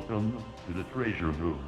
Welcome to the treasure room.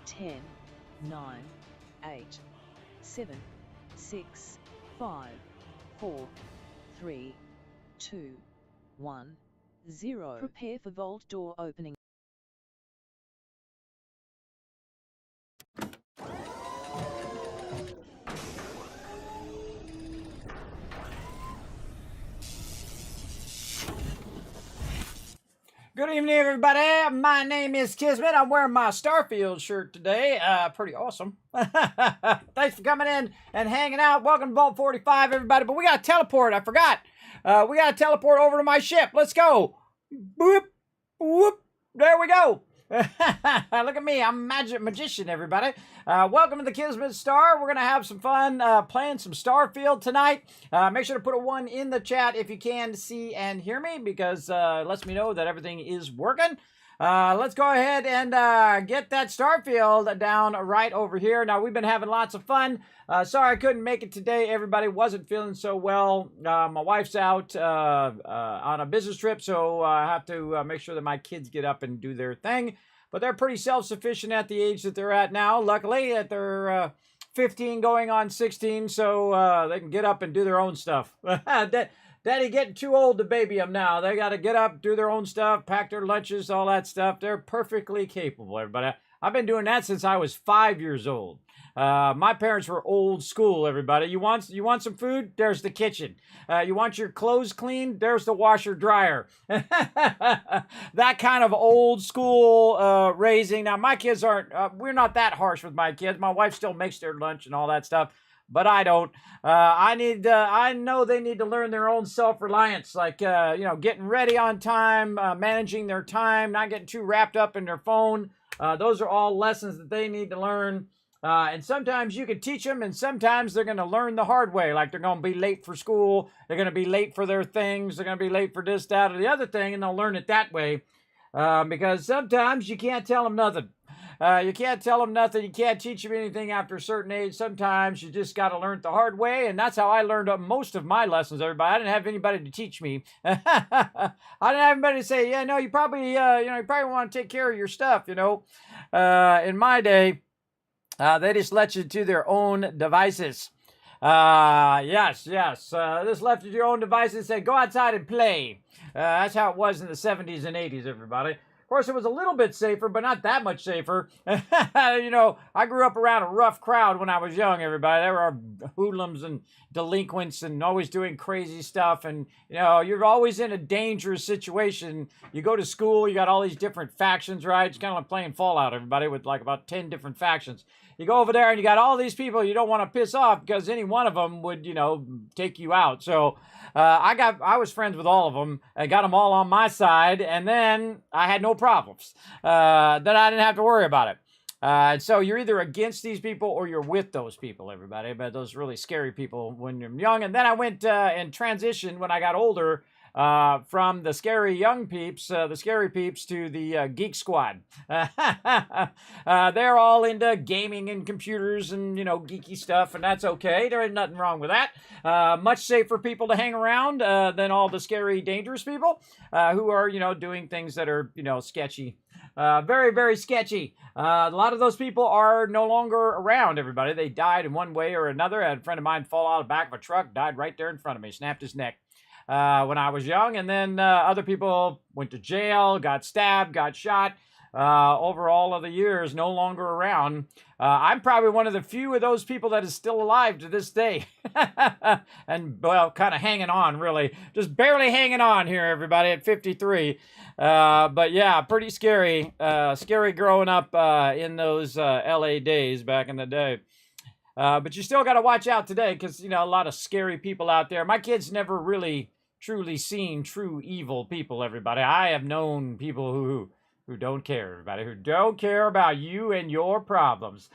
Ten, 9, 8, 7, 6, 5, 4, 3, 2, 1, 0. Prepare for vault door opening. Good evening, everybody. My name is Kismet. I'm wearing my Starfield shirt today. Pretty awesome. Thanks for coming in and hanging out. Welcome to Vault 45, everybody. But we got to teleport. I forgot. We got to teleport over to my ship. Let's go. Boop, whoop. There we go. Look at me. I'm a magician, everybody. Welcome to the Kismet Star. We're going to have some fun playing some Starfield tonight. Make sure to put a 1 in the chat if you can see and hear me, because it lets me know that everything is working. Let's go ahead and get that Starfield down right over here. Now, we've been having lots of fun. Sorry I couldn't make it today. Everybody wasn't feeling so well. My wife's out on a business trip, so I have to make sure that my kids get up and do their thing. But they're pretty self-sufficient at the age that they're at now. Luckily, that they're 15 going on 16, so they can get up and do their own stuff. Daddy getting too old to baby them now. They got to get up, do their own stuff, pack their lunches, all that stuff. They're perfectly capable, everybody. I've been doing that since I was 5 years old. My parents were old school, everybody. You want some food? There's the kitchen. You want your clothes clean? There's the washer dryer. That kind of old school raising. Now, my kids aren't, we're not that harsh with my kids. My wife still makes their lunch and all that stuff, but I don't. I know they need to learn their own self-reliance, like, getting ready on time, managing their time, not getting too wrapped up in their phone. Those are all lessons that they need to learn. And sometimes you can teach them, and sometimes they're going to learn the hard way. Like, they're going to be late for school. They're going to be late for their things. They're going to be late for this, that, or the other thing, and they'll learn it that way. Because sometimes you can't tell them nothing. You can't tell them nothing. You can't teach them anything after a certain age. Sometimes you just got to learn it the hard way, and that's how I learned most of my lessons, everybody. I didn't have anybody to teach me. I didn't have anybody to say, yeah, no, you probably want to take care of your stuff, In my day, they just let you to their own devices. Yes. This left you to your own devices and said, go outside and play. That's how it was in the 70s and 80s, everybody. Of course, it was a little bit safer, but not that much safer. I grew up around a rough crowd when I was young, everybody. There were hoodlums and delinquents and always doing crazy stuff. And, you're always in a dangerous situation. You go to school, you got all these different factions, right? It's kind of like playing Fallout, everybody, with like about 10 different factions. you go over there and you got all these people you don't want to piss off because any one of them would, take you out. So I was friends with all of them. I got them all on my side, and then I had no problems. Then I didn't have to worry about it. And so you're either against these people or you're with those people, everybody. But those really scary people when you're young. And then I went and transitioned when I got older from the scary young peeps, the scary peeps, to the geek squad. They're all into gaming and computers and, geeky stuff, and that's okay. There ain't nothing wrong with that. Much safer people to hang around than all the scary, dangerous people who are, doing things that are, sketchy. Very, very sketchy. A lot of those people are no longer around, everybody. They died in one way or another. I had a friend of mine fall out of the back of a truck, died right there in front of me, snapped his neck when I was young. And then other people went to jail, got stabbed, got shot. Over all of the years, no longer around. I'm probably one of the few of those people that is still alive to this day. And, well, kind of hanging on, really. Just barely hanging on here, everybody, at 53. But, yeah, pretty scary. Scary growing up in those LA days back in the day. But you still got to watch out today because, a lot of scary people out there. My kids never really truly seen true evil people, everybody. I have known people who don't care, everybody, who don't care about you and your problems.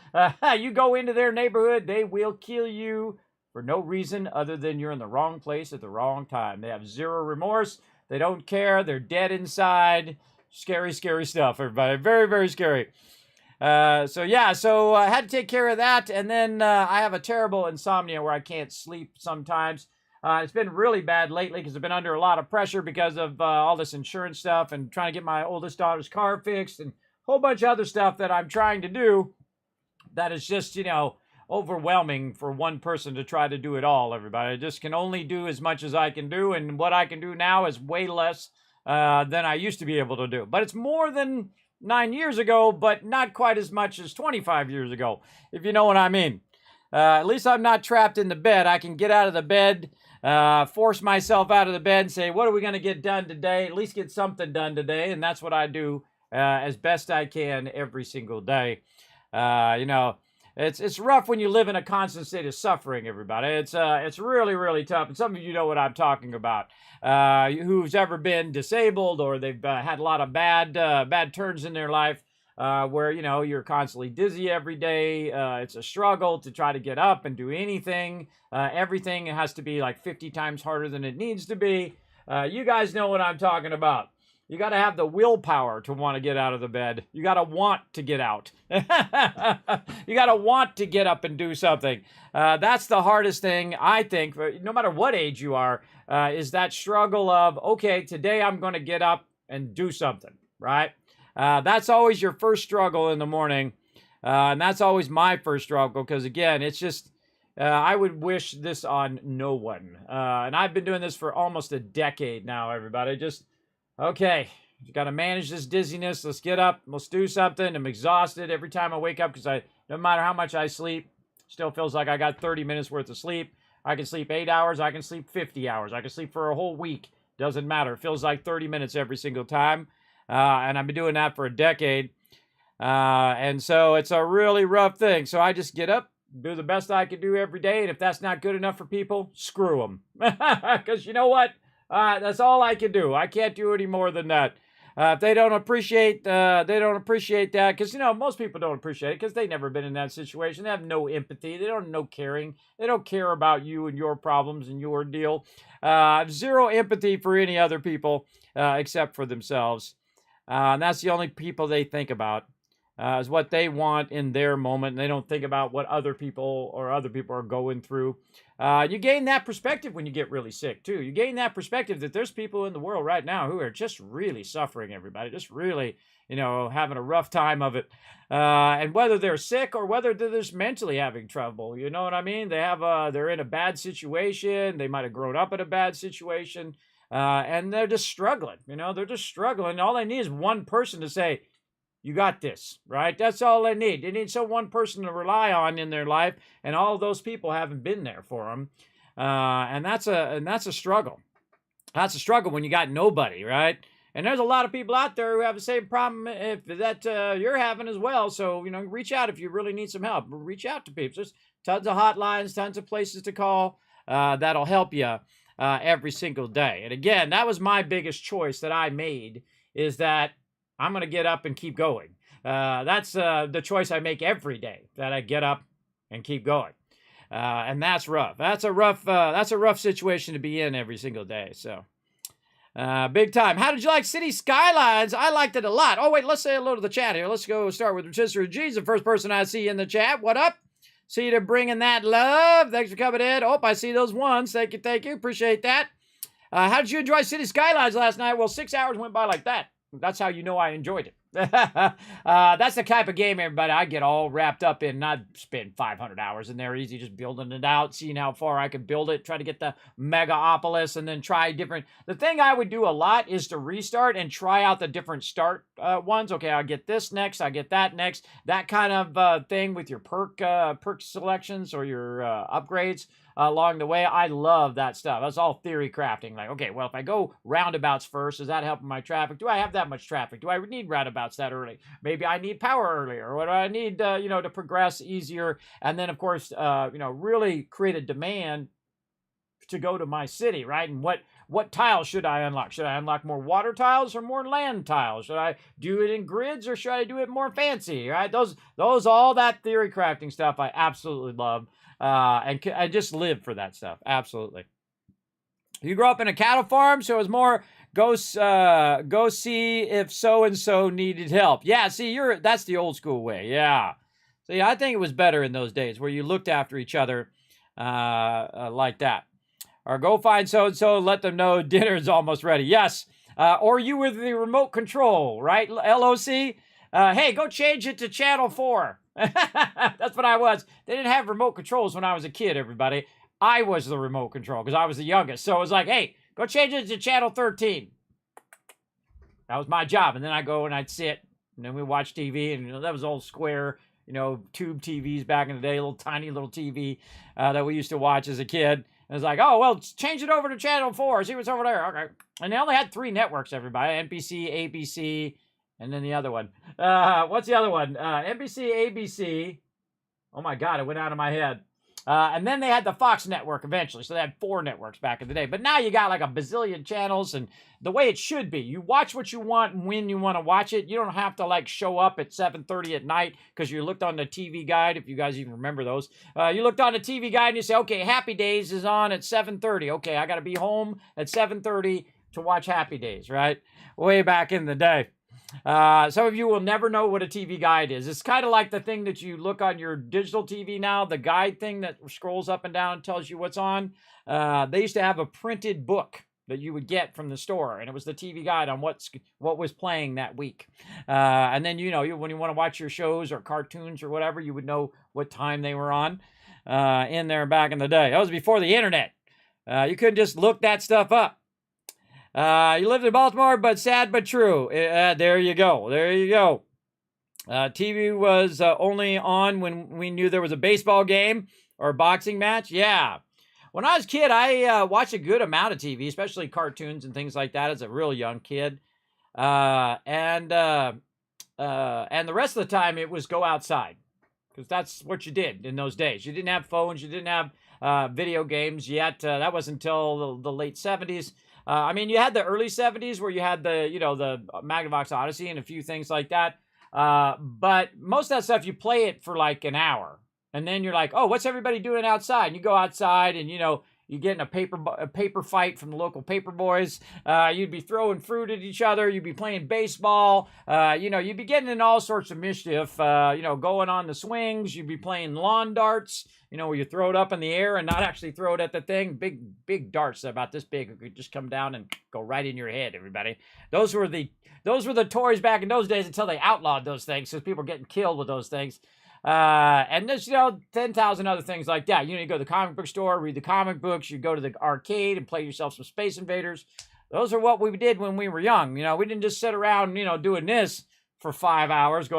You go into their neighborhood, they will kill you for no reason other than you're in the wrong place at the wrong time. They have zero remorse. They don't care. They're dead inside. Scary, scary stuff, everybody. Very, very scary. So I had to take care of that. And then I have a terrible insomnia where I can't sleep sometimes. It's been really bad lately because I've been under a lot of pressure because of all this insurance stuff and trying to get my oldest daughter's car fixed and a whole bunch of other stuff that I'm trying to do that is just, overwhelming for one person to try to do it all, everybody. I just can only do as much as I can do, and what I can do now is way less than I used to be able to do. But it's more than 9 years ago, but not quite as much as 25 years ago, if you know what I mean. At least I'm not trapped in the bed. I can get out of the bed, force myself out of the bed and say, what are we going to get done today? At least get something done today. And that's what I do as best I can every single day. It's rough when you live in a constant state of suffering, everybody. It's really, really tough. And some of you know what I'm talking about. Who's ever been disabled or they've had a lot of bad turns in their life. Where, you're constantly dizzy every day. It's a struggle to try to get up and do anything. Everything has to be like 50 times harder than it needs to be. You guys know what I'm talking about. You got to have the willpower to want to get out of the bed. You got to want to get out. You got to want to get up and do something. That's the hardest thing, I think, no matter what age you are, is that struggle of, okay, today I'm going to get up and do something, right? That's always your first struggle in the morning. And that's always my first struggle because, again, it's just, I would wish this on no one. And I've been doing this for almost a decade now, everybody. Just, okay, you got to manage this dizziness. Let's get up. Let's do something. I'm exhausted every time I wake up because no matter how much I sleep, still feels like I got 30 minutes worth of sleep. I can sleep 8 hours. I can sleep 50 hours. I can sleep for a whole week. Doesn't matter. It feels like 30 minutes every single time. And I've been doing that for a decade. And so it's a really rough thing. So I just get up, do the best I can do every day. And if that's not good enough for people, screw them. Because you know what? That's all I can do. I can't do any more than that. If they don't appreciate that, because, most people don't appreciate it because they've never been in that situation. They have no empathy. They don't know caring. They don't care about you and your problems and your deal. Zero empathy for any other people except for themselves. And that's the only people they think about is what they want in their moment. And they don't think about what other people are going through. You gain that perspective when you get really sick, too. You gain that perspective that there's people in the world right now who are just really suffering, everybody. Just really, having a rough time of it. And whether they're sick or whether they're just mentally having trouble, you know what I mean? They're in a bad situation. They might have grown up in a bad situation. And they're just struggling, they're just struggling. All they need is one person to say, you got this, right? That's all they need. They need one person to rely on in their life, and all of those people haven't been there for them. And that's a struggle. That's a struggle when you got nobody, right? And there's a lot of people out there who have the same problem if that you're having as well. So, reach out if you really need some help. Reach out to people. There's tons of hotlines, tons of places to call that'll help you every single day. And again, that was my biggest choice that I made, is that I'm going to get up and keep going. That's the choice I make every day, that I get up and keep going. And that's rough. That's a rough situation to be in every single day. So, big time. How did you like City Skylines? I liked it a lot. Oh, wait, let's say hello to the chat here. Let's go start with Rotisserie G's, the first person I see in the chat. What up? See you to bringing that love. Thanks for coming in. Oh, I see those ones. Thank you. Appreciate that. How did you enjoy City Skylines last night? Well, 6 hours went by like that. That's how you know I enjoyed it. That's the type of game, everybody, I get all wrapped up in. I'd spend 500 hours in there easy, just building it out, seeing how far I could build it, try to get the Megaopolis, and then try different. The thing I would do a lot is to restart and try out the different start ones. Okay, I'll get this next, I'll get that next. That kind of thing with your perk selections or your upgrades along the way. I love that stuff. That's all theory crafting. Like, okay, well, if I go roundabouts first, is that helping my traffic? Do I have that much traffic? Do I need roundabouts that early? Maybe I need power earlier. What do I need, to progress easier? And then, of course, really create a demand to go to my city, right? And what tiles should I unlock? Should I unlock more water tiles or more land tiles? Should I do it in grids or should I do it more fancy, right? Those all that theory crafting stuff I absolutely love. And I just live for that stuff. Absolutely. You grew up in a cattle farm, so it was more go see if so-and-so needed help. Yeah, see, that's the old school way. Yeah. See, I think it was better in those days where you looked after each other like that. Or go find so-and-so and let them know dinner's almost ready. Yes. Or you were the remote control, right? LOC? Hey, go change it to channel 4. That's what I was. They didn't have remote controls when I was a kid, everybody. I was the remote control because I was the youngest. So it was like, hey, go change it to channel 13. That was my job. And then I go and I'd sit and then we watch TV. And that was old square, tube TVs back in the day, little tiny little TV that we used to watch as a kid. And it's like, oh, well, change it over to channel 4. See what's over there. Okay. And they only had 3 networks, everybody. NBC, ABC, and then the other one. What's the other one? NBC, ABC. Oh, my God. It went out of my head. And then they had the Fox network eventually. So they had 4 networks back in the day. But now you got like a bazillion channels. And the way it should be. You watch what you want and when you want to watch it. You don't have to like show up at 7:30 at night because you looked on the TV guide. If you guys even remember those. You looked on the TV guide and you say, okay, Happy Days is on at 7:30. Okay, I got to be home at 7:30 to watch Happy Days, right? Way back in the day. Some of you will never know what a TV guide is. It's kind of like the thing that you look on your digital TV now, the guide thing that scrolls up and down and tells you what's on. They used to have a printed book that you would get from the store, and it was the TV guide on what was playing that week. And then, when you want to watch your shows or cartoons or whatever, you would know what time they were on in there back in the day. That was before the internet. You couldn't just look that stuff up. You lived in Baltimore, but sad but true. There you go. TV was only on when we knew there was a baseball game or a boxing match. Yeah. When I was a kid, I watched a good amount of TV, especially cartoons and things like that as a real young kid. And the rest of the time it was go outside because that's what you did in those days. You didn't have phones. You didn't have video games yet. That wasn't until the late 70s. You had the early 70s where you had the Magnavox Odyssey and a few things like that. But most of that stuff, you play it for like an hour. And then you're like, oh, what's everybody doing outside? And you go outside and, you get in a paper fight from the local paper boys. You'd be throwing fruit at each other. You'd be playing baseball. You'd be getting in all sorts of mischief, going on the swings. You'd be playing lawn darts, where you throw it up in the air and not actually throw it at the thing. Big darts about this big could just come down and go right in your head, everybody. Those were the toys back in those days until they outlawed those things because people were getting killed with those things. And there's, 10,000 other things like that. You go to the comic book store, read the comic books, you go to the arcade and play yourself some Space Invaders. Those are what we did when we were young. We didn't just sit around, doing this for 5 hours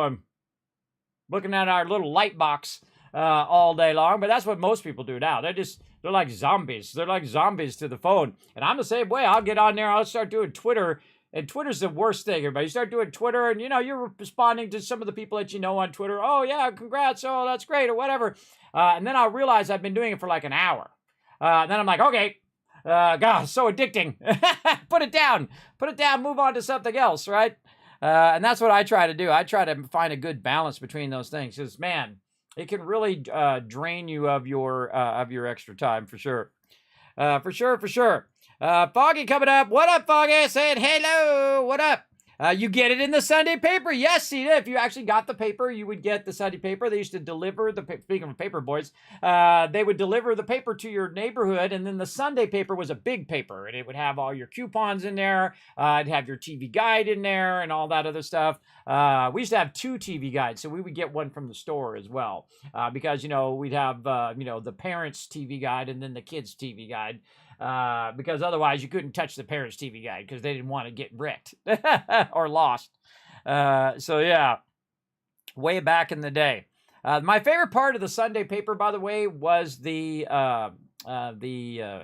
looking at our little light box, all day long. But that's what most people do now. They're like zombies. They're like zombies to the phone. And I'm the same way. I'll get on there. I'll start doing Twitter, And Twitter's the worst thing, everybody. You start doing Twitter and, you're responding to some of the people that you know on Twitter. Oh, yeah, congrats. Oh, that's great or whatever. And then I'll realize I've been doing it for like an hour. And then I'm like, okay, God, so addicting. Put it down. Put it down. Move on to something else, right? And that's what I try to do. I try to find a good balance between those things because, man, it can really drain you of your extra time for sure. For sure. Foggy coming up. What up, Foggy? Saying hello. What up? You get it in the Sunday paper. Yes, see, if you actually got the paper, you would get the Sunday paper. They used to deliver speaking of paper boys, they would deliver the paper to your neighborhood, and then the Sunday paper was a big paper, and it would have all your coupons in there. It'd have your TV guide in there and all that other stuff. We used to have 2 TV guides, so we would get one from the store as well, because, we'd have, the parents' TV guide and then the kids' TV guide. Because otherwise you couldn't touch the parents' TV guide because they didn't want to get wrecked or lost. So yeah, way back in the day. My favorite part of the Sunday paper, by the way, was the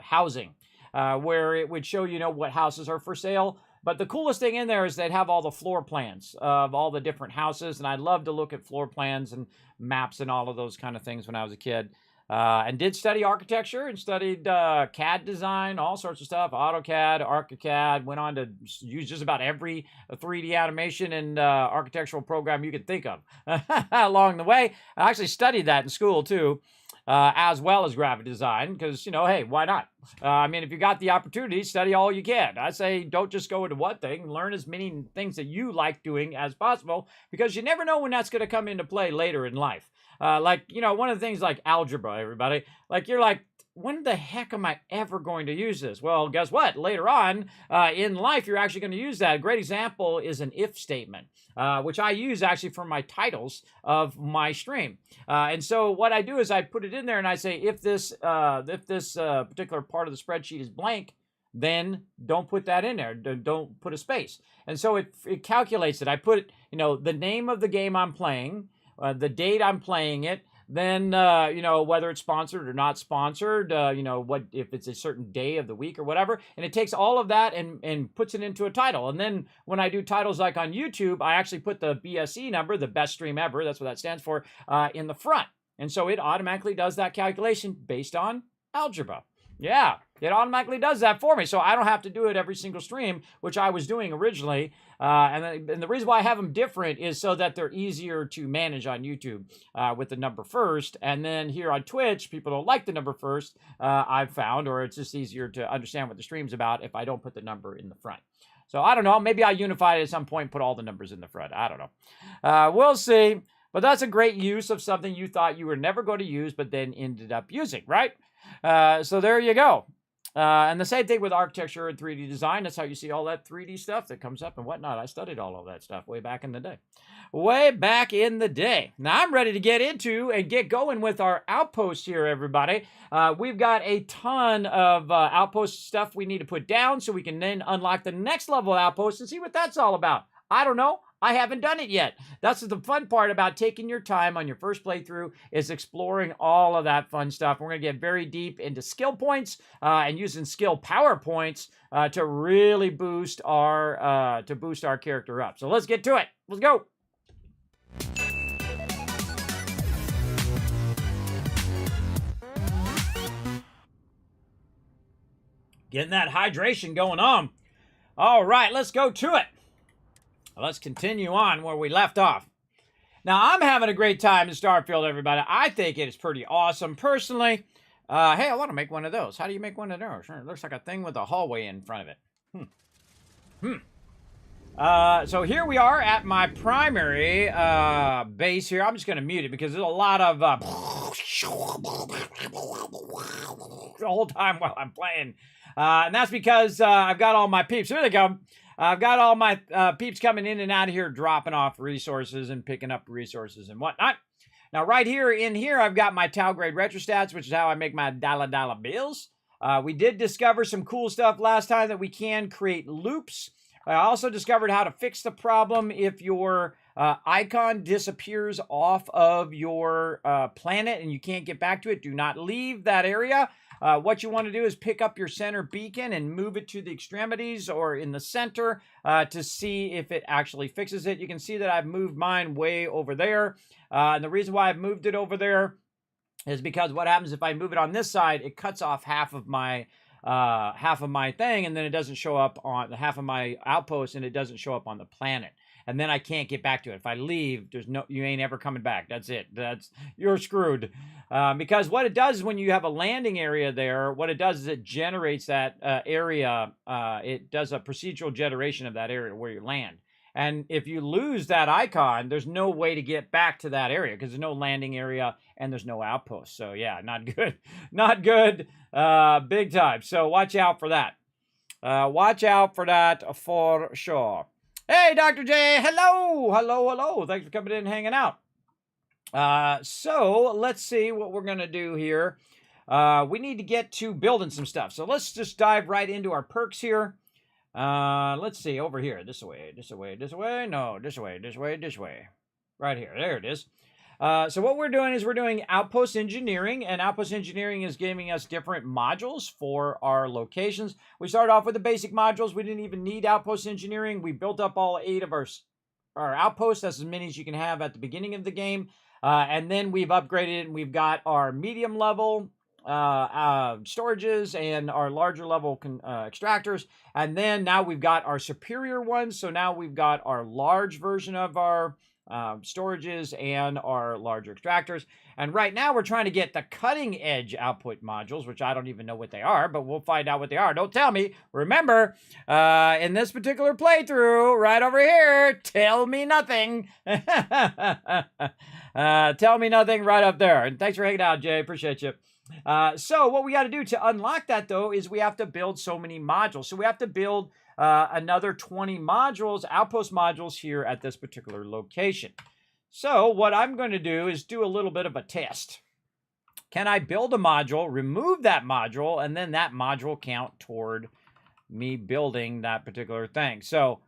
housing, where it would show, what houses are for sale. But the coolest thing in there is they'd have all the floor plans of all the different houses. And I loved to look at floor plans and maps and all of those kind of things when I was a kid. And did study architecture and studied CAD design, all sorts of stuff, AutoCAD, ArchiCAD, went on to use just about every 3D animation and architectural program you could think of along the way. I actually studied that in school too, as well as graphic design because, hey, why not? If you got the opportunity, study all you can. I say don't just go into one thing, learn as many things that you like doing as possible because you never know when that's going to come into play later in life. One of the things like algebra, everybody, you're like, when the heck am I ever going to use this? Well, guess what? Later on in life, you're actually going to use that. A great example is an if statement, which I use actually for my titles of my stream. And so what I do is I put it in there and I say, if this particular part of the spreadsheet is blank, then don't put that in there. Don't put a space. And so it calculates it. I put, the name of the game I'm playing, the date I'm playing it, then, whether it's sponsored or not sponsored, what if it's a certain day of the week or whatever. And it takes all of that and puts it into a title. And then when I do titles like on YouTube, I actually put the BSE number, the best stream ever, that's what that stands for, in the front. And so it automatically does that calculation based on algebra. Yeah, it automatically does that for me. So I don't have to do it every single stream, which I was doing originally. And the reason why I have them different is so that they're easier to manage on YouTube with the number first. And then here on Twitch, people don't like the number first, I've found, or it's just easier to understand what the stream's about if I don't put the number in the front. So I don't know. Maybe I'll unify it at some point, put all the numbers in the front. I don't know. We'll see. But that's a great use of something you thought you were never going to use, but then ended up using, right? So there you go. And the same thing with architecture and 3D design. That's how you see all that 3D stuff that comes up and whatnot. I studied all of that stuff way back in the day. Way back in the day. Now I'm ready to get into and get going with our outposts here, everybody. We've got a ton of outpost stuff we need to put down so we can then unlock the next level of outposts and see what that's all about. I don't know. I haven't done it yet. That's the fun part about taking your time on your first playthrough is exploring all of that fun stuff. We're going to get very deep into skill points and using skill power points to really boost our character up. So let's get to it. Let's go. Getting that hydration going on. All right, let's go to it. Let's continue on where we left off. Now, I'm having a great time in Starfield, everybody. I think it is pretty awesome. Personally, hey, I want to make one of those. How do you make one of those? It looks like a thing with a hallway in front of it. So here we are at my primary base here. I'm just going to mute it because there's a lot of the whole time while I'm playing. And that's because I've got all my peeps. Here they go. I've got all my peeps coming in and out of here, dropping off resources and picking up resources and whatnot. Now, right here in here, I've got my Tau Grade Retrostats, which is how I make my dollar bills. We did discover some cool stuff last time that we can create loops. I also discovered how to fix the problem if your icon disappears off of your planet and you can't get back to it, do not leave that area. What you want to do is pick up your center beacon and move it to the extremities or in the center to see if it actually fixes it. You can see that I've moved mine way over there. And the reason why I've moved it over there is because what happens if I move it on this side, it cuts off half of my thing, and then it doesn't show up on half of my outpost, and it doesn't show up on the planet. And then I can't get back to it. If I leave, you ain't ever coming back. That's it. You're screwed. Because what it does when you have a landing area there, what it does is it generates that area. It does a procedural generation of that area where you land. And if you lose that icon, there's no way to get back to that area because there's no landing area and there's no outpost. So yeah, not good. Not good. Big time. So watch out for that. Watch out for that for sure. Hey, Dr. J. Hello. Hello, hello. Thanks for coming in and hanging out. So let's see what we're going to do here. We need to get to building some stuff. So let's just dive right into our perks here. Let's see, over here, this way, no, this way, right here, there it is. So what we're doing is we're doing outpost engineering, and outpost engineering is giving us different modules for our locations. We started off with the basic modules. We didn't even need outpost engineering. We built up all 8 of our outposts. That's as many as you can have at the beginning of the game. And then we've upgraded it, and we've got our medium level storages and our larger level extractors, and then now we've got our superior ones. So now we've got our large version of our storages and our larger extractors, and right now we're trying to get the cutting edge output modules, which I don't even know what they are, but we'll find out what they are. Don't tell me. Remember, in this particular playthrough right over here, tell me nothing. Tell me nothing right up there. And thanks for hanging out, Jay. Appreciate you. So what we got to do to unlock that, though, is we have to build so many modules. So we have to build another 20 modules, outpost modules here at this particular location. So what I'm going to do is do a little bit of a test. Can I build a module, remove that module, and then that module count toward me building that particular thing? So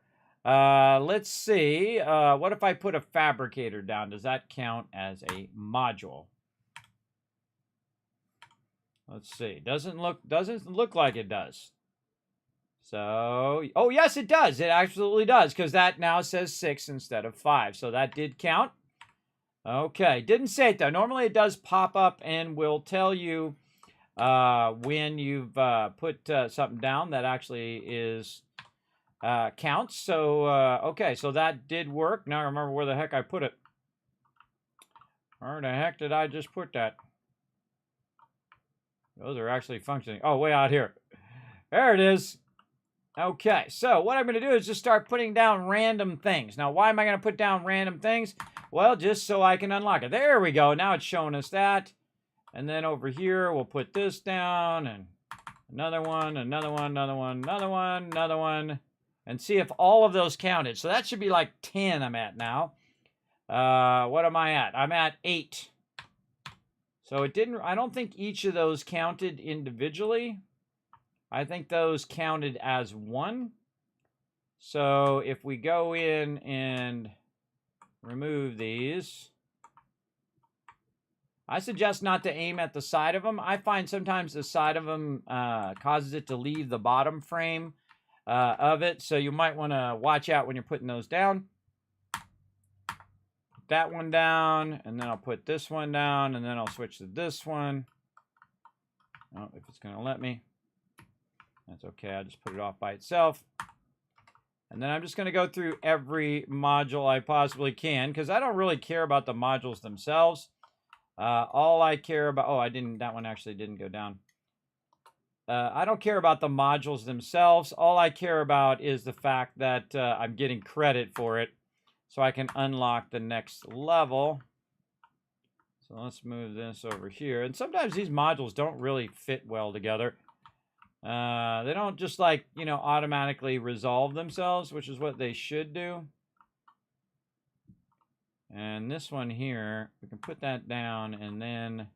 let's see. What if I put a fabricator down? Does that count as a module? Let's see. Doesn't look like it does. So, oh yes, it does. It absolutely does, because that now says 6 instead of 5. So that did count. Okay, didn't say it though. Normally it does pop up and will tell you when you've put something down that actually is counts. So okay, so that did work. Now I remember where the heck I put it. Where the heck did I just put that? Those are actually functioning. Oh, way out here. There it is. Okay, so what I'm going to do is just start putting down random things. Now, why am I going to put down random things? Well, just so I can unlock it. There we go. Now it's showing us that. And then over here, we'll put this down, and another one, another one, another one, another one, another one, and see if all of those counted. So that should be like 10 I'm at now. What am I at? I'm at 8. So it didn't, I don't think each of those counted individually. I think those counted as one. So if we go in and remove these, I suggest not to aim at the side of them. I find sometimes the side of them causes it to leave the bottom frame of it. So you might want to watch out when you're putting those down. That one down, and then I'll put this one down, and then I'll switch to this one. Oh, if it's going to let me. That's okay. I'll just put it off by itself. And then I'm just going to go through every module I possibly can, because I don't really care about the modules themselves. All I care about... Oh, that one actually didn't go down. I don't care about the modules themselves. All I care about is the fact that I'm getting credit for it, so I can unlock the next level. So let's move this over here. And sometimes these modules don't really fit well together. They don't just automatically resolve themselves, which is what they should do. And this one here, we can put that down, and then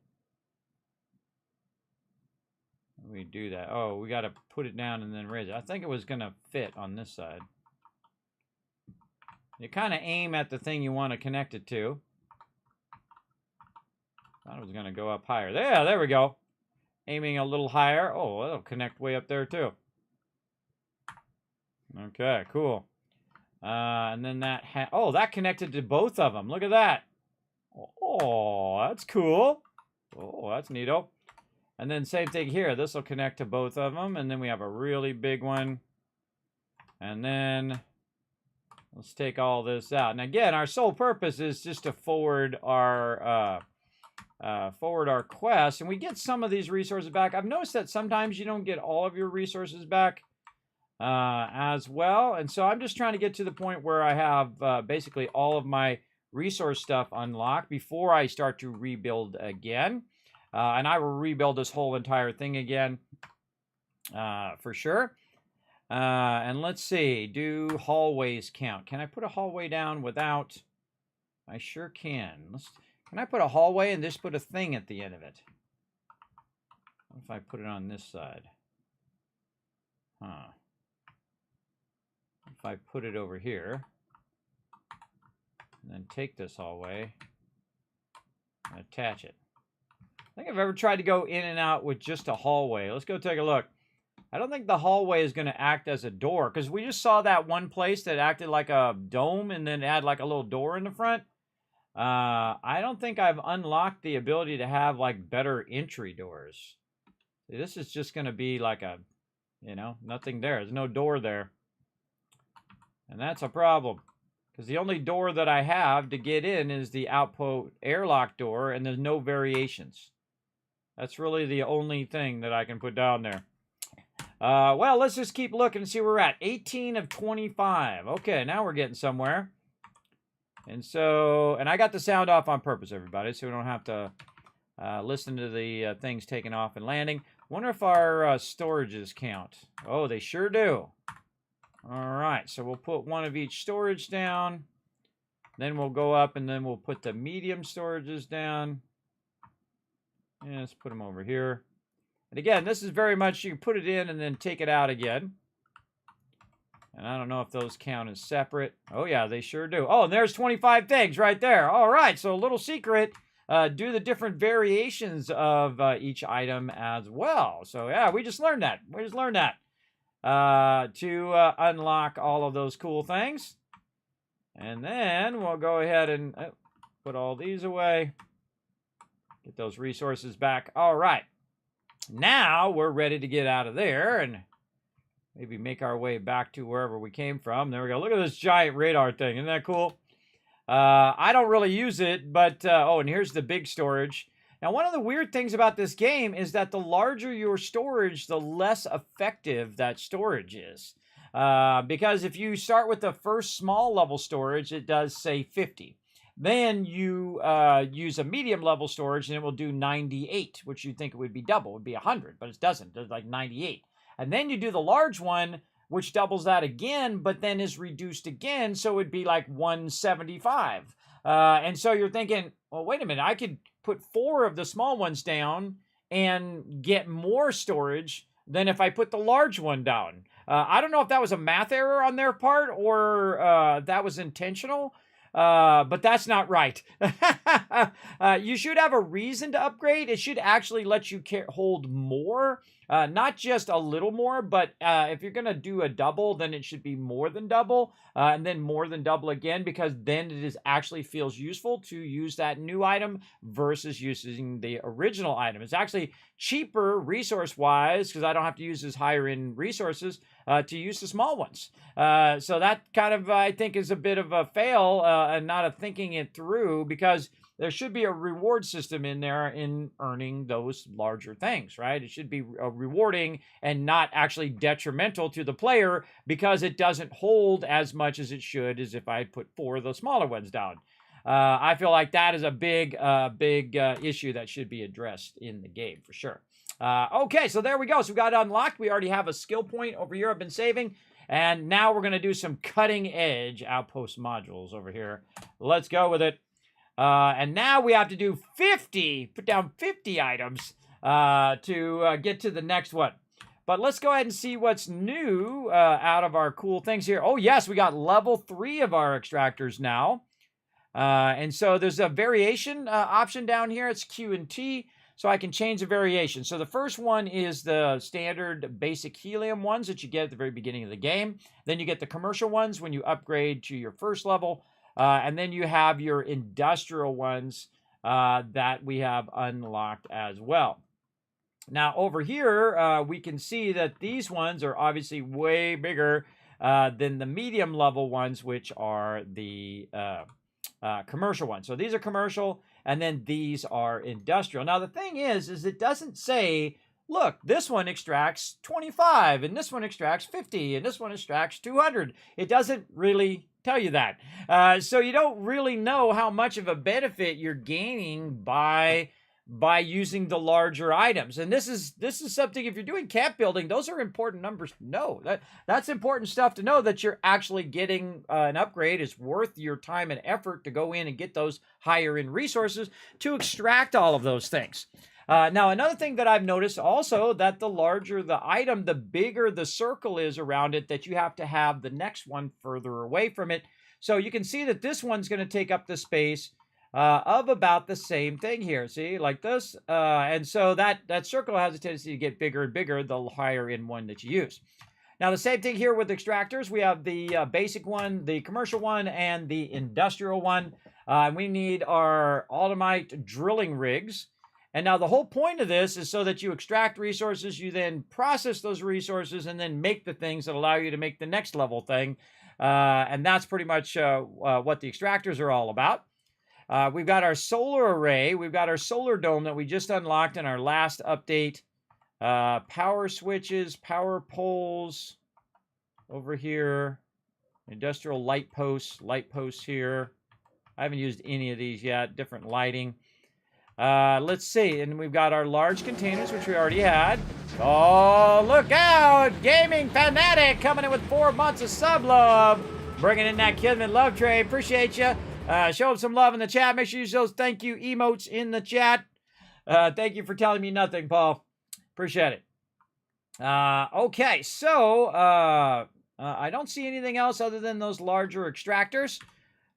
we do that. Oh, we got to put it down and then raise it. I think it was going to fit on this side. You kind of aim at the thing you want to connect it to. Thought it was going to go up higher. There we go. Aiming a little higher. Oh, it'll connect way up there too. Okay, cool. And then that that connected to both of them. Look at that. Oh, that's cool. Oh, that's neato. And then same thing here. This will connect to both of them. And then we have a really big one. And then let's take all this out. And again, our sole purpose is just to forward our quest. And we get some of these resources back. I've noticed that sometimes you don't get all of your resources back as well. And so I'm just trying to get to the point where I have basically all of my resource stuff unlocked before I start to rebuild again. And I will rebuild this whole entire thing again for sure. And let's see, do hallways count? Can I put a hallway down without? I sure can. Can I put a hallway and just put a thing at the end of it? What if I put it on this side? Huh. If I put it over here, and then take this hallway and attach it. I think I've ever tried to go in and out with just a hallway. Let's go take a look. I don't think the hallway is going to act as a door, because we just saw that one place that acted like a dome and then had like a little door in the front. I don't think I've unlocked the ability to have like better entry doors. See, this is just going to be like a, nothing there. There's no door there. And that's a problem, because the only door that I have to get in is the outpost airlock door, and there's no variations. That's really the only thing that I can put down there. Well, let's just keep looking and see where we're at. 18 of 25. Okay, now we're getting somewhere. And so, and I got the sound off on purpose, everybody, so we don't have to listen to the things taking off and landing. Wonder if our storages count. Oh, they sure do. All right, so we'll put one of each storage down. Then we'll go up and then we'll put the medium storages down. Yeah, let's put them over here. And again, this is very much, you can put it in and then take it out again. And I don't know if those count as separate. Oh, yeah, they sure do. Oh, and there's 25 things right there. All right, so a little secret. Do the different variations of each item as well. So, yeah, we just learned that. We just learned that. To unlock all of those cool things. And then we'll go ahead and put all these away. Get those resources back. All right. Now we're ready to get out of there and maybe make our way back to wherever we came from. There we go. Look at this giant radar thing. Isn't that cool? I don't really use it, but oh, and here's the big storage. Now, one of the weird things about this game is that the larger your storage, the less effective that storage is. Because if you start with the first small level storage, it does say 50. Then you use a medium level storage and it will do 98, which you'd think it would be double. It would be 100, but it doesn't. It's like 98. And then you do the large one, which doubles that again, but then is reduced again, so it'd be like 175. And so you're thinking, well, wait a minute, I could put 4 of the small ones down and get more storage than if I put the large one down. I don't know if that was a math error on their part or that was intentional. But that's not right. You should have a reason to upgrade. It should actually let you hold more, not just a little more, but if you're going to do a double, then it should be more than double, and then more than double again, because then it actually feels useful to use that new item versus using the original item. It's actually cheaper resource-wise, because I don't have to use as higher-end resources to use the small ones. So that kind of, I think, is a bit of a fail and not a thinking it through, because there should be a reward system in there in earning those larger things, right? It should be rewarding and not actually detrimental to the player, because it doesn't hold as much as it should as if I had put 4 of the smaller ones down. I feel like that is a big issue that should be addressed in the game for sure. Okay, so there we go. So we got it unlocked. We already have a skill point over here I've been saving. And now we're going to do some cutting edge outpost modules over here. Let's go with it. And now we have to do 50, put down 50 items to get to the next one. But let's go ahead and see what's new out of our cool things here. Oh, yes, we got level 3 of our extractors now. And so there's a variation option down here. It's Q and T. So I can change the variation. So the first one is the standard basic helium ones that you get at the very beginning of the game. Then you get the commercial ones when you upgrade to your first level. And then you have your industrial ones that we have unlocked as well. Now over here, we can see that these ones are obviously way bigger than the medium level ones, which are the commercial ones. So these are commercial, and then these are industrial. Now the thing is it doesn't say, look, this one extracts 25, and this one extracts 50, and this one extracts 200. It doesn't really tell you that. So you don't really know how much of a benefit you're gaining by using the larger items. And this is something, if you're doing camp building, those are important numbers to know. That's important stuff to know, that you're actually getting an upgrade is worth your time and effort to go in and get those higher end resources to extract all of those things. Now, another thing that I've noticed also, that the larger the item, the bigger the circle is around it, that you have to have the next one further away from it. So you can see that this one's going to take up the space of about the same thing here. See, like this. And so that circle has a tendency to get bigger and bigger the higher in one that you use. Now, the same thing here with extractors. We have the basic one, the commercial one, and the industrial one. We need our Automite drilling rigs. And now the whole point of this is so that you extract resources, you then process those resources, and then make the things that allow you to make the next level thing. And that's pretty much what the extractors are all about. We've got our solar array. We've got our solar dome that we just unlocked in our last update. Power switches, power poles over here. Industrial light posts here. I haven't used any of these yet. Different lighting. Let's see. And we've got our large containers, which we already had. Oh, look out! Gaming Fanatic coming in with 4 months of sub love. Bringing in that Kismet love train. Appreciate you. Show him some love in the chat. Make sure you use those thank you emotes in the chat. Thank you for telling me nothing, Paul. Appreciate it. Okay, so I don't see anything else other than those larger extractors.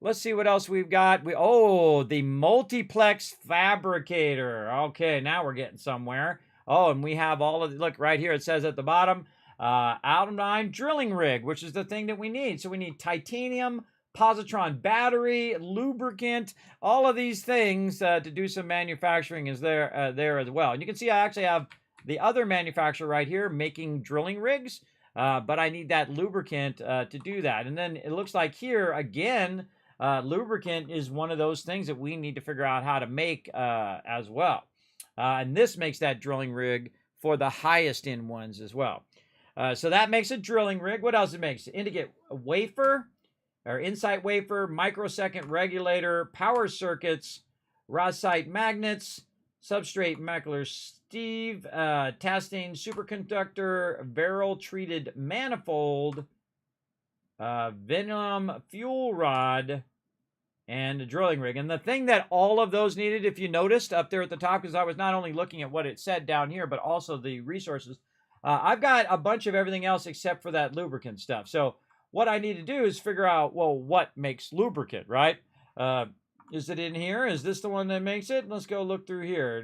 Let's see what else we've got. The multiplex fabricator. Okay, now we're getting somewhere. Oh, and we have all of the, look right here. It says at the bottom, Atom-9 drilling rig, which is the thing that we need. So we need titanium, positron battery, lubricant, all of these things to do some manufacturing is there as well. And you can see I actually have the other manufacturer right here making drilling rigs, but I need that lubricant to do that. And then it looks like here, again, lubricant is one of those things that we need to figure out how to make as well. And this makes that drilling rig for the highest end ones as well. So that makes a drilling rig. What else it makes? Indicate a wafer, or insight wafer, microsecond regulator, power circuits, Rossite magnets, substrate macular sieve, testing, superconductor, barrel treated manifold, venom fuel rod, and a drilling rig. And the thing that all of those needed, if you noticed up there at the top, because I was not only looking at what it said down here, but also the resources, I've got a bunch of everything else except for that lubricant stuff. So what I need to do is figure out, well, what makes lubricant, right? Is it in here? Is this the one that makes it? Let's go look through here.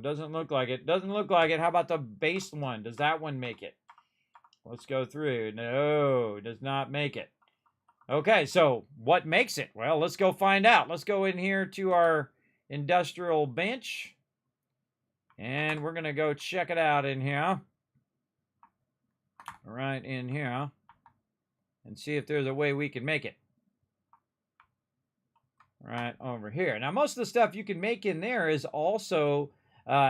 Doesn't look like it. Doesn't look like it. How about the base one? Does that one make it? Let's go through. No, does not make it. Okay, so what makes it? Well, let's go find out. Let's go in here to our industrial bench. And we're going to go check it out in here. Right in here. And see if there's a way we can make it. Right over here. Now, most of the stuff you can make in there is also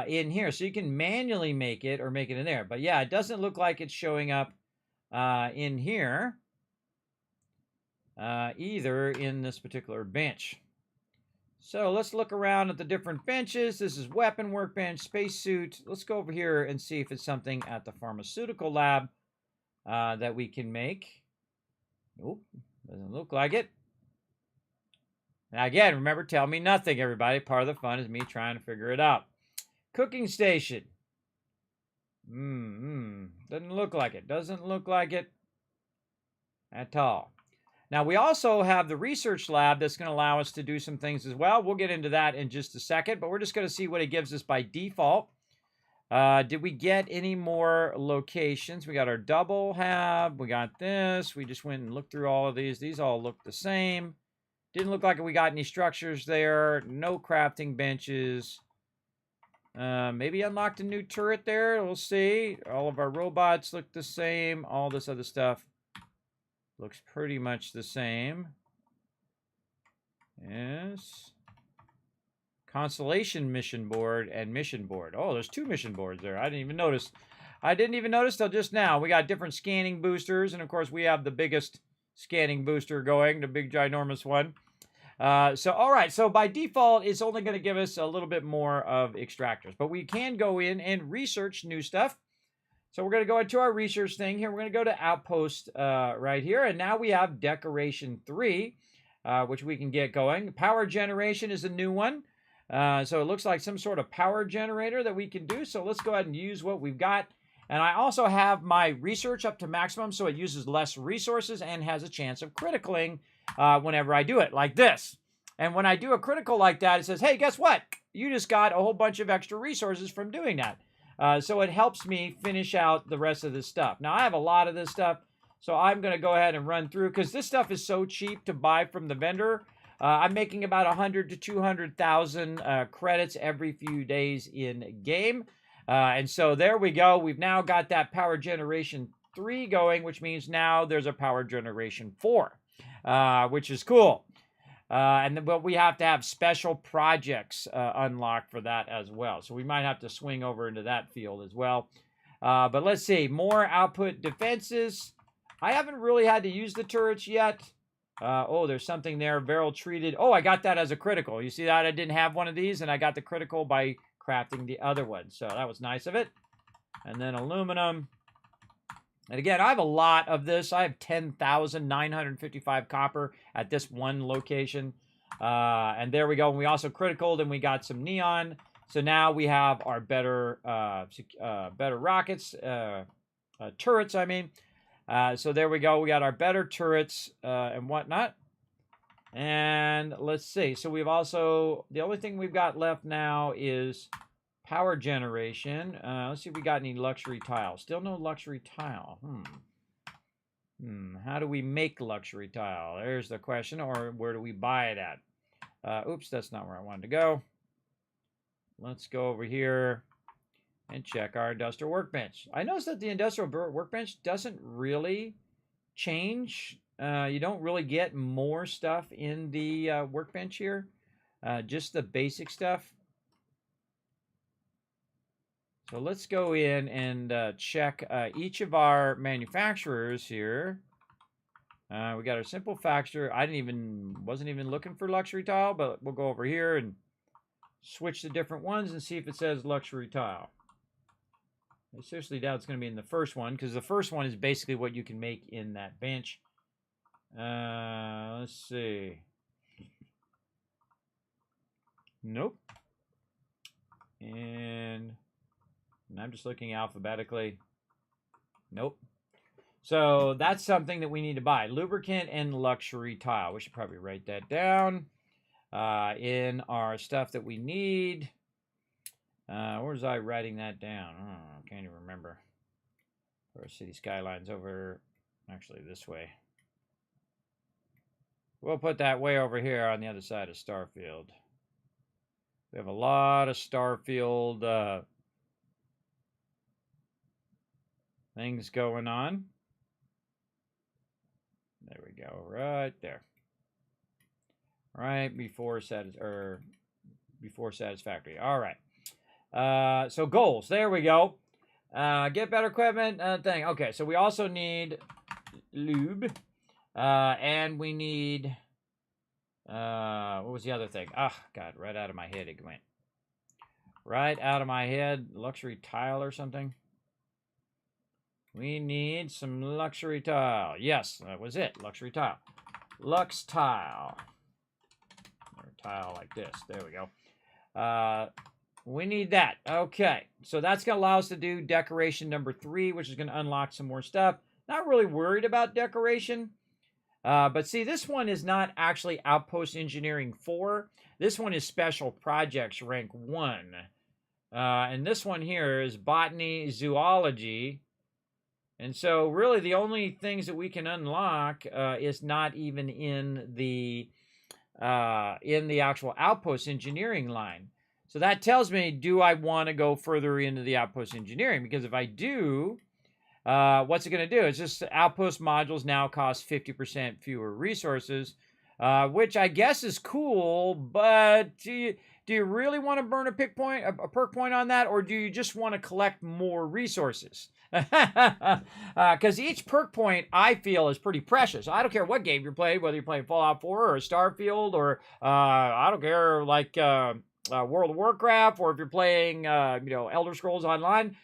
in here. So you can manually make it or make it in there. But yeah, it doesn't look like it's showing up in here either in this particular bench. So let's look around at the different benches. This is weapon workbench, spacesuit. Let's go over here and see if it's something at the pharmaceutical lab that we can make. Nope, doesn't look like it. Now again, remember, tell me nothing, everybody. Part of the fun is me trying to figure it out. Cooking station. Doesn't Doesn't look like it. Doesn't look like it at all. Now, we also have the research lab that's going to allow us to do some things as well. We'll get into that in just a second, but we're just going to see what it gives us by default. Did we get any more locations? We got our double hab. We got this. We just went and looked through all of these. These all look the same. Didn't look like we got any structures there. No crafting benches. Maybe unlocked a new turret there. We'll see. All of our robots look the same. All this other stuff looks pretty much the same. Yes. Constellation mission board and mission board. Oh, there's 2 mission boards there. I didn't even notice. I didn't even notice till just now. We got different scanning boosters, and of course we have the biggest scanning booster going, the big ginormous one. So, all right. So by default, it's only going to give us a little bit more of extractors, but we can go in and research new stuff. So we're going to go into our research thing here. We're going to go to Outpost right here, and now we have Decoration 3, which we can get going. Power generation is a new one. So it looks like some sort of power generator that we can do. So let's go ahead and use what we've got. And I also have my research up to maximum, so it uses less resources and has a chance of criticaling whenever I do it, like this. And when I do a critical like that, it says, hey, guess what? You just got a whole bunch of extra resources from doing that. So it helps me finish out the rest of this stuff. Now, I have a lot of this stuff, so I'm going to go ahead and run through, because this stuff is so cheap to buy from the vendor. I'm making about 100 to 200,000 credits every few days in game. And so there we go. We've now got that power generation 3 going, which means now there's a power generation 4, which is cool. But we have to have special projects unlocked for that as well. So we might have to swing over into that field as well. But let's see. More output defenses. I haven't really had to use the turrets yet. Oh, there's something there. Barrel treated. Oh, I got that as a critical. You see that? I didn't have one of these, and I got the critical by crafting the other one. So that was nice of it. And then aluminum. And again, I have a lot of this. I have 10,955 copper at this one location. And there we go. And we also criticaled, and we got some neon. So now we have our better rockets, turrets, I mean. So there we go. We got our better turrets and whatnot. And let's see. So we've also, the only thing we've got left now is power generation. Let's see if we got any luxury tile. Still no luxury tile. How do we make luxury tile? There's the question. Or where do we buy it at? Oops, that's not where I wanted to go. Let's go over here and check our industrial workbench. I noticed that the industrial workbench doesn't really change. You don't really get more stuff in the workbench here. Just the basic stuff. So let's go in and check each of our manufacturers here. We got our simple factor. Wasn't even looking for luxury tile, but we'll go over here and switch to different ones and see if it says luxury tile. I seriously doubt it's going to be in the first one, because the first one is basically what you can make in that bench. Let's see. Nope. And I'm just looking alphabetically. Nope. So that's something that we need to buy. Lubricant and luxury tile. We should probably write that down in our stuff that we need. Where was I writing that down? Oh, I can't even remember. Our city skylines over, actually this way. We'll put that way over here on the other side of Starfield. We have a lot of Starfield things going on. There we go, right there. Right before satisfactory. All right. So goals. There we go. Get better equipment thing. Okay, so we also need lube. And we need what was the other thing? Ah, God, right out of my head it went. Right out of my head. Luxury tile or something. We need some luxury tile. Yes, that was it. Luxury tile. Lux tile. Or tile like this. There we go. We need that. Okay. So that's going to allow us to do decoration number 3, which is going to unlock some more stuff. Not really worried about decoration. But see, this one is not actually Outpost Engineering 4. This one is Special Projects Rank 1. And this one here is Botany, Zoology. And so really the only things that we can unlock is not even in the actual Outpost Engineering line. So that tells me, do I want to go further into the Outpost Engineering? Because if I do, what's it going to do? It's just Outpost modules now cost 50% fewer resources, which I guess is cool, but do you really want to burn a perk point on that, or do you just want to collect more resources? Because each perk point, I feel, is pretty precious. I don't care what game you're playing, whether you're playing Fallout 4 or Starfield, or I don't care, like World of Warcraft, or if you're playing Elder Scrolls Online.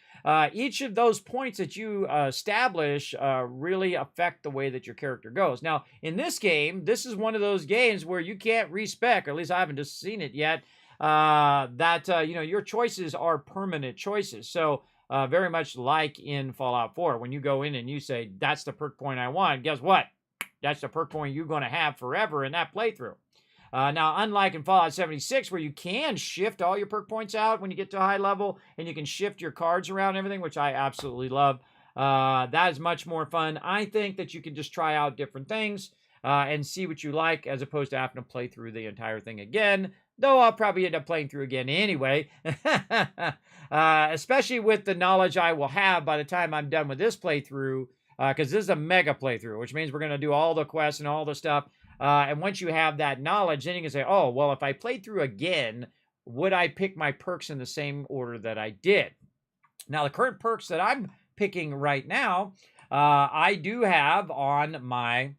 Each of those points that you establish really affect the way that your character goes. Now, in this game, this is one of those games where you can't respec, or at least I haven't just seen it yet, your choices are permanent choices. So very much like in Fallout 4, when you go in and you say, that's the perk point I want, guess what? That's the perk point you're going to have forever in that playthrough. Now, unlike in Fallout 76, where you can shift all your perk points out when you get to a high level, and you can shift your cards around and everything, which I absolutely love. That is much more fun. I think that you can just try out different things and see what you like, as opposed to having to play through the entire thing again, though I'll probably end up playing through again anyway, especially with the knowledge I will have by the time I'm done with this playthrough, because this is a mega playthrough, which means we're going to do all the quests and all the stuff. And once you have that knowledge, then you can say, oh, well, if I played through again, would I pick my perks in the same order that I did? Now, the current perks that I'm picking right now, I do have on my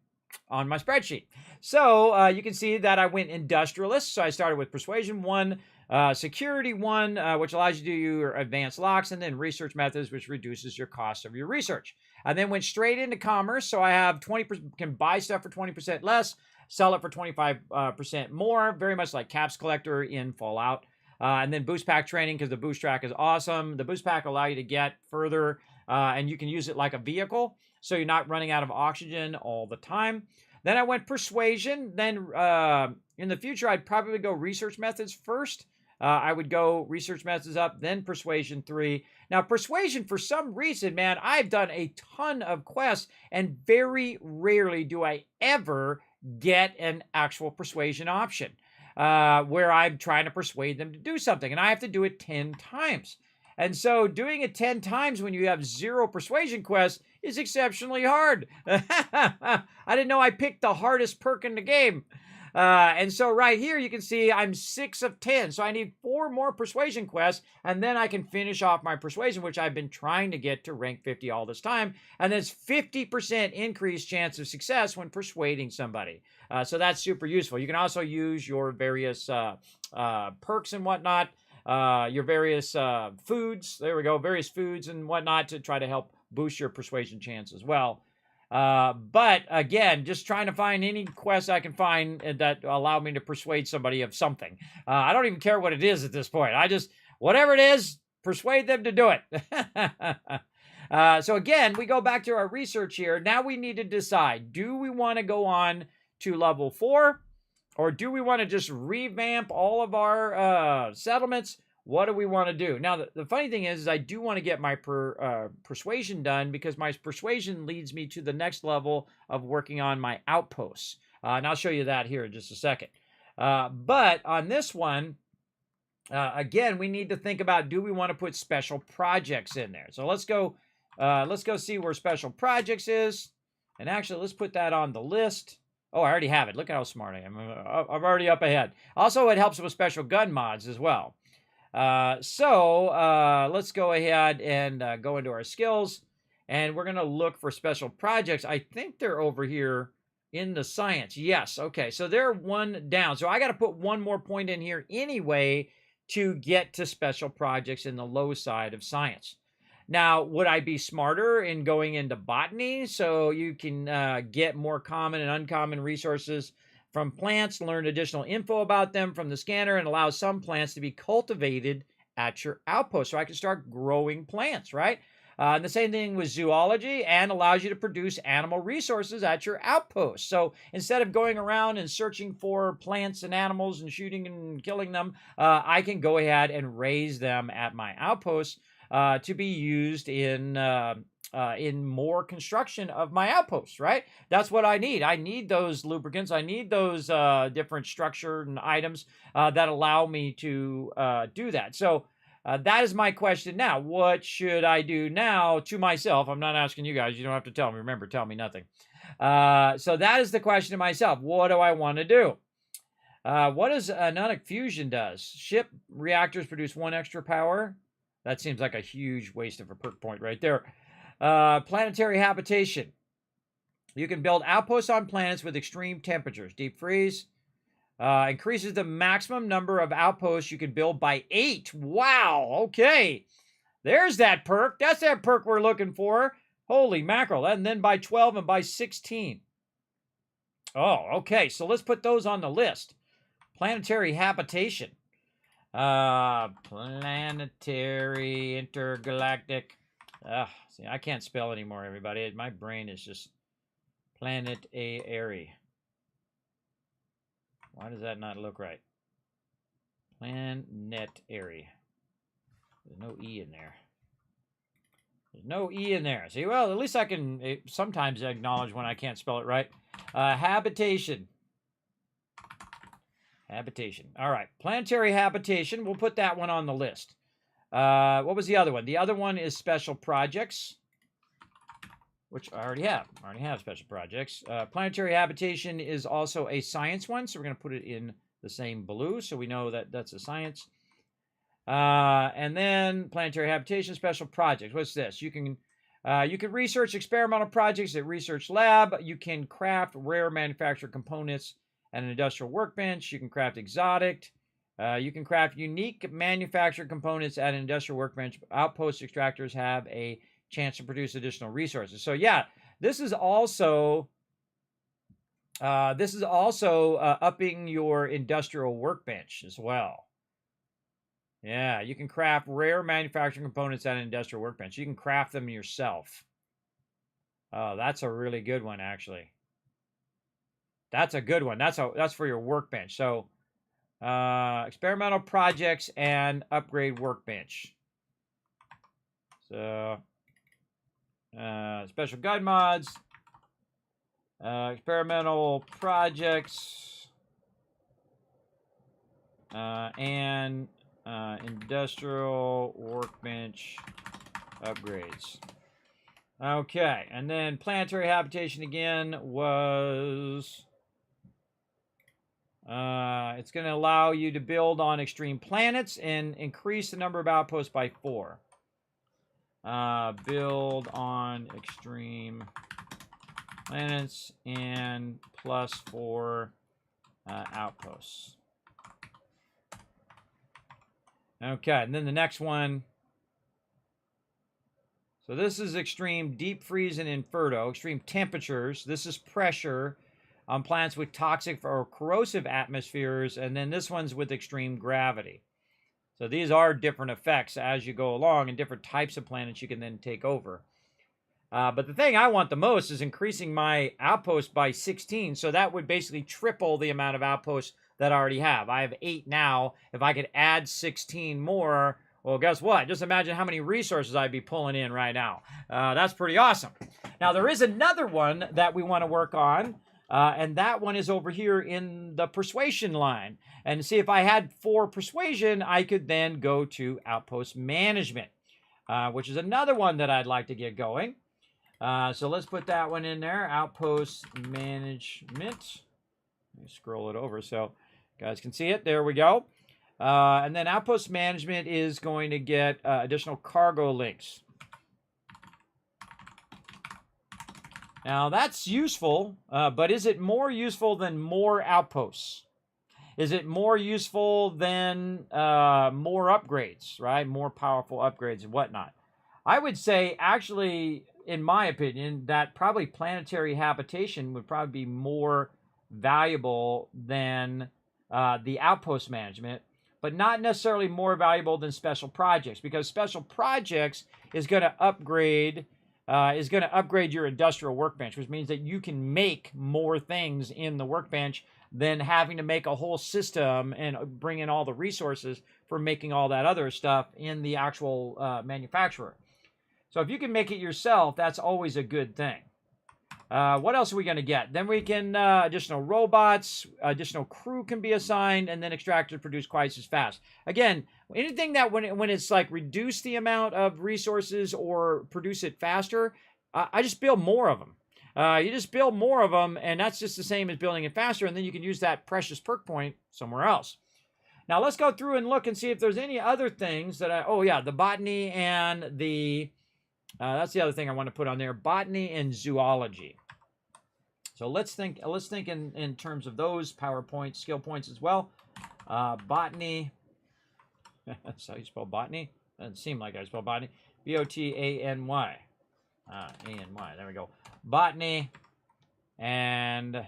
spreadsheet. So you can see that I went Industrialist. So I started with Persuasion 1, Security 1, which allows you to do your advanced locks, and then Research Methods, which reduces your cost of your research. I then went straight into Commerce. So I have 20%, can buy stuff for 20% less, sell it for 25% more, very much like Caps Collector in Fallout. And then Boost Pack Training, because the Boost Track is awesome. The Boost Pack will allow you to get further, and you can use it like a vehicle, so you're not running out of oxygen all the time. Then I went Persuasion. Then in the future, I'd probably go Research Methods first. I would go Research Methods up, then Persuasion 3. Now, Persuasion, for some reason, man, I've done a ton of quests, and very rarely do I ever get an actual persuasion option where I'm trying to persuade them to do something, and I have to do it 10 times. And so doing it 10 times when you have 0 persuasion quests is exceptionally hard. I didn't know I picked the hardest perk in the game. And so right here, you can see I'm 6 of 10. So I need 4 more persuasion quests, and then I can finish off my persuasion, which I've been trying to get to rank 50 all this time. And there's 50% increased chance of success when persuading somebody. So that's super useful. You can also use your various perks and whatnot, your various foods. There we go. Various foods and whatnot to try to help boost your persuasion chance as well. But again, just trying to find any quest I can find that allow me to persuade somebody of something. I don't even care what it is at this point. I just, whatever it is, persuade them to do it. So again, we go back to our research here. Now we need to decide, do we want to go on to level 4? Or do we want to just revamp all of our settlements? What do we want to do? Now, the funny thing is I do want to get my persuasion done, because my persuasion leads me to the next level of working on my outposts. And I'll show you that here in just a second. But on this one, again, we need to think about, do we want to put special projects in there? So let's go see where special projects is. And actually, let's put that on the list. Oh, I already have it. Look at how smart I am. I'm already up ahead. Also, it helps with special gun mods as well. So let's go ahead and go into our skills. And we're going to look for special projects. I think they're over here in the science. Yes. Okay. So they're 1 down. So I got to put 1 more point in here anyway to get to special projects in the low side of science. Now, would I be smarter in going into botany so you can get more common and uncommon resources from plants, learn additional info about them from the scanner, and allow some plants to be cultivated at your outpost so I can start growing plants, right? And the same thing with zoology, and allows you to produce animal resources at your outpost. So instead of going around and searching for plants and animals and shooting and killing them, I can go ahead and raise them at my outpost to be used in more construction of my outposts, right? That's what I need. I need those lubricants. I need those different structure and items that allow me to do that. So that is my question now. What should I do now to myself? I'm not asking you guys. You don't have to tell me. Remember, tell me nothing. So that is the question to myself. What do I want to do? What does ionic fusion does? Ship reactors produce 1 extra power. That seems like a huge waste of a perk point right there. Planetary habitation. You can build outposts on planets with extreme temperatures. Deep freeze. Increases the maximum number of outposts you can build by 8. Wow, okay. There's that perk. That's that perk we're looking for. Holy mackerel. And then by 12 and by 16. Oh, okay. So let's put those on the list. Planetary habitation. Planetary intergalactic. See, I can't spell anymore, everybody. My brain is just planetary. Why does that not look right? Planetary. There's no E in there. There's no E in there. See, well, at least I can sometimes acknowledge when I can't spell it right. Habitation. Habitation. All right. Planetary habitation. We'll put that one on the list. What was the other one? The other one is special projects, which I already have. I already have special projects. Planetary habitation is also a science one, so we're going to put it in the same blue, so we know that that's a science. And then planetary habitation, special projects. What's this? You can research experimental projects at research lab. You can craft rare manufactured components at an industrial workbench. You can craft exotic. You can craft unique manufactured components at an industrial workbench. Outpost extractors have a chance to produce additional resources. So yeah, this is also upping your industrial workbench as well. Yeah, you can craft rare manufacturing components at an industrial workbench. You can craft them yourself. Oh, that's a really good one, actually. That's a good one. That's for your workbench. So experimental projects and upgrade workbench. So special guide mods, experimental projects, and industrial workbench upgrades. Okay, and then planetary habitation again was it's going to allow you to build on extreme planets and increase the number of outposts by 4. Build on extreme planets and +4 outposts. Okay, and then the next one. So this is extreme deep freeze and inferno, extreme temperatures. This is pressure on planets with toxic or corrosive atmospheres, and then this one's with extreme gravity. So these are different effects as you go along, and different types of planets you can then take over. But the thing I want the most is increasing my outpost by 16, so that would basically triple the amount of outposts that I already have. I have 8 now. If I could add 16 more, well, guess what? Just imagine how many resources I'd be pulling in right now. That's pretty awesome. Now, there is another one that we want to work on, and that one is over here in the persuasion line. And see, if I had 4 persuasion, I could then go to outpost management, which is another one that I'd like to get going. So let's put that one in there, outpost management. Let me scroll it over so you guys can see it. There we go. And then outpost management is going to get additional cargo links. Now, that's useful, but is it more useful than more outposts? Is it more useful than more upgrades, right? More powerful upgrades and whatnot. I would say, actually, in my opinion, that probably planetary habitation would probably be more valuable than the outpost management. but not necessarily more valuable than special projects, because special projects is going to upgrade your industrial workbench, which means that you can make more things in the workbench than having to make a whole system and bring in all the resources for making all that other stuff in the actual manufacturer. So if you can make it yourself, that's always a good thing. What else are we going to get? Then we can, additional robots, additional crew can be assigned, and then extractors produce twice as fast. Again, anything that when it's like reduce the amount of resources or produce it faster, I just build more of them. You just build more of them, and that's just the same as building it faster, and then you can use that precious perk point somewhere else. Now let's go through and look and see if there's any other things that oh yeah, the botany and the, that's the other thing I want to put on there, botany and zoology. So let's think in terms of those PowerPoint skill points as well. Botany, that's how you spell botany. Doesn't seem like I spell botany. B-O-T-A-N-Y. A-N-Y, there we go. Botany and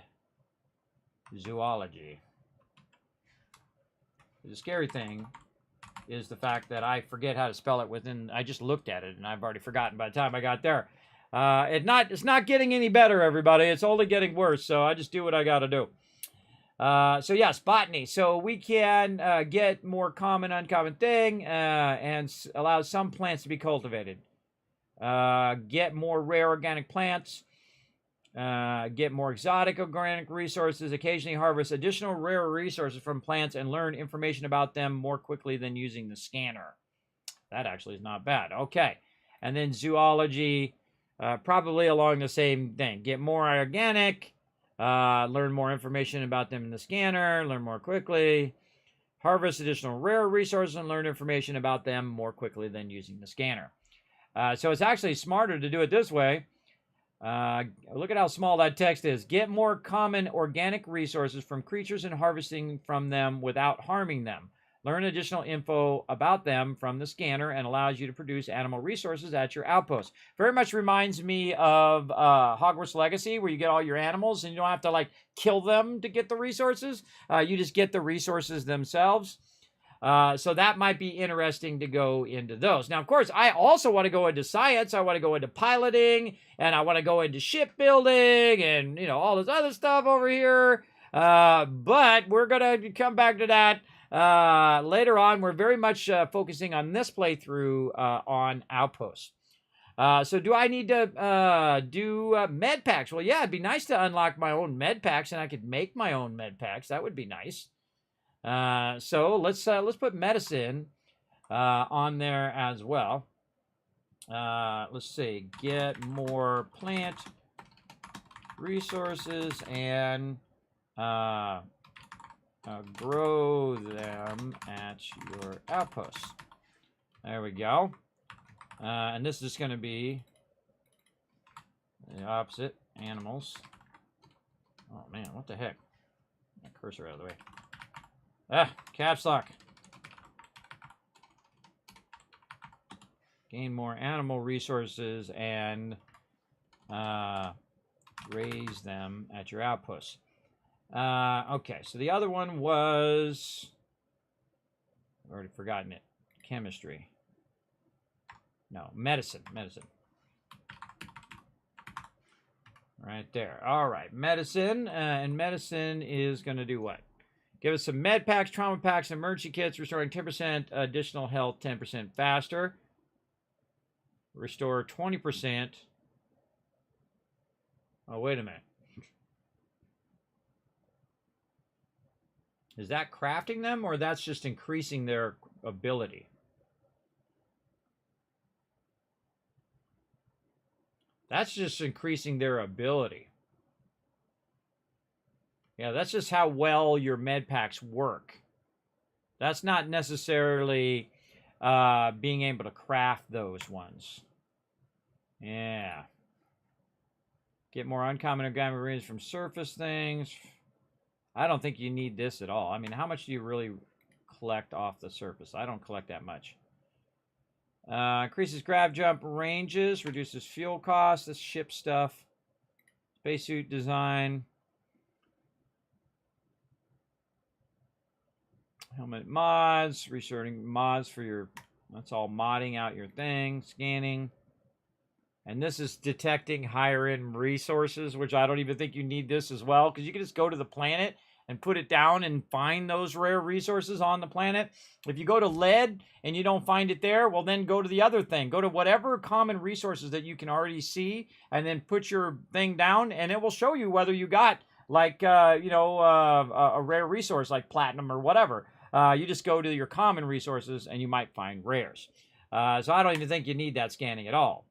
zoology. The scary thing is the fact that I forget how to spell it I just looked at it and I've already forgotten by the time I got there. It's not getting any better, everybody. It's only getting worse, so I just do what I got to do. So yes, botany. So we can get more common, uncommon thing and allow some plants to be cultivated. Get more rare organic plants. Get more exotic organic resources. Occasionally harvest additional rare resources from plants and learn information about them more quickly than using the scanner. That actually is not bad. Okay. And then zoology. Probably along the same thing. Get more organic, learn more information about them in the scanner, learn more quickly, harvest additional rare resources, and learn information about them more quickly than using the scanner. So it's actually smarter to do it this way. Look at how small that text is. Get more common organic resources from creatures and harvesting from them without harming them. Learn additional info about them from the scanner and allows you to produce animal resources at your outpost. Very much reminds me of Hogwarts Legacy, where you get all your animals and you don't have to like kill them to get the resources. You just get the resources themselves. So that might be interesting to go into those. Now, of course, I also want to go into science. I want to go into piloting, and I want to go into shipbuilding and, you know, all this other stuff over here. But we're going to come back to that later on. We're very much focusing on this playthrough on Outposts. So do I need to do med packs? Well, yeah, it'd be nice to unlock my own med packs, and I could make my own med packs. That would be nice. So let's put medicine on there as well. Let's see, get more plant resources and grow them at your outposts. There we go. And this is going to be the opposite, animals. Oh man, what the heck? Get my cursor out of the way. Caps lock. Gain more animal resources and raise them at your outposts. Okay, so the other one was, I've already forgotten it. Chemistry. No, medicine. Right there. All right, medicine. And medicine is going to do what? Give us some med packs, trauma packs, and emergency kits, restoring 10% additional health 10% faster. Restore 20%. Oh, wait a minute. Is that crafting them, or that's just increasing their ability? That's just increasing their ability. Yeah, that's just how well your med packs work. That's not necessarily being able to craft those ones. Yeah. Get more uncommon organic rings from surface things. I don't think you need this at all. I mean, how much do you really collect off the surface? I don't collect that much. Increases grab jump ranges, reduces fuel costs. This ship stuff. Spacesuit design. Helmet mods, researching mods for your, that's all modding out your thing, scanning. And this is detecting higher end resources, which I don't even think you need this as well, because you can just go to the planet and put it down and find those rare resources on the planet. If you go to lead and you don't find it there, well, then go to the other thing. Go to whatever common resources that you can already see, and then put your thing down, and it will show you whether you got, like, a rare resource like platinum or whatever. You just go to your common resources, and you might find rares. So I don't even think you need that scanning at all.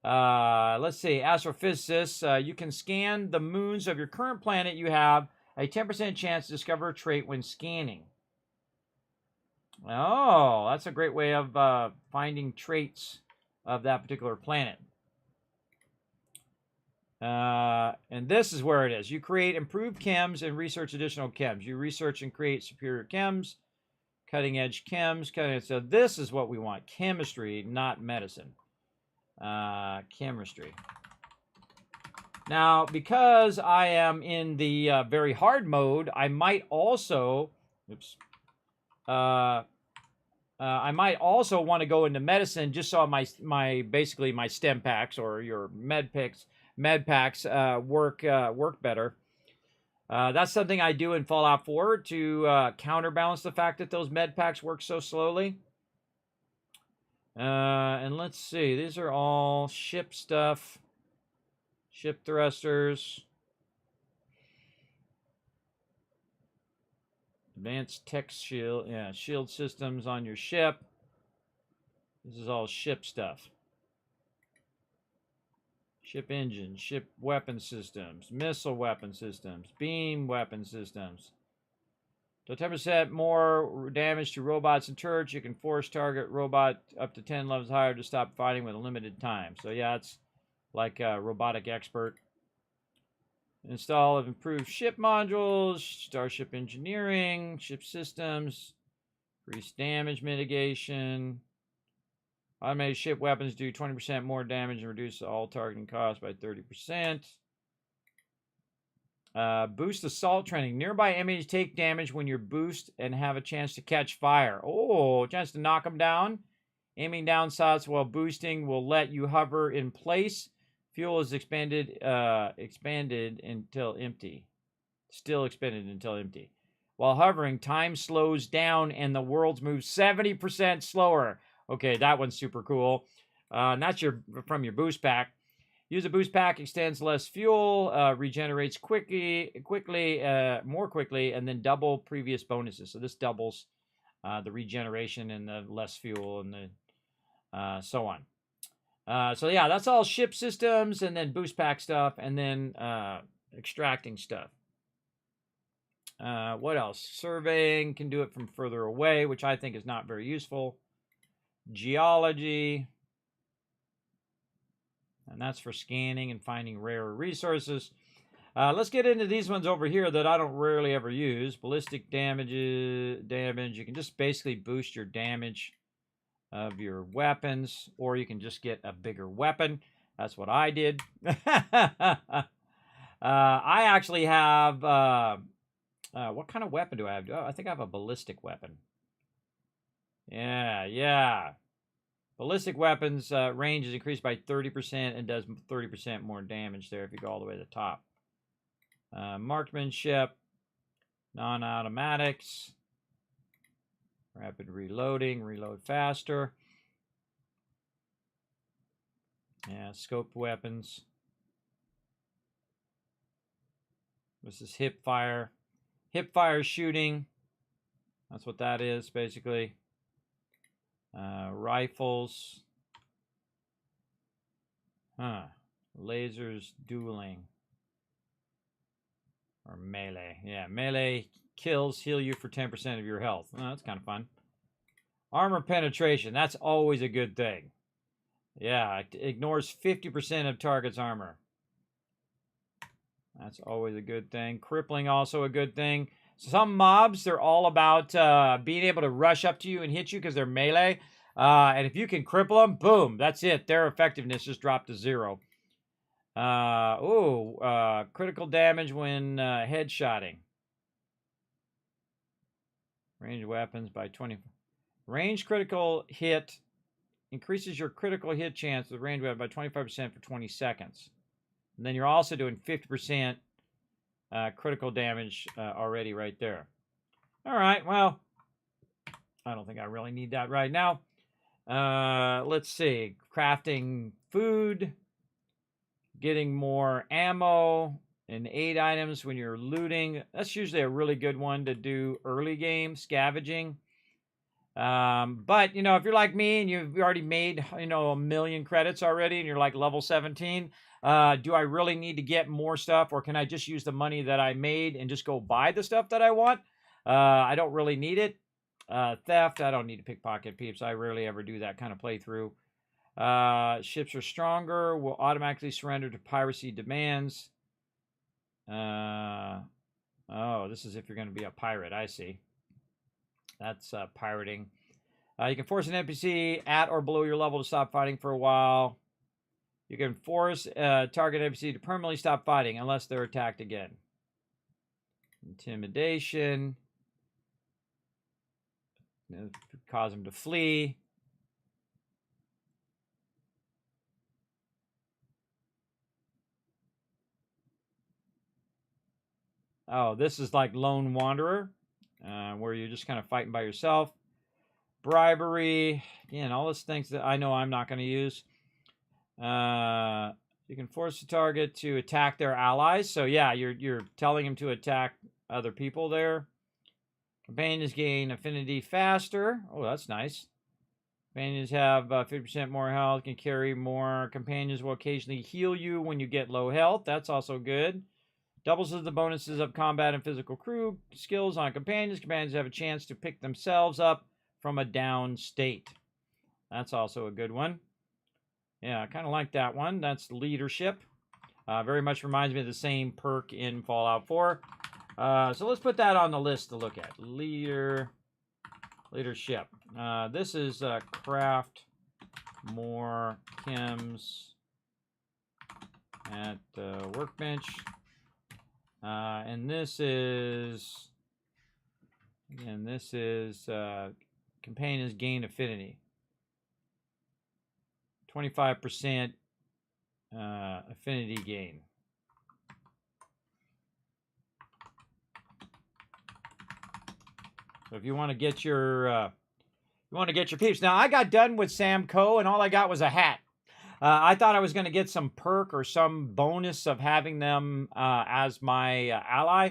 Let's see, astrophysicists, you can scan the moons of your current planet. You have a 10% chance to discover a trait when scanning. Oh, that's a great way of finding traits of that particular planet. And this is where it is. You create improved chems and research additional chems. You research and create superior chems, cutting edge chems. So this is what we want, chemistry, not medicine. Chemistry. Now, because I am in the very hard mode, I might also, I might also want to go into medicine just so basically my stem packs or your med packs work better. That's something I do in Fallout 4 to counterbalance the fact that those med packs work so slowly. And let's see, these are all ship stuff. Ship thrusters. Advanced tech shield. Yeah, shield systems on your ship. This is all ship stuff. Ship engines, ship weapon systems, missile weapon systems, beam weapon systems. So 10% more damage to robots and turrets. You can force target robot up to 10 levels higher to stop fighting with a limited time. So yeah, it's like a robotic expert. Install of improved ship modules, starship engineering, ship systems, increased damage mitigation. Automated ship weapons do 20% more damage and reduce all targeting costs by 30%. Boost assault training. Nearby enemies take damage when you boost and have a chance to catch fire. Oh, a chance to knock them down. Aiming down shots while boosting will let you hover in place. Fuel is expanded until empty. Still expended until empty. While hovering, time slows down and the worlds move 70% slower. Okay, that one's super cool. And that's from your boost pack. Use a boost pack, extends less fuel, regenerates more quickly, and then double previous bonuses. So this doubles the regeneration and the less fuel and the so on. So yeah, that's all ship systems and then boost pack stuff and then extracting stuff. What else? Surveying can do it from further away, which I think is not very useful. Geology. And that's for scanning and finding rare resources. Let's get into these ones over here that I don't rarely ever use. Ballistic damage. You can just basically boost your damage of your weapons, or you can just get a bigger weapon. That's what I did. I actually have, what kind of weapon do I have? Oh, I think I have a ballistic weapon. Yeah. Ballistic weapons range is increased by 30% and does 30% more damage there if you go all the way to the top. Marksmanship, non-automatics, rapid reloading, reload faster. Yeah, scoped weapons. This is hip fire. Hip fire shooting. That's what that is, basically. Rifles. Lasers, dueling. Or melee. Yeah, melee kills heal you for 10% of your health. Oh, that's kind of fun. Armor penetration. That's always a good thing. Yeah, it ignores 50% of target's armor. That's always a good thing. Crippling, also a good thing. Some mobs, they're all about being able to rush up to you and hit you because they're melee. And if you can cripple them, boom, that's it. Their effectiveness just dropped to 0. Critical damage when headshotting. Ranged weapons by 20. Range critical hit increases your critical hit chance with ranged weapon by 25% for 20 seconds. And then you're also doing 50% critical damage already right there. All right, well, I don't think I really need that right now. Let's see. Crafting food. Getting more ammo and aid items when you're looting. That's usually a really good one to do early game, scavenging. But, you know, if you're like me and you've already made, you know, 1,000,000 credits already and you're like level 17, do I really need to get more stuff, or can I just use the money that I made and just go buy the stuff that I want? I don't really need it. Theft, I don't need to pickpocket peeps. I rarely ever do that kind of playthrough. Ships are stronger, will automatically surrender to piracy demands. Oh, this is if you're going to be a pirate. I see. That's pirating. You can force an NPC at or below your level to stop fighting for a while. You can force a target NPC to permanently stop fighting unless they're attacked again. Intimidation. Cause them to flee. Oh, this is like Lone Wanderer, where you're just kind of fighting by yourself. Bribery, again, all those things that I know I'm not going to use. You can force the target to attack their allies. So yeah, you're telling them to attack other people there. Companions gain affinity faster. Oh, that's nice. Companions have 50% more health, can carry more. Companions will occasionally heal you when you get low health. That's also good. Doubles the bonuses of combat and physical crew skills on companions. Companions have a chance to pick themselves up from a down state. That's also a good one. Yeah, I kind of like that one. That's leadership. Very much reminds me of the same perk in Fallout 4. So let's put that on the list to look at. Leadership. This is craft more chems at the workbench. And this is, again, this is companions gain affinity. 25% affinity gain. So if you want to get your peeps. Now I got done with Sam Coe and all I got was a hat. I thought I was going to get some perk or some bonus of having them as my ally,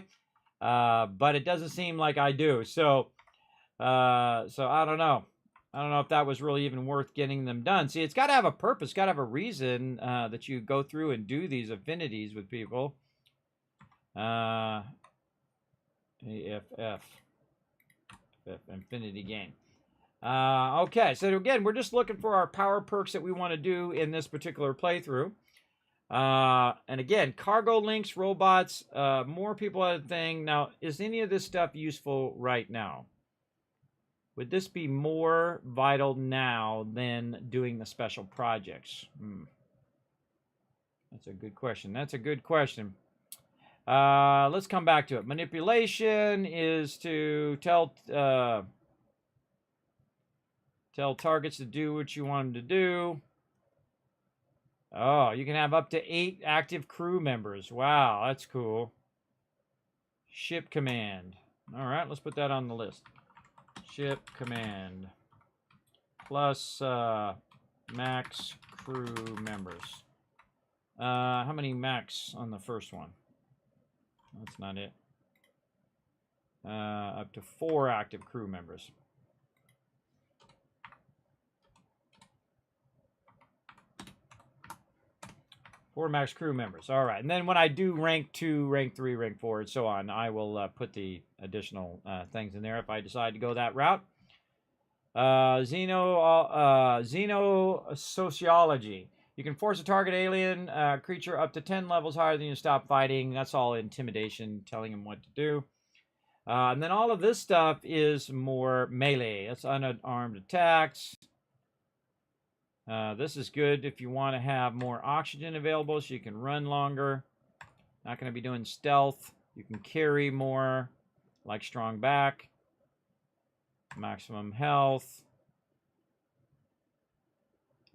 but it doesn't seem like I do. So I don't know. I don't know if that was really even worth getting them done. See, it's got to have a purpose, got to have a reason that you go through and do these affinities with people. AFF, infinity gain. Okay, so again, we're just looking for our power perks that we want to do in this particular playthrough. And again, cargo links, robots, more people at a thing. Now, is any of this stuff useful right now? Would this be more vital now than doing the special projects? That's a good question. That's a good question. Let's come back to it. Manipulation is to tell targets to do what you want them to do. Oh, you can have up to 8 active crew members. Wow, that's cool. Ship command. All right, let's put that on the list. Ship command. Plus max crew members. How many max on the first one? That's not it. Up to 4 active crew members. 4 max crew members. All right. And then when I do rank 2, rank 3, rank 4, and so on, I will put the additional things in there if I decide to go that route. Xenosociology. You can force a target alien creature up to 10 levels higher than you to stop fighting. That's all intimidation, telling him what to do. And then all of this stuff is more melee. That's unarmed attacks. This is good if you want to have more oxygen available so you can run longer. Not going to be doing stealth. You can carry more, like strong back. Maximum health.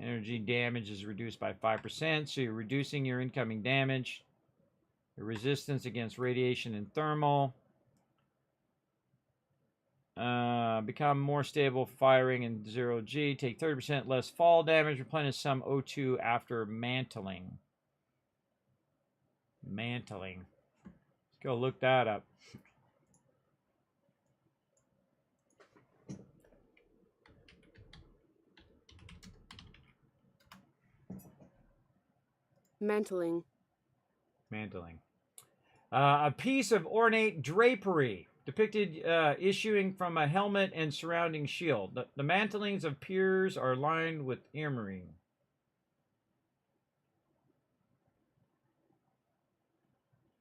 Energy damage is reduced by 5%, so you're reducing your incoming damage. Your resistance against radiation and thermal. Become more stable firing in 0G. Take 30% less fall damage. Replenish some O2 after mantling. Mantling. Let's go look that up. Mantling. Mantling. A piece of ornate drapery depicted issuing from a helmet and surrounding shield. The mantlings of peers are lined with armory.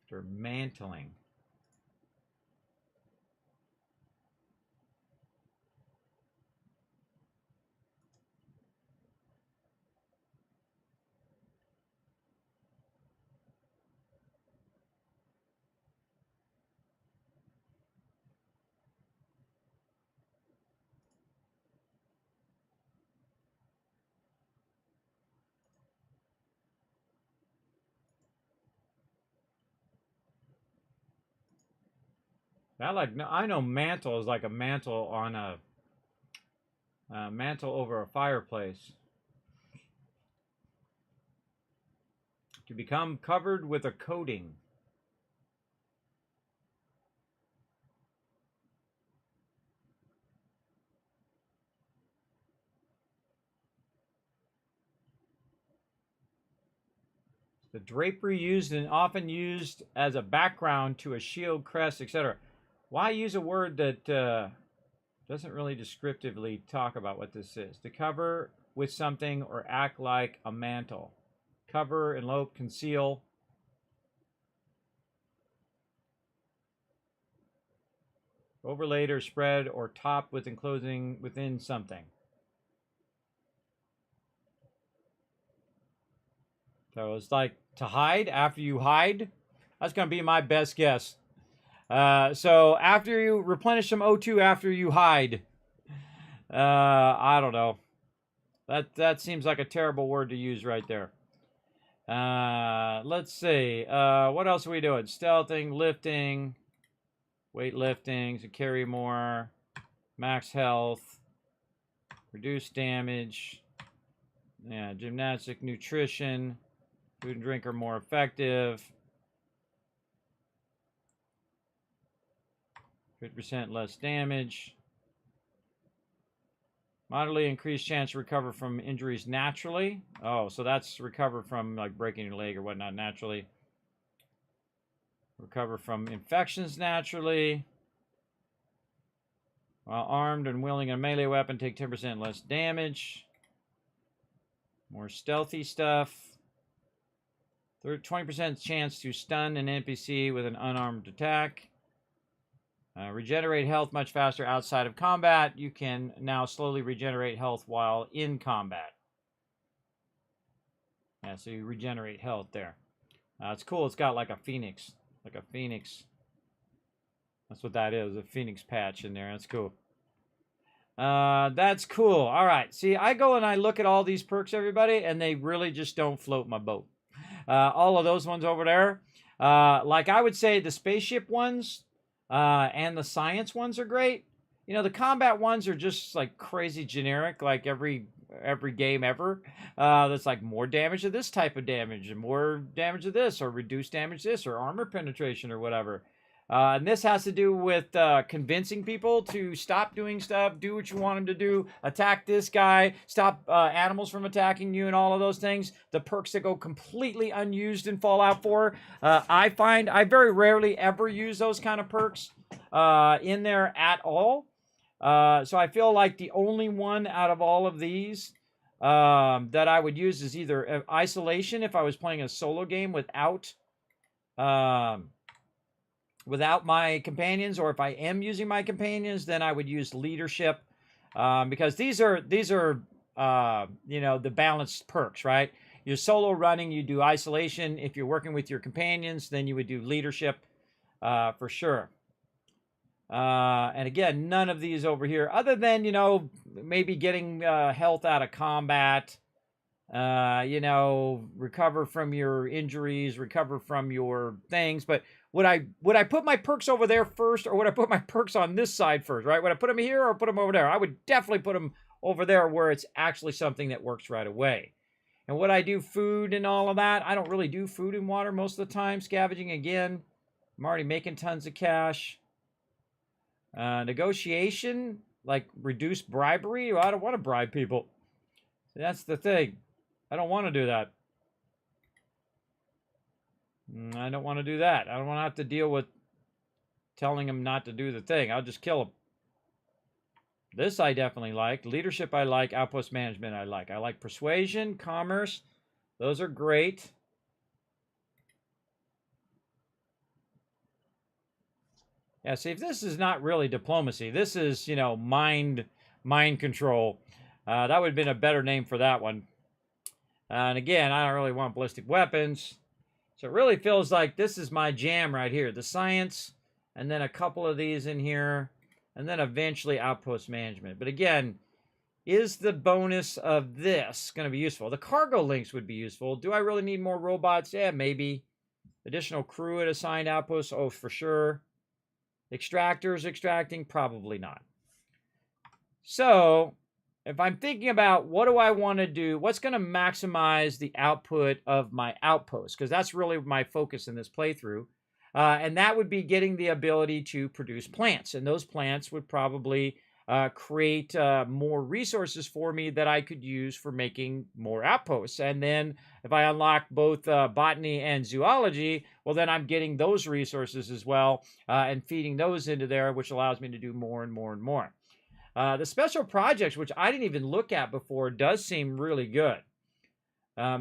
They're mantling. I know mantle is like a mantle on a mantle over a fireplace. To become covered with a coating. The drapery used and often used as a background to a shield, crest, etc. Why use a word that doesn't really descriptively talk about what this is? To cover with something or act like a mantle. Cover, envelope, conceal. Overlaid or spread or top with enclosing within something. So it's like to hide after you hide. That's going to be my best guess. So after you replenish some O2 after you hide. I don't know. That seems like a terrible word to use right there. Let's see. What else are we doing? Stealthing, lifting, weightlifting, to carry more, max health, reduce damage. Yeah, gymnastic, nutrition, food and drink are more effective. 50% less damage. Moderately increased chance to recover from injuries naturally. Oh, so that's recover from like breaking your leg or whatnot naturally. Recover from infections naturally. While armed and wielding a melee weapon, take 10% less damage. More stealthy stuff. 20% chance to stun an NPC with an unarmed attack. Regenerate health much faster outside of combat. You can now slowly regenerate health while in combat. Yeah, so you regenerate health there. It's cool. It's got like a phoenix. Like a phoenix. That's what that is. A phoenix patch in there. That's cool. That's cool. All right. See, I go and I look at all these perks, everybody, and they really just don't float my boat. All of those ones over there. Like I would say the spaceship ones and the science ones are great. You know, the combat ones are just like crazy generic, like every game ever. That's like more damage of this type of damage and more damage of this or reduced damage this or armor penetration or whatever. And this has to do with convincing people to stop doing stuff, do what you want them to do, attack this guy, stop animals from attacking you and all of those things. The perks that go completely unused in Fallout 4. I find I very rarely ever use those kind of perks in there at all. So I feel like the only one out of all of these that I would use is either isolation if I was playing a solo game without my companions, or if I am using my companions, then I would use leadership, because these are you know, the balanced perks, right? You're solo running, you do isolation. If you're working with your companions, then you would do leadership for sure. And again, none of these over here, other than, you know, maybe getting health out of combat, you know, recover from your injuries, recover from your things. But would I put my perks over there first, or would I put my perks on this side first, right? Would I put them here or put them over there? I would definitely put them over there where it's actually something that works right away. And would I do food and all of that? I don't really do food and water most of the time. Scavenging, again, I'm already making tons of cash. Negotiation, like reduced bribery. Well, I don't want to bribe people. That's the thing. I don't want to do that. I don't want to do that. I don't want to have to deal with telling them not to do the thing. I'll just kill them. This I definitely like. Leadership I like. Outpost management I like. I like persuasion, commerce. Those are great. Yeah, see, if this is not really diplomacy, this is, you know, mind control. That would have been a better name for that one. And again, I don't really want ballistic weapons. So it really feels like this is my jam right here. The science, and then a couple of these in here, and then eventually outpost management. But again, is the bonus of this going to be useful? The cargo links would be useful. Do I really need more robots? Yeah, maybe. Additional crew at assigned outposts? Oh, for sure. Extractors extracting? Probably not. So, if I'm thinking about what do I want to do, what's going to maximize the output of my outpost, because that's really my focus in this playthrough, and that would be getting the ability to produce plants, and those plants would probably create more resources for me that I could use for making more outposts. And then if I unlock both botany and zoology, well, then I'm getting those resources as well and feeding those into there, which allows me to do more and more and more. The special projects, which I didn't even look at before, does seem really good.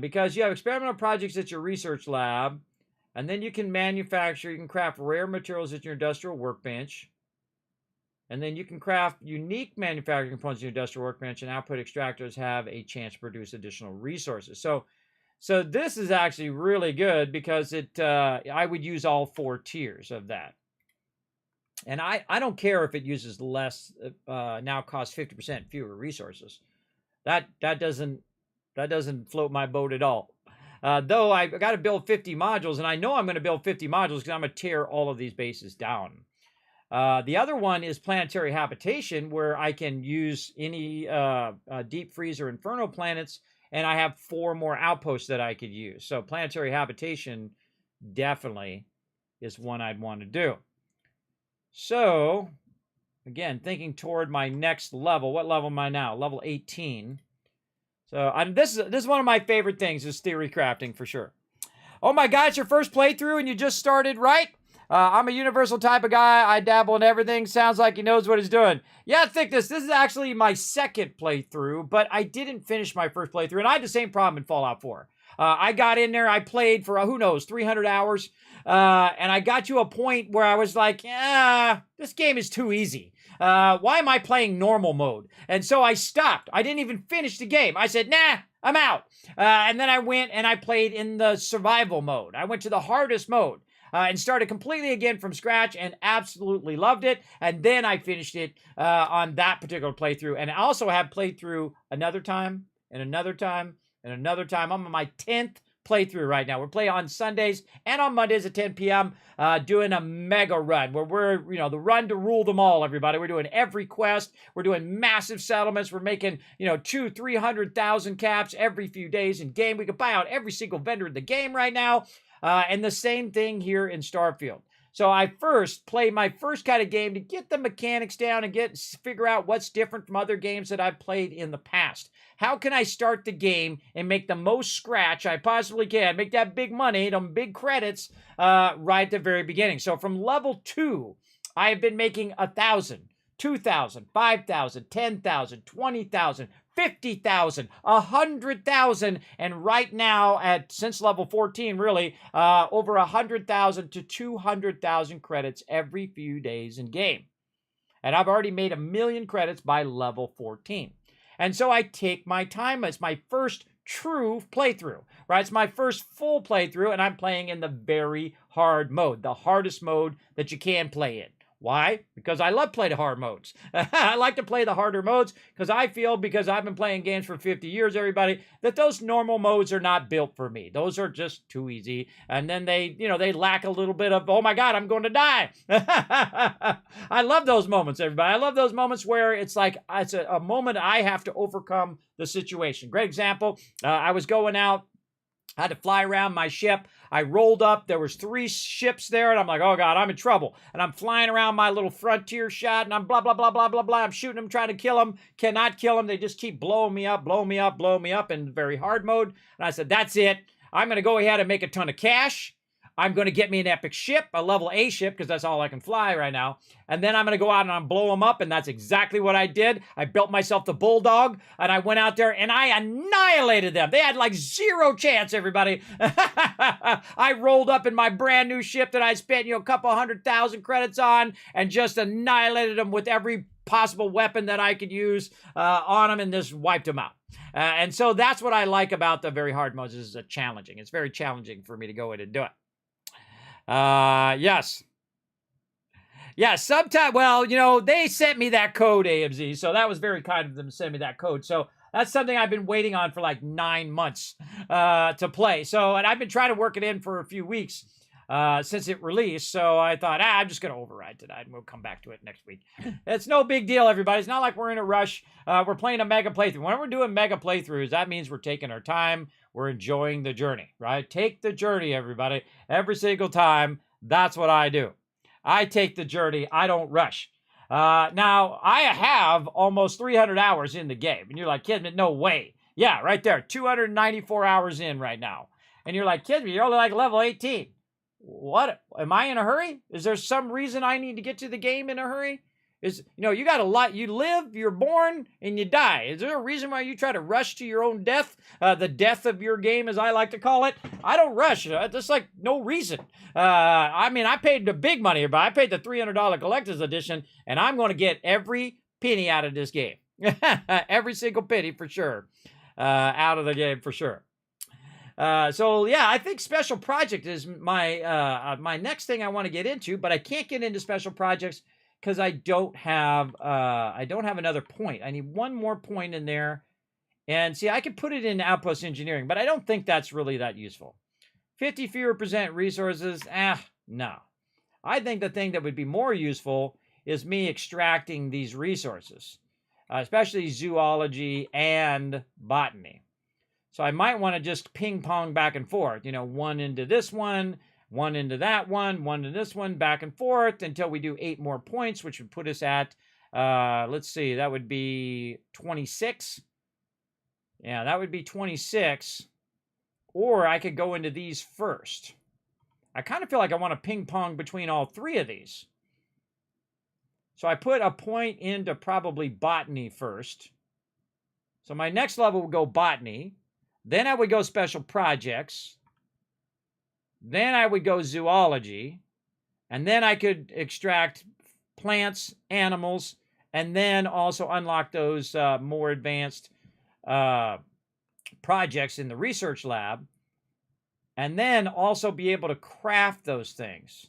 Because you have experimental projects at your research lab, and then you can manufacture, you can craft rare materials at your industrial workbench, and then you can craft unique manufacturing components at your industrial workbench, and output extractors have a chance to produce additional resources. So this is actually really good because I would use all 4 tiers of that. And I don't care if it uses less, now costs 50% fewer resources. That doesn't float my boat at all. Though I got to build 50 modules, and I know I'm going to build 50 modules because I'm going to tear all of these bases down. The other one is planetary habitation, where I can use any deep freeze or inferno planets, and I have 4 more outposts that I could use. So planetary habitation definitely is one I'd want to do. So, again, thinking toward my next level. What level am I now? Level 18. So this is one of my favorite things, is theory crafting for sure. Oh my God, it's your first playthrough and you just started, right? I'm a universal type of guy. I dabble in everything. Sounds like he knows what he's doing. Yeah, Thickness, this is actually my second playthrough, but I didn't finish my first playthrough, and I had the same problem in Fallout 4. I got in there, I played for, who knows, 300 hours, and I got to a point where I was like, this game is too easy. Why am I playing normal mode? And so I stopped. I didn't even finish the game. I said, nah, I'm out. And then I went and I played in the survival mode. I went to the hardest mode. And started completely again from scratch and absolutely loved it. And then I finished it on that particular playthrough. And I also have played through another time and another time and another time. I'm on my 10th playthrough right now. We're playing on Sundays and on Mondays at 10 p.m. Doing a mega run where we're, the run to rule them all, everybody. We're doing every quest. We're doing massive settlements. We're making, 200,000-300,000 caps every few days in game. We can buy out every single vendor in the game right now. And the same thing here in Starfield. So I first play my first kind of game to get the mechanics down and figure out what's different from other games that I've played in the past. How can I start the game and make the most scratch I possibly can, make that big money, them big credits right at the very beginning. So from level 2, I have been making 1,000, 2,000, 5,000, 10,000, 20,000, 50,000, 100,000, and right now since level 14, really, over 100,000 to 200,000 credits every few days in game. And I've already made 1 million credits by level 14. And so I take my time. It's my first true playthrough, right? It's my first full playthrough, and I'm playing in the very hard mode, the hardest mode that you can play in. Why? Because I love play the hard modes. I like to play the harder modes because I feel, because I've been playing games for 50 years, everybody, that those normal modes are not built for me. Those are just too easy. And then they, they lack a little bit of, oh my God, I'm going to die. I love those moments, everybody. I love those moments where it's like, it's a moment I have to overcome the situation. Great example. I was going out. I had to fly around my ship. I rolled up. There was 3 ships there, and I'm like, oh, God, I'm in trouble. And I'm flying around my little frontier shot, and I'm blah, blah, blah, blah, blah, blah. I'm shooting them, trying to kill them. Cannot kill them. They just keep blowing me up, blowing me up, blowing me up in very hard mode. And I said, that's it. I'm going to go ahead and make a ton of cash. I'm going to get me an epic ship, a level A ship, because that's all I can fly right now. And then I'm going to go out and I'm blow them up, and that's exactly what I did. I built myself the Bulldog, and I went out there, and I annihilated them. They had like 0 chance, everybody. I rolled up in my brand new ship that I spent, a couple 100,000 credits on, and just annihilated them with every possible weapon that I could use on them, and just wiped them out. And so that's what I like about the very hard modes, is challenging. It's very challenging for me to go in and do it. Yes. Yeah, sometimes, well, they sent me that code, AMZ, so that was very kind of them to send me that code. So that's something I've been waiting on for like 9 months to play. So, and I've been trying to work it in for a few weeks since it released. So I thought, I'm just going to override tonight, and we'll come back to it next week. It's no big deal, everybody. It's not like we're in a rush. We're playing a mega playthrough. When we're doing mega playthroughs, that means we're taking our time. We're enjoying the journey, right? Take the journey, everybody. Every single time, that's what I do. I take the journey. I don't rush. Now, I have almost 300 hours in the game. And you're like, Kismet, no way. Yeah, right there. 294 hours in right now. And you're like, Kismet, you're only like level 18. What? Am I in a hurry? Is there some reason I need to get to the game in a hurry? You got a lot. You live, you're born, and you die. Is there a reason why you try to rush to your own death? The death of your game, as I like to call it. I don't rush. Just like no reason. I paid the big money, but I paid the $300 collector's edition, and I'm going to get every penny out of this game. Every single penny for sure. Out of the game for sure. So yeah, I think special project is my next thing I want to get into, but I can't get into special projects because I don't have another point. I need one more point in there. And see, I could put it in outpost engineering, but I don't think that's really that useful. 50 fewer % resources, no. I think the thing that would be more useful is me extracting these resources, especially zoology and botany. So I might want to just ping pong back and forth, one into this one into that one into this one, back and forth until we do 8 more points, which would put us at, let's see, that would be 26. Yeah, that would be 26. Or I could go into these first. I kind of feel like I want to ping pong between all 3 of these. So I put a point into probably botany first. So my next level would go botany. Then I would go special projects. Then I would go zoology. And then I could extract plants, animals, and then also unlock those more advanced projects in the research lab. And then also be able to craft those things.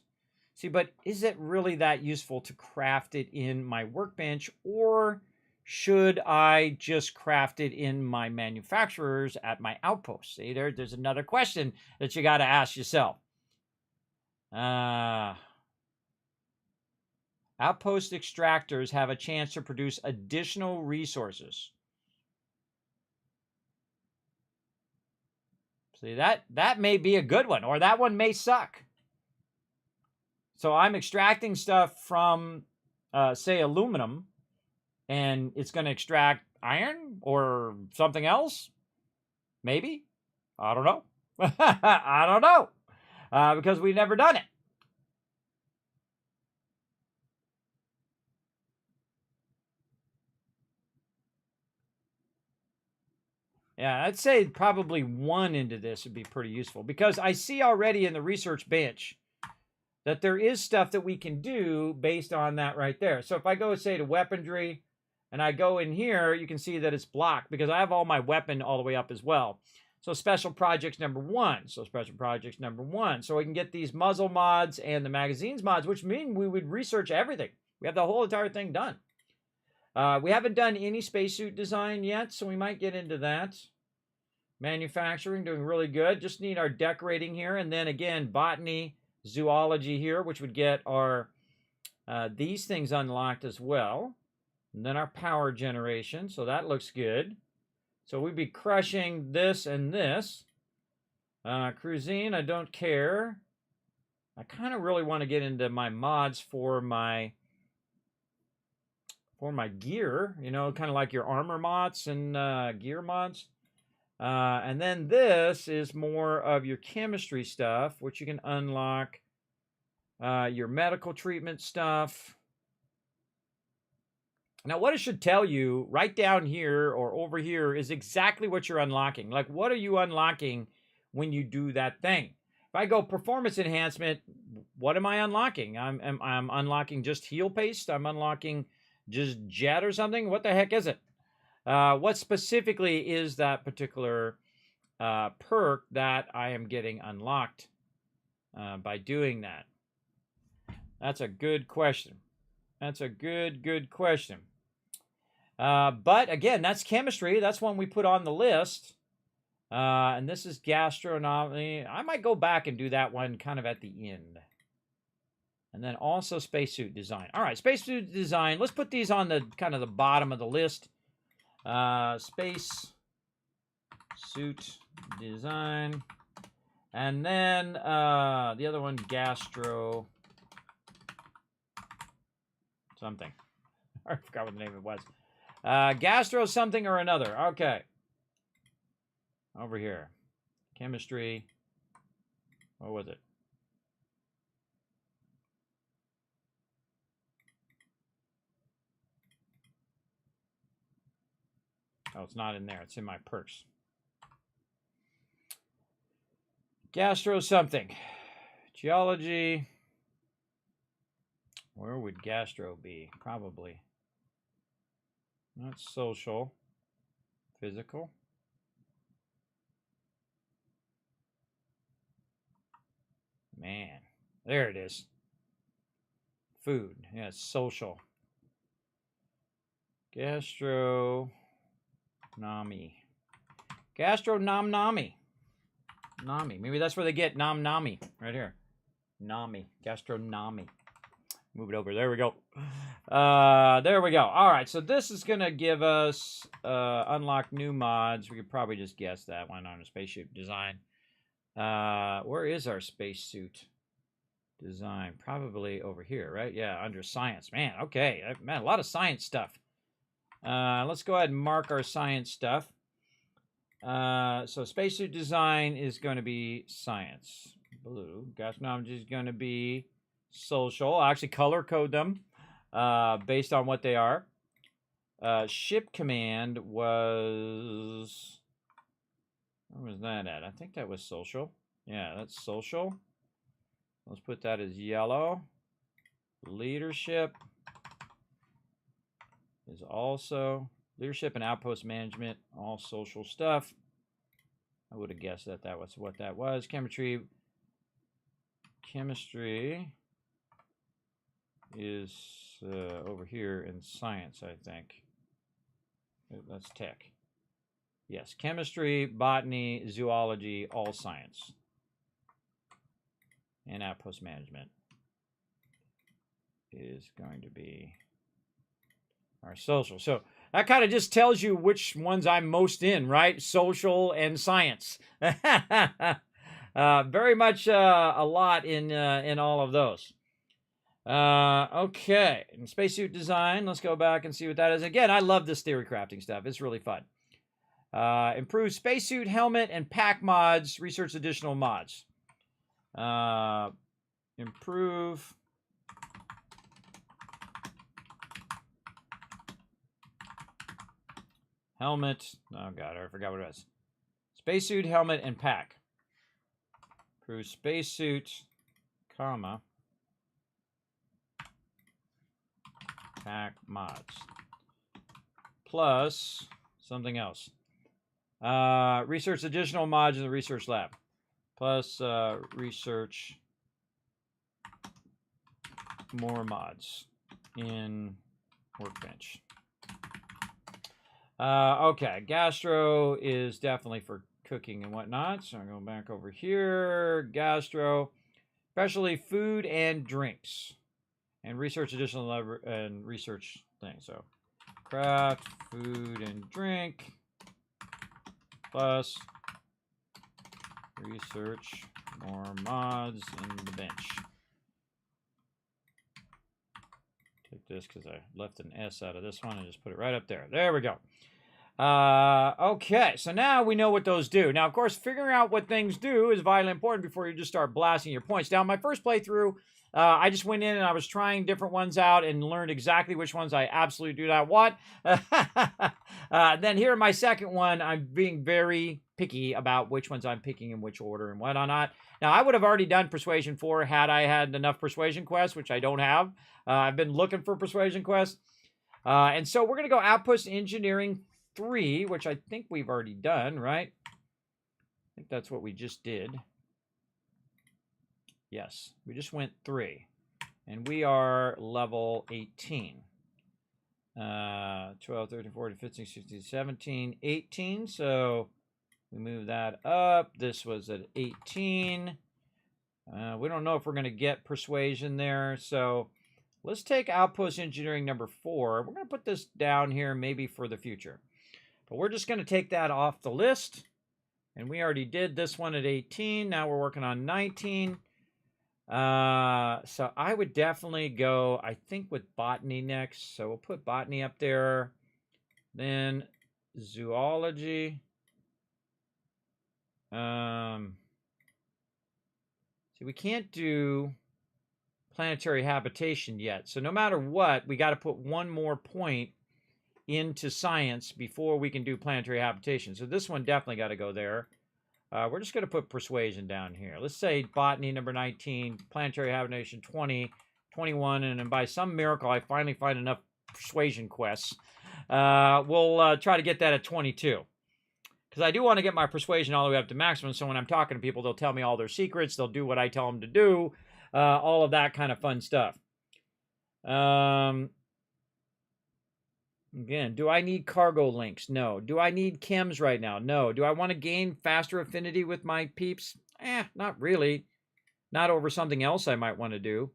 See, but is it really that useful to craft it in my workbench, or should I just craft it in my manufacturers at my outpost? See, there's another question that you got to ask yourself. Outpost extractors have a chance to produce additional resources. See, that may be a good one, or that one may suck. So I'm extracting stuff from, say, aluminum, and it's going to extract iron or something else? Maybe? I don't know. I don't know. Because we've never done it. Yeah, I'd say probably 1 into this would be pretty useful, because I see already in the research bench that there is stuff that we can do based on that right there. So if I go, say, to weaponry, and I go in here, you can see that it's blocked because I have all my weapon all the way up as well. So special projects number 1. So special projects number 1. So we can get these muzzle mods and the magazines mods, which mean we would research everything. We have the whole entire thing done. We haven't done any spacesuit design yet, so we might get into that. Manufacturing, doing really good. Just need our decorating here. And then again, botany, zoology here, which would get our these things unlocked as well. And then our power generation. So that looks good. So we'd be crushing this and this. Cuisine, I don't care. I kind of really want to get into my mods for my gear. You know, kind of like your armor mods and gear mods. And then this is more of your chemistry stuff, which you can unlock. Your medical treatment stuff. Now, what it should tell you right down here or over here is exactly what you're unlocking. Like, what are you unlocking when you do that thing? If I go performance enhancement, what am I unlocking? I'm unlocking just heal paste. I'm unlocking just jet or something. What the heck is it? What specifically is that particular perk that I am getting unlocked by doing that? That's a good question. That's a good question. But again, that's chemistry. That's one we put on the list. And this is gastronomy. I might go back and do that one kind of at the end. And then also spacesuit design. All right, spacesuit design. Let's put these on the kind of the bottom of the list. Space suit design. And then the other one, gastro something. I forgot what the name of it was. Gastro something or another. Okay. Over here. Chemistry. What was it? Oh, it's not in there. It's in my purse. Gastro something. Geology. Where would gastro be? Probably. Not social. Physical. Man. There it is. Food. Yeah, it's social. Gastronomy. Gastronomnomy. Nami. Maybe that's where they get nom-nami. Right here. Nami. Gastronomy. Move it over. There we go. There we go. All right. So this is going to give us unlock new mods. We could probably just guess that one on a spacesuit design. Where is our spacesuit design? Probably over here, right? Yeah, under science. Man, okay. Man, a lot of science stuff. Let's go ahead and mark our science stuff. So spacesuit design is going to be science. Blue. Gastronomy is going to be social. I'll actually color code them based on what they are. Ship command was... Where was that at? I think that was social. Yeah, that's social. Let's put that as yellow. Leadership is also... Leadership and outpost management, all social stuff. I would have guessed that that was what that was. Chemistry is over here in science, I think. That's tech. Yes, chemistry, botany, zoology, all science. And outpost management is going to be our social. So that kind of just tells you which ones I'm most in, right? Social and science. Very much a lot in all of those. Okay, and spacesuit design. Let's go back and see what that is. Again, I love this theory crafting stuff. It's really fun. Improve spacesuit, helmet, and pack mods. Research additional mods. Improve... Helmet. Oh, God, I forgot what it was. Spacesuit, helmet, and pack. Improve spacesuit, comma, pack mods. Plus something else. Research additional mods in the research lab. Plus research more mods in workbench. Okay, gastro is definitely for cooking and whatnot. So I'm going back over here. Gastro, especially food and drinks. And research additional lever and research things. So craft, food, and drink. Plus research more mods in the bench. Take this because I left an S out of this one and just put it right up there. There we go. Okay, so now we know what those do. Now, of course, figuring out what things do is vitally important before you just start blasting your points. Now, my first playthrough, I just went in and I was trying different ones out and learned exactly which ones I absolutely do not want. Then here in my second one, I'm being very picky about which ones I'm picking in which order and whatnot. Now, I would have already done Persuasion 4 had I had enough Persuasion quests, which I don't have. I've been looking for Persuasion quests. And so we're going to go Outpost Engineering 3, which I think we've already done, right? I think that's what we just did. Yes, we just went 3. And we are level 18. 12, 13, 14, 15, 16, 17, 18. So we move that up. This was at 18. We don't know if we're going to get Persuasion there. So let's take Outpost Engineering number 4. We're going to put this down here maybe for the future. But we're just going to take that off the list. And we already did this one at 18. Now we're working on 19. So I would definitely go, I think, with Botany next. So we'll put Botany up there. Then Zoology. See, we can't do planetary habitation yet. So no matter what, we got to put one more point into science before we can do planetary habitation. So this one definitely got to go there. We're just going to put Persuasion down here. Let's say Botany number 19, planetary habitation 20, 21, and then by some miracle I finally find enough Persuasion quests. We'll try to get that at 22. Because I do want to get my Persuasion all the way up to maximum, so when I'm talking to people, they'll tell me all their secrets, they'll do what I tell them to do, all of that kind of fun stuff. Again, do I need cargo links? No. Do I need chems right now? No. Do I want to gain faster affinity with my peeps? Not really. Not over something else I might want to do.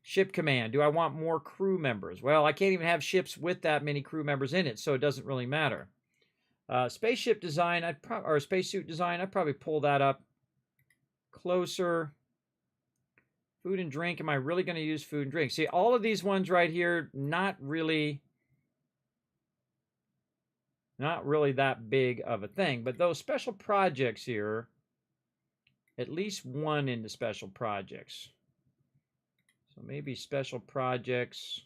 Ship command. Do I want more crew members? Well, I can't even have ships with that many crew members in it, so it doesn't really matter. Spaceship design, or spacesuit design, I'd probably pull that up closer. Food and drink. Am I really going to use food and drink? See, all of these ones right here, not really that big of a thing. But those special projects here, at least one into special projects. So maybe special projects.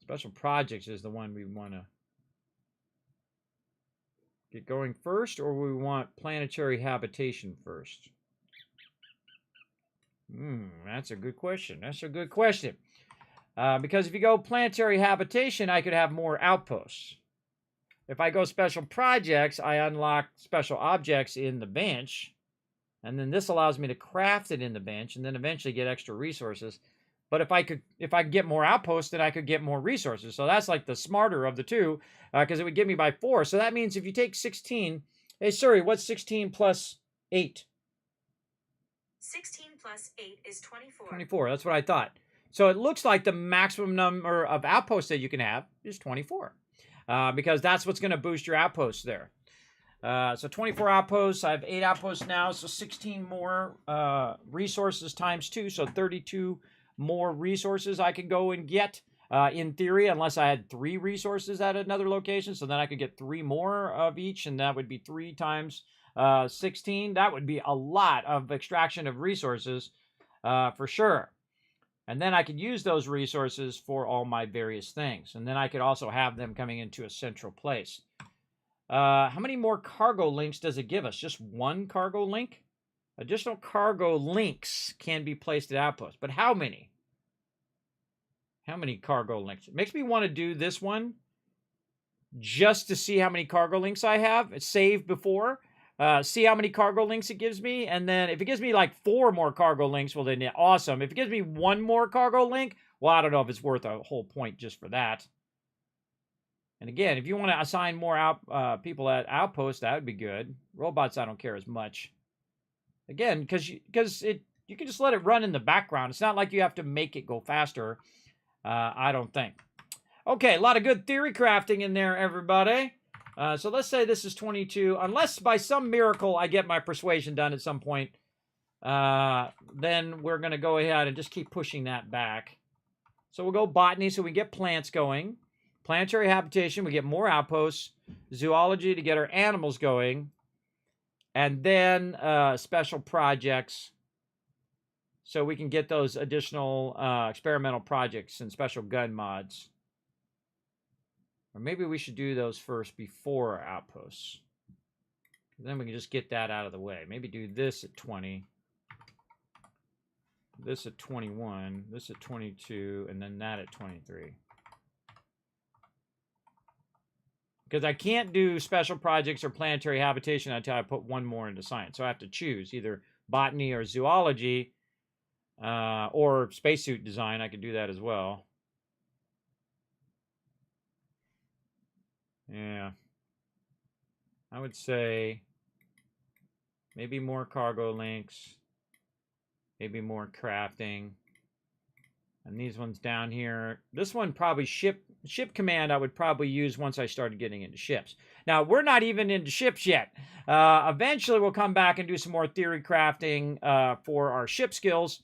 Special projects is the one we want to get going first, or we want planetary habitation first? That's a good question. That's a good question. Because if you go planetary habitation, I could have more outposts. If I go special projects, I unlock special objects in the bench. And then this allows me to craft it in the bench and then eventually get extra resources. But if I could get more outposts, then I could get more resources. So that's like the smarter of the two, because it would give me by 4. So that means if you take 16, hey, sorry, what's 16 plus 8? 16 plus 8 is 24. 24, that's what I thought. So it looks like the maximum number of outposts that you can have is 24, because that's what's going to boost your outposts there. So 24 outposts. I have 8 outposts now, so 16 more resources times 2, so 32 more resources I can go and get, in theory, unless I had 3 resources at another location. So then I could get 3 more of each, and that would be 3 times 16. That would be a lot of extraction of resources, for sure. And then I could use those resources for all my various things. And then I could also have them coming into a central place. How many more cargo links does it give us? Just 1 cargo link? Additional cargo links can be placed at outposts. But how many? How many cargo links? It makes me want to do this one just to see how many cargo links I have. Save before. See how many cargo links it gives me. And then if it gives me like 4 more cargo links, well, then yeah, awesome. If it gives me 1 more cargo link, well, I don't know if it's worth a whole point just for that. And again, if you want to assign more people at outposts, that would be good. Robots, I don't care as much. Again, because you can just let it run in the background. It's not like you have to make it go faster, I don't think. Okay, a lot of good theory crafting in there, everybody. So let's say this is 22. Unless by some miracle I get my persuasion done at some point, then we're going to go ahead and just keep pushing that back. So we'll go botany so we get plants going. Planetary habitation, we get more outposts. Zoology to get our animals going. And then special projects so we can get those additional experimental projects and special gun mods. Or maybe we should do those first before our outposts. Then we can just get that out of the way. Maybe do this at 20. This at 21. This at 22. And then that at 23. Because I can't do special projects or planetary habitation until I put 1 more into science. So I have to choose either botany or zoology or spacesuit design. I could do that as well. Yeah. I would say maybe more cargo links. Maybe more crafting. And these ones down here. This one probably ship command I would probably use once I started getting into ships. Now, we're not even into ships yet. Eventually, we'll come back and do some more theory crafting for our ship skills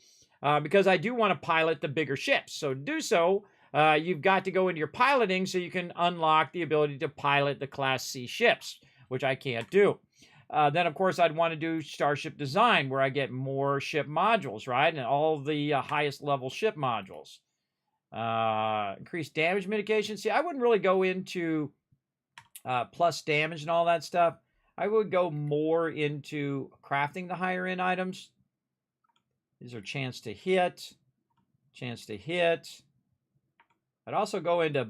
because I do want to pilot the bigger ships. So to do so, you've got to go into your piloting so you can unlock the ability to pilot the Class C ships, which I can't do. Then, of course, I'd want to do starship design where I get more ship modules, right? And all the highest level ship modules. Increased damage mitigation. See, I wouldn't really go into plus damage and all that stuff. I would go more into crafting the higher end items. These are chance to hit. Chance to hit. I'd also go into...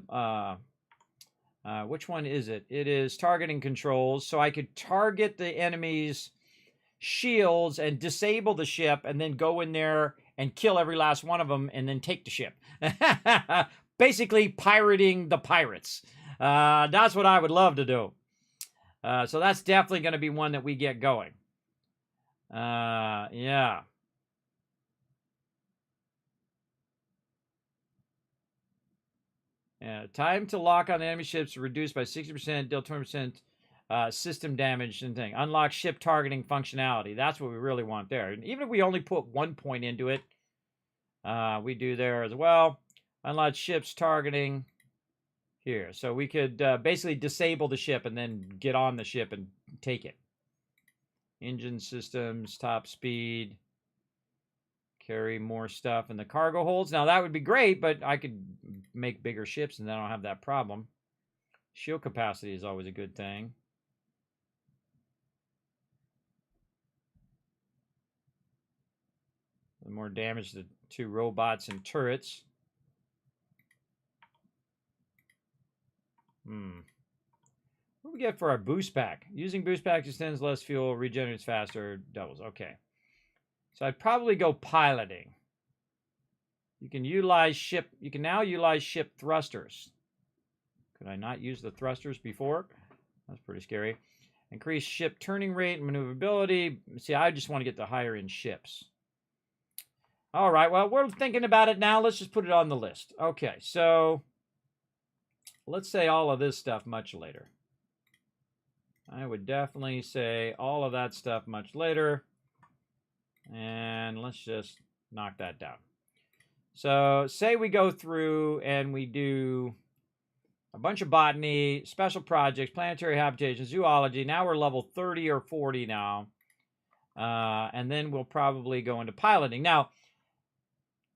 which one is it? It is targeting controls. So I could target the enemy's shields and disable the ship and then go in there and kill every last one of them and then take the ship. Basically pirating the pirates. That's what I would love to do. So that's definitely going to be one that we get going. Yeah. Yeah, time to lock on enemy ships reduced by 60%, deal 20% system damage and thing. Unlock ship targeting functionality. That's what we really want there. And even if we only put 1 point into it, we do there as well. Unlock ships targeting here. So we could basically disable the ship and then get on the ship and take it. Engine systems, top speed. Carry more stuff in the cargo holds. Now, that would be great, but I could make bigger ships and then I don't have that problem. Shield capacity is always a good thing. More damage to robots and turrets. What do we get for our boost pack? Using boost pack extends less fuel, regenerates faster, doubles. Okay. So I'd probably go piloting. You can now utilize ship thrusters. Could I not use the thrusters before? That's pretty scary. Increase ship turning rate and maneuverability. See, I just want to get the higher end ships. All right, well, we're thinking about it now. Let's just put it on the list. Okay, so let's say all of this stuff much later. I would definitely say all of that stuff much later. And let's just knock that down. So say we go through and we do a bunch of botany, special projects, planetary habitation, zoology. Now we're level 30 or 40 now. And then we'll probably go into piloting. Now,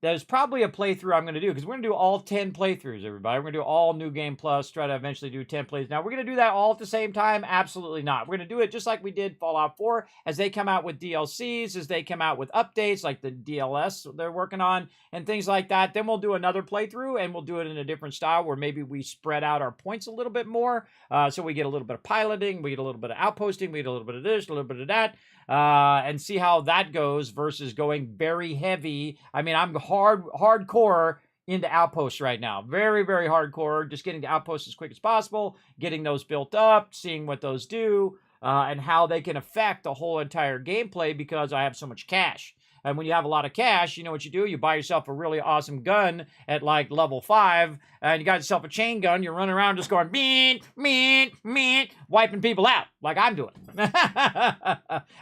there's probably a playthrough I'm going to do, because we're going to do all 10 playthroughs, everybody. We're going to do all New Game Plus, try to eventually do 10 plays. Now, we're going to do that all at the same time? Absolutely not. We're going to do it just like we did Fallout 4, as they come out with DLCs, as they come out with updates, like the DLS they're working on, and things like that. Then we'll do another playthrough, and we'll do it in a different style, where maybe we spread out our points a little bit more, so we get a little bit of piloting, we get a little bit of outposting, we get a little bit of this, a little bit of that, and see how that goes versus going very heavy. I mean, I'm hardcore into outposts right now. Very, very hardcore. Just getting to outposts as quick as possible, getting those built up, seeing what those do, and how they can affect the whole entire gameplay, because I have so much cash. And when you have a lot of cash, you know what you do? You buy yourself a really awesome gun at like level 5, and you got yourself a chain gun. You're running around just going, mean, mean, mean, wiping people out like I'm doing.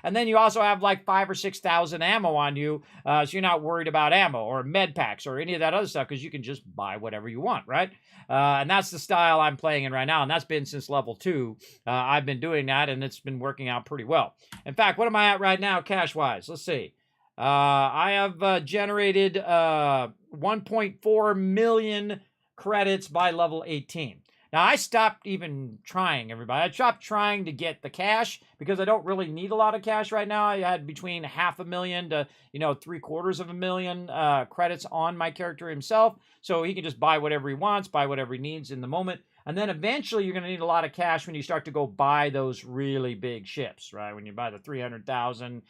And then you also have like 5,000 or 6,000 ammo on you, so you're not worried about ammo or med packs or any of that other stuff, because you can just buy whatever you want, right? And that's the style I'm playing in right now, and that's been since level 2. I've been doing that, and it's been working out pretty well. In fact, what am I at right now cash-wise? Let's see. I have generated 1.4 million credits by level 18. Now, I stopped even trying, everybody. I stopped trying to get the cash, because I don't really need a lot of cash right now. I had between 500,000 to, 750,000 credits on my character himself, so he can just buy whatever he wants, buy whatever he needs in the moment. And then eventually you're going to need a lot of cash when you start to go buy those really big ships, right? When you buy the 300,000,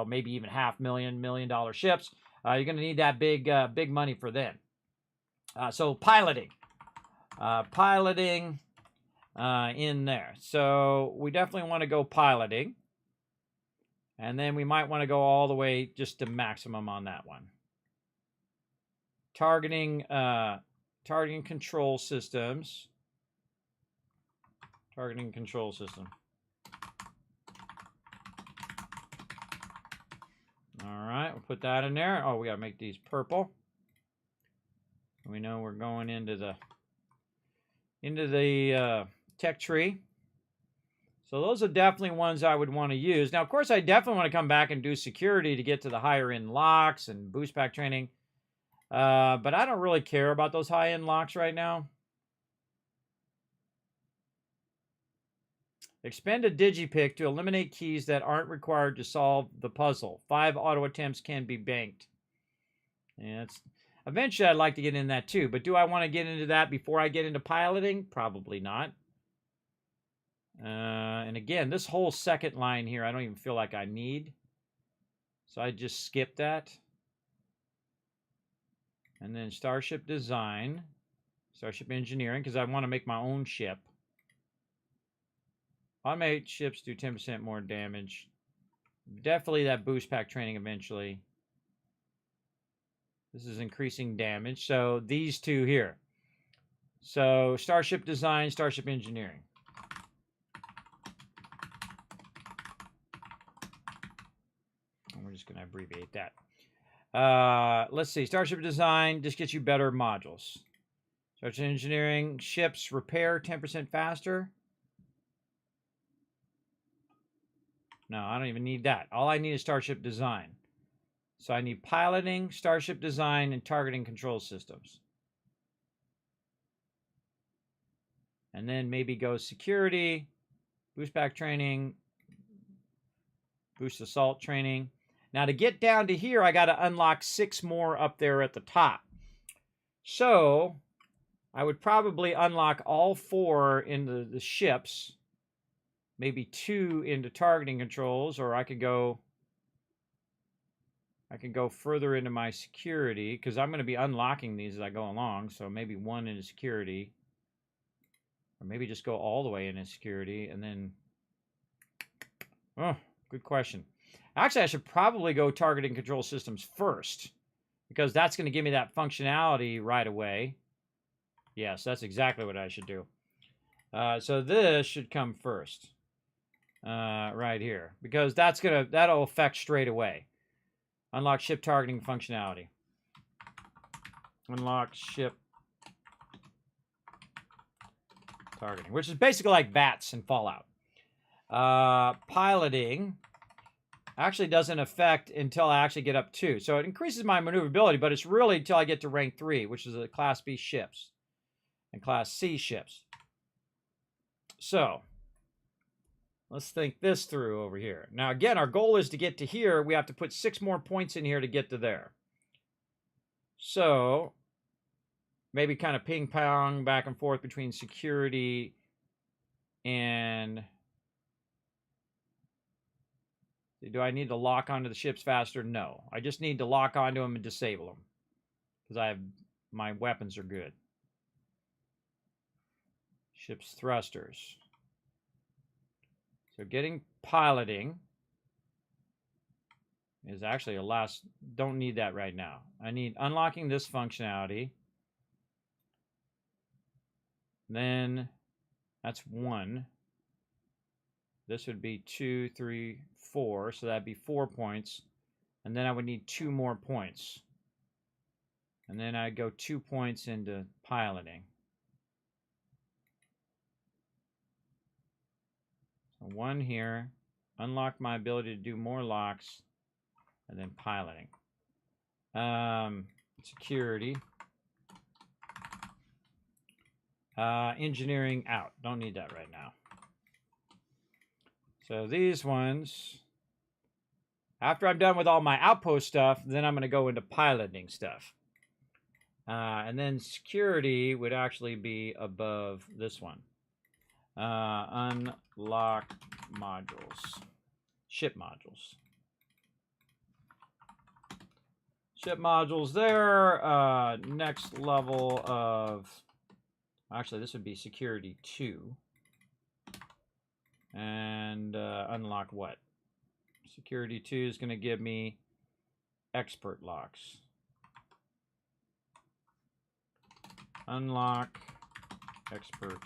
maybe even $500,000, $1 million ships, you're going to need that big money for then. So piloting in there. So we definitely want to go piloting. And then we might want to go all the way just to maximum on that one. Targeting control systems. Targeting control system. All right, we'll put that in there. Oh, we got to make these purple. We know we're going into the tech tree. So those are definitely ones I would want to use. Now, of course, I definitely want to come back and do security to get to the higher end locks and boost pack training. But I don't really care about those high end locks right now. Expend a digipick to eliminate keys that aren't required to solve the puzzle. 5 auto attempts can be banked. Yeah, eventually I'd like to get in that too, but do I want to get into that before I get into piloting? Probably not. And again, this whole second line here, I don't even feel like I need. So I just skip that. And then Starship Design, Starship Engineering, because I want to make my own ship. Automate ships do 10% more damage. Definitely that boost pack training eventually. This is increasing damage. So these two here. So Starship Design, Starship Engineering. And we're just going to abbreviate that. Let's see. Starship Design just gets you better modules. Starship Engineering, ships repair 10% faster. No, I don't even need that. All I need is Starship Design. So I need piloting, Starship Design, and targeting control systems. And then maybe go security, boost pack training, boost assault training. Now to get down to here, I got to unlock 6 more up there at the top. So I would probably unlock all 4 into the ships. Maybe 2 into targeting controls, or I could go further into my security, because I'm going to be unlocking these as I go along. So maybe 1 into security, or maybe just go all the way into security, and then, oh, good question. Actually, I should probably go targeting control systems first, because that's going to give me that functionality right away. Yes, that's exactly what I should do. So this should come first. Right here, because that'll affect straight away. Unlock ship targeting functionality. Unlock ship targeting, which is basically like VATS in Fallout. Piloting. actually doesn't affect until I actually get up 2. So it increases my maneuverability, but it's really until I get to rank 3, which is the Class B ships and Class C ships. So let's think this through over here. Now, again, our goal is to get to here. We have to put 6 more points in here to get to there. So maybe kind of ping pong back and forth between security and... Do I need to lock onto the ships faster? No. I just need to lock onto them and disable them. Because my weapons are good. Ship's thrusters. So getting piloting is actually a last... Don't need that right now. I need unlocking this functionality. Then that's 1. This would be 2, 3, 4. So that'd be 4 points. And then I would need 2 more points. And then I'd go 2 points into piloting. So 1 here. Unlock my ability to do more locks. And then piloting. Security. Engineering out. Don't need that right now. So these ones, after I'm done with all my outpost stuff, then I'm going to go into piloting stuff. And then security would actually be above this one. Unlock modules. Ship modules. Ship modules there. Next level of... Actually, this would be security 2. And unlock what? Security 2 is going to give me expert locks. Unlock expert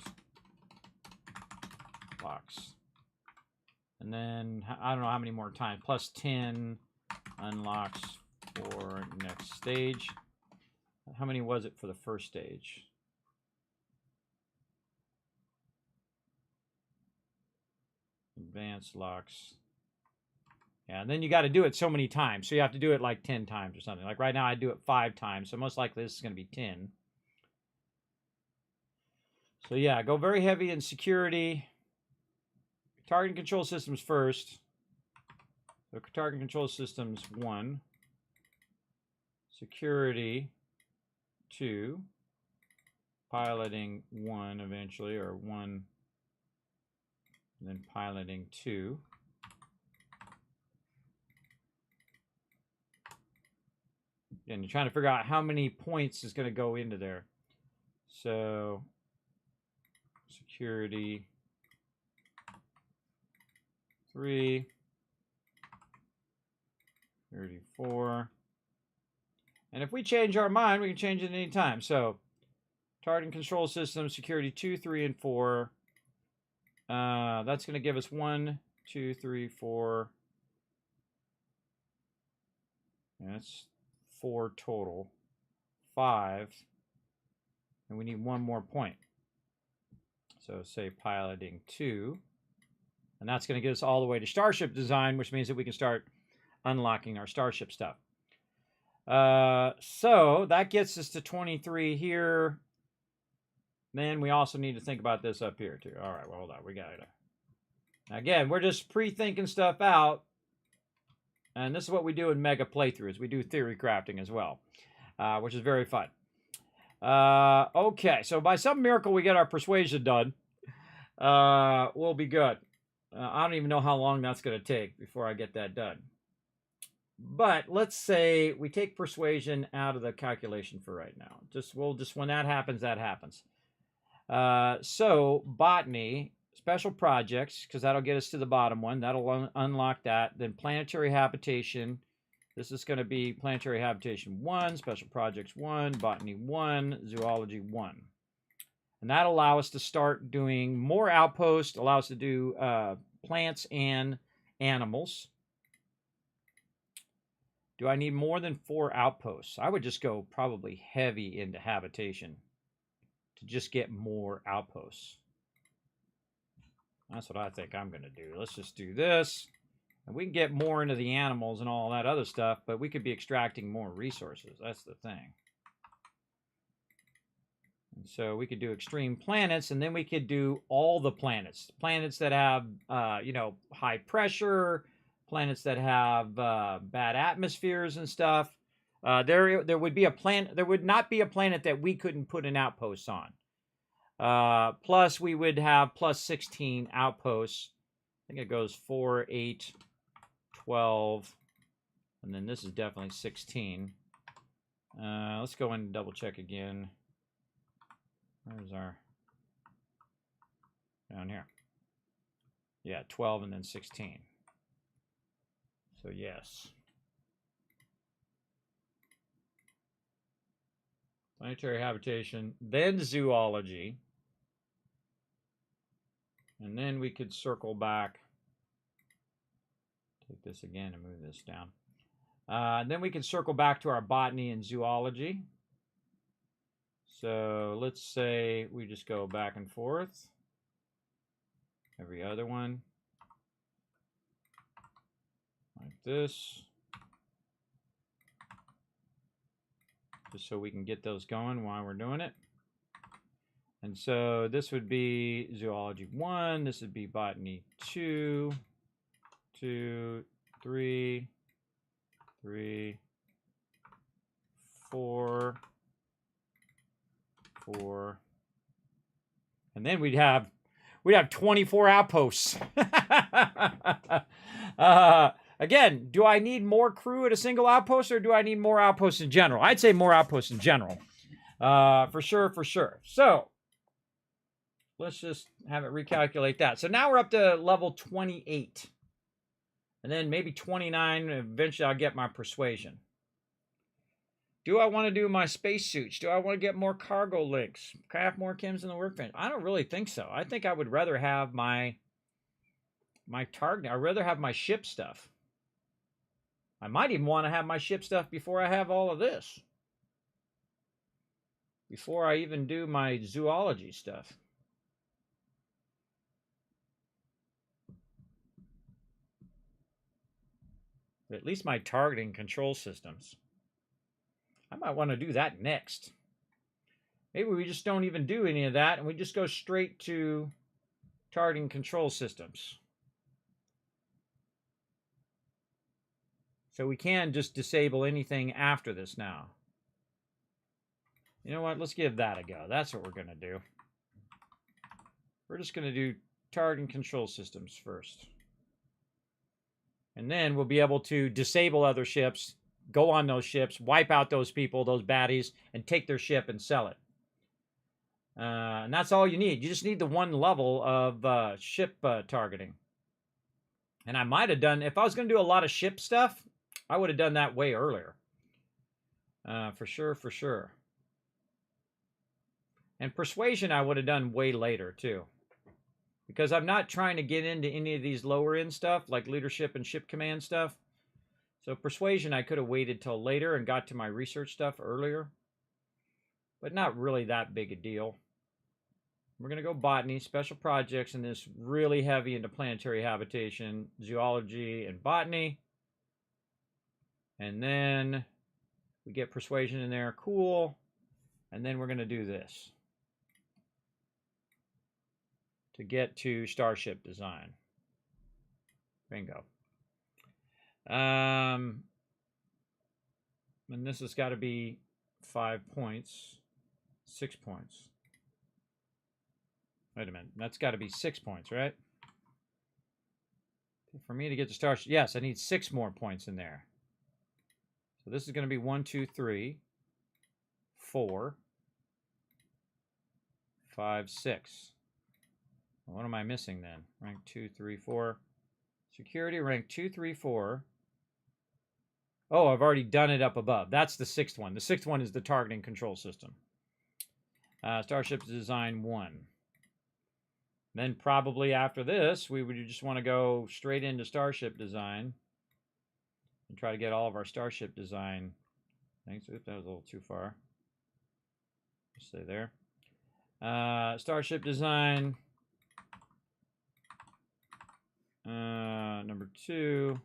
locks. And then, I don't know how many more times. Plus 10 unlocks for next stage. How many was it for the first stage? Advanced locks. Yeah, and then you got to do it so many times. So you have to do it like 10 times or something. Like right now I do it 5 times. So most likely this is going to be 10. So yeah, go very heavy in security. Target and control systems first. So target and control systems 1. Security 2. Piloting 1 eventually, or 1. And then piloting 2. And you're trying to figure out how many points is going to go into there. So, security 3, 34. And if we change our mind, we can change it any time. So, target and control system, security 2, 3, and 4. That's going to give us 1, 2, 3, 4. That's 4 total. 5. And we need 1 more point. So say piloting 2. And that's going to get us all the way to starship design, which means that we can start unlocking our starship stuff. So that gets us to 23 here. Then we also need to think about this up here too. All right, well, hold on. We got it. Again, we're just pre-thinking stuff out. And this is what we do in mega playthroughs. We do theory crafting as well, which is very fun. Okay, so by some miracle we get our persuasion done. We'll be good. I don't even know how long that's going to take before I get that done. But let's say we take persuasion out of the calculation for right now. We'll just when that happens, that happens. So botany, special projects, because that'll get us to the bottom one. That'll unlock that. Then planetary habitation. This is going to be planetary habitation 1, special projects 1, botany 1, zoology 1. And that'll allow us to start doing more outposts, allow us to do plants and animals. Do I need more than 4 outposts? I would just go probably heavy into habitation to just get more outposts. That's what I think I'm going to do. Let's just do this. And we can get more into the animals and all that other stuff, but we could be extracting more resources. That's the thing. And so we could do extreme planets, and then we could do all the planets. Planets that have, you know, high pressure, planets that have bad atmospheres and stuff. There would be a planet. There would not be a planet that we couldn't put an outpost on. Plus, we would have plus 16 outposts. I think it goes 4, 8, 12, and then this is definitely 16. Let's go and double check again. Where's our... down here. Yeah, 12 and then 16. So yes. Planetary habitation, then zoology. And then we could circle back. Take this again and move this down. Then we can circle back to our botany and zoology. So let's say we just go back and forth. Every other one. Like this. Just so we can get those going while we're doing it. And so this would be zoology 1. This would be botany 2. 2, 3, 3, 4, 4, and then we'd have 24 outposts. Again, do I need more crew at a single outpost, or do I need more outposts in general? I'd say more outposts in general, for sure, for sure. So let's just have it recalculate that. So now we're up to level 28. And then maybe 29, eventually I'll get my persuasion. Do I want to do my spacesuits? Do I want to get more cargo links? Craft more chems in the workbench? I don't really think so. I think I would rather have my target. I'd rather have my ship stuff. I might even want to have my ship stuff before I have all of this. Before I even do my zoology stuff. At least my targeting control systems. I might want to do that next. Maybe we just don't even do any of that, and we just go straight to targeting control systems. So we can just disable anything after this now. You know what? Let's give that a go. That's what we're going to do. We're just going to do targeting control systems first. And then we'll be able to disable other ships, go on those ships, wipe out those people, those baddies, and take their ship and sell it. And that's all you need. You just need the one level of ship targeting. And I might have done, if I was going to do a lot of ship stuff, I would have done that way earlier. For sure, for sure. And persuasion I would have done way later, too. Because I'm not trying to get into any of these lower end stuff, like leadership and ship command stuff. So persuasion, I could have waited till later and got to my research stuff earlier. But not really that big a deal. We're going to go botany, special projects, and this really heavy into planetary habitation, zoology, and botany. And then we get persuasion in there. Cool. And then we're going to do this. To get to starship design. Bingo. And this has got to be 5 points. 6 points. Wait a minute. That's got to be 6 points, right? For me to get to starship. Yes, I need 6 more points in there. So this is going to be 1, 2, 3, 4, 5, 6. What am I missing then? Rank 2, 3, 4. Security, rank 2, 3, 4. Oh, I've already done it up above. That's the 6th one. The 6th one is the targeting control system. Starship design 1. Then probably after this, we would just want to go straight into starship design. And try to get all of our starship design. Thanks. Oops, that was a little too far. Just stay there. Starship design. number 2,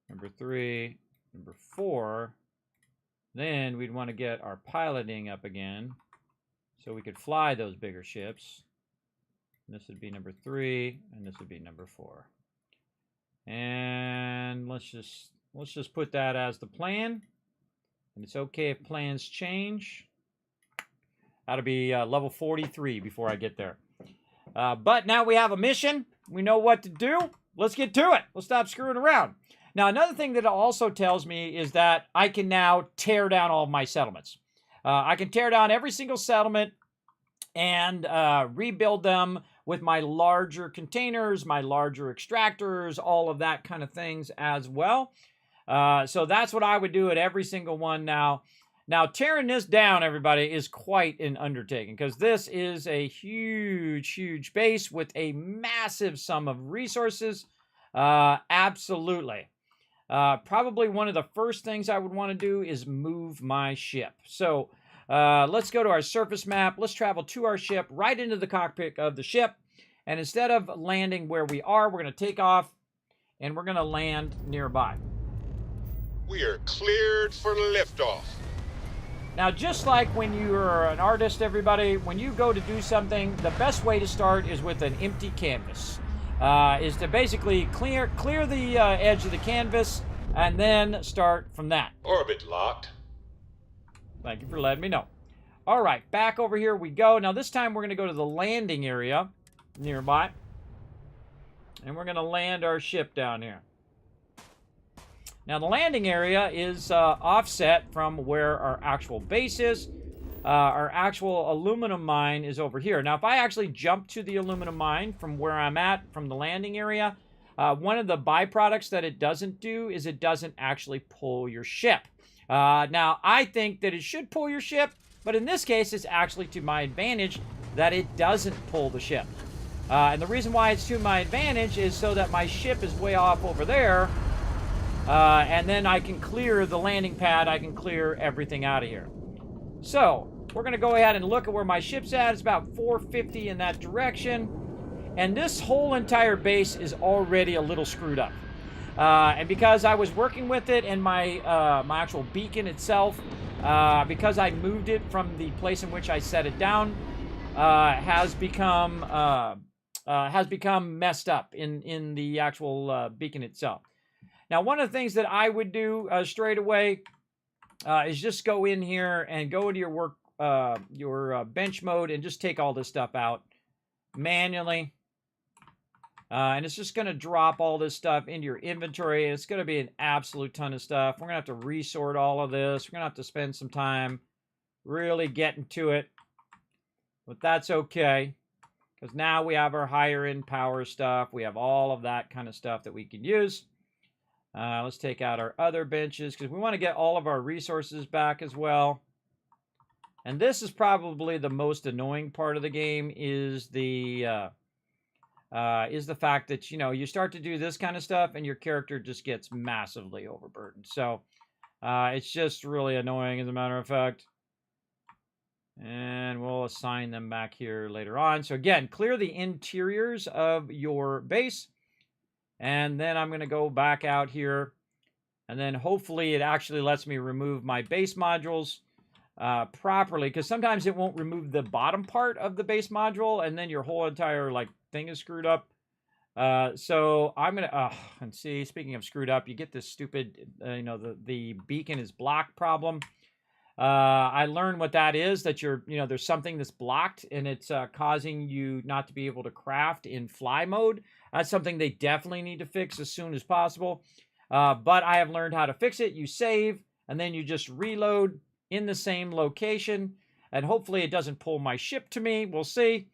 number 3, number 4. Then we'd want to get our piloting up again so we could fly those bigger ships. And this would be number 3, and this would be number 4. And let's just put that as the plan. And it's okay if plans change. That'll be level 43 before I get there. But now we have a mission. We know what to do. Let's get to it. Let's stop screwing around. Now, another thing that it also tells me is that I can now tear down all of my settlements. I can tear down every single settlement and rebuild them with my larger containers, my larger extractors, all of that kind of things as well. So that's what I would do at every single one now. Now, tearing this down, everybody, is quite an undertaking because this is a huge, huge base with a massive sum of resources. Absolutely. Probably one of the first things I would want to do is move my ship. So let's go to our surface map. Let's travel to our ship, right into the cockpit of the ship. And instead of landing where we are, we're going to take off and we're going to land nearby. We are cleared for liftoff. Now, just like when you're an artist, everybody, when you go to do something, the best way to start is with an empty canvas. Is to basically clear the edge of the canvas and then start from that. Orbit locked. Thank you for letting me know. All right, back over here we go. Now, this time we're going to go to the landing area nearby. And we're going to land our ship down here. Now, the landing area is offset from where our actual base is. Our actual aluminum mine is over here. Now, if I actually jump to the aluminum mine from where I'm at, from the landing area, one of the byproducts that it doesn't do is it doesn't actually pull your ship. Now, I think that it should pull your ship, but in this case, it's actually to my advantage that it doesn't pull the ship. And the reason why it's to my advantage is so that my ship is way off over there, and then I can clear the landing pad. I can clear everything out of here. So, we're going to go ahead and look at where my ship's at. It's about 450 in that direction. And this whole entire base is already a little screwed up. And because I was working with it and my actual beacon itself, because I moved it from the place in which I set it down, has become messed up in the actual beacon itself. Now, one of the things that I would do straight away is just go in here and go into your bench mode and just take all this stuff out manually. And it's just going to drop all this stuff into your inventory. It's going to be an absolute ton of stuff. We're going to have to resort all of this. We're going to have to spend some time really getting to it. But that's okay, because now we have our higher end power stuff. We have all of that kind of stuff that we can use. Let's take out our other benches, because we want to get all of our resources back as well. And this is probably the most annoying part of the game, is the fact that, you know, you start to do this kind of stuff and your character just gets massively overburdened. So it's just really annoying, as a matter of fact. And we'll assign them back here later on. So again, clear the interiors of your base. And then I'm going to go back out here. And then hopefully it actually lets me remove my base modules properly. Because sometimes it won't remove the bottom part of the base module. And then your whole entire thing is screwed up. So I'm going to... and see, speaking of screwed up, you get this stupid, the beacon is blocked problem. I learned what that is, that there's something that's blocked and it's causing you not to be able to craft in fly mode. That's something they definitely need to fix as soon as possible. But I have learned how to fix it. You save and then you just reload in the same location, and hopefully it doesn't pull my ship to me. We'll see.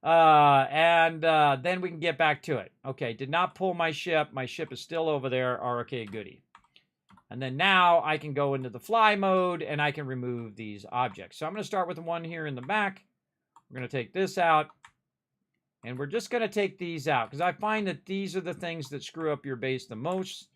And then we can get back to it. Okay, did not pull my ship. My ship is still over there. Okay, goody. And then now I can go into the fly mode and I can remove these objects. So I'm going to start with the one here in the back. We're going to take this out. And we're just going to take these out, because I find that these are the things that screw up your base the most.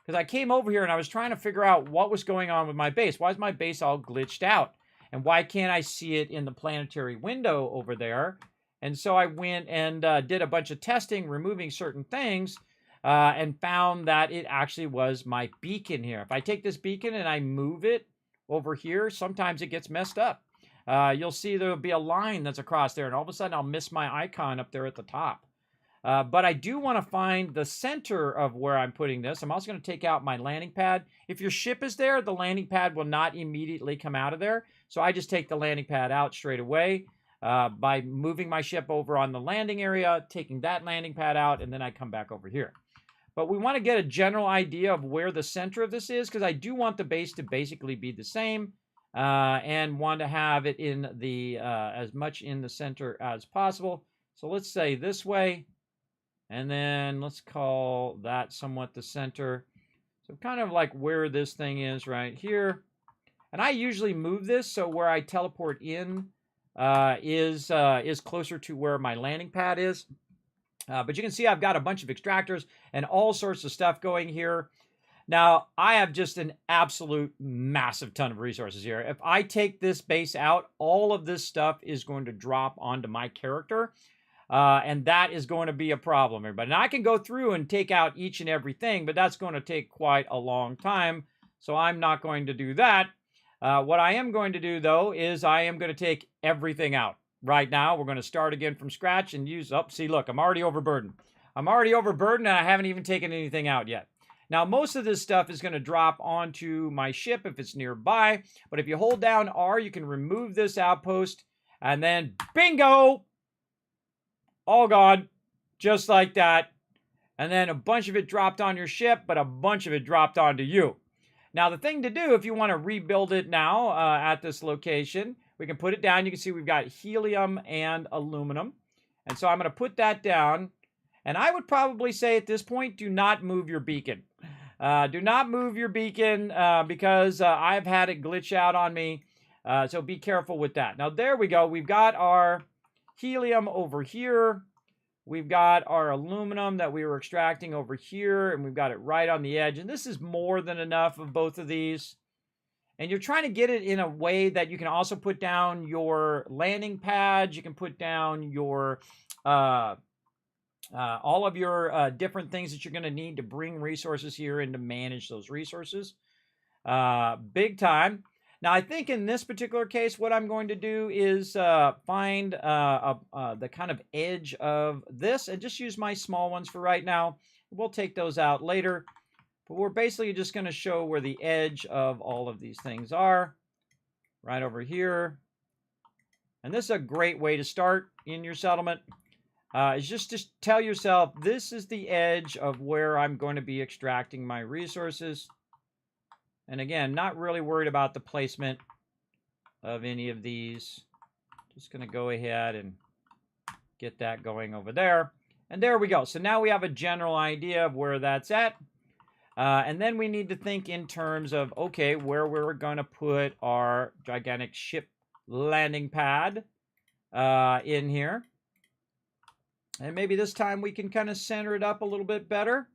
Because I came over here and I was trying to figure out what was going on with my base. Why is my base all glitched out? And why can't I see it in the planetary window over there? And so I went and did a bunch of testing, removing certain things, and found that it actually was my beacon here. If I take this beacon and I move it over here, sometimes it gets messed up. You'll see there'll be a line that's across there, and all of a sudden I'll miss my icon up there at the top. But I do want to find the center of where I'm putting this. I'm also going to take out my landing pad. If your ship is there, the landing pad will not immediately come out of there. So I just take the landing pad out straight away by moving my ship over on the landing area, taking that landing pad out, and then I come back over here. But we want to get a general idea of where the center of this is, because I do want the base to basically be the same and want to have it in the as much in the center as possible. So let's say this way. And then let's call that somewhat the center. So kind of like where this thing is right here. And I usually move this so where I teleport in is closer to where my landing pad is. But you can see I've got a bunch of extractors and all sorts of stuff going here. Now, I have just an absolute massive ton of resources here. If I take this base out, all of this stuff is going to drop onto my character. And that is going to be a problem, everybody. Now, I can go through and take out each and everything, but that's going to take quite a long time. So I'm not going to do that. What I am going to do, though, is I am going to take everything out. Right now, we're going to start again from scratch and use... Oh, see, look, I'm already overburdened. I'm already overburdened, and I haven't even taken anything out yet. Now, most of this stuff is going to drop onto my ship if it's nearby. But if you hold down R, you can remove this outpost. And then, bingo! All gone, just like that. And then a bunch of it dropped on your ship, but a bunch of it dropped onto you. Now, the thing to do, if you want to rebuild it now at this location, we can put it down. You can see we've got helium and aluminum. And so I'm going to put that down. And I would probably say at this point, do not move your beacon. Do not move your beacon because I've had it glitch out on me. So be careful with that. Now, there we go. We've got our helium over here. We've got our aluminum that we were extracting over here, and we've got it right on the edge. And this is more than enough of both of these. And you're trying to get it in a way that you can also put down your landing pads. You can put down your all of your different things that you're going to need to bring resources here and to manage those resources. Big time. Now, I think in this particular case, what I'm going to do is find the kind of edge of this and just use my small ones for right now. We'll take those out later. But we're basically just going to show where the edge of all of these things are. Right over here. And this is a great way to start in your settlement. Is just to tell yourself, this is the edge of where I'm going to be extracting my resources. And again, not really worried about the placement of any of these. Just going to go ahead and get that going over there. And there we go. So now we have a general idea of where that's at. And then we need to think in terms of, okay, where we're going to put our gigantic ship landing pad in here. And maybe this time we can kind of center it up a little bit better.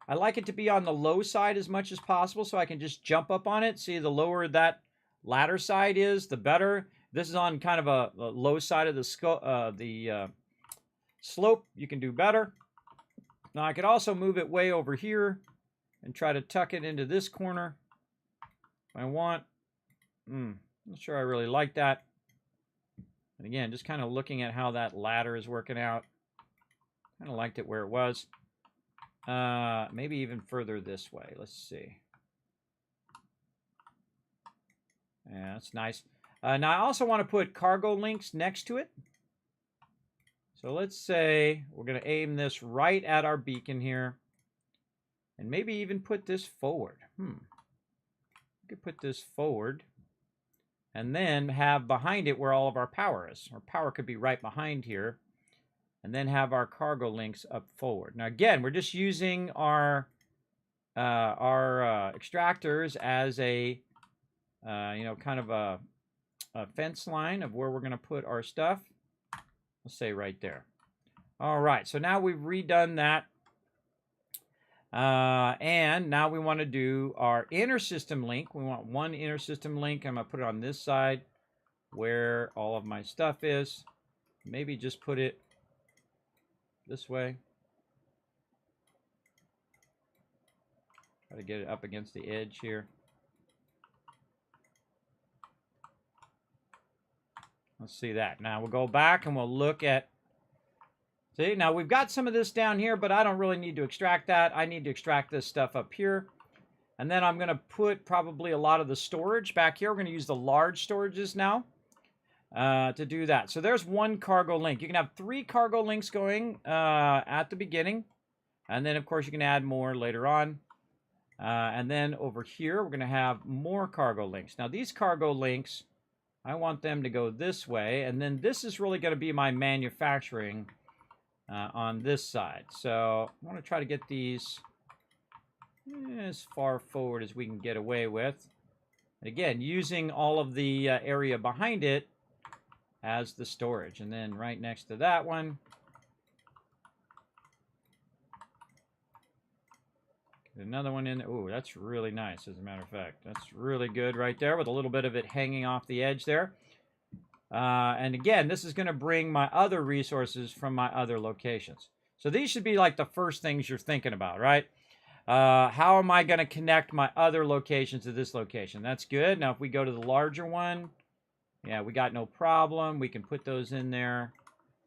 I like it to be on the low side as much as possible so I can just jump up on it. See, the lower that ladder side is, the better. This is on kind of a low side of the slope. You can do better. Now, I could also move it way over here and try to tuck it into this corner if I want. Not sure I really like that. And again, just kind of looking at how that ladder is working out. Kind of liked it where it was. Maybe even further this way. Let's see. Yeah, that's nice. Now, I also want to put cargo links next to it. So let's say we're going to aim this right at our beacon here. And maybe even put this forward. We could put this forward. And then have behind it where all of our power is. Our power could be right behind here. And then have our cargo links up forward. Now, again, we're just using our extractors as a, kind of a fence line of where we're going to put our stuff. Let's say right there. All right, so now we've redone that. And now we want to do our inner system link. We want one inner system link. I'm going to put it on this side where all of my stuff is. Maybe just put it this way. Try to get it up against the edge here. Let's see that. Now we'll go back and we'll look at, see, now we've got some of this down here, but I don't really need to extract that. I need to extract this stuff up here. And then I'm going to put probably a lot of the storage back here. We're going to use the large storages now to do that. So there's one cargo link. You can have 3 cargo links going at the beginning. And then, of course, you can add more later on. And then over here, we're going to have more cargo links. Now, these cargo links, I want them to go this way. And then this is really going to be my manufacturing on this side. So I want to try to get these as far forward as we can get away with. Again, using all of the area behind it as the storage. And then right next to that one, get another one in there. Ooh, that's really nice, as a matter of fact. That's really good right there with a little bit of it hanging off the edge there. And again, this is going to bring my other resources from my other locations. So these should be like the first things you're thinking about, right? How am I going to connect my other locations to this location? That's good. Now, if we go to the larger one, yeah, we got no problem. We can put those in there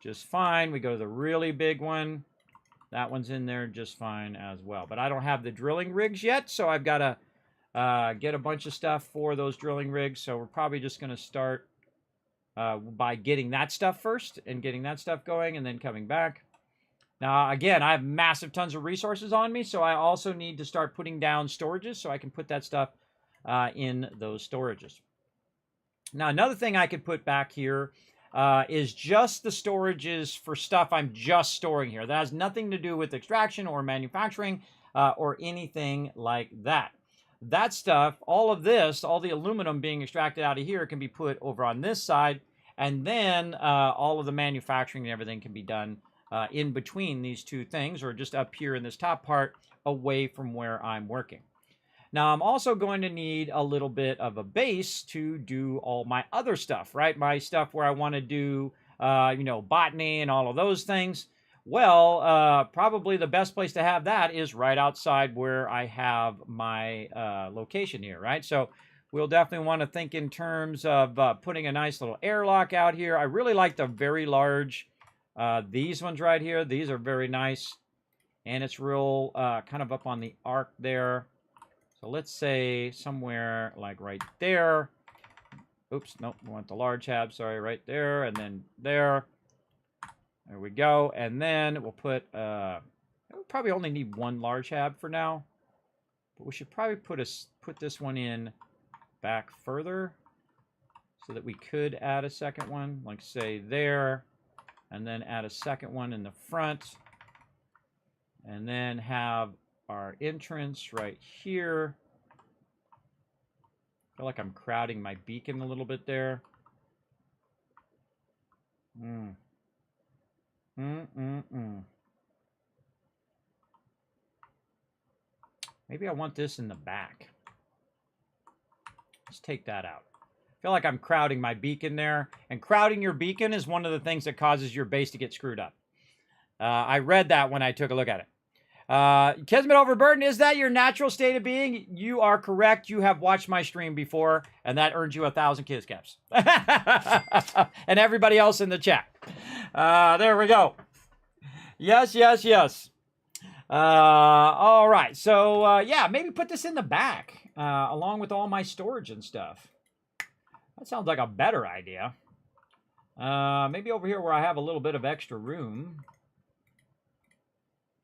just fine. We go to the really big one. That one's in there just fine as well. But I don't have the drilling rigs yet, so I've got to get a bunch of stuff for those drilling rigs. So we're probably just going to start by getting that stuff first and getting that stuff going and then coming back. Now, again, I have massive tons of resources on me, so I also need to start putting down storages so I can put that stuff in those storages. Now, another thing I could put back here is just the storages for stuff I'm just storing here. That has nothing to do with extraction or manufacturing or anything like that. That stuff, all of this, all the aluminum being extracted out of here can be put over on this side, and then all of the manufacturing and everything can be done in between these two things, or just up here in this top part away from where I'm working. Now, I'm also going to need a little bit of a base to do all my other stuff, right? My stuff where I want to do, you know, botany and all of those things. Well, probably the best place to have that is right outside where I have my location here, right? So we'll definitely want to think in terms of putting a nice little airlock out here. I really like the very large, these ones right here. These are very nice. And it's real kind of up on the arc there. So let's say somewhere like right there. Oops, nope, we want the large hab, sorry, right there, and then there. There we go. And then we'll put, we'll probably only need one large hab for now. But we should probably put this one in back further so that we could add a second one, like say there, and then add a second one in the front. And then have our entrance right here. I feel like I'm crowding my beacon a little bit there. Maybe I want this in the back. Let's take that out. I feel like I'm crowding my beacon there. And crowding your beacon is one of the things that causes your base to get screwed up. I read that when I took a look at it. Kismet Overburden, is that your natural state of being? You are correct. You have watched my stream before, and that earned you 1,000 kiss caps. And everybody else in the chat. There we go. Yes, yes, yes. All right. So, yeah, maybe put this in the back, along with all my storage and stuff. That sounds like a better idea. Maybe over here where I have a little bit of extra room.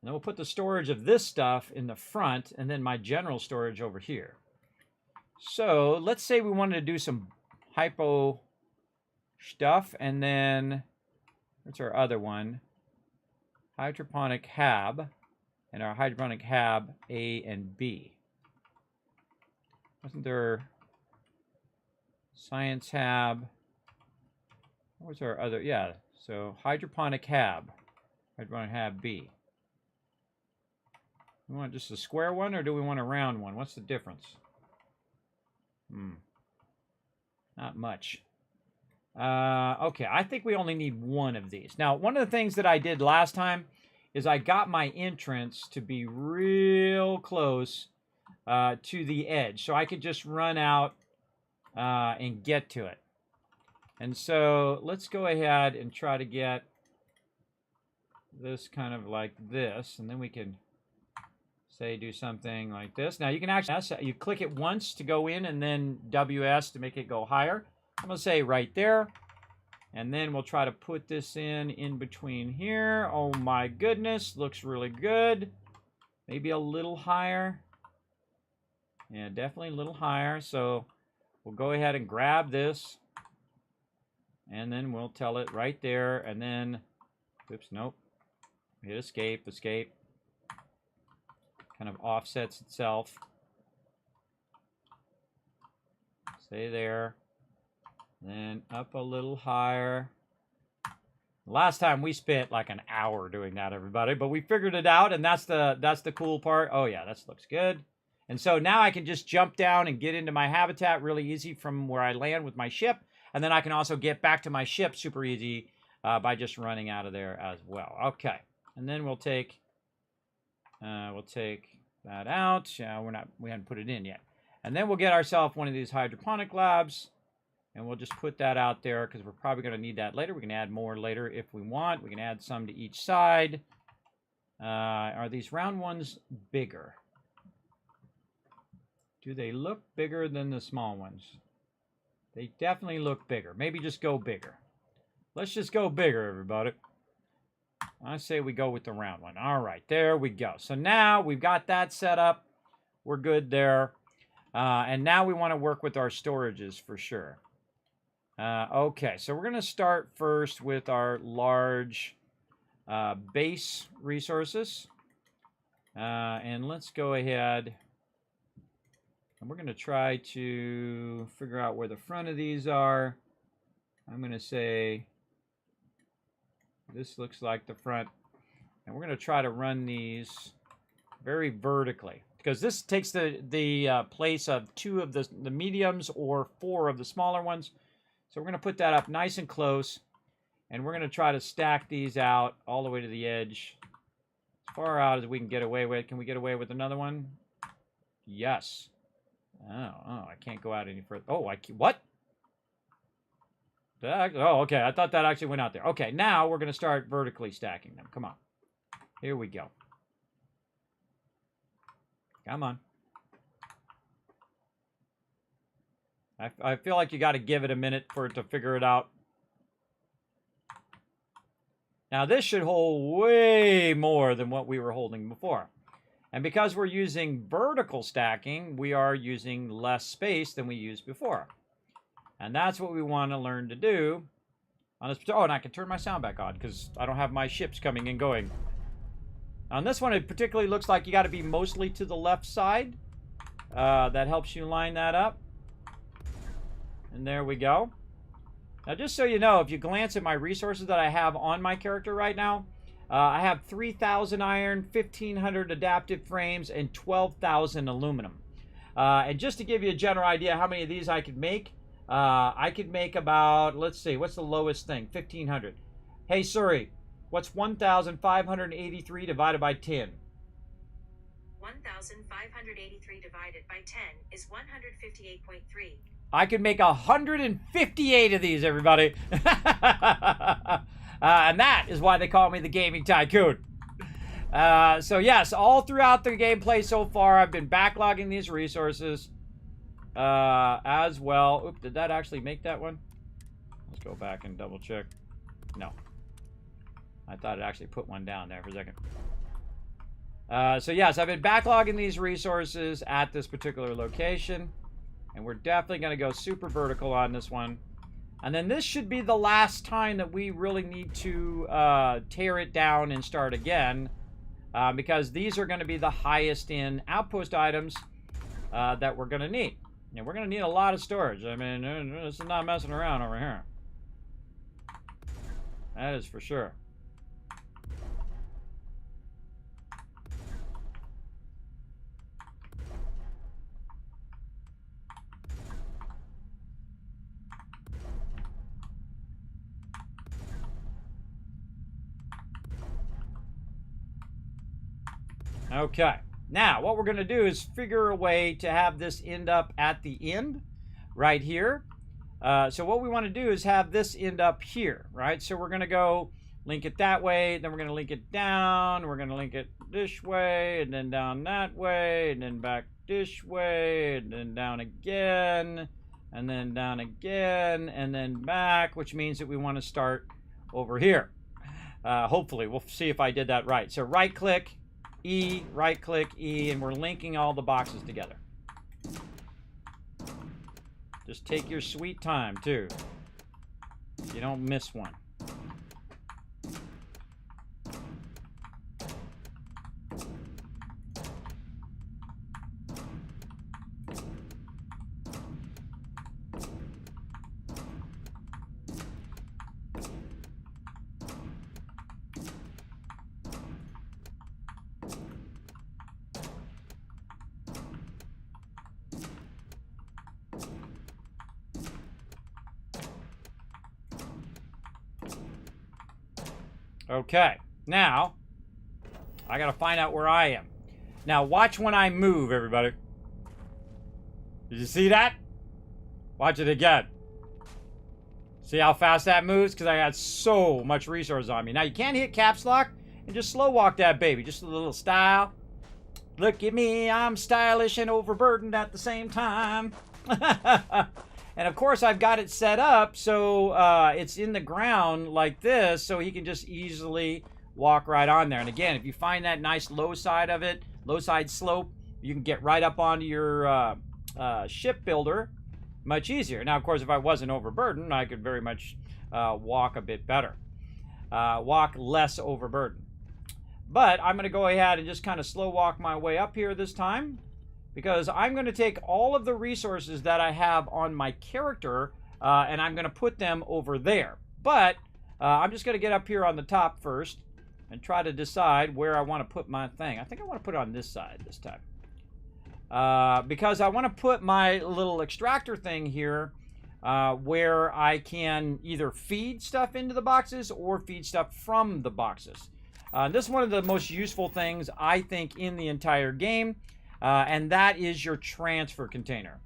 And then we'll put the storage of this stuff in the front, and then my general storage over here. So let's say we wanted to do some hypo stuff, and then what's our other one? Hydroponic hab, and our hydroponic hab A and B. Wasn't there science hab? What was our other? Yeah, so hydroponic hab B. We want just a square one, or do we want a round one? What's the difference? Not much. Okay, I think we only need one of these. Now, one of the things that I did last time is I got my entrance to be real close to the edge. So I could just run out and get to it. And so let's go ahead and try to get this kind of like this. And then we can, say, do something like this. Now, you can actually, you click it once to go in and then WS to make it go higher. I'm going to say right there. And then we'll try to put this in between here. Oh my goodness, looks really good. Maybe a little higher. Yeah, definitely a little higher. So we'll go ahead and grab this. And then we'll tell it right there. And then, oops, nope. Hit escape, escape. Kind of offsets itself. Stay there. Then up a little higher. Last time we spent like an hour doing that, everybody, but we figured it out, and that's the cool part. Oh yeah, that looks good. And so now I can just jump down and get into my habitat really easy from where I land with my ship, and then I can also get back to my ship super easy by just running out of there as well. Okay, and then we'll take that out. We haven't put it in yet, and then we'll get ourselves one of these hydroponic labs. And we'll just put that out there because we're probably going to need that later. We can add more later if we want. We can add some to each side. Are these round ones bigger? Do they look bigger than the small ones? They definitely look bigger. Maybe just go bigger. Let's just go bigger, everybody. I say we go with the round one. All right, there we go. So now we've got that set up. We're good there. And now we want to work with our storages for sure. Okay, so we're going to start first with our large base resources. And let's go ahead. And we're going to try to figure out where the front of these are. I'm going to say this looks like the front. And we're going to try to run these very vertically. Because this takes the place of 2 of the mediums or 4 of the smaller ones. So we're going to put that up nice and close, and we're going to try to stack these out all the way to the edge, as far out as we can get away with. Can we get away with another one? Yes. Oh, I can't go out any further. Oh, what? Oh, okay. I thought that actually went out there. Okay, now we're going to start vertically stacking them. Come on. Here we go. Come on. I feel like you got to give it a minute for it to figure it out. Now, this should hold way more than what we were holding before. And because we're using vertical stacking, we are using less space than we used before. And that's what we want to learn to do on this. Oh, and I can turn my sound back on because I don't have my ships coming and going. On this one, it particularly looks like you got to be mostly to the left side. That helps you line that up. And there we go. Now, just so you know, if you glance at my resources that I have on my character right now, I have 3,000 iron, 1,500 adaptive frames, and 12,000 aluminum. And just to give you a general idea how many of these I could make about, let's see, what's the lowest thing? 1,500. Hey, Suri, what's 1,583 divided by 10? 1,583 divided by 10 is 158.3. I could make 158 of these, everybody. And that is why they call me the Gaming Tycoon. So yes, all throughout the gameplay so far, I've been backlogging these resources as well. Oop, did that actually make that one? Let's go back and double check. No. I thought it actually put one down there for a second. So yes, I've been backlogging these resources at this particular location. And we're definitely going to go super vertical on this one. And then this should be the last time that we really need to tear it down and start again. Because these are going to be the highest in outpost items that we're going to need. And we're going to need a lot of storage. I mean, this is not messing around over here. That is for sure. Okay. Now, what we're going to do is figure a way to have this end up at the end, right here. So what we want to do is have this end up here, right? So we're going to go link it that way, then we're going to link it down, we're going to link it this way, and then down that way, and then back this way, and then down again, and then down again, and then back, which means that we want to start over here. Hopefully, we'll see if I did that right. So right-click, E, right-click, E, and we're linking all the boxes together. Just take your sweet time, too. You don't miss one. Okay, now, I gotta find out where I am. Now, watch when I move, everybody. Did you see that? Watch it again. See how fast that moves? Because I got so much resource on me. Now, you can't hit caps lock and just slow walk that baby. Just a little style. Look at me, I'm stylish and overburdened at the same time. And of course, I've got it set up so it's in the ground like this, so he can just easily walk right on there. And again, if you find that nice low side of it, low side slope, you can get right up onto your ship builder much easier. Now, of course, if I wasn't overburdened, I could very much walk a bit better. Walk less overburdened. But I'm going to go ahead and just kind of slow walk my way up here this time, because I'm going to take all of the resources that I have on my character and I'm going to put them over there. But I'm just going to get up here on the top first and try to decide where I want to put my thing. I think I want to put it on this side this time. Because I want to put my little extractor thing here where I can either feed stuff into the boxes or feed stuff from the boxes. This is one of the most useful things, I think, in the entire game. And that is your transfer container.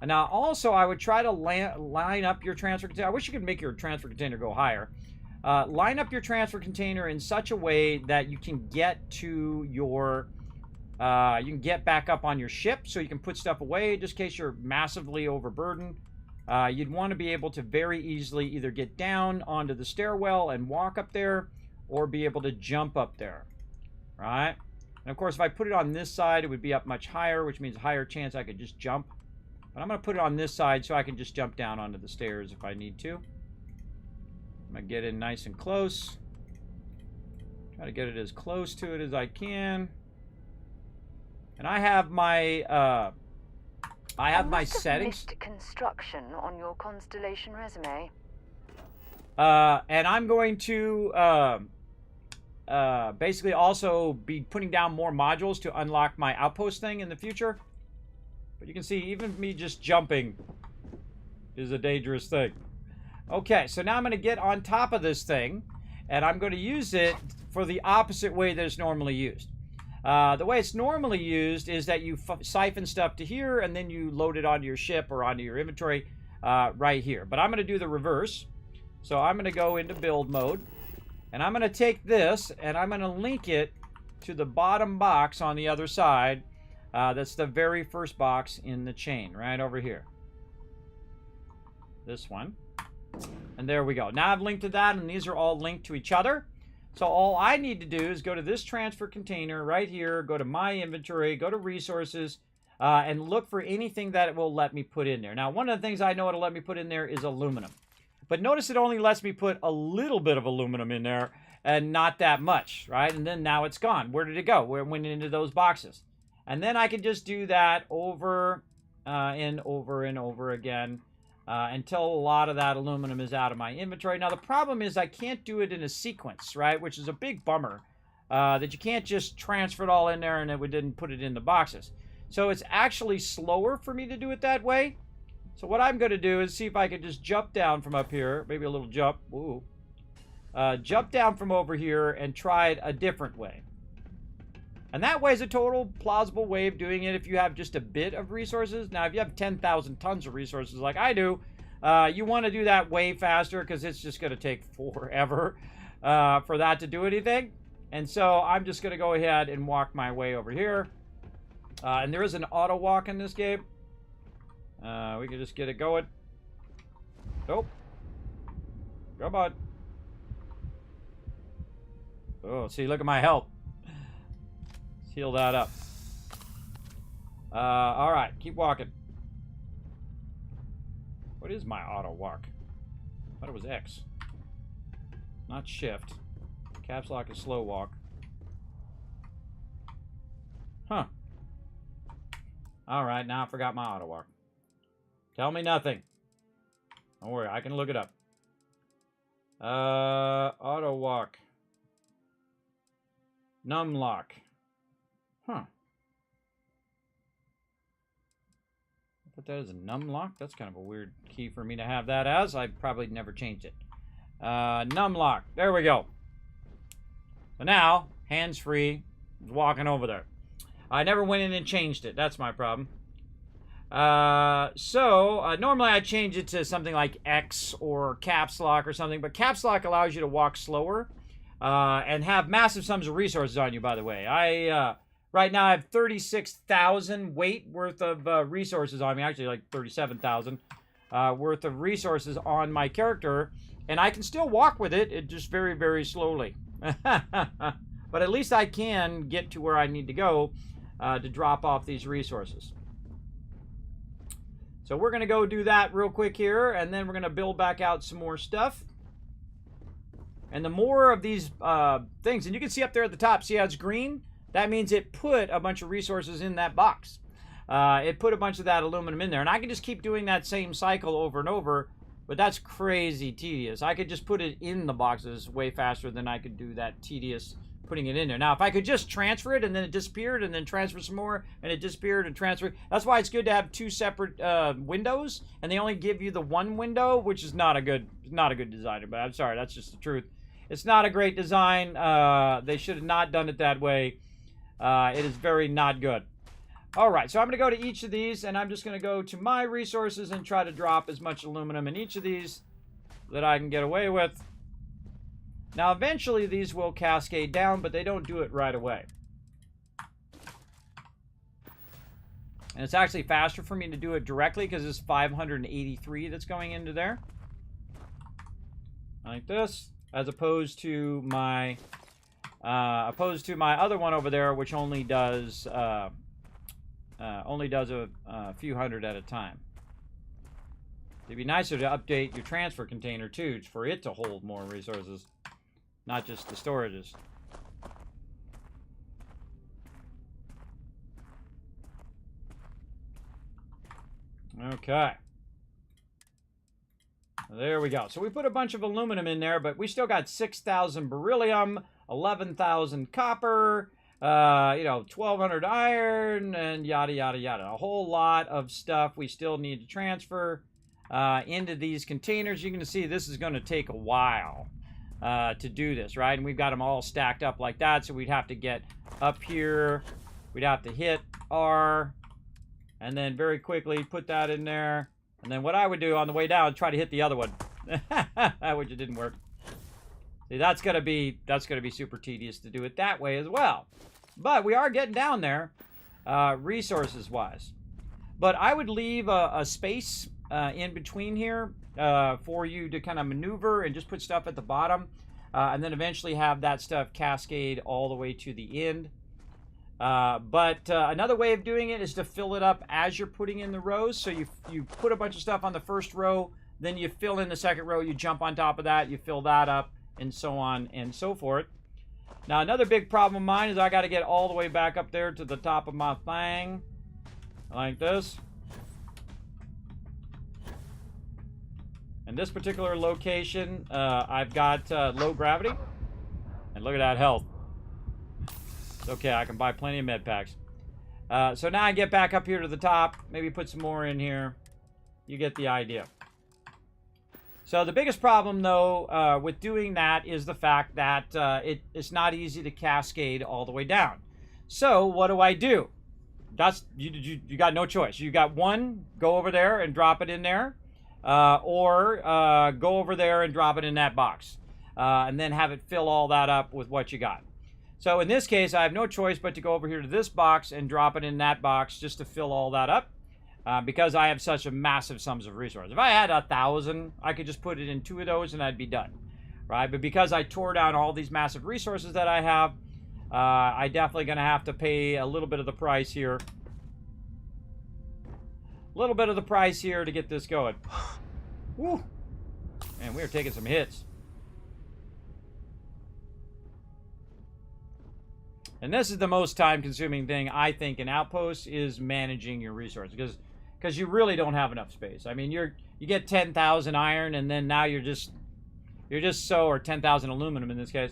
Now, also, I would try to line up your transfer container. I wish you could make your transfer container go higher. Line up your transfer container in such a way that you can get to your... you can get back up on your ship so you can put stuff away just in case you're massively overburdened. You'd want to be able to very easily either get down onto the stairwell and walk up there or be able to jump up there. Right? And of course, if I put it on this side, it would be up much higher, which means a higher chance I could just jump. But I'm going to put it on this side so I can just jump down onto the stairs if I need to. I'm going to get in nice and close. Try to get it as close to it as I can. And I have my settings. Missed construction on your Constellation resume. And I'm going to basically also be putting down more modules to unlock my outpost thing in the future. But you can see even me just jumping is a dangerous thing. Okay, so now I'm going to get on top of this thing, and I'm going to use it for the opposite way that it's normally used. The way it's normally used is that you siphon stuff to here, and then you load it onto your ship or onto your inventory right here. But I'm going to do the reverse. So I'm going to go into build mode, and I'm going to take this, and I'm going to link it to the bottom box on the other side. That's the very first box in the chain, right over here. This one. And there we go. Now I've linked to that, and these are all linked to each other. So all I need to do is go to this transfer container right here, go to my inventory, go to resources, and look for anything that it will let me put in there. Now, one of the things I know it'll let me put in there is aluminum. But notice it only lets me put a little bit of aluminum in there and not that much, right? And then now it's gone. Where did it go? Where it went into those boxes? And then I can just do that over and over and over again until a lot of that aluminum is out of my inventory. Now, the problem is I can't do it in a sequence, right? Which is a big bummer, that you can't just transfer it all in there and then we didn't put it in the boxes. So it's actually slower for me to do it that way. So what I'm going to do is see if I can just jump down from up here. Maybe a little jump. Ooh. Jump down from over here and try it a different way. And that way is a total plausible way of doing it if you have just a bit of resources. Now, if you have 10,000 tons of resources like I do, you want to do that way faster because it's just going to take forever for that to do anything. And so I'm just going to go ahead and walk my way over here. And there is an auto walk in this game. We can just get it going. Nope. Come on. Oh, see, look at my health. Let's heal that up. All right, keep walking. What is my auto walk? I thought it was X. Not shift. Caps lock is slow walk. Huh. All right, now I forgot my auto walk. Tell me nothing. Don't worry, I can look it up. Auto walk. Num lock. Huh. I put that as a num lock. That's kind of a weird key for me to have that as. I probably never changed it. Num lock. There we go. So now, hands free, walking over there. I never went in and changed it. That's my problem. Normally I change it to something like X or caps lock or something, but caps lock allows you to walk slower and have massive sums of resources on you, by the way. Right now I have 36,000 weight worth of resources on me, actually like 37,000 worth of resources on my character, and I can still walk with it just very, very slowly. But at least I can get to where I need to go to drop off these resources. So we're going to go do that real quick here, and then we're going to build back out some more stuff. And the more of these things, and you can see up there at the top, see how it's green? That means it put a bunch of resources in that box. It put a bunch of that aluminum in there. And I can just keep doing that same cycle over and over, but that's crazy tedious. I could just put it in the boxes way faster than I could do that tedious putting it in there. Now, if I could just transfer it and then it disappeared and then transfer some more and it disappeared and transfer. That's why it's good to have two separate windows, and they only give you the one window, which is not a good design. But I'm sorry, that's just the truth. It's not a great design. They should have not done it that way. It is very not good. All right, so I'm going to go to each of these, and I'm just going to go to my resources and try to drop as much aluminum in each of these that I can get away with. Now, eventually, these will cascade down, but they don't do it right away. And it's actually faster for me to do it directly because it's 583 that's going into there. Like this, as opposed to my other one over there, which only does a few hundred at a time. It'd be nicer to update your transfer container too, for it to hold more resources, not just the storages. Okay. There we go. So we put a bunch of aluminum in there, but we still got 6,000 beryllium, 11,000 copper, 1,200 iron, and yada, yada, yada. A whole lot of stuff we still need to transfer into these containers. You can see this is going to take a while to do this, right? And we've got them all stacked up like that, so we'd have to get up here. We'd have to hit R, and then very quickly put that in there. And then what I would do on the way down, try to hit the other one, which it didn't work. See, that's gonna be super tedious to do it that way as well. But we are getting down there, resources-wise. But I would leave a space in between here for you to kind of maneuver and just put stuff at the bottom, and then eventually have that stuff cascade all the way to the end. But another way of doing it is to fill it up as you're putting in the rows. So you put a bunch of stuff on the first row, then you fill in the second row, you jump on top of that, you fill that up, and so on and so forth. Now, another big problem of mine is I got to get all the way back up there to the top of my thing, like this. In this particular location, I've got low gravity, and look at that health. It's okay, I can buy plenty of med packs. So now I get back up here to the top, maybe put some more in here. You get the idea. So the biggest problem, though, with doing that is the fact that it's not easy to cascade all the way down. So what do? That's you got no choice. You got one, go over there and drop it in there, or go over there and drop it in that box, and then have it fill all that up with what you got. So in this case, I have no choice but to go over here to this box and drop it in that box just to fill all that up, because I have such a massive sums of resources. If I had 1,000, I could just put it in 2 of those and I'd be done, right? But because I tore down all these massive resources that I have, I definitely going to have to pay a little bit of the price here. A little bit of the price here to get this going. Woo! Man, we are taking some hits. And this is the most time-consuming thing, I think, in Outposts, is managing your resources. Because you really don't have enough space. I mean, you get 10,000 iron, and then now you're just so, or 10,000 aluminum in this case.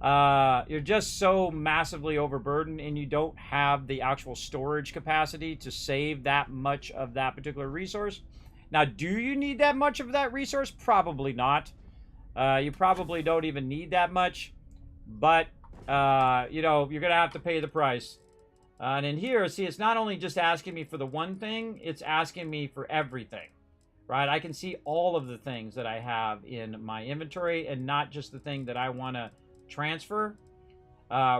You're just so massively overburdened, and you don't have the actual storage capacity to save that much of that particular resource. Now, do you need that much of that resource? Probably not. You probably don't even need that much, but you know, you're gonna have to pay the price. And in here, see, it's not only just asking me for the one thing, it's asking me for everything, right? I can see all of the things that I have in my inventory and not just the thing that I want to transfer,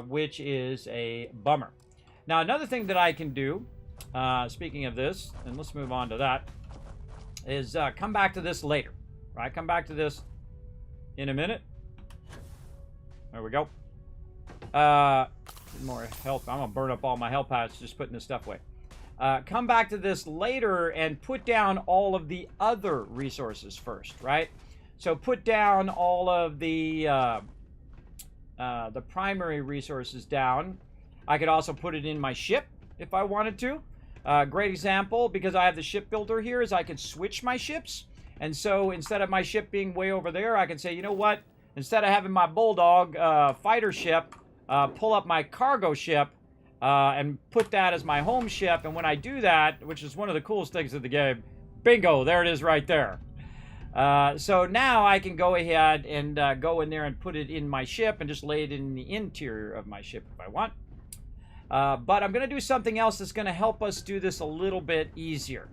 which is a bummer. Now, another thing that I can do, speaking of this, and let's move on to that, is come back to this later, right? Come back to this in a minute. There we go. More health. I'm gonna burn up all my health pads just putting this stuff away. Come back to this later and put down all of the other resources first, right? So put down all of the primary resources down. I could also put it in my ship if I wanted to. Great example, because I have the ship builder here, is I can switch my ships. And so instead of my ship being way over there, I can say, you know what? Instead of having my Bulldog fighter ship, pull up my cargo ship and put that as my home ship. And when I do that, which is one of the coolest things of the game, bingo, there it is right there. So now I can go ahead and go in there and put it in my ship and just lay it in the interior of my ship if I want. But I'm going to do something else that's going to help us do this a little bit easier.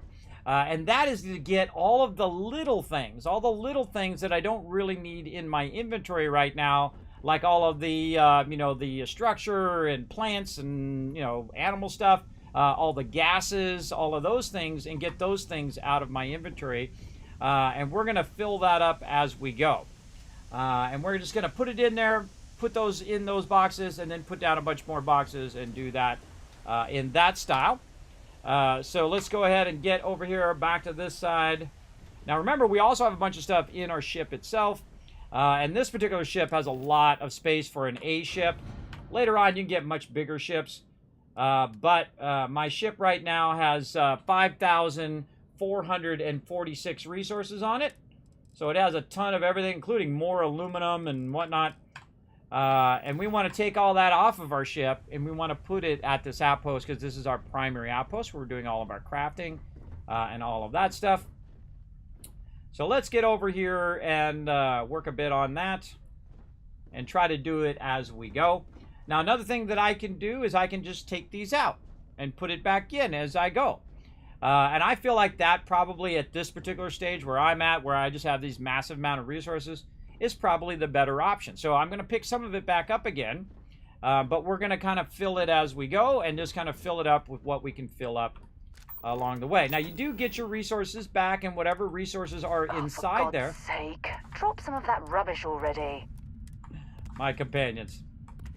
And that is to get all of the little things that I don't really need in my inventory right now, like all of the, you know, the structure and plants and, you know, animal stuff, all the gases, all of those things, and get those things out of my inventory. And we're going to fill that up as we go. And we're just going to put it in there, put those in those boxes, and then put down a bunch more boxes and do that in that style. So let's go ahead and get over here back to this side. Now remember, we also have a bunch of stuff in our ship itself. And this particular ship has a lot of space for an A ship. Later on, you can get much bigger ships. But my ship right now has 5,446 resources on it. So it has a ton of everything, including more aluminum and whatnot. And we want to take all that off of our ship, and we want to put it at this outpost, because this is our primary outpost where we're doing all of our crafting and all of that stuff. So let's get over here and work a bit on that and try to do it as we go. Now, another thing that I can do is I can just take these out and put it back in as I go. And I feel like that probably at this particular stage where I'm at, where I just have these massive amount of resources, is probably the better option. So I'm going to pick some of it back up again, but we're going to kind of fill it as we go and just kind of fill it up with what we can fill up along the way. Now, you do get your resources back, and whatever resources are inside there. For God's sake, drop some of that rubbish already. My companions.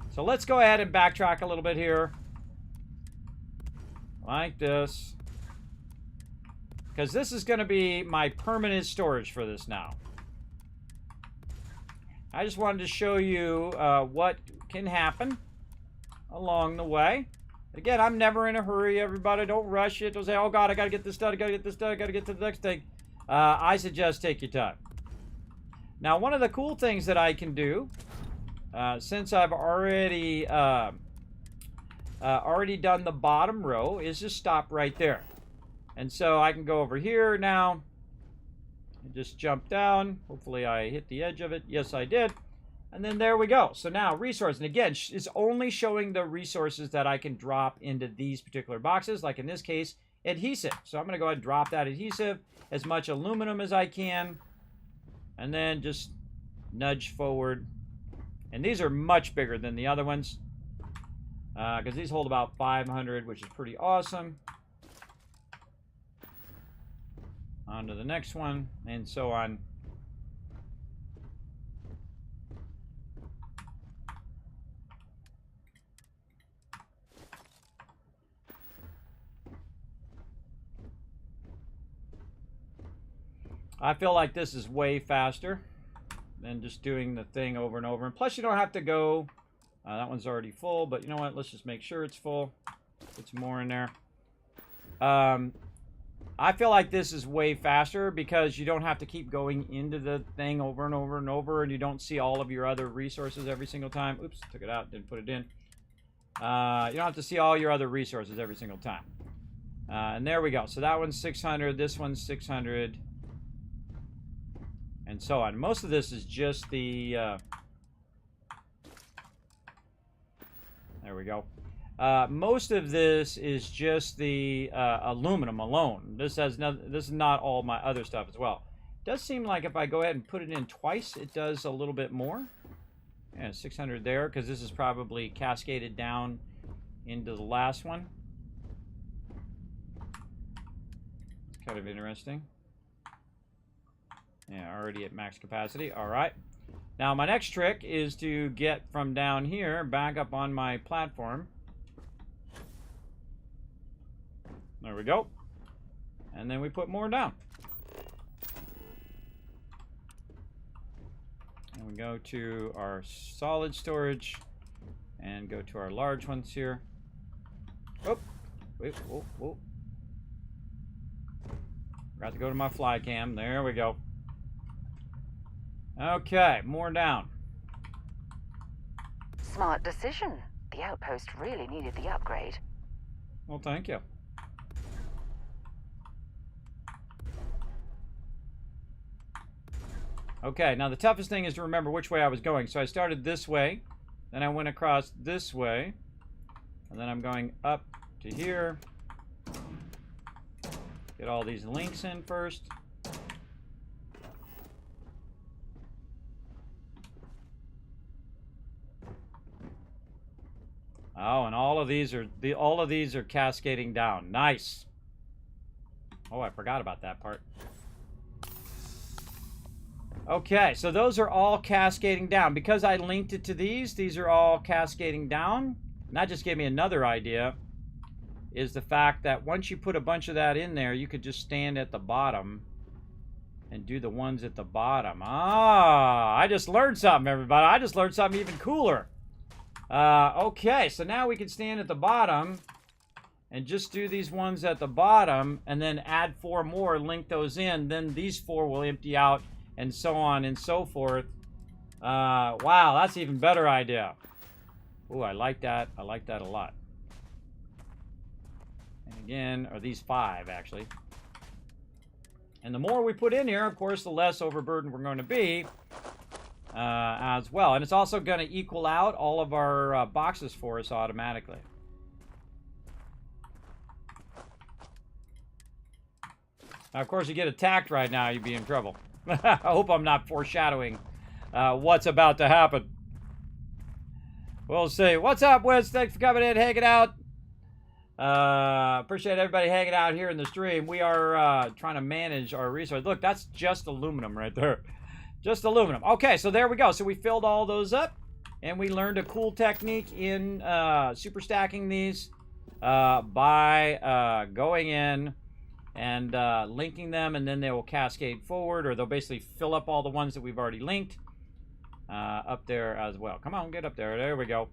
So let's go ahead and backtrack a little bit here. Like this. Because this is going to be my permanent storage for this now. I just wanted to show you what can happen along the way. Again, I'm never in a hurry, everybody. Don't rush it. Don't say, oh, God, I got to get this done. I got to get this done. I got to get to the next thing. I suggest take your time. Now, one of the cool things that I can do, since I've already done the bottom row, is just stop right there. And so I can go over here now and just jump down. Hopefully I hit the edge of it. Yes, I did. And then there we go. So now resource, and again, it's only showing the resources that I can drop into these particular boxes, like in this case, adhesive. So I'm going to go ahead and drop that adhesive, as much aluminum as I can, and then just nudge forward. And these are much bigger than the other ones, because these hold about 500, which is pretty awesome. On to the next one, and so on. I feel like this is way faster than just doing the thing over and over. And plus, you don't have to go. That one's already full, but you know what? Let's just make sure it's full. Put some more in there. I feel like this is way faster because you don't have to keep going into the thing over and over and over, and you don't see all of your other resources every single time. Oops, took it out, didn't put it in. You don't have to see all your other resources every single time. And there we go. So that one's 600, this one's 600, and so on. Most of this is just the... there we go. Most of this is just the aluminum alone. This has this is not all my other stuff as well. It does seem like if I go ahead and put it in twice, it does a little bit more. Yeah, 600 there, because this is probably cascaded down into the last one. It's kind of interesting. Yeah, already at max capacity. All right. Now my next trick is to get from down here back up on my platform. There we go. And then we put more down. And we go to our solid storage and go to our large ones here. Oh, wait, whoa, whoa. Forgot to go to my fly cam. There we go. Okay, more down. Smart decision. The outpost really needed the upgrade. Well, thank you. Okay, now the toughest thing is to remember which way I was going. So I started this way, then I went across this way, and then I'm going up to here. Get all these links in first. Oh, and all of these are cascading down. Nice. Oh, I forgot about that part. Okay, so those are all cascading down. Because I linked it to these are all cascading down. And that just gave me another idea, is the fact that once you put a bunch of that in there, you could just stand at the bottom and do the ones at the bottom. Ah, I just learned something, everybody. I just learned something even cooler. Okay, so now we can stand at the bottom and just do these ones at the bottom and then add 4 more, link those in. Then these 4 will empty out, and so on and so forth. Wow, that's an even better idea. Ooh, I like that. I like that a lot. And again, or these 5, actually. And the more we put in here, of course, the less overburdened we're going to be as well. And it's also going to equal out all of our boxes for us automatically. Now, of course, you get attacked right now, you'd be in trouble. I hope I'm not foreshadowing what's about to happen. We'll see. What's up, Wiz? Thanks for coming in, hanging out. Appreciate everybody hanging out here in the stream. We are trying to manage our resources. Look, that's just aluminum right there. Just aluminum. Okay, so there we go. So we filled all those up, and we learned a cool technique in super stacking these by going in and linking them, and then they will cascade forward, or they'll basically fill up all the ones that we've already linked up there as well. Come on, get up there. There we go.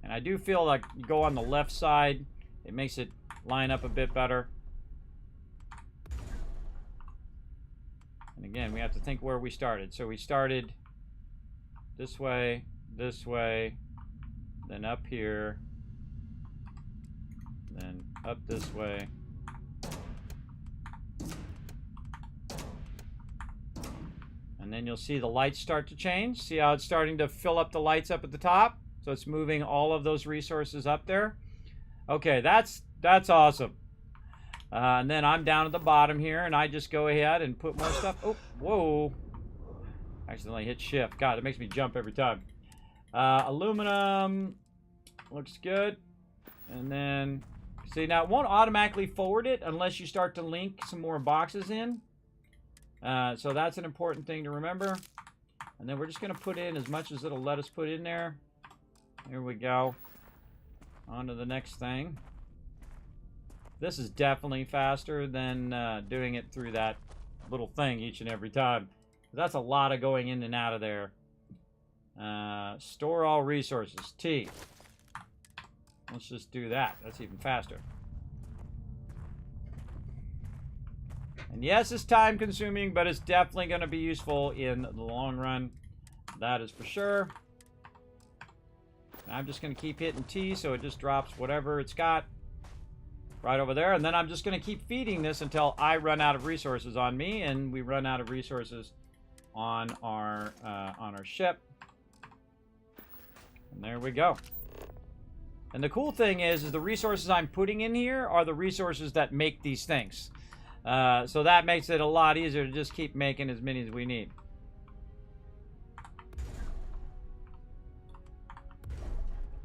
And I do feel like you go on the left side, it makes it line up a bit better. And again, we have to think where we started. So we started this way, then up here, then up this way. And then you'll see the lights start to change. See how it's starting to fill up the lights up at the top? So it's moving all of those resources up there. Okay, that's awesome. And then I'm down at the bottom here, and I just go ahead and put more stuff. Oh, whoa. Accidentally hit shift. God, it makes me jump every time. Aluminum looks good. And then, see, now it won't automatically forward it unless you start to link some more boxes in. So that's an important thing to remember. And then we're just going to put in as much as it'll let us put in there. Here we go. On to the next thing. This is definitely faster than doing it through that little thing each and every time. That's a lot of going in and out of there. Store all resources. T. Let's just do that. That's even faster. And yes, it's time consuming, but it's definitely going to be useful in the long run. That is for sure. And I'm just going to keep hitting T so it just drops whatever it's got right over there. And then I'm just going to keep feeding this until I run out of resources on me and we run out of resources on our ship. And there we go. And the cool thing is the resources I'm putting in here are the resources that make these things. So that makes it a lot easier to just keep making as many as we need.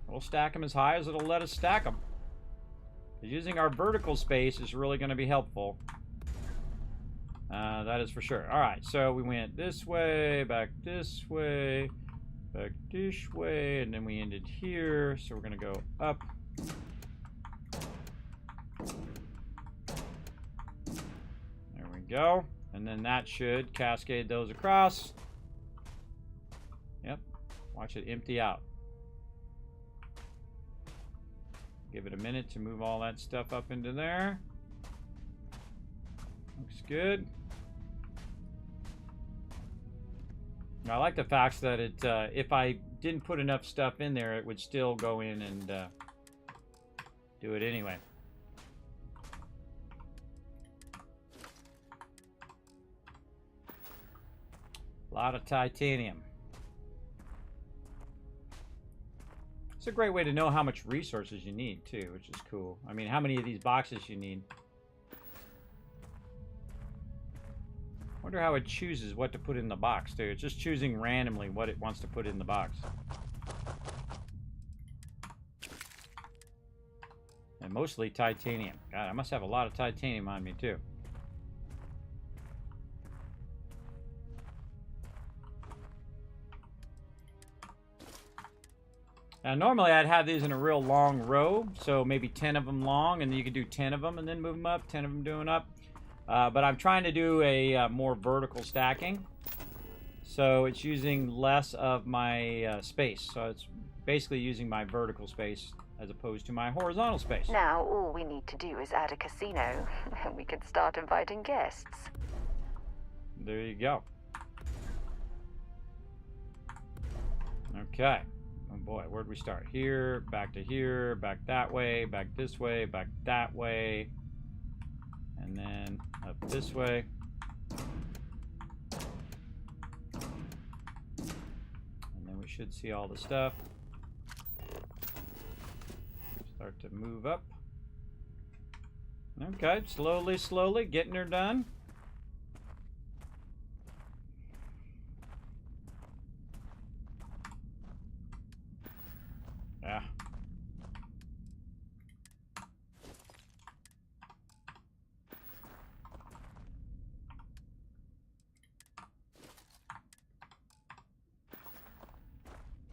We'll stack them as high as it'll let us stack them. Using our vertical space is really going to be helpful. That is for sure. All right, so we went this way, back this way, back this way, and then we ended here. So we're going to go up. There we go. And then that should cascade those across. Yep. Watch it empty out. Give it a minute to move all that stuff up into there. Looks good. I like the fact that it, if I didn't put enough stuff in there, it would still go in and do it anyway. A lot of titanium. It's a great way to know how much resources you need, too, which is cool. I mean, how many of these boxes you need. Wonder how it chooses what to put in the box, too. It's just choosing randomly what it wants to put in the box. And mostly titanium. God, I must have a lot of titanium on me, too. Now, normally I'd have these in a real long row, so maybe 10 of them long, and then you could do 10 of them and then move them up, 10 of them doing up. But I'm trying to do a more vertical stacking, so it's using less of my space. So it's basically using my vertical space as opposed to my horizontal space. Now all we need to do is add a casino, and we can start inviting guests. There you go. Okay. Oh boy, where'd we start? Here, back that way, back this way, back that way, and then up this way. And then we should see all the stuff. Start to move up. Okay, slowly, slowly, getting her done. Yeah.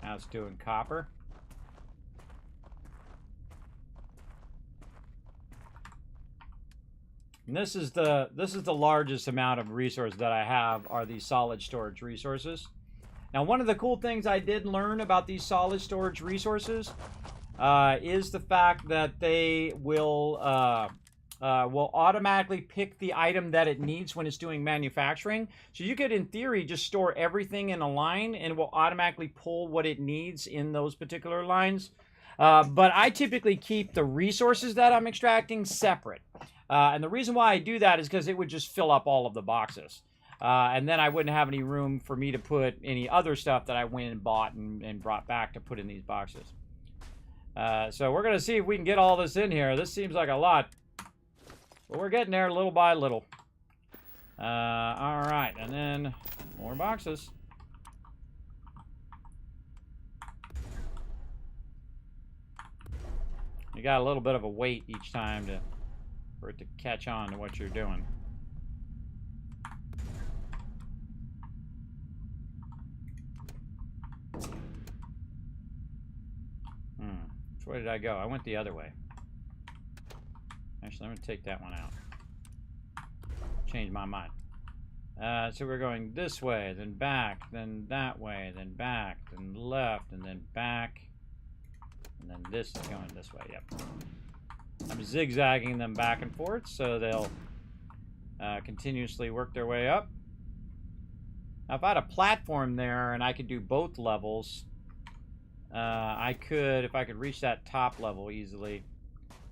Now it's doing copper. And this is the largest amount of resource that I have are these solid storage resources. Now, one of the cool things I did learn about these solid storage resources is the fact that they will automatically pick the item that it needs when it's doing manufacturing. So you could, in theory, just store everything in a line and it will automatically pull what it needs in those particular lines. But I typically keep the resources that I'm extracting separate. And the reason why I do that is because it would just fill up all of the boxes. And then I wouldn't have any room for me to put any other stuff that I went and bought and brought back to put in these boxes. So we're going to see if we can get all this in here. This seems like a lot, but we're getting there little by little. All right, and then more boxes. You got a little bit of a wait each time for it to catch on to what you're doing. Which way did I go? I went the other way. Actually, I'm going to take that one out. Change my mind. So we're going this way, then back, then that way, then back, then left, and then back. And then this is going this way, yep. I'm zigzagging them back and forth so they'll continuously work their way up. Now, if I had a platform there and I could do both levels, I could, if I could reach that top level easily,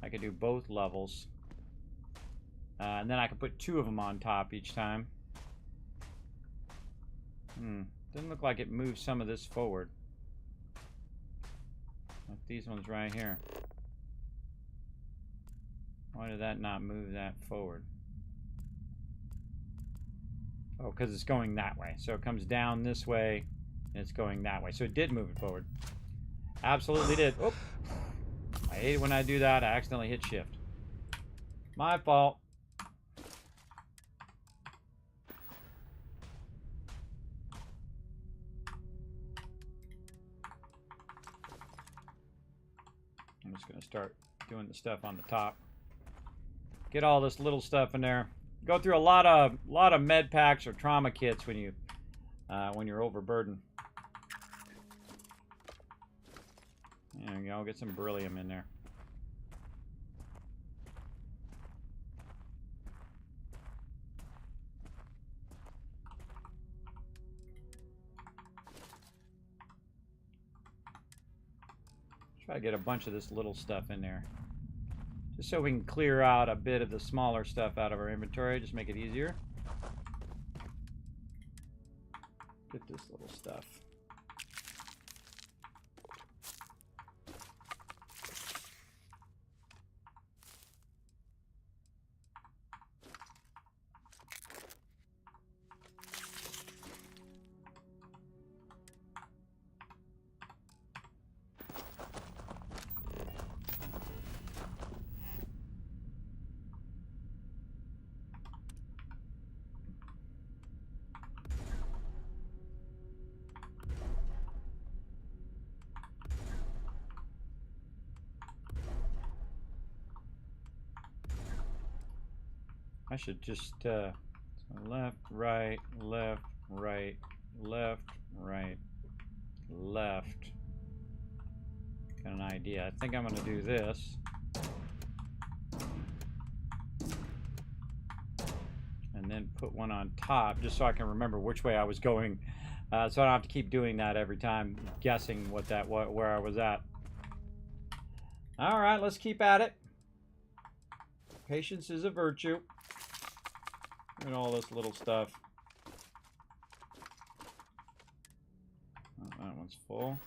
I could do both levels. And then I could put 2 of them on top each time. Doesn't look like it moves some of this forward. Like these ones right here. Why did that not move that forward? Oh, because it's going that way. So it comes down this way, and it's going that way. So it did move it forward. Absolutely did. Oh, I hate it when I do that. I accidentally hit shift. My fault. I'm just going to start doing the stuff on the top. Get all this little stuff in there. Go through a lot of med packs or trauma kits when you're overburdened. There you go. Get some beryllium in there. Try to get a bunch of this little stuff in there. Just so we can clear out a bit of the smaller stuff out of our inventory. Just make it easier. Get this little stuff. I should just so left, right, left, right, left, right, left. Got an idea. I think I'm going to do this. And then put one on top, just so I can remember which way I was going. So I don't have to keep doing that every time, guessing where I was at. All right, let's keep at it. Patience is a virtue. And all this little stuff. Oh, that one's full.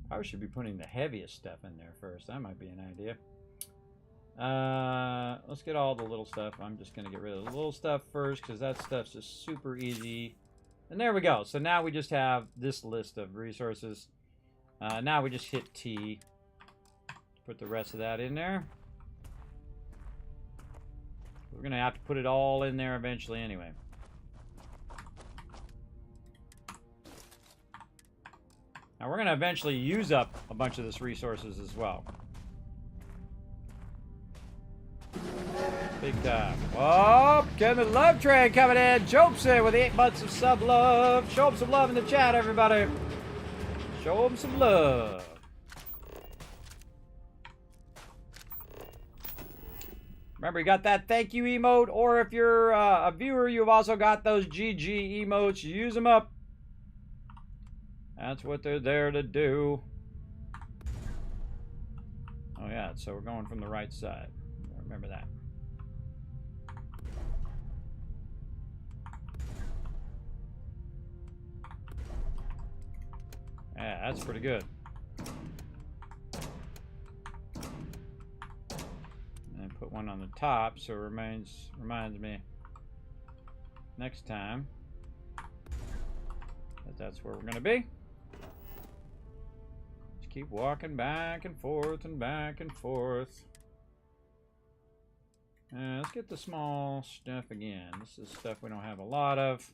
I should be putting the heaviest stuff in there first. That might be an idea. Let's get all the little stuff. I'm just going to get rid of the little stuff first because that stuff's just super easy. And there we go. So now we just have this list of resources. Now we just hit T. Put the rest of that in there. We're going to have to put it all in there eventually anyway. Now we're going to eventually use up a bunch of this resources as well. Big time. Oh, Kismet Love Train coming in. Jopson with the 8 months of sub love. Show him some love in the chat, everybody. Show him some love. Remember, you got that thank you emote, or if you're a viewer, you've also got those GG emotes. Use them up. That's what they're there to do. Oh yeah, so we're going from the right side. Remember that. Yeah, that's pretty good. And put one on the top so it reminds me next time that that's where we're going to be. Just keep walking back and forth and back and forth. Let's get the small stuff again. This is stuff we don't have a lot of.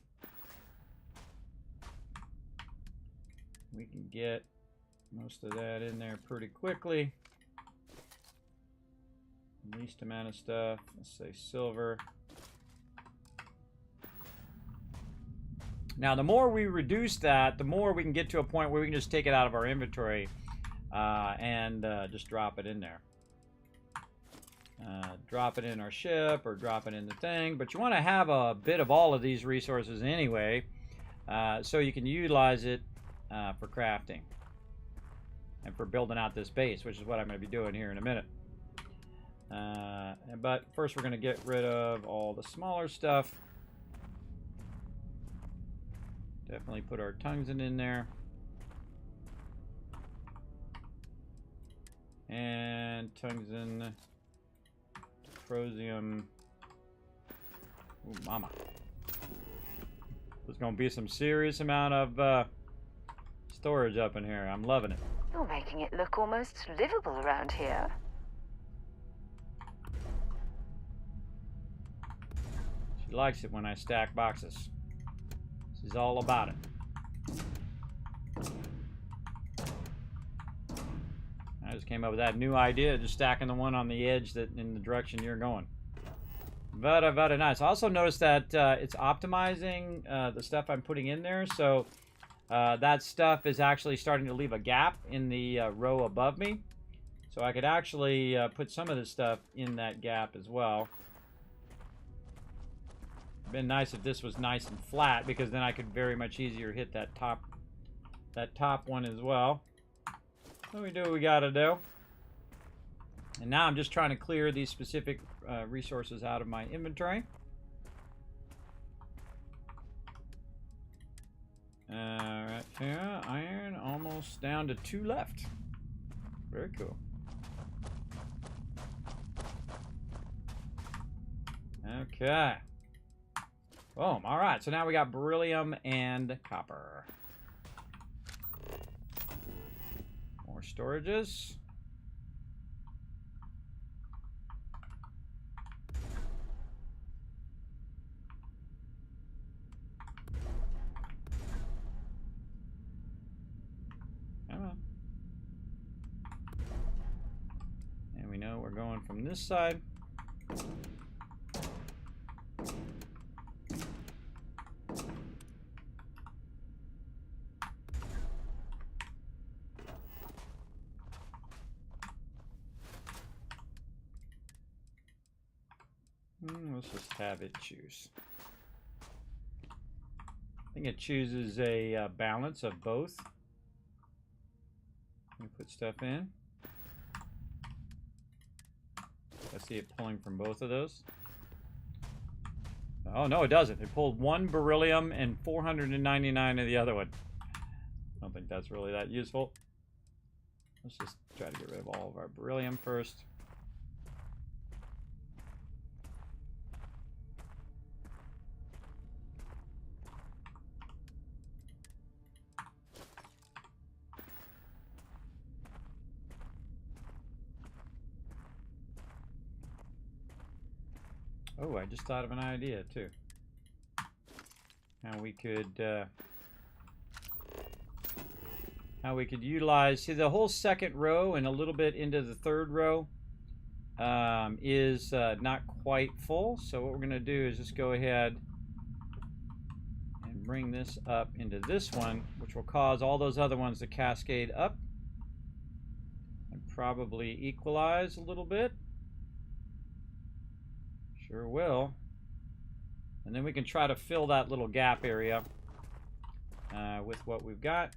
We can get most of that in there pretty quickly. Least amount of stuff. Let's say silver. Now, the more we reduce that, the more we can get to a point where we can just take it out of our inventory and just drop it in there. Drop it in our ship or drop it in the thing. But you want to have a bit of all of these resources anyway, so you can utilize it for crafting and for building out this base, which is what I'm going to be doing here in a minute. But first we're going to get rid of all the smaller stuff. Definitely put our tungsten in there. And tungsten, dysprosium. Ooh, mama. There's going to be some serious amount of storage up in here. I'm loving it. You're making it look almost livable around here. She likes it when I stack boxes. She's all about it. I just came up with that new idea, just stacking the one on the edge that in the direction you're going. Very, very nice. I also noticed that it's optimizing the stuff I'm putting in there, so that stuff is actually starting to leave a gap in the row above me. So I could actually put some of this stuff in that gap as well. Been nice if this was nice and flat, because then I could very much easier hit that top one as well. So we do what we gotta do. And now I'm just trying to clear these specific resources out of my inventory. Right here, iron, almost down to 2 left. Very cool. Okay. Boom. All right. So now we got beryllium and copper. More storages. Come on. And we know we're going from this side. Let's just have it choose. I think it chooses a balance of both. Let me put stuff in. I see it pulling from both of those. Oh, no, it doesn't. It pulled 1 beryllium and 499 of the other one. I don't think that's really that useful. Let's just try to get rid of all of our beryllium first. Oh, I just thought of an idea too. How we could utilize, see, the whole second row and a little bit into the third row is not quite full. So what we're going to do is just go ahead and bring this up into this one, which will cause all those other ones to cascade up and probably equalize a little bit. Sure will. And then we can try to fill that little gap area with what we've got.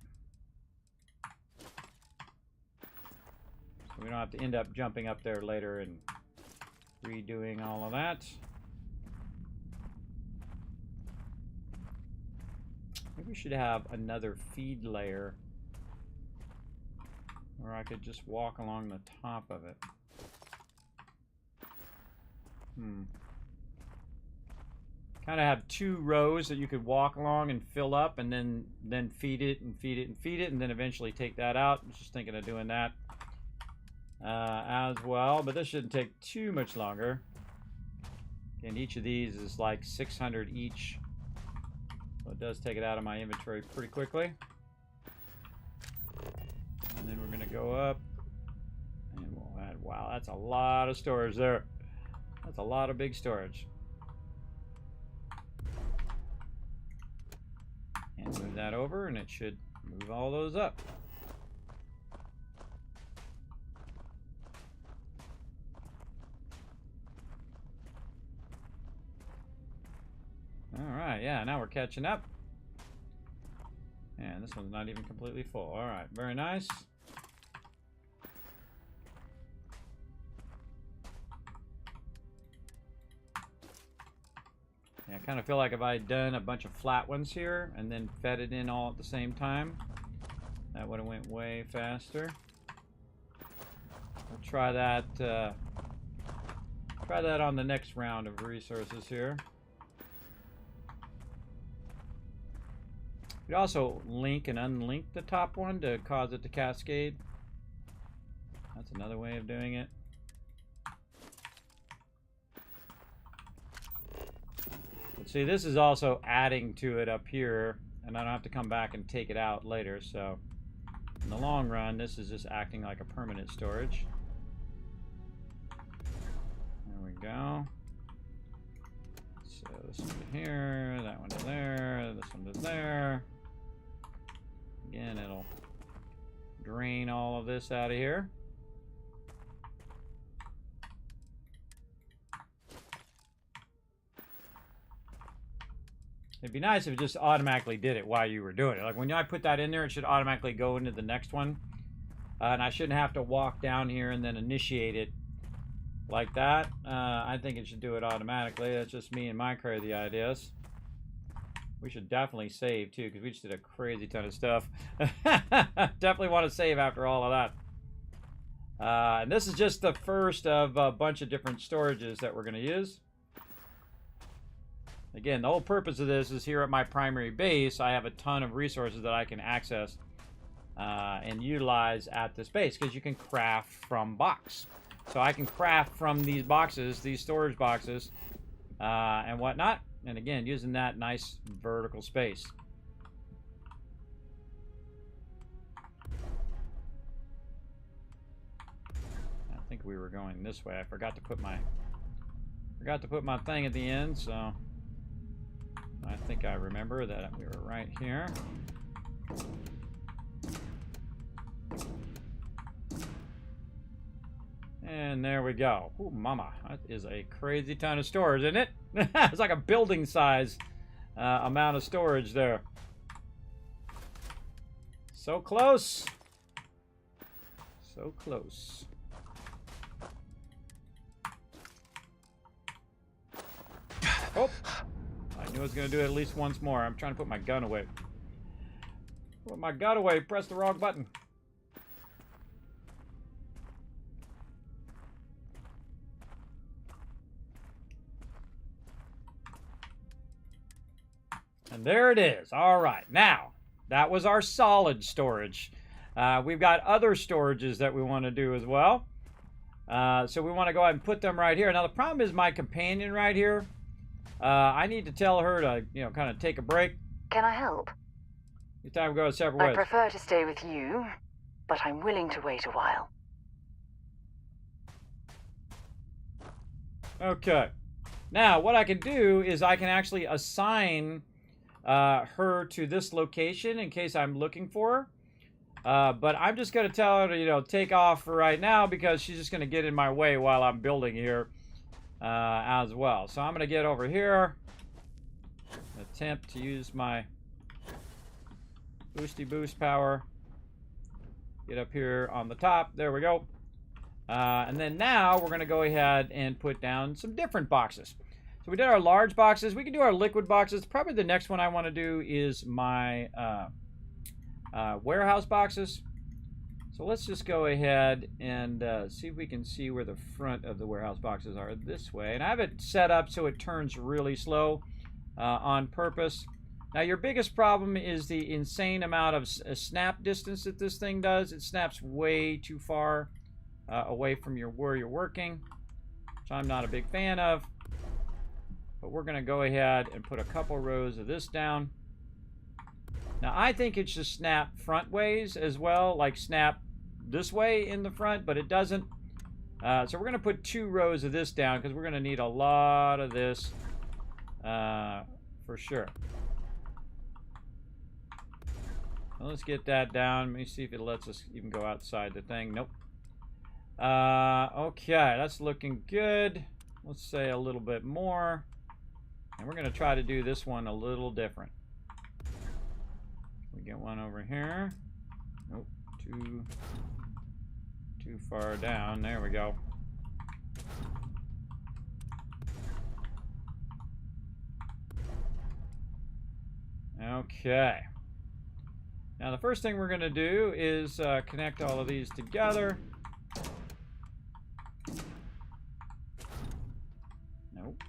So we don't have to end up jumping up there later and redoing all of that. Maybe we should have another feed layer where I could just walk along the top of it. Kind of have 2 rows that you could walk along and fill up, and then feed it and feed it and feed it, and then eventually take that out. I was just thinking of doing that as well, but this shouldn't take too much longer. And each of these is like 600 each, so it does take it out of my inventory pretty quickly. And then we're going to go up, and we'll add, wow, that's a lot of storage there. That's a lot of big storage. And move that over, and it should move all those up. Alright, yeah, now we're catching up. And this one's not even completely full. Alright, very nice. Yeah, I kind of feel like if I had done a bunch of flat ones here and then fed it in all at the same time, that would have went way faster. We'll try that on the next round of resources here. You could also link and unlink the top one to cause it to cascade. That's another way of doing it. But see, this is also adding to it up here, and I don't have to come back and take it out later, so in the long run, this is just acting like a permanent storage. There we go. So this one to here, that one to there, this one to there. Again, it'll drain all of this out of here. It'd be nice if it just automatically did it while you were doing it. Like when I put that in there, it should automatically go into the next one. And I shouldn't have to walk down here and then initiate it like that. I think it should do it automatically. That's just me and my crazy ideas. We should definitely save too, because we just did a crazy ton of stuff. Definitely want to save after all of that. And this is just the first of a bunch of different storages that we're going to use. Again, the whole purpose of this is here at my primary base, I have a ton of resources that I can access and utilize at this base, because you can craft from box. So I can craft from these boxes, these storage boxes, and whatnot. And again, using that nice vertical space. I think we were going this way. I forgot to put my thing at the end, so I think I remember that we were right here. And there we go. Ooh, mama. That is a crazy ton of storage, isn't it? It's like a building size amount of storage there. So close. So close. Oh! I knew I was going to do it at least once more. I'm trying to put my gun away. Put my gun away. Press the wrong button. And there it is. All right. Now, that was our solid storage. We've got other storages that we want to do as well. So we want to go ahead and put them right here. Now, the problem is my companion right here. I need to tell her to, kind of take a break. Can I help? It's time to go separate ways. I prefer to stay with you, but I'm willing to wait a while. Okay. Now, what I can do is I can actually assign her to this location in case I'm looking for her. But I'm just going to tell her to, take off for right now, because she's just going to get in my way while I'm building here. as well. So I'm going to get over here, attempt to use my boosty boost power, get up here on the top. There we go. And then now we're going to go ahead and put down some different boxes. So we did our large boxes. We can do our liquid boxes. Probably the next one I want to do is my warehouse boxes. So let's just go ahead and see if we can see where the front of the warehouse boxes are this way. And I have it set up so it turns really slow on purpose. Now your biggest problem is the insane amount of snap distance that this thing does. It snaps way too far away from where you're working, which I'm not a big fan of. But we're going to go ahead and put a couple rows of this down. Now I think it should snap front ways as well, like snap this way in the front, but it doesn't. So we're going to put 2 rows of this down because we're going to need a lot of this for sure. Well, let's get that down. Let me see if it lets us even go outside the thing. Nope. Okay, that's looking good. Let's say a little bit more. And we're going to try to do this one a little different. We get one over here. Nope, too far down. There we go. Okay. Now the first thing we're going to do is connect all of these together. Nope.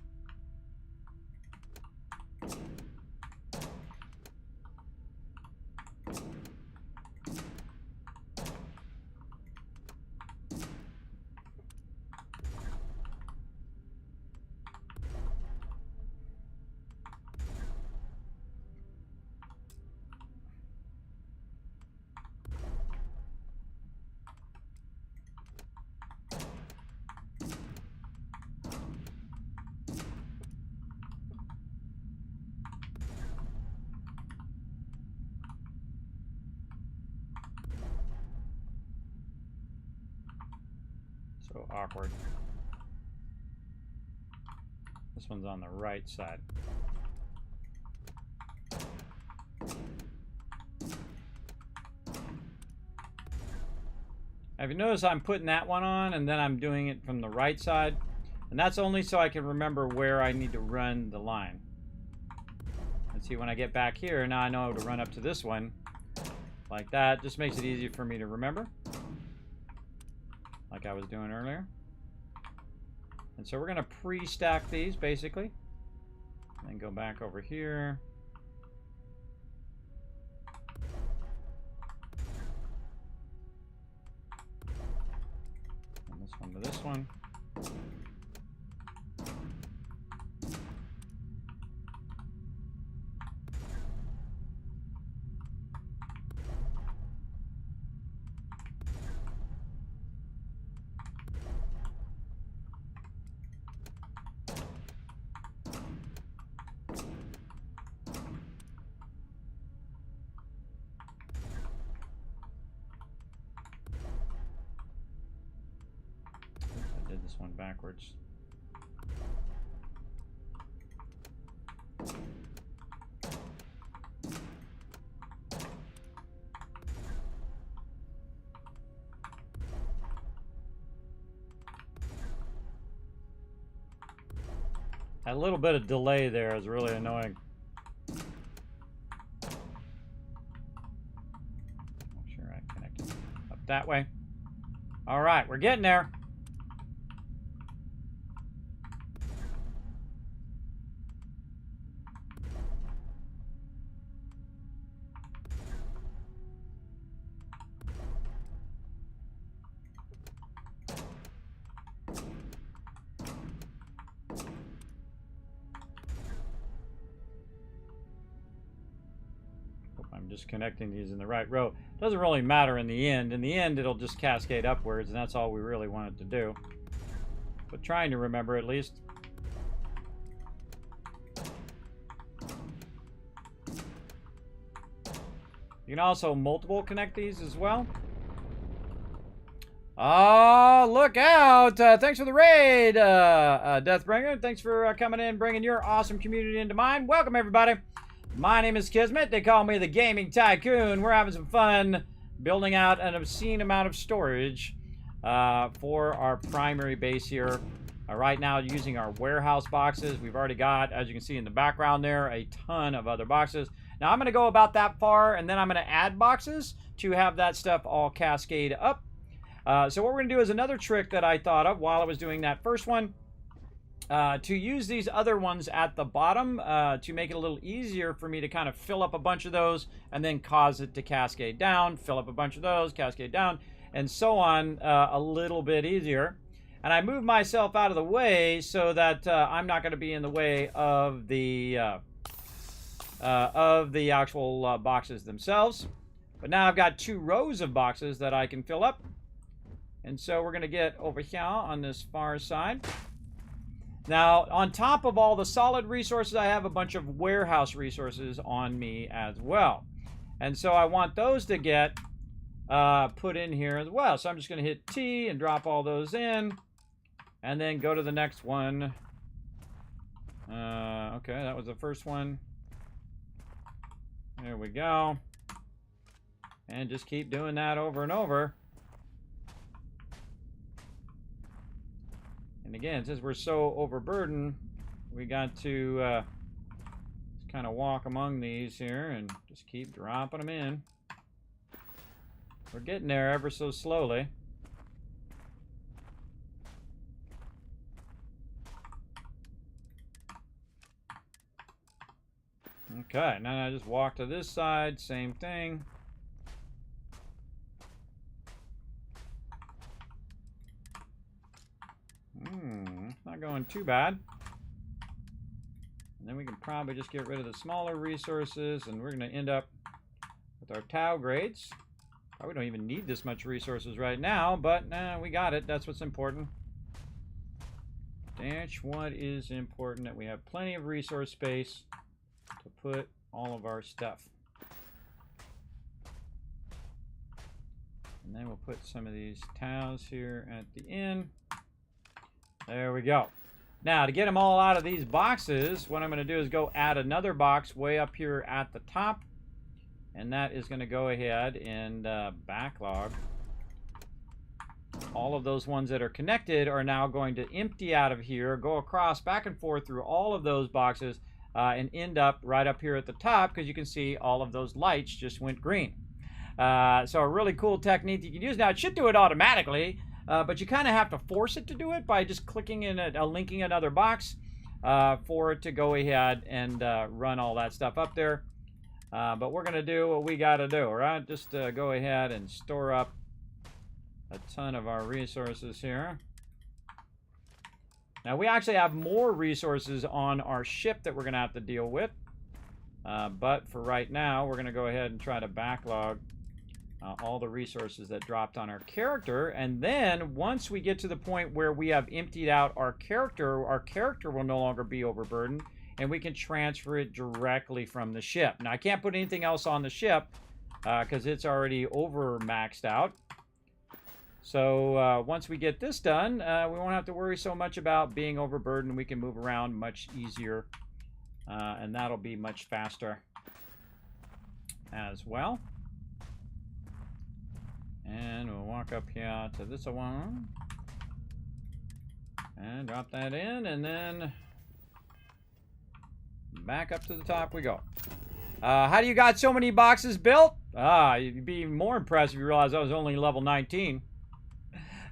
So awkward. This one's on the right side. Have you noticed I'm putting that one on and then I'm doing it from the right side? And that's only so I can remember where I need to run the line. And see, when I get back here, now I know how to run up to this one. Like that. Just makes it easier for me to remember. Like I was doing earlier. And so we're going to pre-stack these, basically. And then go back over here. And this one to this one. This one backwards. That little bit of delay there is really annoying. Make sure I connect it up that way. All right, we're getting there. I'm just connecting these in the right row. Doesn't really matter in the end. In the end, it'll just cascade upwards, and that's all we really want it to do. But trying to remember at least. You can also multiple connect these as well. Oh, look out. Thanks for the raid, Deathbringer. Thanks for coming in, bringing your awesome community into mine. Welcome, everybody. My name is Kismet. They call me the Gaming Tycoon. We're having some fun building out an obscene amount of storage for our primary base here. Right now, using our warehouse boxes. We've already got, as you can see in the background there, a ton of other boxes. Now, I'm going to go about that far, and then I'm going to add boxes to have that stuff all cascade up. So what we're going to do is another trick that I thought of while I was doing that first one. To use these other ones at the bottom to make it a little easier for me to kind of fill up a bunch of those and then cause it to cascade down, fill up a bunch of those, cascade down, and so on a little bit easier. And I move myself out of the way so that I'm not going to be in the way of the actual boxes themselves. But now I've got 2 rows of boxes that I can fill up. And so we're going to get over here on this far side. Now, on top of all the solid resources, I have a bunch of warehouse resources on me as well. And so I want those to get put in here as well. So I'm just going to hit T and drop all those in. And then go to the next one. Okay, that was the first one. There we go. And just keep doing that over and over. And again, since we're so overburdened, we got to just kind of walk among these here and just keep dropping them in. We're getting there ever so slowly. Okay, now I just walk to this side, same thing. Not going too bad. And then we can probably just get rid of the smaller resources, and we're going to end up with our Tau grades. Probably don't even need this much resources right now, but we got it. That's what's important. That's what is important, that we have plenty of resource space to put all of our stuff. And then we'll put some of these Taus here at the end. There we go. Now, to get them all out of these boxes, what I'm going to do is go add another box way up here at the top. And that is going to go ahead and backlog. All of those ones that are connected are now going to empty out of here, go across back and forth through all of those boxes, and end up right up here at the top, because you can see all of those lights just went green. So a really cool technique you can use. Now, it should do it automatically. But you kind of have to force it to do it by just clicking in linking another box for it to go ahead and run all that stuff up there. But we're going to do what we got to do, right? Just go ahead and store up a ton of our resources here. Now, we actually have more resources on our ship that we're going to have to deal with. But for right now, we're going to go ahead and try to backlog all the resources that dropped on our character. And then once we get to the point where we have emptied out our character will no longer be overburdened, and we can transfer it directly from the ship. Now, I can't put anything else on the ship because it's already over maxed out. So once we get this done, we won't have to worry so much about being overburdened. We can move around much easier, and that'll be much faster as well. And we'll walk up here to this one and drop that in, and then back up to the top we go. How do you got so many boxes built? You'd be more impressed if you realize I was only level 19.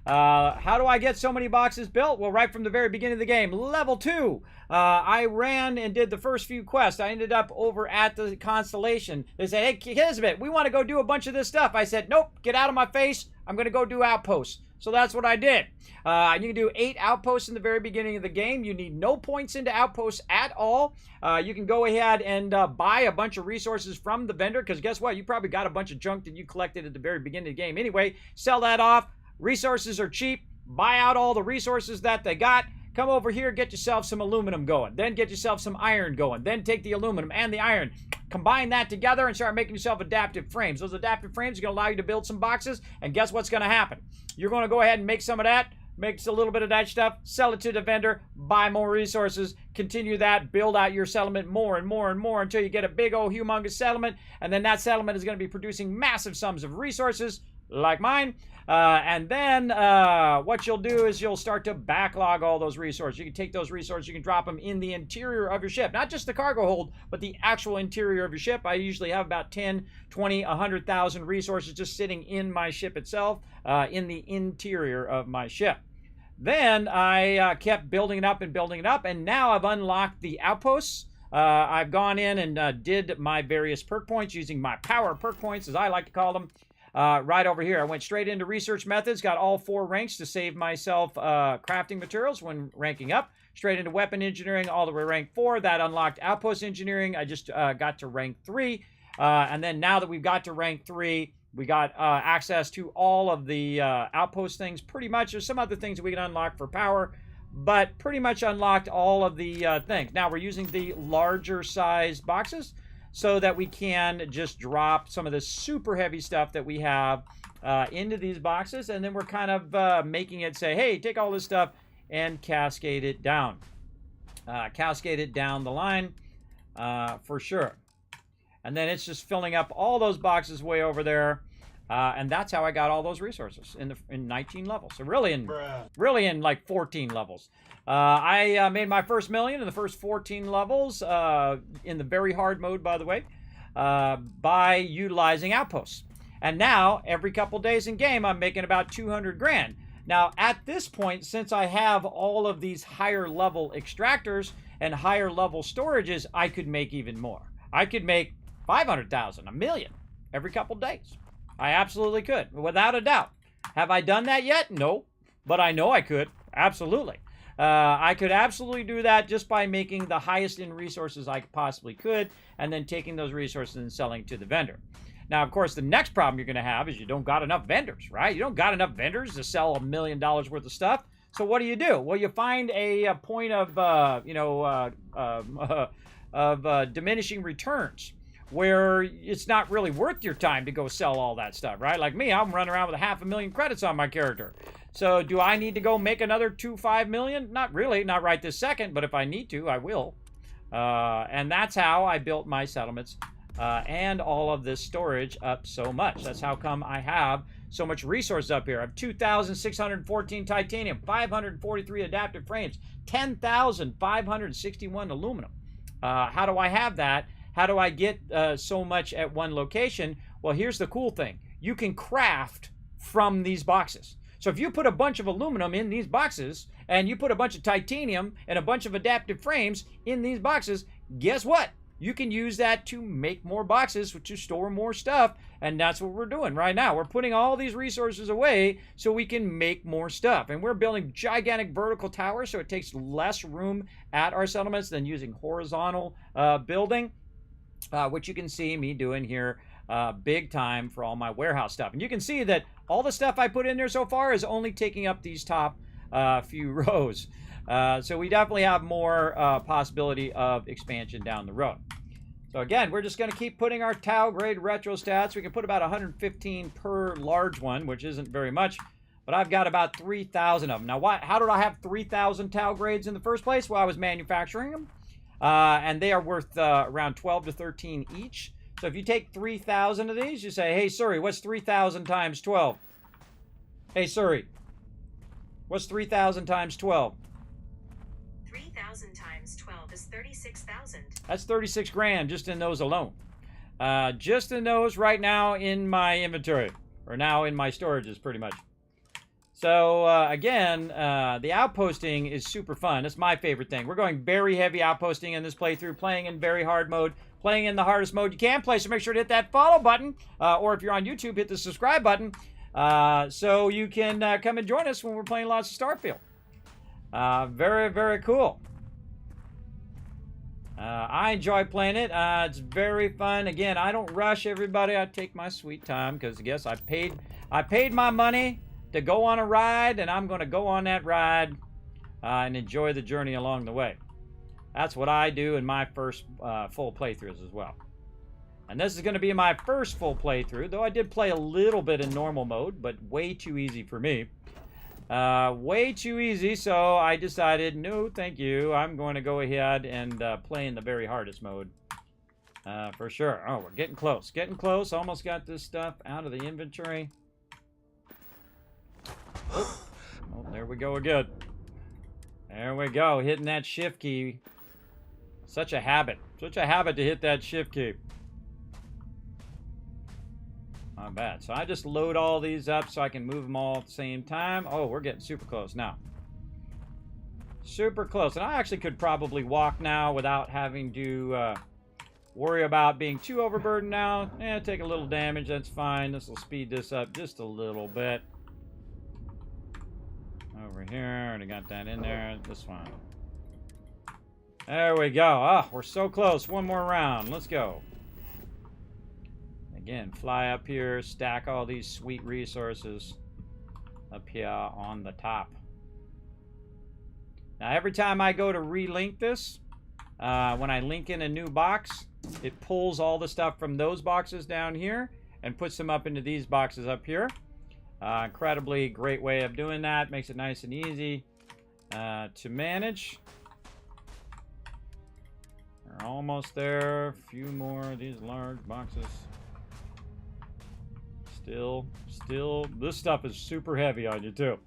How do I get so many boxes built? Well, right from the very beginning of the game, level 2. I ran and did the first few quests. I ended up over at the Constellation. They said, hey, Kismet, we want to go do a bunch of this stuff. I said, nope, get out of my face. I'm going to go do outposts. So that's what I did. You can do 8 outposts in the very beginning of the game. You need no points into outposts at all. You can go ahead and buy a bunch of resources from the vendor, because guess what? You probably got a bunch of junk that you collected at the very beginning of the game anyway. Sell that off. Resources are cheap. Buy out all the resources that they got. come over here, get yourself some aluminum going, then get yourself some iron going, then take the aluminum and the iron, combine that together and start making yourself adaptive frames. Those adaptive frames are going to allow you to build some boxes, and guess what's going to happen? You're going to go ahead and make some of that, makes a little bit of that stuff, sell it to the vendor, buy more resources, continue that, build out your settlement more and more and more until you get a big old humongous settlement, and then that settlement is going to be producing massive sums of resources, like mine, and then what you'll do is you'll start to backlog all those resources. You can take those resources, you can drop them in the interior of your ship, not just the cargo hold, but the actual interior of your ship. I usually have about 10, 20, 100,000 resources just sitting in my ship itself, in the interior of my ship. Then I kept building it up, and now I've unlocked the outposts. I've gone in and did my various perk points using my power perk points, as I like to call them. Right over here, I went straight into research methods, got all 4 ranks to save myself crafting materials when ranking up. Straight into weapon engineering, all the way to rank 4. That unlocked outpost engineering. I just got to rank 3. And then now that we've got to rank 3, we got access to all of the outpost things. Pretty much, there's some other things that we can unlock for power, but pretty much unlocked all of the things. Now we're using the larger size boxes, so that we can just drop some of the super heavy stuff that we have into these boxes, and then we're kind of making it say, hey, take all this stuff and cascade it down. Cascade it down the line for sure. And then it's just filling up all those boxes way over there. And that's how I got all those resources in 19 levels. So really in like 14 levels. I made my first million in the first 14 levels in the very hard mode, by the way, by utilizing outposts. And now every couple days in game, I'm making about 200 grand. Now at this point, since I have all of these higher level extractors and higher level storages, I could make even more. I could make 500,000, $1 million every couple days. I absolutely could, without a doubt. Have I done that yet? No, but I know I could, absolutely. I could absolutely do that just by making the highest in resources I possibly could, and then taking those resources and selling to the vendor. Now, of course, the next problem you're going to have is you don't got enough vendors, right? You don't got enough vendors to sell $1 million worth of stuff. So what do? Well, you find a point of, diminishing returns, where it's not really worth your time to go sell all that stuff, right? Like me, I'm running around with 500,000 credits on my character. So do I need to go make another 5 million? Not really, not right this second, but if I need to, I will. And that's how I built my settlements and all of this storage up so much. That's how come I have so much resource up here. I have 2,614 titanium, 543 adaptive frames, 10,561 aluminum. How do I have that? How do I get so much at one location? Well, here's the cool thing. You can craft from these boxes. So if you put a bunch of aluminum in these boxes, and you put a bunch of titanium and a bunch of adaptive frames in these boxes, guess what? You can use that to make more boxes, to store more stuff, and that's what we're doing right now. We're putting all these resources away so we can make more stuff. And we're building gigantic vertical towers, so it takes less room at our settlements than using horizontal building. Which you can see me doing here big time for all my warehouse stuff. And you can see that all the stuff I put in there so far is only taking up these top few rows. So we definitely have more possibility of expansion down the road. So again, we're just going to keep putting our Tau grade retro stats. We can put about 115 per large one, which isn't very much. But I've got about 3,000 of them. Now, how did I have 3,000 Tau grades in the first place? Well, I was manufacturing them. And they are worth around 12 to 13 each. So if you take 3,000 of these, you say, hey, Siri, what's 3,000 times 12? Hey, Siri, what's 3,000 times 12? 3,000 times 12 is 36,000. That's 36 grand just in those alone. Just in those right now in my inventory, or now in my storages pretty much. So, again, the outposting is super fun. That's my favorite thing. We're going very heavy outposting in this playthrough, playing in very hard mode, playing in the hardest mode you can play, so make sure to hit that follow button, or if you're on YouTube, hit the subscribe button, so you can come and join us when we're playing lots of Starfield. Very, very cool. I enjoy playing it. It's very fun. Again, I don't rush everybody. I take my sweet time, because I guess I paid my money to go on a ride, and I'm going to go on that ride and enjoy the journey along the way. That's what I do in my first full playthroughs as well. And this is going to be my first full playthrough, though I did play a little bit in normal mode, but way too easy for me. Way too easy, so I decided, no, thank you. I'm going to go ahead and play in the very hardest mode. For sure. Oh, we're getting close. Getting close. Almost got this stuff out of the inventory. Oh, there we go again. There we go. Hitting that shift key. Such a habit. Such a habit to hit that shift key. Not bad. So I just load all these up so I can move them all at the same time. Oh, we're getting super close now. Super close. And I actually could probably walk now without having to worry about being too overburdened now. Take a little damage. That's fine. This will speed this up just a little bit. Over here. Already got that in there. This one. There we go. Oh, we're so close. One more round. Let's go. Again, fly up here, stack all these sweet resources up here on the top. Now, every time I go to relink this, when I link in a new box, it pulls all the stuff from those boxes down here and puts them up into these boxes up here. Incredibly great way of doing that. Makes it nice and easy to manage. We're almost there. A few more of these large boxes. Still, this stuff is super heavy on you too.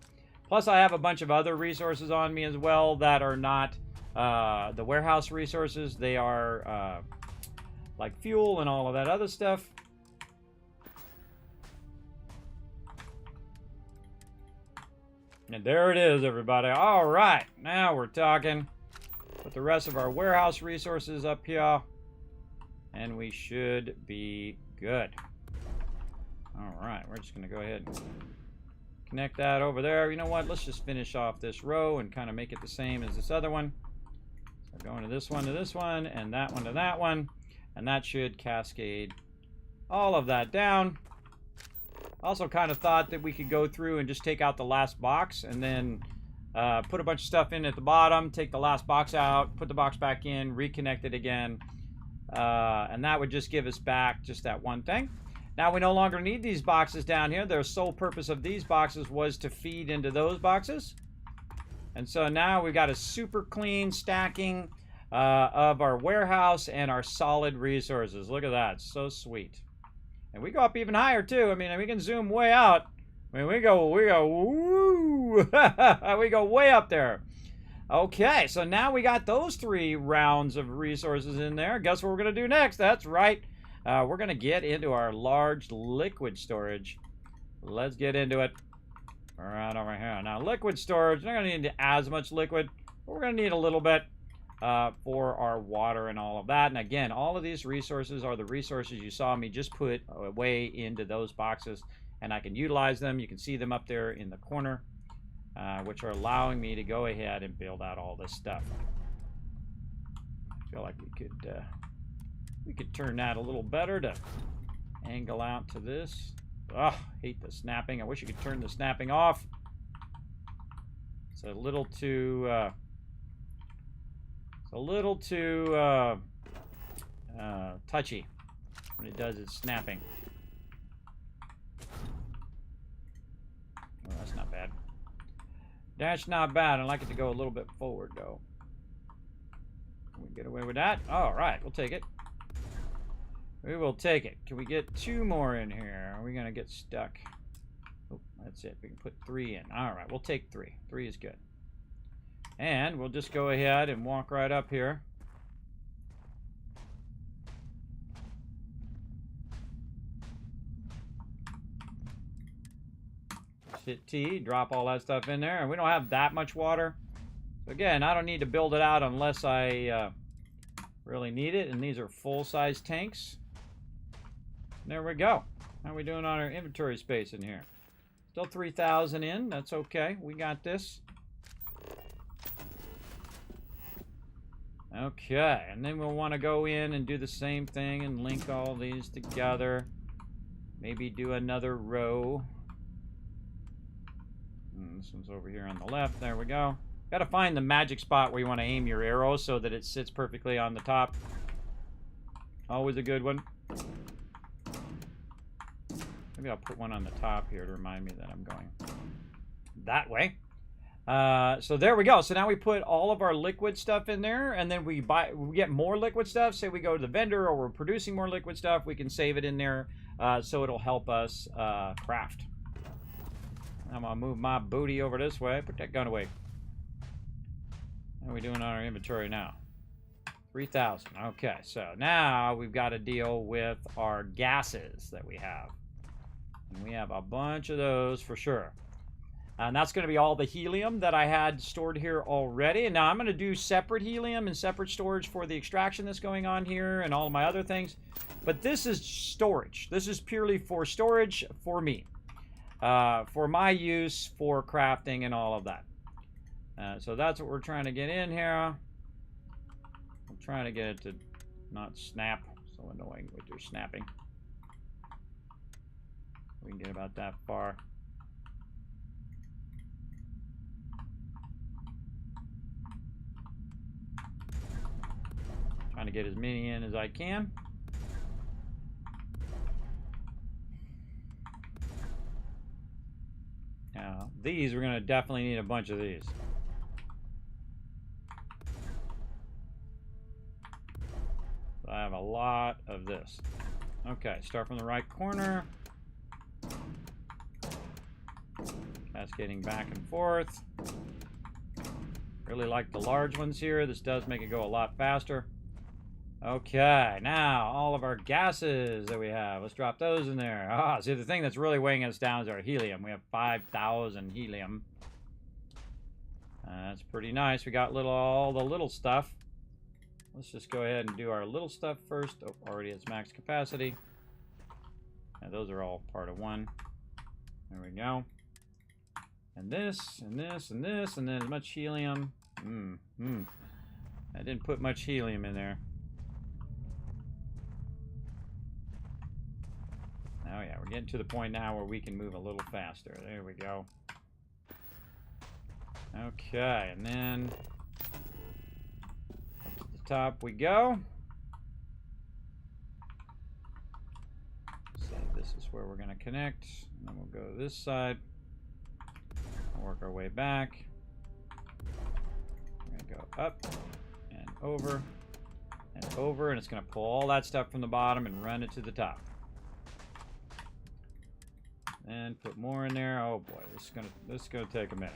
Plus, I have a bunch of other resources on me as well that are not the warehouse resources. They are like fuel and all of that other stuff. And there it is, everybody. All right, now we're talking. Put the rest of our warehouse resources up here, and we should be good. All right, we're just going to go ahead and connect that over there. You know what? Let's just finish off this row and kind of make it the same as this other one. So we're going to this one, and that one to that one. And that should cascade all of that down. Also kind of thought that we could go through and just take out the last box and then put a bunch of stuff in at the bottom, take the last box out, put the box back in, reconnect it again. And that would just give us back just that one thing. Now we no longer need these boxes down here. Their sole purpose of these boxes was to feed into those boxes. And so now we've got a super clean stacking of our warehouse and our solid resources. Look at that. So sweet. And we go up even higher too. I mean, we can zoom way out. I mean, we go, woo! We go way up there. Okay, so now we got those 3 rounds of resources in there. Guess what we're going to do next? That's right. We're going to get into our large liquid storage. Let's get into it. Right over here. Now, liquid storage, we're not going to need as much liquid, but we're going to need a little bit for our water and all of that. And again, all of these resources are the resources you saw me just put away into those boxes, and I can utilize them. You can see them up there in the corner, which are allowing me to go ahead and build out all this stuff. I feel like we could turn that a little better to angle out to this. Oh, hate the snapping. I wish you could turn the snapping off. It's a little too touchy when it does its snapping. Oh, that's not bad. That's not bad. I like it to go a little bit forward, though. Can we get away with that? All right, we'll take it. We will take it. Can we get 2 more in here? Are we going to get stuck? Oh, that's it. We can put 3 in. All right, we'll take 3. 3 is good. And we'll just go ahead and walk right up here. Just hit T, drop all that stuff in there. And we don't have that much water. So again, I don't need to build it out unless I really need it. And these are full-size tanks. There we go. How are we doing on our inventory space in here? Still 3,000 in. That's okay. We got this. Okay. And then we'll want to go in and do the same thing and link all these together. Maybe do another row. This one's over here on the left. There we go. Got to find the magic spot where you want to aim your arrow so that it sits perfectly on the top. Always a good one. Maybe I'll put one on the top here to remind me that I'm going that way. So there we go. So now we put all of our liquid stuff in there, and then we get more liquid stuff. Say we go to the vendor, or we're producing more liquid stuff, we can save it in there, so it'll help us craft. I'm gonna move my booty over this way. Put that gun away. How are we doing on our inventory now? 3,000. Okay, so now we've got to deal with our gases that we have. And we have a bunch of those for sure. And that's going to be all the helium that I had stored here already. And now I'm going to do separate helium and separate storage for the extraction that's going on here and all of my other things. But this is storage. This is purely for storage for me. For my use, for crafting and all of that. So that's what we're trying to get in here. I'm trying to get it to not snap. So annoying with your snapping. We can get about that far. Trying to get as many in as I can. Now, these, we're going to definitely need a bunch of these. So I have a lot of this. Okay, start from the right corner. Cascading back and forth. Really like the large ones here. This does make it go a lot faster. Okay, now all of our gases that we have. Let's drop those in there. Ah, see, the thing that's really weighing us down is our helium. We have 5,000 helium. That's pretty nice. We got all the little stuff. Let's just go ahead and do our little stuff first. Oh, already has max capacity. And those are all part of one. There we go. And this, and this, and this, and then as much helium. I didn't put much helium in there. Oh yeah, we're getting to the point now where we can move a little faster. There we go. Okay, and then up to the top we go. So this is where we're going to connect. And then we'll go to this side. Work our way back. We're going to go up and over, and it's going to pull all that stuff from the bottom and run it to the top. And put more in there. Oh boy, this is gonna take a minute.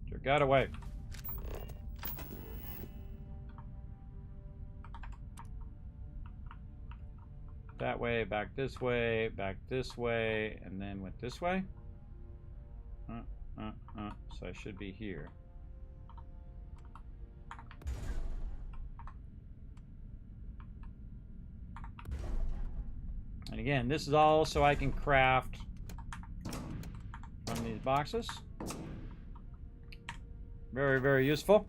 Sure got away. That way, back this way, and then went this way. So I should be here. And again, this is all so I can craft from these boxes. Very, very useful.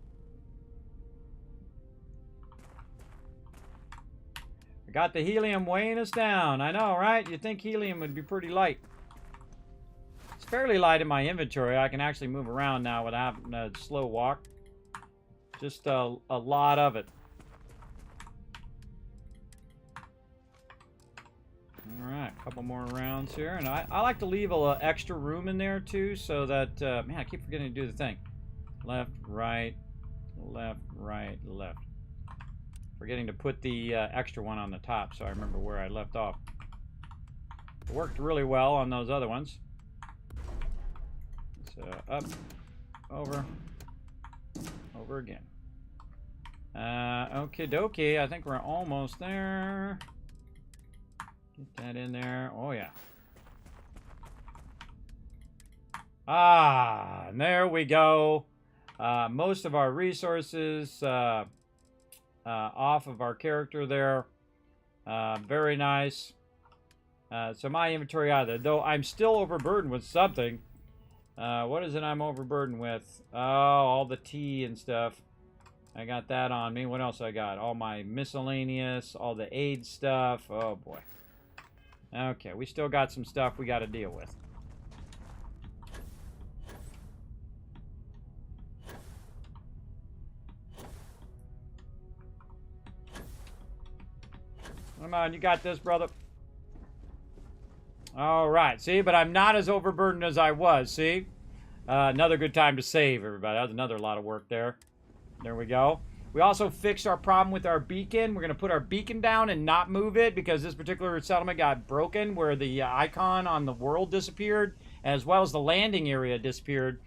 I got the helium weighing us down. I know, right? You'd think helium would be pretty light. It's fairly light in my inventory. I can actually move around now without having a slow walk. Just a lot of it. Alright, a couple more rounds here. And I like to leave a little extra room in there too, so that, man, I keep forgetting to do the thing. Left, right, left, right, left. Forgetting to put the extra one on the top, so I remember where I left off. It worked really well on those other ones. So up, over, over again. Okie dokie, I think we're almost there. Get that in there. Oh yeah. Ah, and there we go. Most of our resources off of our character there. Very nice. So my inventory out of there, though I'm still overburdened with something. What is it I'm overburdened with? Oh, all the tea and stuff. I got that on me. What else I got? All my miscellaneous, all the aid stuff. Oh, boy. Okay, we still got some stuff we got to deal with. Come on, you got this, brother. All right, see, but I'm not as overburdened as I was, see? Another good time to save, everybody. That was another lot of work there. There we go. We also fixed our problem with our beacon. We're going to put our beacon down and not move it because this particular settlement got broken where the icon on the world disappeared as well as the landing area disappeared.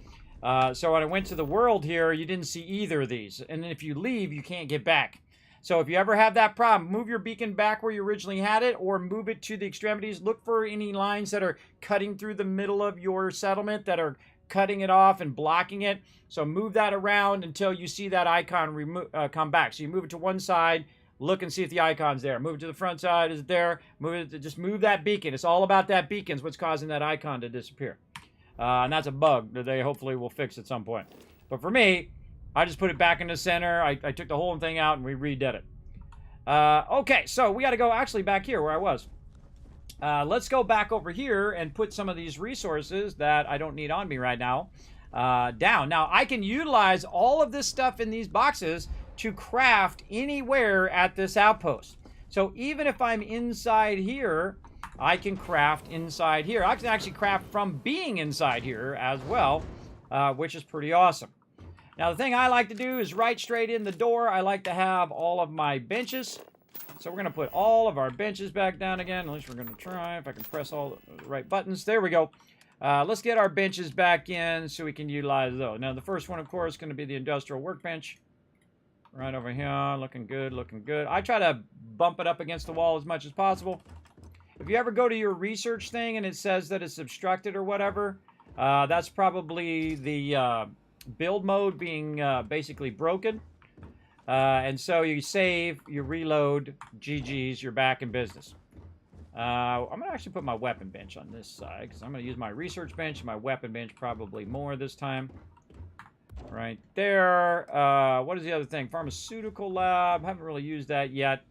So when I went to the world here, you didn't see either of these. And if you leave, you can't get back. So if you ever have that problem, move your beacon back where you originally had it or move it to the extremities. Look for any lines that are cutting through the middle of your settlement that are cutting it off and blocking it. So move that around until you see that icon come back. So you move it to one side, look and see if the icon's there. Move it to the front side, is it there? Just move that beacon. It's all about that beacon is what's causing that icon to disappear. And that's a bug that they hopefully will fix at some point. But for me, I just put it back in the center. I took the whole thing out and we redid it. Okay, so we got to go actually back here where I was. Let's go back over here and put some of these resources that I don't need on me right now down. Now, I can utilize all of this stuff in these boxes to craft anywhere at this outpost. So even if I'm inside here, I can craft inside here. I can actually craft from being inside here as well, which is pretty awesome. Now, the thing I like to do is right straight in the door. I like to have all of my benches. So we're going to put all of our benches back down again. At least we're going to try if I can press all the right buttons. There we go. Let's get our benches back in so we can utilize those. Now, the first one, of course, is going to be the industrial workbench. Right over here. Looking good, looking good. I try to bump it up against the wall as much as possible. If you ever go to your research thing and it says that it's obstructed or whatever, that's probably the build mode being basically broken. And so you save, you reload, GG's, you're back in business. I'm going to actually put my weapon bench on this side because I'm going to use my research bench and my weapon bench probably more this time. Right there. What is the other thing? Pharmaceutical lab. Haven't really used that yet.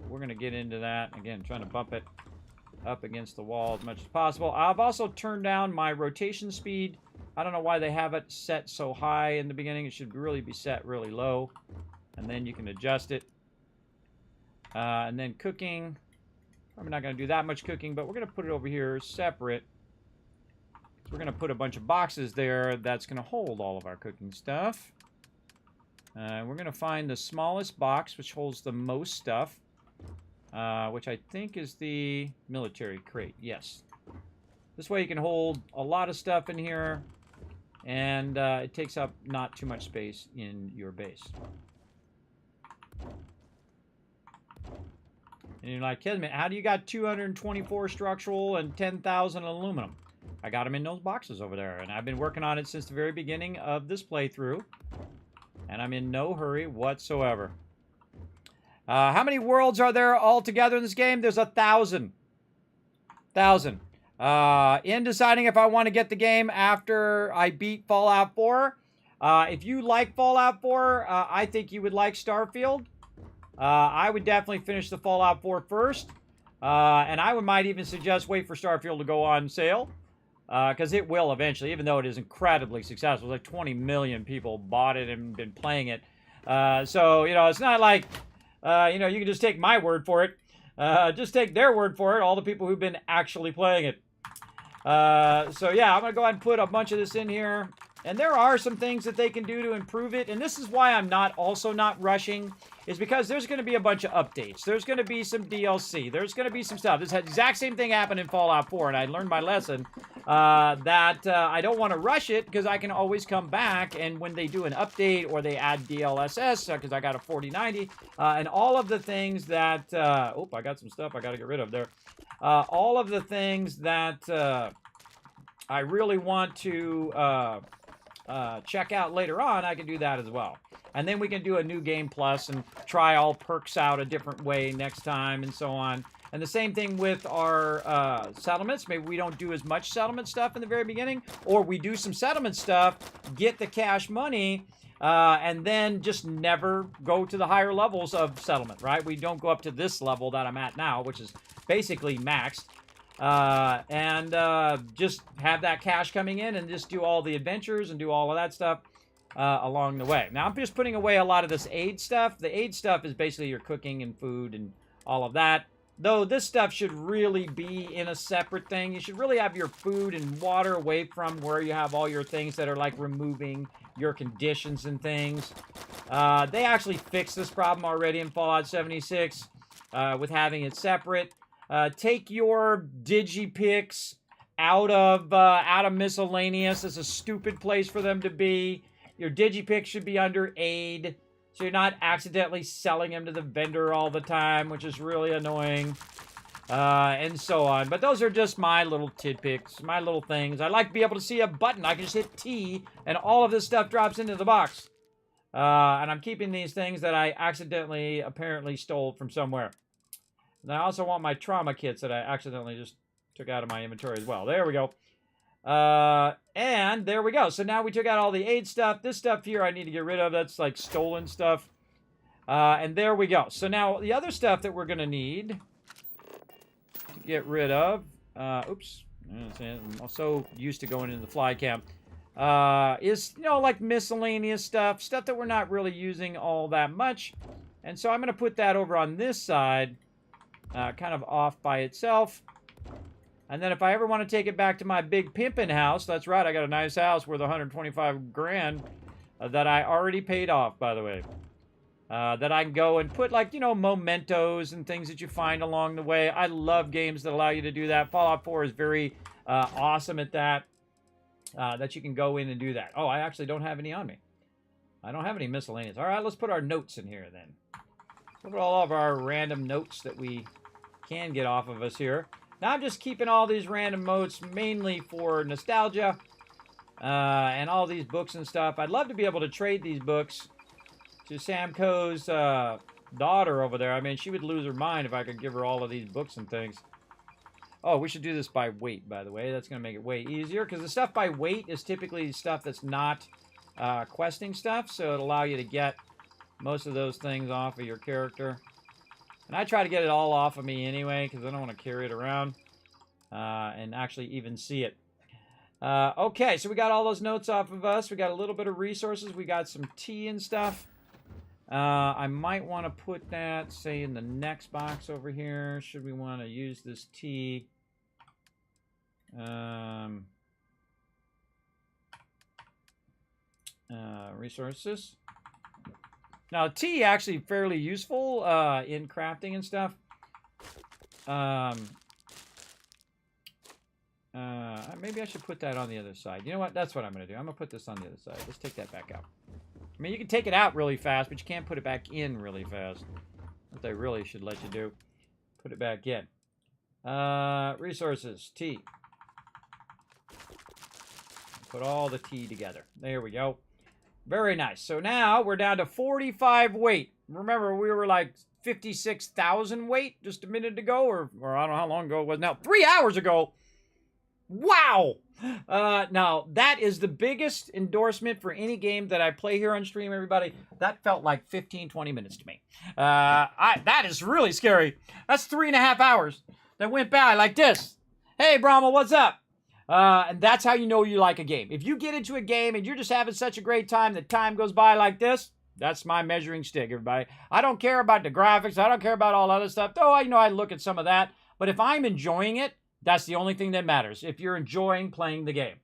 We're going to get into that. Again, trying to bump it up against the wall as much as possible. I've also turned down my rotation speed. I don't know why they have it set so high in the beginning. It should really be set really low. And then you can adjust it. And then cooking. I'm not going to do that much cooking, but we're going to put it over here separate. So we're going to put a bunch of boxes there that's going to hold all of our cooking stuff. We're going to find the smallest box, which holds the most stuff. Which I think is the military crate. Yes. This way you can hold a lot of stuff in here. And it takes up not too much space in your base. And you're like, Kismet, how do you got 224 structural and 10,000 aluminum? I got them in those boxes over there. And I've been working on it since the very beginning of this playthrough. And I'm in no hurry whatsoever. How many worlds are there altogether in this game? There's 1,000. 1,000. In deciding if I want to get the game after I beat Fallout 4, if you like Fallout 4, I think you would like Starfield. I would definitely finish the Fallout 4 first. And I might even suggest wait for Starfield to go on sale. Because it will eventually, even though it is incredibly successful. Like 20 million people bought it and been playing it. So, you know, it's not like, you know, you can just take my word for it. Just take their word for it, all the people who've been actually playing it. So, yeah, I'm going to go ahead and put a bunch of this in here. And there are some things that they can do to improve it. And this is why I'm also not rushing, is because there's going to be a bunch of updates. There's going to be some DLC. There's going to be some stuff. This exact same thing happened in Fallout 4, and I learned my lesson that I don't want to rush it because I can always come back. And when they do an update or they add DLSS, because I got a 4090, and all of the things that... oh, I got some stuff I got to get rid of there. All of the things that I really want to... check out later on, I can do that as well. And then we can do a new game plus and try all perks out a different way next time and so on. And the same thing with our settlements. Maybe we don't do as much settlement stuff in the very beginning, or we do some settlement stuff, get the cash money, and then just never go to the higher levels of settlement, right? We don't go up to this level that I'm at now, which is basically maxed. And just have that cash coming in and just do all the adventures and do all of that stuff along the way. Now, I'm just putting away a lot of this aid stuff. The aid stuff is basically your cooking and food and all of that. Though this stuff should really be in a separate thing. You should really have your food and water away from where you have all your things that are like removing your conditions and things. They actually fixed this problem already in Fallout 76 with having it separate. Take your digipicks out of miscellaneous. It's a stupid place for them to be. Your digipicks should be under aid, so you're not accidentally selling them to the vendor all the time, which is really annoying, and so on. But those are just my little tidbits, my little things. I like to be able to see a button. I can just hit T, and all of this stuff drops into the box. And I'm keeping these things that I accidentally, apparently stole from somewhere. And I also want my trauma kits that I accidentally just took out of my inventory as well. There we go. And there we go. So now we took out all the aid stuff. This stuff here I need to get rid of. That's like stolen stuff. And there we go. So now the other stuff that we're going to need to get rid of. Oops. I'm so used to going into the fly cam. Is, you know, like miscellaneous stuff. Stuff that we're not really using all that much. And so I'm going to put that over on this side. Kind of off by itself. And then if I ever want to take it back to my big pimpin' house, that's right, I got a nice house worth 125 grand that I already paid off, by the way. That I can go and put, like, you know, mementos and things that you find along the way. I love games that allow you to do that. Fallout 4 is very awesome at that. That you can go in and do that. Oh, I actually don't have any on me. I don't have any miscellaneous. All right, let's put our notes in here then. Look at all of our random notes that we can get off of us here. Now I'm just keeping all these random notes mainly for nostalgia and all these books and stuff. I'd love to be able to trade these books to Samco's daughter over there. I mean, she would lose her mind if I could give her all of these books and things. Oh, we should do this by weight, by the way. That's going to make it way easier because the stuff by weight is typically stuff that's not questing stuff, so it'll allow you to get most of those things off of your character. And I try to get it all off of me anyway, because I don't want to carry it around and actually even see it. Okay, so we got all those notes off of us. We got a little bit of resources. We got some tea and stuff. I might want to put that, say, in the next box over here. Should we want to use this tea? Resources. Now, tea actually fairly useful in crafting and stuff. Maybe I should put that on the other side. You know what? That's what I'm going to do. I'm going to put this on the other side. Let's take that back out. I mean, you can take it out really fast, but you can't put it back in really fast. What they really should let you do. Put it back in. Resources. Tea. Put all the tea together. There we go. Very nice. So now we're down to 45 weight. Remember, we were like 56,000 weight just a minute ago, or I don't know how long ago it was now. 3 hours ago. Wow. Now, that is the biggest endorsement for any game that I play here on stream, everybody. That felt like 15, 20 minutes to me. That is really scary. That's 3.5 hours that went by like this. Hey, Brahma, what's up? And that's how you know you like a game. If you get into a game and you're just having such a great time that time goes by like this, that's my measuring stick, everybody. I don't care about the graphics. I don't care about all other stuff. Though, I look at some of that. But if I'm enjoying it, that's the only thing that matters. If you're enjoying playing the game.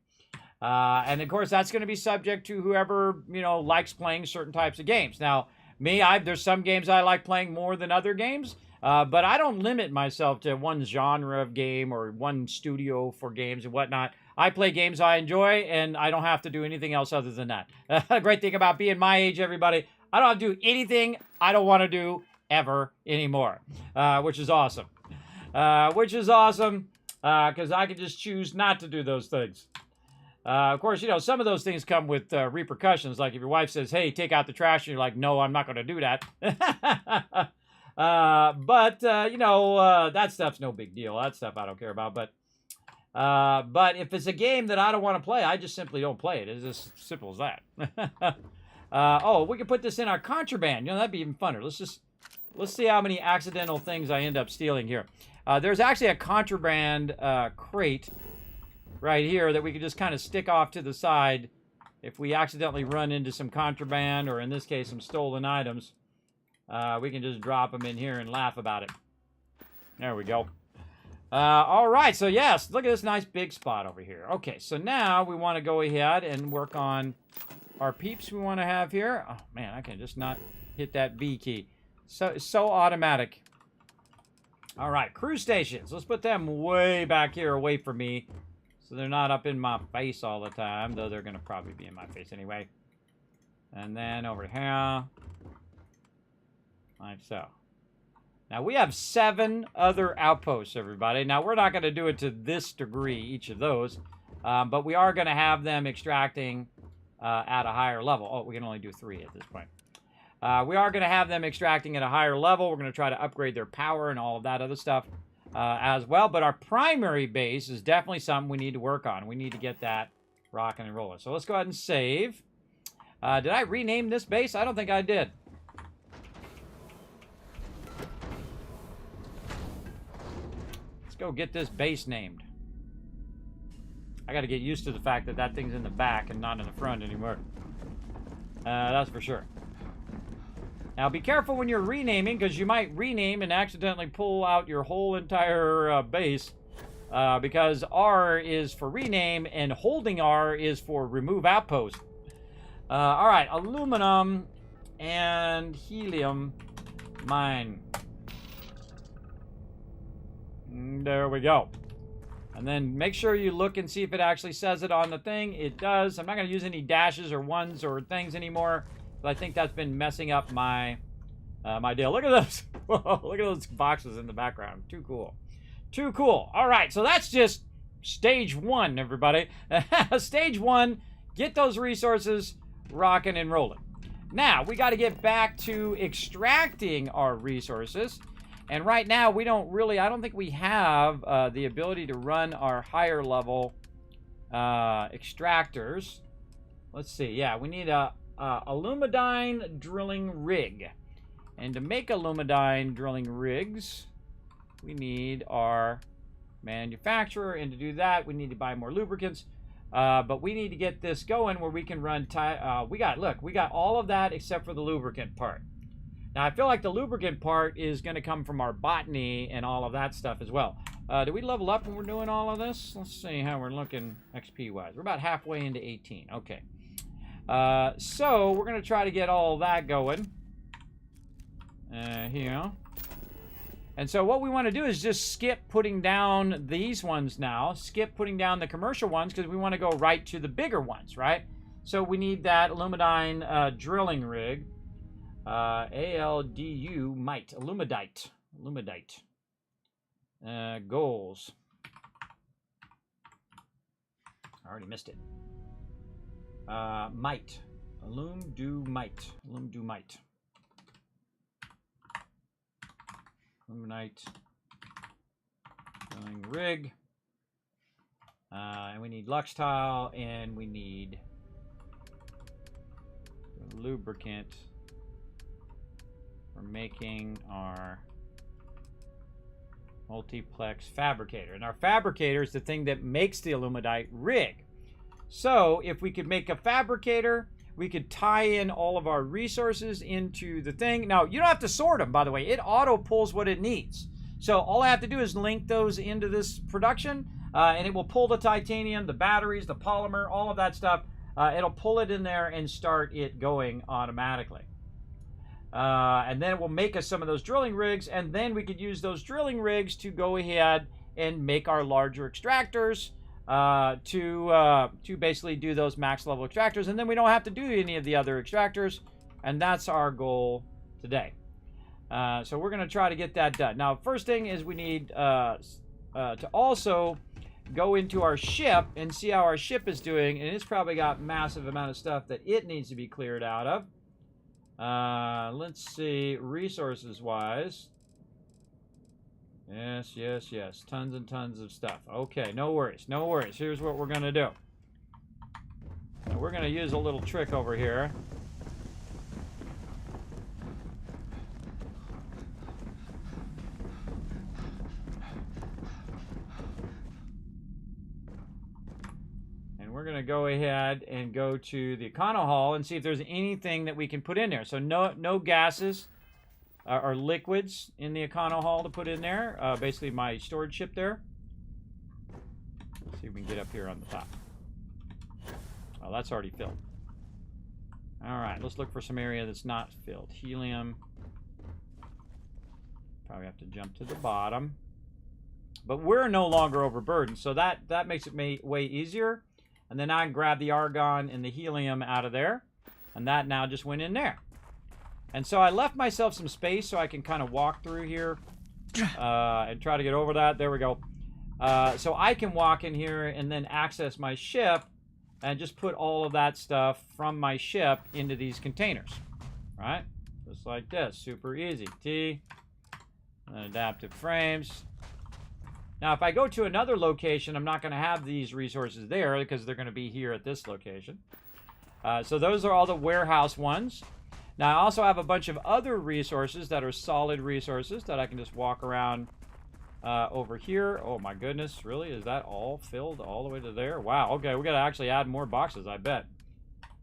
And, of course, that's going to be subject to whoever, likes playing certain types of games. Now, me, there's some games I like playing more than other games. But I don't limit myself to one genre of game or one studio for games and whatnot. I play games I enjoy, and I don't have to do anything else other than that. The great thing about being my age, everybody, I don't have to do anything I don't want to do ever anymore, which is awesome. Because I can just choose not to do those things. Of course, some of those things come with repercussions. Like if your wife says, hey, take out the trash, and you're like, no, I'm not going to do that. You know, that stuff's no big deal. That stuff I don't care about. But if it's a game that I don't want to play, I just simply don't play it. It's as simple as that. Oh, we can put this in our contraband. You know, that'd be even funner. Let's see how many accidental things I end up stealing here. There's actually a contraband crate right here that we could just kind of stick off to the side if we accidentally run into some contraband, or in this case, some stolen items. We can just drop them in here and laugh about it. There we go. All right, so yes, look at this nice big spot over here. Okay, so now we want to go ahead and work on our peeps we want to have here. Oh, man, I can just not hit that B key. So automatic. All right, crew stations. Let's put them way back here away from me so they're not up in my face all the time, though they're going to probably be in my face anyway. And then over here, like so. Now, we have 7 other outposts, everybody. Now, we're not going to do it to this degree, each of those, but we are going to have them extracting at a higher level. Oh, we can only do 3 at this point. We are going to have them extracting at a higher level. We're going to try to upgrade their power and all of that other stuff as well. But our primary base is definitely something we need to work on. We need to get that rocking and rolling. So let's go ahead and save. Did I rename this base? I don't think I did. Let's go get this base named. I got to get used to the fact that that thing's in the back and not in the front anymore. That's for sure. Now, be careful when you're renaming, because you might rename and accidentally pull out your whole entire base, because R is for rename and holding R is for remove outpost. All right, aluminum and helium mine. There we go. And then make sure you look and see if it actually says it on the thing. It does. I'm not going to use any dashes or ones or things anymore. But I think that's been messing up my my deal. Look at those. Whoa, look at those boxes in the background. Too cool. Too cool. All right, so that's just stage 1, everybody. Stage 1, get those resources rocking and rolling. Now, we got to get back to extracting our resources. And right now, we don't really, I don't think we have the ability to run our higher level extractors. Let's see. Yeah, we need a Alumadine drilling rig. And to make Alumadine drilling rigs, we need our manufacturer. And to do that, we need to buy more lubricants. But we need to get this going where we can run we got all of that except for the lubricant part. Now, I feel like the lubricant part is going to come from our botany and all of that stuff as well. Do we level up when we're doing all of this? Let's see how we're looking XP-wise. We're about halfway into 18. Okay. So, we're going to try to get all that going. Here. And so, what we want to do is just skip putting down these ones now. Skip putting down the commercial ones because we want to go right to the bigger ones, right? So, we need that Alumadine drilling rig. ALDU might. Alumadite. Goals. I already missed it. Might. Alumdumite. Aluminite. Drilling rig. And we need Lux tile, and we need lubricant. We're making our multiplex fabricator. And our fabricator is the thing that makes the Alumadite rig. So if we could make a fabricator, we could tie in all of our resources into the thing. Now, you don't have to sort them, by the way. It auto pulls what it needs. So all I have to do is link those into this production, and it will pull the titanium, the batteries, the polymer, all of that stuff. It'll pull it in there and start it going automatically. And then it will make us some of those drilling rigs, and then we could use those drilling rigs to go ahead and make our larger extractors to basically do those max level extractors, and then we don't have to do any of the other extractors, and that's our goal today. So we're going to try to get that done. Now, first thing is we need to also go into our ship and see how our ship is doing, and it's probably got massive amount of stuff that it needs to be cleared out of. Let's see, resources-wise. Yes, yes, yes. Tons and tons of stuff. Okay, no worries, no worries. Here's what we're going to do. Now, we're going to use a little trick over here. We're going to go ahead and go to the econo hall and see if there's anything that we can put in there. So no gases or liquids in the econo hall to put in there. Basically my storage ship there. Let's see if we can get up here on the top. Oh, that's already filled. All right, let's look for some area that's not filled. Helium. Probably have to jump to the bottom. But we're no longer overburdened, so that makes it way easier. And then I can grab the argon and the helium out of there. And that now just went in there. And so I left myself some space so I can kind of walk through here and try to get over that. There we go. So I can walk in here and then access my ship and just put all of that stuff from my ship into these containers. Right? Just like this. Super easy. T. And adaptive frames. Now, if I go to another location, I'm not going to have these resources there because they're going to be here at this location. So those are all the warehouse ones. Now, I also have a bunch of other resources that are solid resources that I can just walk around over here. Oh, my goodness. Really? Is that all filled all the way to there? Wow. Okay, we got to actually add more boxes, I bet.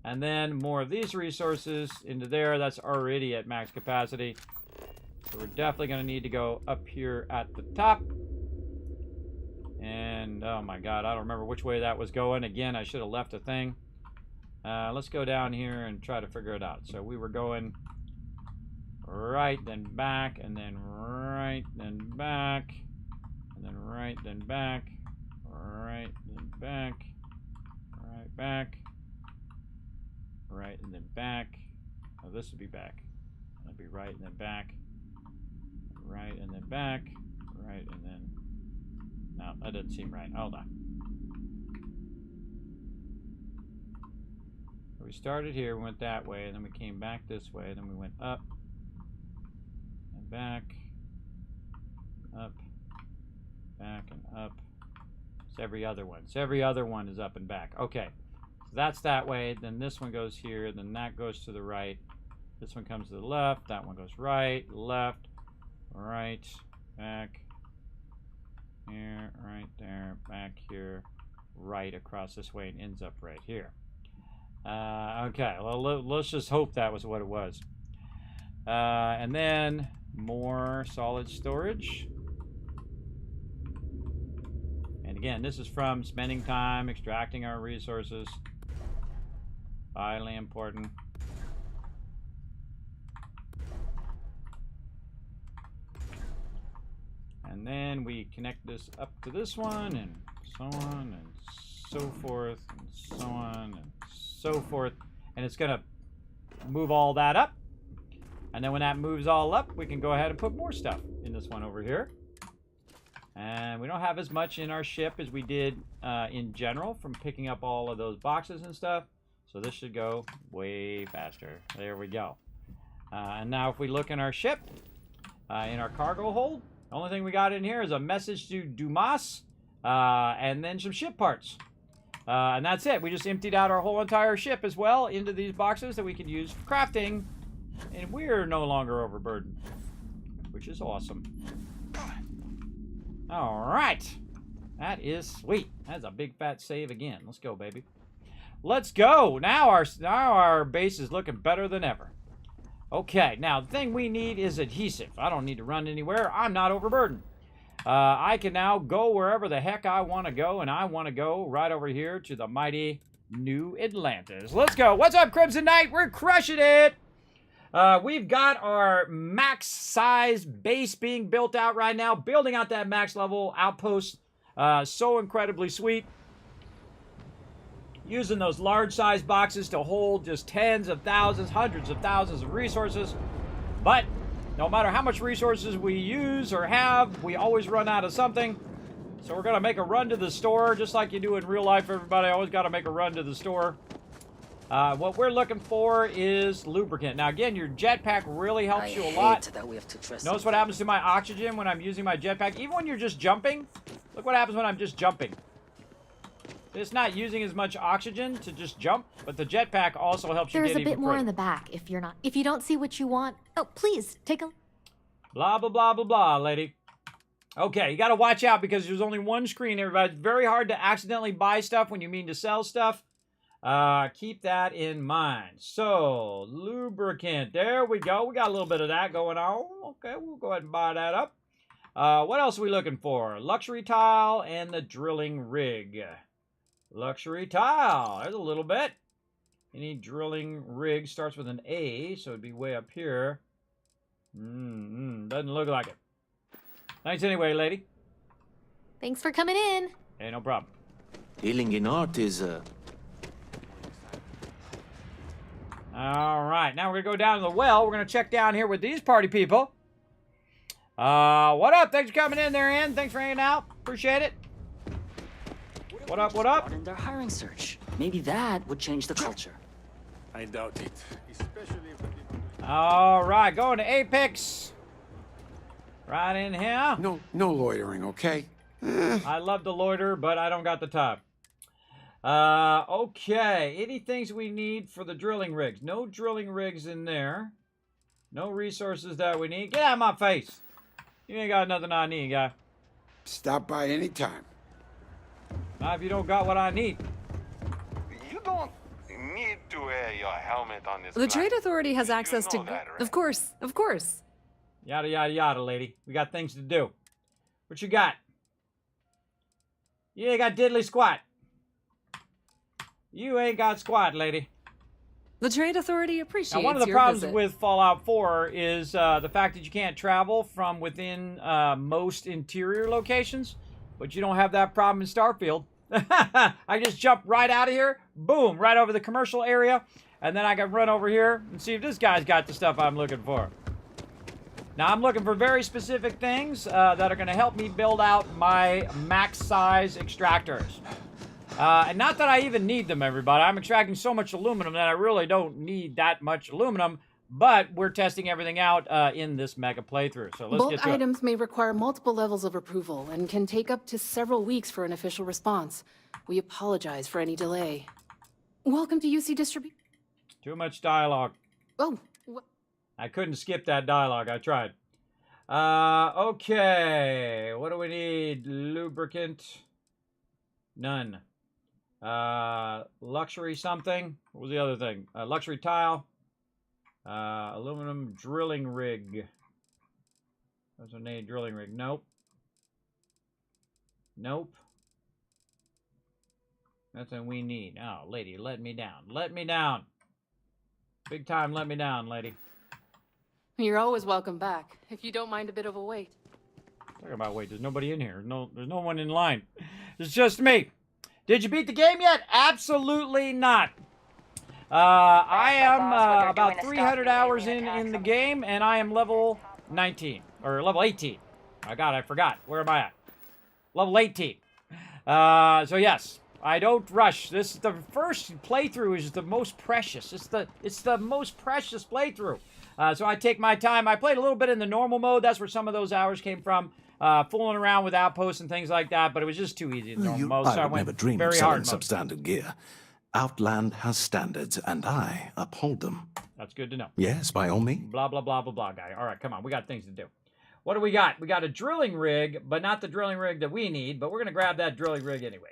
And then more of these resources into there. That's already at max capacity. So we're definitely going to need to go up here at the top. And, oh my god, I don't remember which way that was going. Again, I should have left a thing. Let's go down here and try to figure it out. So we were going right, then back, and then right, then back, and then right, then back, right, then back, right, back, right, and then back. Oh, this would be back. That'd be right, and then back, right, and then back, right, and then... No, that doesn't seem right. Hold on. We started here, we went that way, and then we came back this way, and then we went up, and back, up, back, and up. It's every other one. So every other one is up and back. Okay, so that's that way. Then this one goes here, then that goes to the right. This one comes to the left, that one goes right, left, right, back, here, right there, back here, right across this way, and ends up right here. Okay, well, let's just hope that was what it was. And then more solid storage. And again, this is from spending time extracting our resources. Vitally important. And then we connect this up to this one, and so on, and so forth, and so on, and so forth. And it's going to move all that up. And then when that moves all up, we can go ahead and put more stuff in this one over here. And we don't have as much in our ship as we did in general from picking up all of those boxes and stuff. So this should go way faster. There we go. And now if we look in our ship, in our cargo hold, the only thing we got in here is a message to Dumas, and then some ship parts. And that's it. We just emptied out our whole entire ship as well into these boxes that we can use for crafting. And we're no longer overburdened, which is awesome. All right. That is sweet. That's a big fat save again. Let's go, baby. Let's go. Now our base is looking better than ever. Okay, now the thing we need is adhesive. I don't need to run anywhere. I'm not overburdened. I can now go wherever the heck I want to go, and I want to go right over here to the mighty New Atlantis. Let's go. What's up, Crimson Knight? We're crushing it. We've got our max size base being built out right now, building out that max level outpost. So incredibly sweet. Using those large size boxes to hold just tens of thousands, hundreds of thousands of resources. But no matter how much resources we use or have, we always run out of something. So we're going to make a run to the store, just like you do in real life, everybody. Always got to make a run to the store. What we're looking for is lubricant. Now, again, your jetpack really helps you a lot. That we have to trust Notice what happens to my oxygen when I'm using my jetpack. Even when you're just jumping, look what happens when I'm just jumping. It's not using as much oxygen to just jump, but the jetpack also helps you get even There's a bit more further. in the back if you don't see what you want. Oh, please, take a... Blah, blah, blah, blah, blah, lady. Okay, you got to watch out because there's only one screen, everybody. It's very hard to accidentally buy stuff when you mean to sell stuff. Keep that in mind. So, lubricant. There we go. We got a little bit of that going on. Okay, we'll go ahead and buy that up. What else are we looking for? Luxury tile and the drilling rig. Luxury tile. There's a little bit. Any drilling rig starts with an A, so it'd be way up here. Doesn't look like it. Thanks anyway, lady. Thanks for coming in. Hey, no problem. Dealing in art is All right, now we're going to go down to the well. We're going to check down here with these party people. What up? Thanks for coming in there, Ann. Thanks for hanging out. Appreciate it. What up, what up? in their hiring search. Maybe that would change the culture. I doubt it. Especially if the All right, going to Apex. Right in here. No loitering, okay? I love to loiter, but I don't got the time. Okay. Any things we need for the drilling rigs? No drilling rigs in there. No resources that we need. Get out of my face. You ain't got nothing I need, guy. Stop by any time. Not if you don't got what I need. You don't need to wear your helmet on this The Trade planet. Authority has You access to... know that, right? Of course, of course. Yada, yada, yada, lady. We got things to do. What you got? You ain't got diddly squat. You ain't got squat, lady. The Trade Authority appreciates Now, one of the your problems visit. with Fallout 4 is the fact that you can't travel from within most interior locations, but you don't have that problem in Starfield. I just jump right out of here, boom, right over the commercial area, and then I can run over here and see if this guy's got the stuff I'm looking for. Now, I'm looking for very specific things that are going to help me build out my max size extractors. And not that I even need them, everybody. I'm extracting so much aluminum that I really don't need that much aluminum, but we're testing everything out in this mega playthrough. So let's get Bulk to it. items may require multiple levels of approval and can take up to several weeks for an official response. We apologize for any delay. Welcome to UC Distribution. Too much dialogue. Oh, I couldn't skip that dialogue. I tried. Okay. What do we need? Lubricant. None. Luxury something. What was the other thing? Luxury tile. Aluminum drilling rig. There's a name drilling rig. Nope. Nope. Nothing we need. Oh, lady, let me down. Let me down. Big time, let me down, lady. you're always welcome back, if you don't mind a bit of a wait. Talking about wait, there's nobody in here. There's no one in line. It's just me. Did you beat the game yet? Absolutely not. I am about 300 hours in the game, and I am level 19 or level 18. Oh God, I forgot. Where am I at? Level 18. So yes, I don't rush. This the first playthrough is the most precious. It's the most precious playthrough. So I take my time. I played a little bit in the normal mode. That's where some of those hours came from. Fooling around with outposts and things like that, but it was just too easy in normal mode. So I would went never dream of very selling hard mode. substandard gear. Outland has standards, and I uphold them. That's good to know. Yes, by all means. Blah, blah, blah, blah, blah, guy. All right, come on. We got things to do. What do we got? We got a drilling rig, but not the drilling rig that we need, but we're going to grab that drilling rig anyway.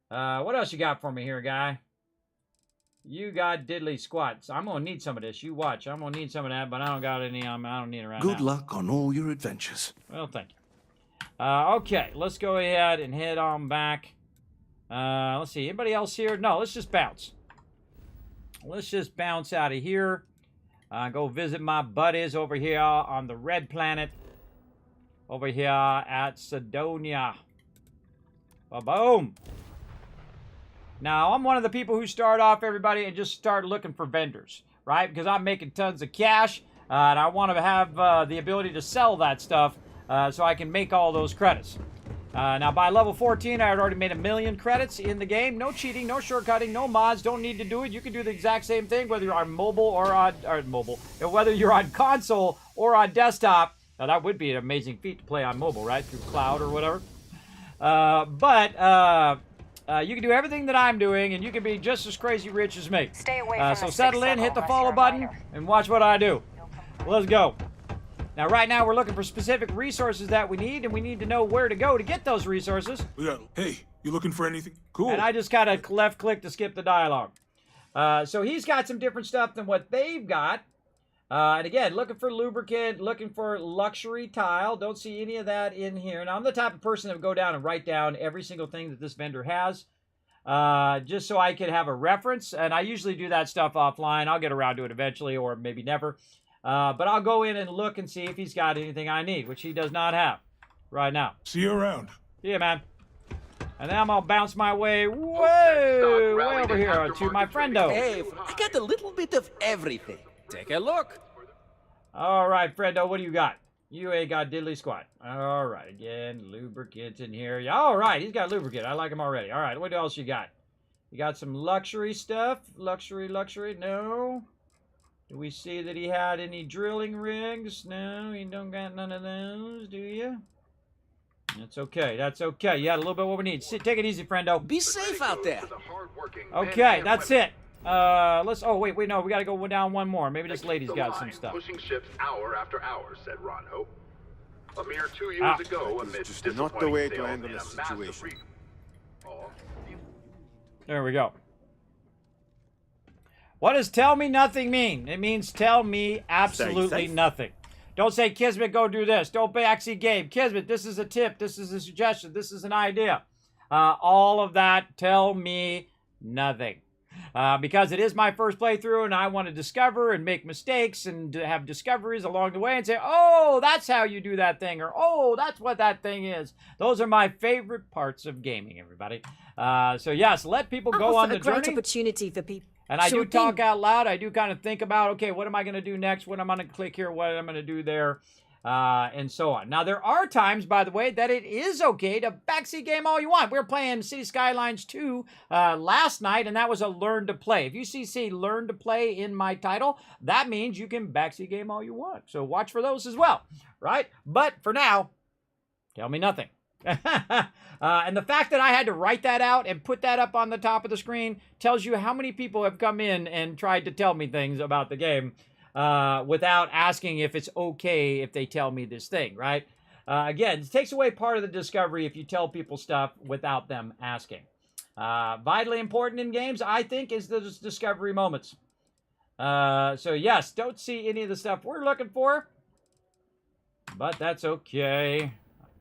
What else you got for me here, guy? You got diddly squats. I'm going to need some of this. You watch. I'm going to need some of that, but I don't got any. I don't need it right now. Good luck on all your adventures. Well, thank you. Okay, let's go ahead and head on back. Let's see. Anybody else here? No, let's just bounce. Let's just bounce out of here. Go visit my buddies over here on the red planet. Over here at Sidonia. Ba-boom. Now, I'm one of the people who start off, everybody, and just start looking for vendors, right? Because I'm making tons of cash, and I want to have the ability to sell that stuff so I can make all those credits. Now, by level 14, I had already made 1 million credits in the game. No cheating, no shortcutting, no mods. Don't need to do it. You can do the exact same thing, whether you're on mobile or on whether you're on console or on desktop. Now, that would be an amazing feat to play on mobile, right? Through cloud or whatever. You can do everything that I'm doing, and you can be just as crazy rich as me. Stay away from so the settle in, 6-7 hit the unless follow you're a button, minor. and watch what I do. Let's go. Now, right now, we're looking for specific resources that we need, and we need to know where to go to get those resources. Yeah. Hey, you looking for anything? Cool. And I just kind of left-click to skip the dialogue. So he's got some different stuff than what they've got. And again, looking for lubricant, looking for luxury tile. Don't see any of that in here. Now, I'm the type of person that would go down and write down every single thing that this vendor has, just so I could have a reference. And I usually do that stuff offline. I'll get around to it eventually, or maybe never. But I'll go in and look and see if he's got anything I need, which he does not have right now. See you around. Yeah, man. And then I'm gonna bounce my way way over here to my friendo. Hey, I got a little bit of everything. Take a look. All right, friendo, what do you got? You ain't got diddly squat. All right, again, lubricants in here. Yeah, all right, he's got lubricant. I like him already. All right, what else you got? You got some luxury stuff. Luxury. No. Do we see that he had any drilling rigs? No, you don't got none of those, do you? That's okay. That's okay. You got a little bit what we need. Take it easy, friendo. Be safe out there. Okay, that's it. Let's. Oh, wait. No, we got to go down one more. Maybe this lady's got some stuff. Pushing ships hour after hour, said Ron Hope. A mere 2 years ago, amidst just not the way to handle a situation. There we go. What does tell me nothing mean? It means tell me absolutely nothing. Don't say, Kismet, go do this. Don't backseat game. Kismet, this is a tip. This is a suggestion. This is an idea. All of that, tell me nothing. Because it is my first playthrough and I want to discover and make mistakes and have discoveries along the way and say, oh, that's how you do that thing, or oh, that's what that thing is. Those are my favorite parts of gaming, everybody. So yes, let people go on the journey. Great opportunity for people. And I do talk out loud. I do kind of think about, okay, what am I going to do next? What am I going to click here? What am I going to do there? And so on. Now, there are times, by the way, that it is okay to backseat game all you want. We were playing City Skylines 2 last night, and that was a learn to play. If you see learn to play in my title, that means you can backseat game all you want. So watch for those as well, right? But for now, tell me nothing. And the fact that I had to write that out and put that up on the top of the screen tells you how many people have come in and tried to tell me things about the game without asking if it's okay if they tell me this thing, right? Again, it takes away part of the discovery if you tell people stuff without them asking. Vitally important in games, I think, is the discovery moments. So yes, don't see any of the stuff we're looking for, but that's okay.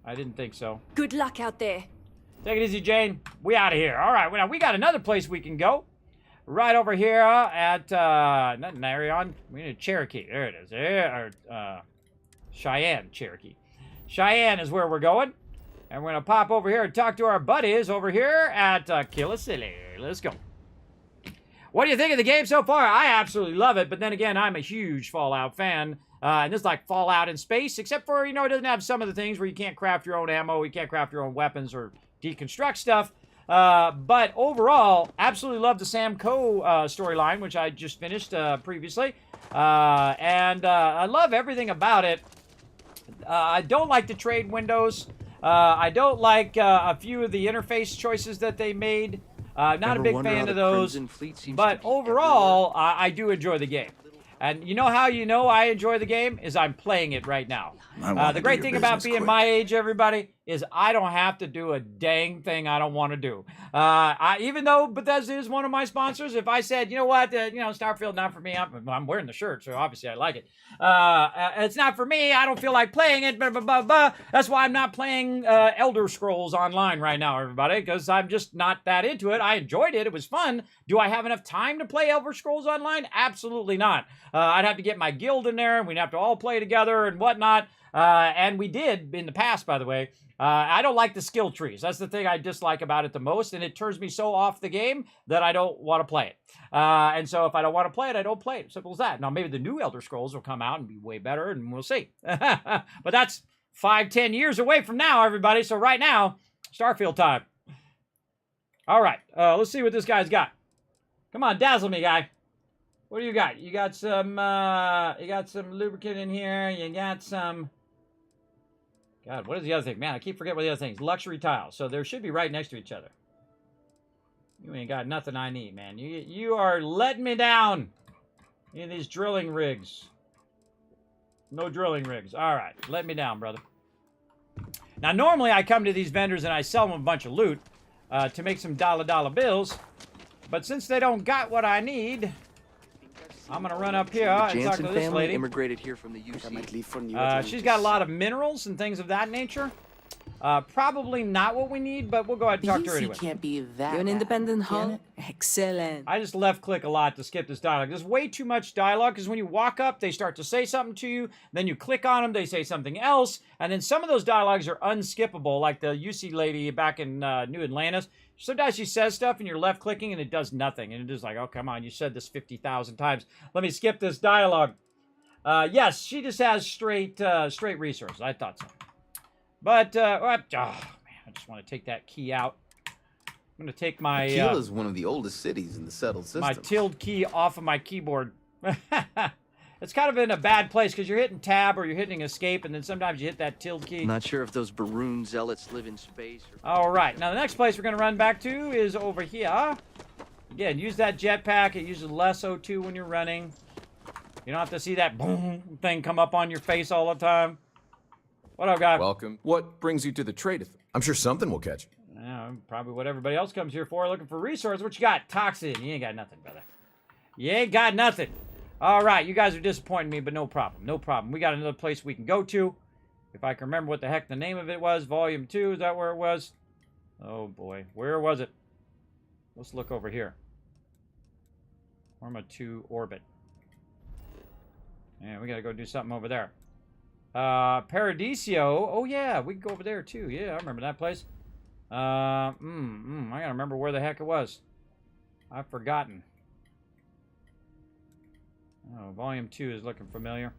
I didn't think so. Good luck out there. Take it easy, Jane. We out of here. All right, well, now we got another place we can go. Right over here at, not Narion, we need Cherokee. There it is. There, Cheyenne, Cherokee. Cheyenne is where we're going. And we're going to pop over here and talk to our buddies over here at Killicilly. Let's go. What do you think of the game so far? I absolutely love it, but then again, I'm a huge Fallout fan. And this is like Fallout in space, except for, you know, it doesn't have some of the things where you can't craft your own ammo, you can't craft your own weapons or deconstruct stuff. But overall, absolutely love the Sam Coe storyline, which I just finished previously. And I love everything about it. I don't like the trade windows. I don't like a few of the interface choices that they made. Not a big fan of those. But overall, I do enjoy the game. And you know how you know I enjoy the game? Is I'm playing it right now. The great thing about being my age, everybody, is I don't have to do a dang thing I don't want to do. Even though Bethesda is one of my sponsors, if I said, you know what, Starfield, not for me, I'm wearing the shirt, so obviously I like it. It's not for me, I don't feel like playing it, blah, blah, blah, blah. That's why I'm not playing Elder Scrolls Online right now, everybody, because I'm just not that into it. I enjoyed it, it was fun. Do I have enough time to play Elder Scrolls Online? Absolutely not. I'd have to get my guild in there, and we'd have to all play together and whatnot. And we did in the past, by the way. I don't like the skill trees. That's the thing I dislike about it the most, and it turns me so off the game that I don't want to play it. And so if I don't want to play it, I don't play it. Simple as that. Now, maybe the new Elder Scrolls will come out and be way better, and we'll see. But that's 5-10 years away from now, everybody. So right now, Starfield time. All right, let's see what this guy's got. Come on, dazzle me, guy. What do you got? You got some lubricant in here. You got some... God, what is the other thing? Man, I keep forgetting what the other thing is. Luxury tiles. So they should be right next to each other. You ain't got nothing I need, man. You are letting me down in these drilling rigs. No drilling rigs. All right, let me down, brother. Now, normally I come to these vendors and I sell them a bunch of loot to make some dollar bills. But since they don't got what I need... I'm gonna run up here and talk to this lady. Immigrated here from the UC. She's got a lot of minerals and things of that nature. Probably not what we need, but we'll go ahead and talk to her anyway. Can't be that. You're an bad, independent can hull? it? Excellent. I just left click a lot to skip this dialogue. There's way too much dialogue because when you walk up, they start to say something to you. Then you click on them, they say something else. And then some of those dialogues are unskippable, like the UC lady back in New Atlantis. Sometimes she says stuff and you're left clicking and it does nothing. And it's just like, oh, come on, you said this 50,000 times. Let me skip this dialogue. Yes, she just has straight resources. I thought so. But, man, I just want to take that key out. I'm going to take my... Aquila is one of the oldest cities in the settled system. My tilde key off of my keyboard. It's kind of in a bad place because you're hitting tab or you're hitting escape, and then sometimes you hit that tilde key. Not sure if those Baroon zealots live in space. All right. Now, the next place we're going to run back to is over here. Again, use that jetpack. It uses less O2 when you're running. You don't have to see that boom thing come up on your face all the time. What up, guy? Welcome. What brings you to the trade? I'm sure something will catch you. Yeah, probably what everybody else comes here for, looking for resources. What you got? Toxin. You ain't got nothing, brother. You ain't got nothing. All right, you guys are disappointing me, but no problem. No problem. We got another place we can go to. If I can remember what the heck the name of it was. Volume 2, is that where it was? Oh, boy. Where was it? Let's look over here. Orma 2 Orbit. Yeah, we got to go do something over there. Paradisio. Oh, yeah, we can go over there, too. Yeah, I remember that place. I got to remember where the heck it was. I've forgotten. Oh, Volume 2 is looking familiar.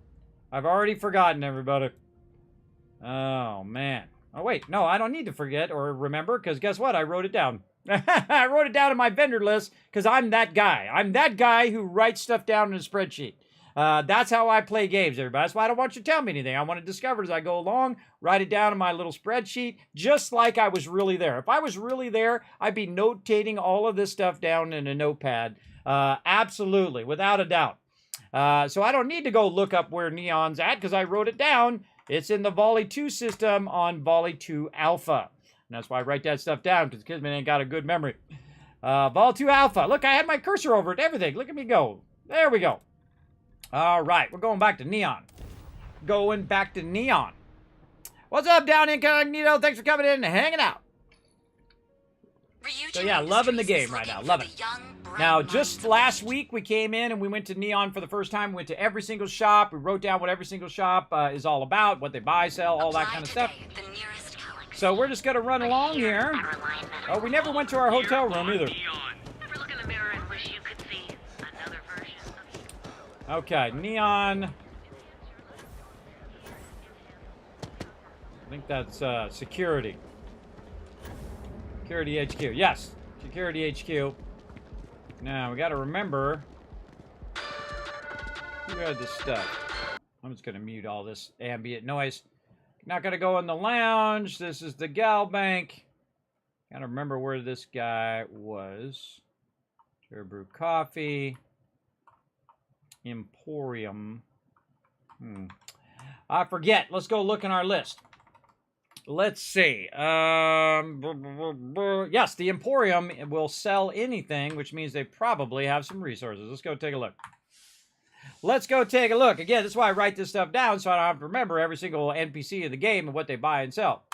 I've already forgotten, everybody. Oh, man. Oh, wait. No, I don't need to forget or remember, because guess what? I wrote it down. I wrote it down in my vendor list, because I'm that guy. I'm that guy who writes stuff down in a spreadsheet. That's how I play games, everybody. That's why I don't want you to tell me anything. I want to discover as I go along, write it down in my little spreadsheet, just like I was really there. If I was really there, I'd be notating all of this stuff down in a notepad. Absolutely, without a doubt. So I don't need to go look up where Neon's at because I wrote it down. It's in the Volley 2 system on Volley 2 Alpha. And that's why I write that stuff down because Kismet ain't got a good memory. Volley 2 Alpha. Look, I had my cursor over it, everything. Look at me go. There we go. All right, we're going back to Neon. Going back to Neon. What's up, Down Incognito? Thanks for coming in and hanging out. So yeah, loving the game right now. Loving it. Now, just last week, we came in and we went to Neon for the first time. We went to every single shop. We wrote down what every single shop is all about, what they buy, sell, all that kind of stuff. So we're just going to run along here. Oh, we never went to our hotel room either. Okay, Neon. I think that's security. Security HQ. Yes, Security HQ. Now, we got to remember who had this stuff. I'm just going to mute all this ambient noise. Not going to go in the lounge. This is the gal bank. Got to remember where this guy was. Cherry Brew Coffee. Emporium. I forget. Let's go look in our list. Let's see. Yes, the Emporium will sell anything, which means they probably have some resources. Let's go take a look. Let's go take a look. Again, that's why I write this stuff down, so I don't have to remember every single NPC in the game and what they buy and sell.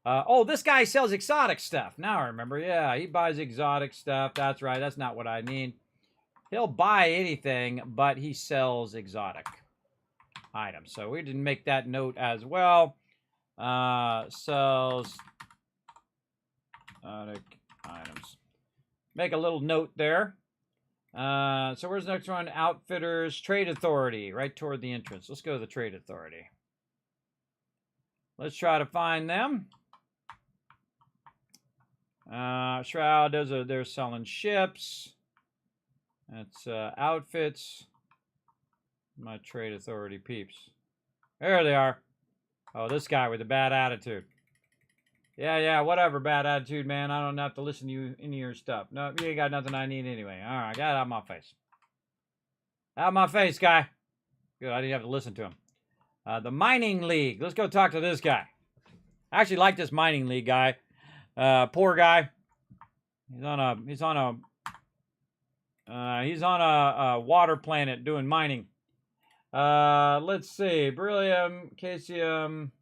Oh, this guy sells exotic stuff. Now I remember. Yeah, he buys exotic stuff. That's right. That's not what I mean. He'll buy anything, but he sells exotic items. So we didn't make that note as well. Sells exotic items. Make a little note there. So where's the next one? Outfitters, Trade Authority, right toward the entrance. Let's go to the Trade Authority. Let's try to find them. Shroud, they're selling ships. That's outfits. My trade authority peeps. There they are. Oh, this guy with the bad attitude. Yeah, whatever, bad attitude, man. I don't have to listen to you any of your stuff. No, you ain't got nothing I need anyway. All right, get out of my face. Out of my face, guy. Good, I didn't have to listen to him. The Mining League. Let's go talk to this guy. I actually like this Mining League guy. Poor guy. He's on a water planet doing mining. Let's see. Beryllium, Caesium.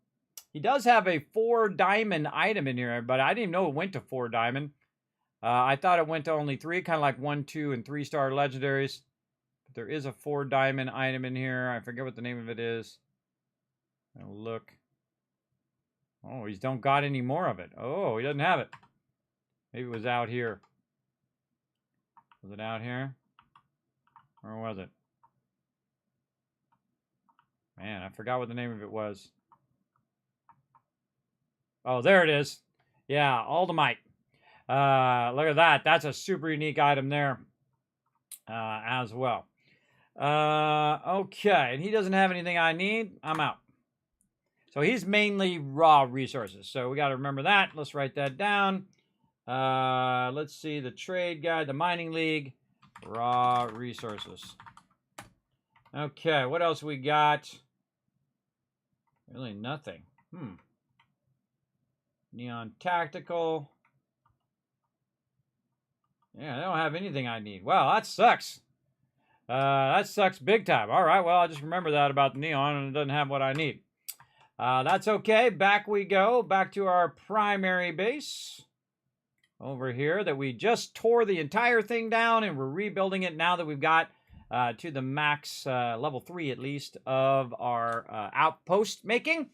He does have a 4 diamond item in here, but I didn't even know it went to 4 diamond. I thought it went to only 3, kind of like 1, 2, and 3-star legendaries. But there is a 4 diamond item in here. I forget what the name of it is. I'll look. Oh, he don't got any more of it. Oh, he doesn't have it. Maybe it was out here. Was it out here? Or was it? Man, I forgot what the name of it was. Oh, there it is. Yeah, Aldamite. Look at that. That's a super unique item there as well. Okay, and he doesn't have anything I need. I'm out. So he's mainly raw resources. So we got to remember that. Let's write that down. Let's see. The trade guide, the Mining League, raw resources. Okay, what else we got? Really nothing. Neon Tactical. Yeah, they don't have anything I need. Well, that sucks. That sucks big time. All right, well, I'll just remember that about the Neon, and it doesn't have what I need. That's okay. Back we go. Back to our primary base. Over here that we just tore the entire thing down, and we're rebuilding it now that we've got to the max, level 3 at least, of our outpost making.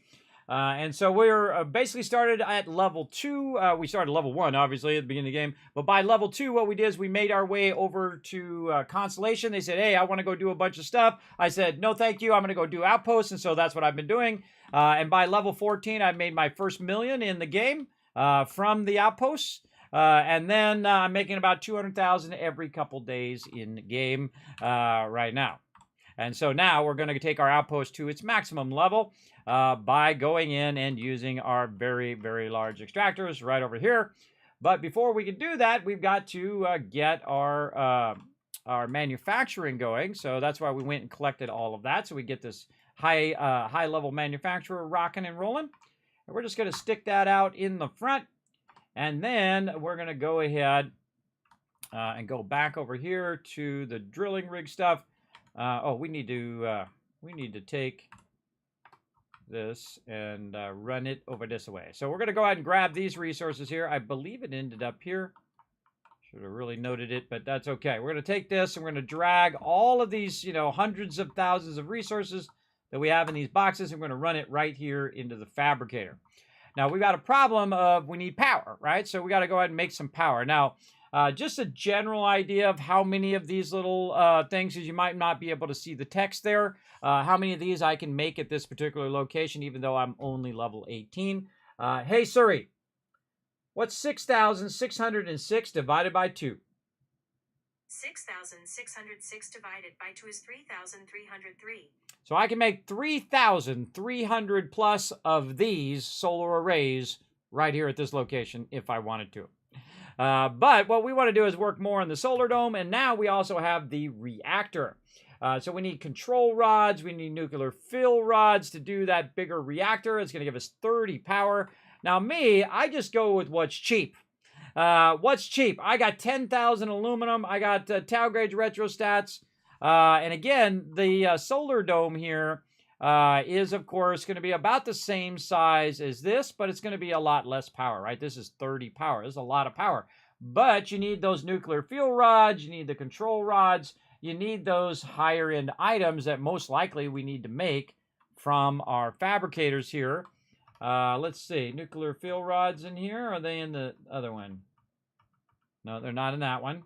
And so we're basically started at level 2. We started level 1, obviously, at the beginning of the game. But by level 2, what we did is we made our way over to Constellation. They said, hey, I want to go do a bunch of stuff. I said, no, thank you. I'm going to go do outposts. And so that's what I've been doing. And by level 14, I made my first million in the game from the outposts. And then I'm making about 200,000 every couple days in the game right now. And so now we're going to take our outpost to its maximum level by going in and using our very, very large extractors right over here. But before we can do that, we've got to get our manufacturing going. So that's why we went and collected all of that. So we get this high level manufacturer rocking and rolling. And we're just going to stick that out in the front. And then we're going to go ahead and go back over here to the drilling rig stuff. We need to take this and run it over this way. So we're going to go ahead and grab these resources here. I believe it ended up here. Should have really noted it, but that's okay. We're going to take this and we're going to drag all of these, hundreds of thousands of resources that we have in these boxes, and we're going to run it right here into the fabricator. Now, we've got a problem of we need power, right? So we got to go ahead and make some power. Now, just a general idea of how many of these little things, because you might not be able to see the text there, how many of these I can make at this particular location, even though I'm only level 18. Hey, Suri, what's 6,606 divided by 2? 6,606 divided by 2 is 3,303. So I can make 3,300 plus of these solar arrays right here at this location if I wanted to. But what we want to do is work more on the solar dome, and now we also have the reactor. So we need control rods, we need nuclear fill rods to do that bigger reactor. It's going to give us 30 power. Now me, I just go with what's cheap. What's cheap? I got 10,000 aluminum, I got Tau gauge retrostats, and again, the solar dome here is, of course, going to be about the same size as this, but it's going to be a lot less power, right? This is 30 power. This is a lot of power. But you need those nuclear fuel rods. You need the control rods. You need those higher-end items that most likely we need to make from our fabricators here. Let's see. Nuclear fuel rods in here. Are they in the other one? No, they're not in that one.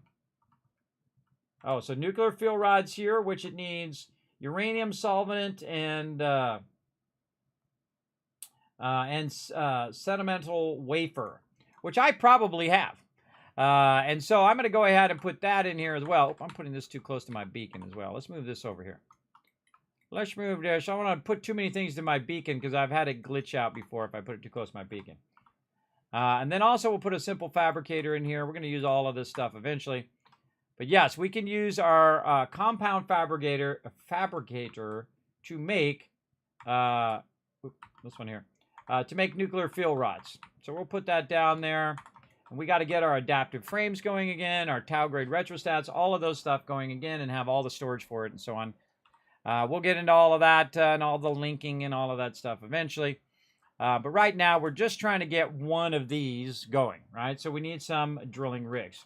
Oh, so nuclear fuel rods here, which it needs uranium solvent and and sedimental wafer, which I probably have. And so I'm going to go ahead and put that in here as well. I'm putting this too close to my beacon as well. Let's move this over here. Let's move this. I don't want to put too many things to my beacon because I've had it glitch out before if I put it too close to my beacon. And then also we'll put a simple fabricator in here. We're going to use all of this stuff eventually. But yes, we can use our compound fabricator to make this one here to make nuclear fuel rods. So we'll put that down there. And we got to get our adaptive frames going again, our Tau grade retrostats, all of those stuff going again, and have all the storage for it and so on. We'll get into all of that and all the linking and all of that stuff eventually. But right now, we're just trying to get one of these going, right? So we need some drilling rigs.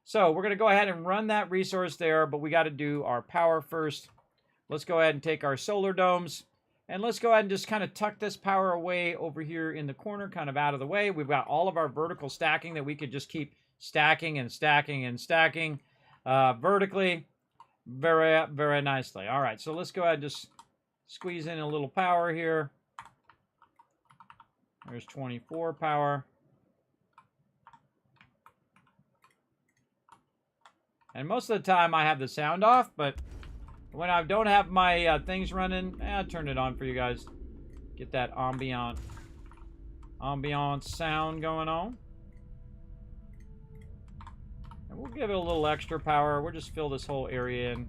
So we're going to go ahead and run that resource there, but we got to do our power first. Let's go ahead and take our solar domes. And let's go ahead and just kind of tuck this power away over here in the corner, kind of out of the way. We've got all of our vertical stacking that we could just keep stacking and stacking and stacking vertically very, very nicely. All right, so let's go ahead and just squeeze in a little power here. There's 24 power. And most of the time I have the sound off, but when I don't have my things running, I'll turn it on for you guys. Get that ambient sound going on. And we'll give it a little extra power. We'll just fill this whole area in.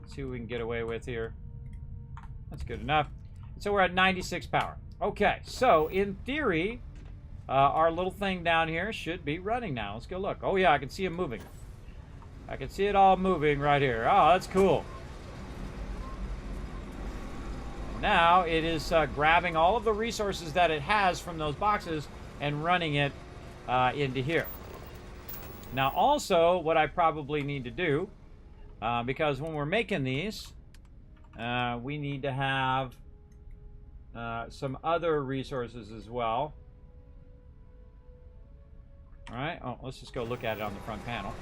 See what we can get away with here. That's good enough. So we're at 96 power. Okay, so in theory, our little thing down here should be running now. Let's go look. Oh yeah, I can see it moving. I can see it all moving right here. Oh, that's cool. Now it is grabbing all of the resources that it has from those boxes and running it into here. Now also what I probably need to do, because when we're making these, we need to have some other resources as well. All right, oh, let's just go look at it on the front panel.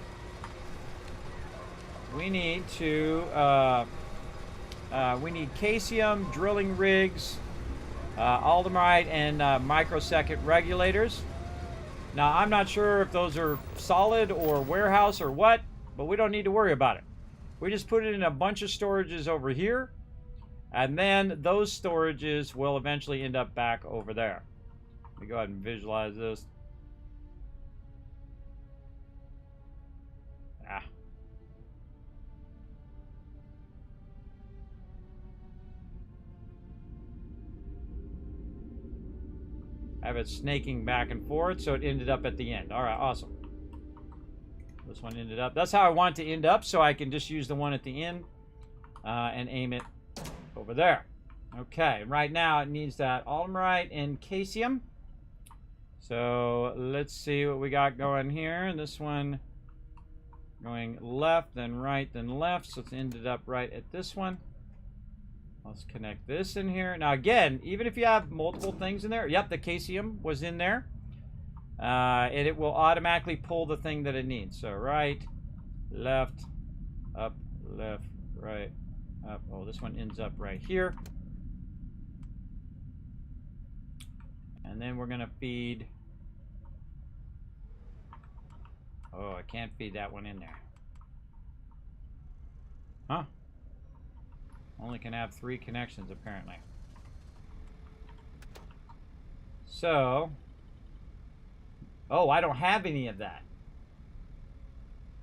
We need to we need Casium, drilling rigs, Aldemarite, and microsecond regulators. Now, I'm not sure if those are solid or warehouse or what, but we don't need to worry about it. We just put it in a bunch of storages over here, and then those storages will eventually end up back over there. Let me go ahead and visualize this. I have it snaking back and forth, so it ended up at the end. All right, awesome. This one ended up. That's how I want it to end up, so I can just use the one at the end and aim it over there. Okay, right now it needs that Aldemarite and Casium. So let's see what we got going here. This one going left, then right, then left. So it's ended up right at this one. Let's connect this in here. Now again, even if you have multiple things in there, yep, the Casium was in there. And it will automatically pull the thing that it needs. So right, left, up, left, right, up. Oh, this one ends up right here. And then we're going to feed. Oh, I can't feed that one in there. Huh? Only can have 3 connections, apparently. So, oh, I don't have any of that.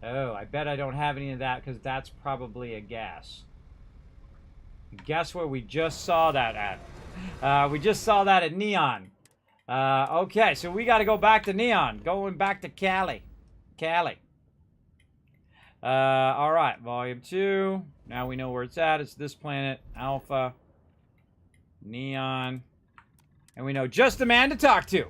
Oh, I bet I don't have any of that because that's probably a gas. Guess where we just saw that at? We just saw that at Neon. Okay, so we got to go back to Neon. Going back to Cali. All right, volume 2. Now we know where it's at. It's this planet, Alpha, Neon, and we know just the man to talk to.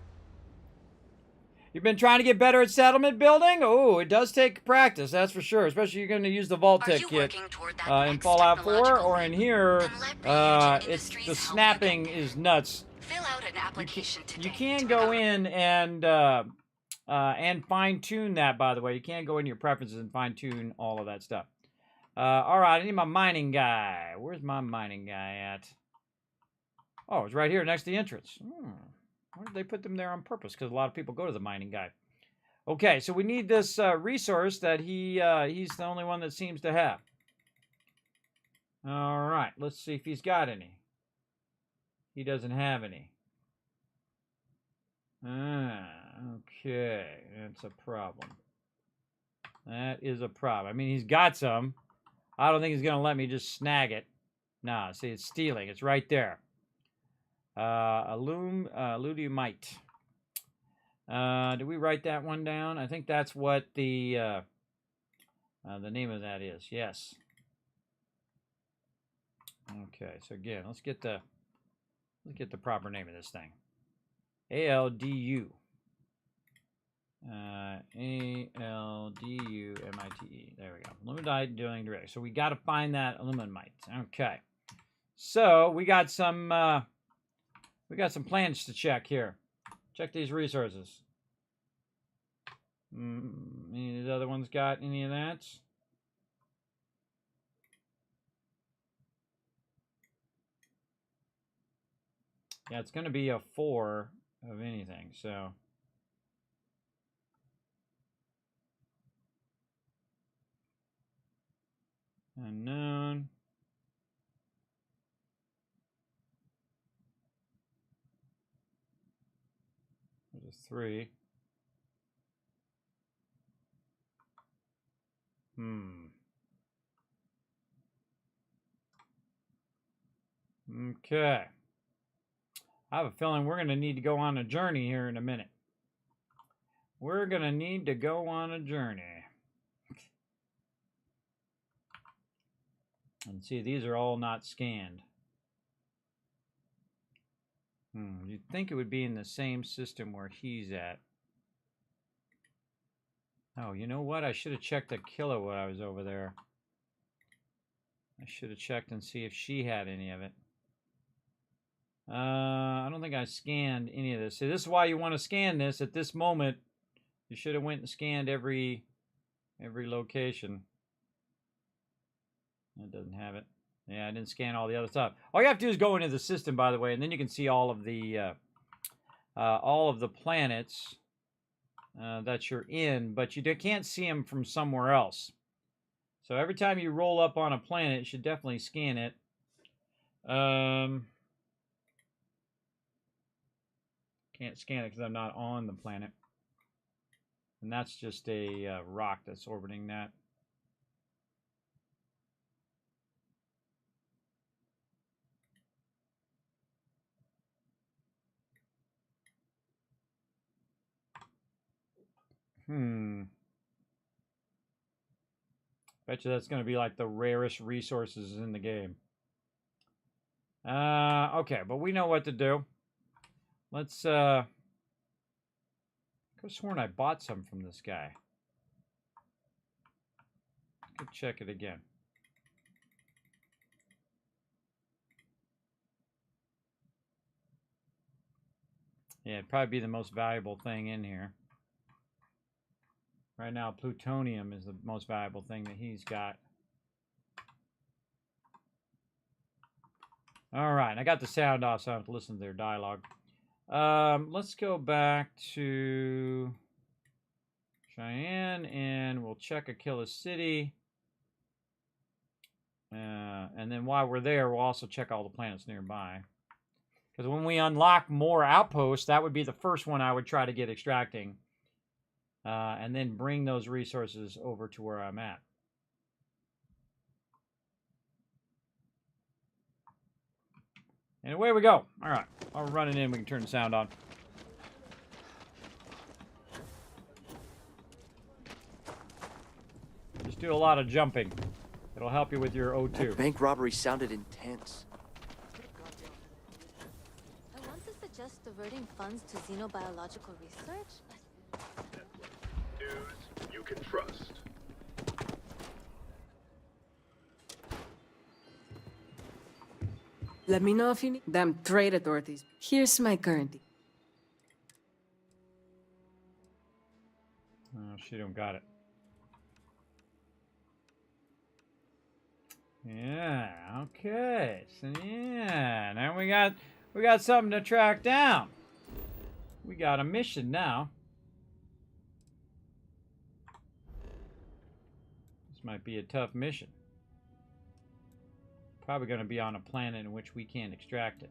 You've been trying to get better at settlement building? Oh, it does take practice, that's for sure. Especially you're going to use the Vault-Tec kit in Fallout 4 or in here. It's the snapping is nuts. Fill out an application You can go in and fine-tune that, by the way. You can go into your preferences and fine-tune all of that stuff. All right, I need my mining guy. Where's my mining guy at? Oh, it's right here next to the entrance. Why did they put them there on purpose? Because a lot of people go to the mining guy. Okay, so we need this resource that he's the only one that seems to have. All right, let's see if he's got any. He doesn't have any. Okay, that's a problem. That is a problem. I mean, he's got some. I don't think he's going to let me just snag it. Nah, see, it's stealing. It's right there. Ludumite. Did we write that one down? I think that's what the name of that is. Yes. Okay, so again, let's get the proper name of this thing. ALDU. ALDUMITE. There we go. Aluminite dealing direct. So we got to find that aluminite. Okay. So we got some planets to check here. Check these resources. Any of these other ones got any of that? Yeah, it's going to be a 4 of anything, so. Unknown. There's a 3. Okay. I have a feeling we're going to need to go on a journey here in a minute. We're going to need to go on a journey. And see, these are all not scanned. You'd think it would be in the same system where he's at. Oh, you know what? I should have checked the killer when I was over there. I should have checked and see if she had any of it. I don't think I scanned any of this. See, this is why you want to scan this at this moment. You should have went and scanned every location. That doesn't have it. Yeah, I didn't scan all the other stuff. All you have to do is go into the system, by the way, and then you can see all of the planets that you're in, but you can't see them from somewhere else. So every time you roll up on a planet, you should definitely scan it. Can't scan it because I'm not on the planet. And that's just a rock that's orbiting that. Bet you that's going to be like the rarest resources in the game. Okay, but we know what to do. Let's, I could have sworn I bought some from this guy. Could check it again. Yeah, it'd probably be the most valuable thing in here. Right now, plutonium is the most valuable thing that he's got. All right, I got the sound off, so I don't have to listen to their dialogue. Let's go back to Cheyenne, and we'll check Aquila City. And then while we're there, we'll also check all the planets nearby. Because when we unlock more outposts, that would be the first one I would try to get extracting. And then bring those resources over to where I'm at. And away we go. All right. While we're running in, we can turn the sound on. Just do a lot of jumping. It'll help you with your O2. That bank robbery sounded intense. I want to suggest diverting funds to xenobiological research. Dudes you can trust. Let me know if you need them trade authorities. Here's my currency. Oh, she don't got it. Yeah, okay. So yeah, now we got We got something to track down. We got a mission now. This might be a tough mission. Probably going to be on a planet in which we can't extract it.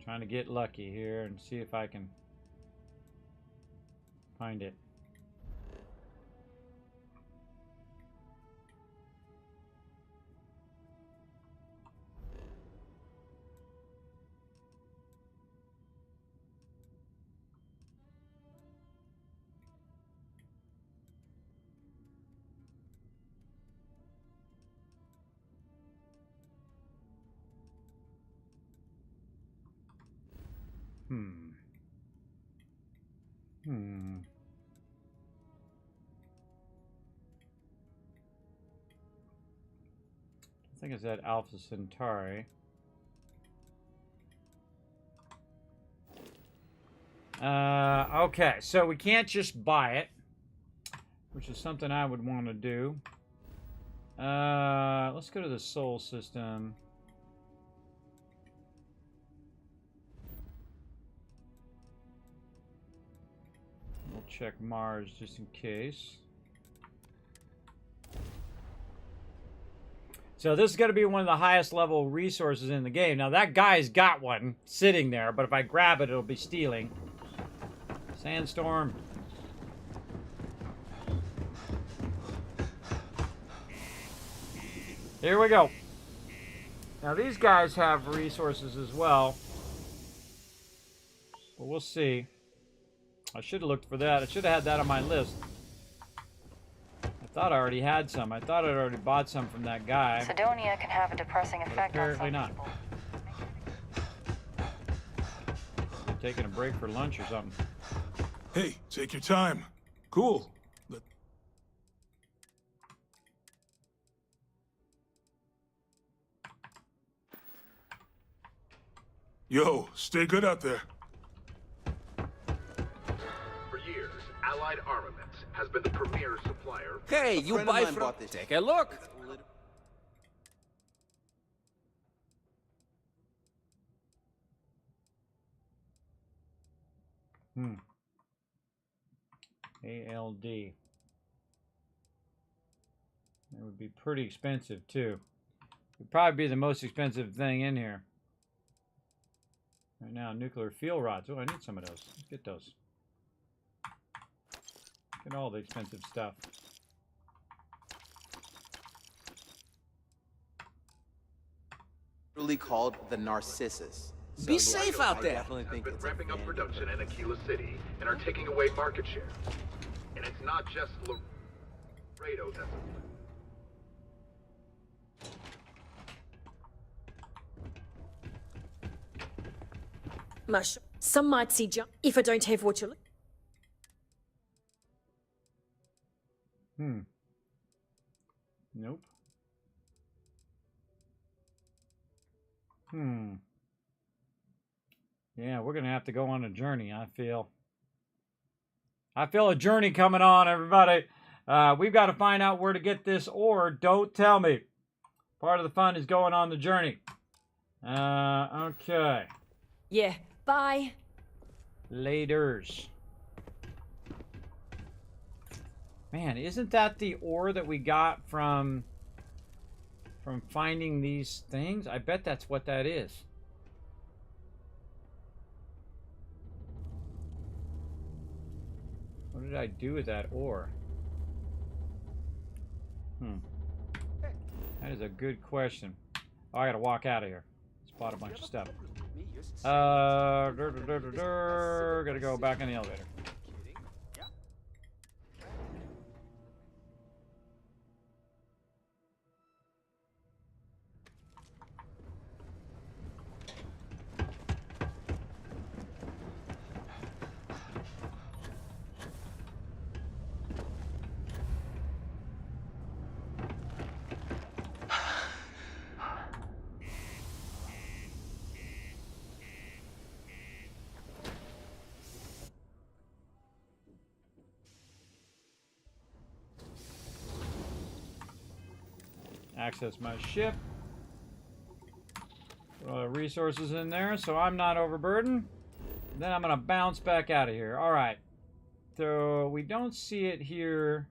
Trying to get lucky here and see if I can find it. I think it's at Alpha Centauri. Okay, so we can't just buy it, which is something I would want to do. Let's go to the Sol system. We'll check Mars just in case. So this is going to be one of the highest level resources in the game. Now that guy's got one sitting there, but if I grab it, it'll be stealing. Sandstorm. Here we go. Now these guys have resources as well. But we'll see. I should have looked for that. I should have had that on my list. I thought I already had some. I thought I'd already bought some from that guy. Cydonia can have a depressing effect on some not. people. They're taking a break for lunch or something. Hey, take your time. Cool. Yo, stay good out there. For years, Allied Armaments has been the premier supplier. Hey, you buy from... Take a look. ALD. It would be pretty expensive too. It would probably be the most expensive thing in here. Right now, nuclear fuel rods. Oh, I need some of those. Let's get those. Get all the expensive stuff. Truly called the Narcissus. Be safe out there. Have been ramping up production in Aquila City and are taking away market share. And it's not just Laredo that's... Mush. Some might see jump if I don't have what you look. Nope. Yeah, we're gonna have to go on a journey, I feel. I feel a journey coming on, everybody. We've got to find out where to get this ore. Don't tell me. Part of the fun is going on the journey. Okay. Yeah, bye. Laters. Man, isn't that the ore that we got from finding these things? I bet that's what that is. What did I do with that ore? That is a good question. Oh, I gotta walk out of here. Just bought a bunch of stuff. Gotta go back in the elevator. Access my ship. Put all the resources in there so I'm not overburdened. Then I'm going to bounce back out of here. All right. So we don't see it here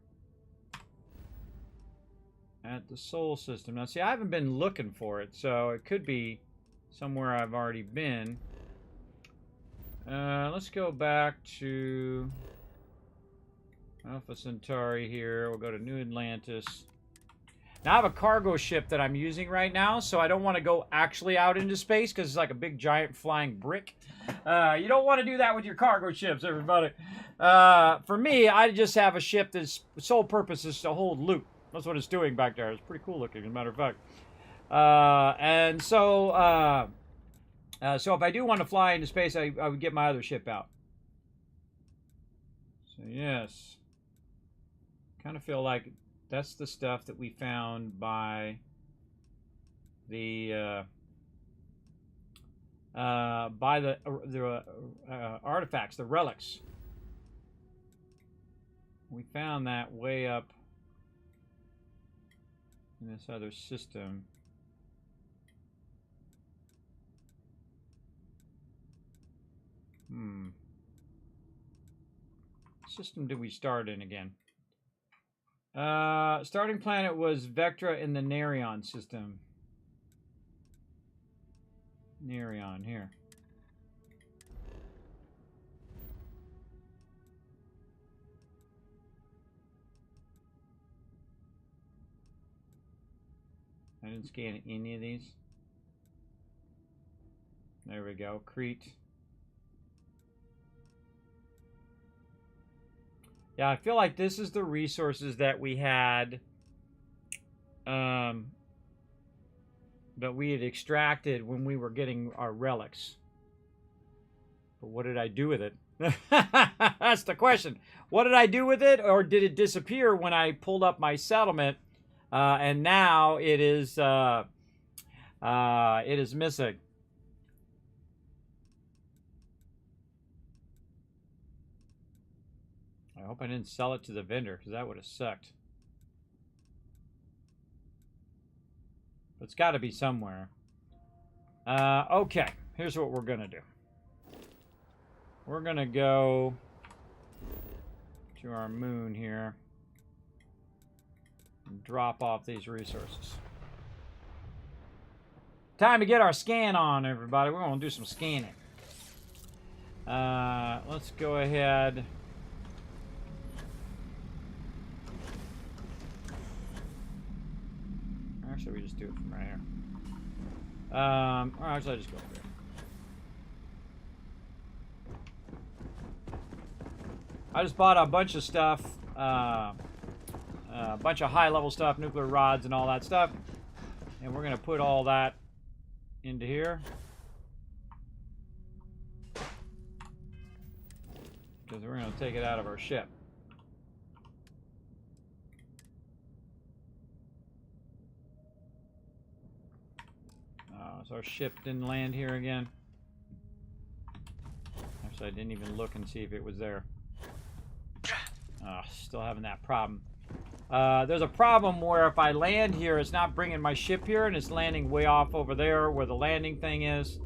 at the Sol system. Now, see, I haven't been looking for it, so it could be somewhere I've already been. Let's go back to Alpha Centauri here. We'll go to New Atlantis. Now, I have a cargo ship that I'm using right now, so I don't want to go actually out into space because it's like a big, giant flying brick. You don't want to do that with your cargo ships, everybody. For me, I just have a ship that's sole purpose is to hold loot. That's what it's doing back there. It's pretty cool looking, as a matter of fact. And so, so if I do want to fly into space, I would get my other ship out. So, yes. Kind of feel like that's the stuff that we found by the artifacts, the relics. We found that way up in this other system. System did we start in again? Starting planet was Vectra in the Nerion system. Nerion, here. I didn't scan any of these. There we go. Crete. Yeah, I feel like this is the resources that we had, that we had extracted when we were getting our relics. But what did I do with it? That's the question. What did I do with it, or did it disappear when I pulled up my settlement, and now it is missing? I hope I didn't sell it to the vendor, because that would have sucked. But it's got to be somewhere. Okay, here's what we're going to do. We're going to go to our moon here and drop off these resources. Time to get our scan on, everybody. We're going to do some scanning. Let's go ahead. Actually, we just do it from right here. Or actually, I just go over here. I just bought a bunch of stuff, a bunch of high-level stuff, nuclear rods and all that stuff, and we're gonna put all that into here because we're gonna take it out of our ship. So our ship didn't land here again. Actually, I didn't even look and see if it was there. Still having that problem. There's a problem where if I land here, it's not bringing my ship here, and it's landing way off over there where the landing thing is.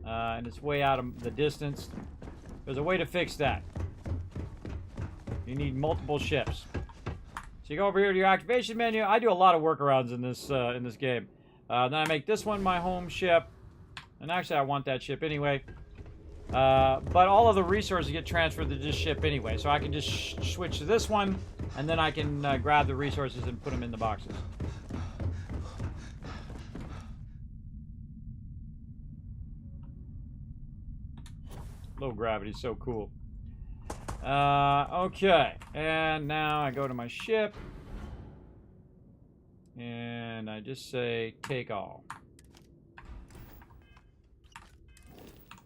And it's way out of the distance. There's a way to fix that. You need multiple ships. So you go over here to your activation menu. I do a lot of workarounds in this game. Then I make this one my home ship. And actually, I want that ship anyway. But all of the resources get transferred to this ship anyway. So I can just switch to this one. And then I can grab the resources and put them in the boxes. Low gravity is so cool. Okay. And now I go to my ship. And I just say, take all.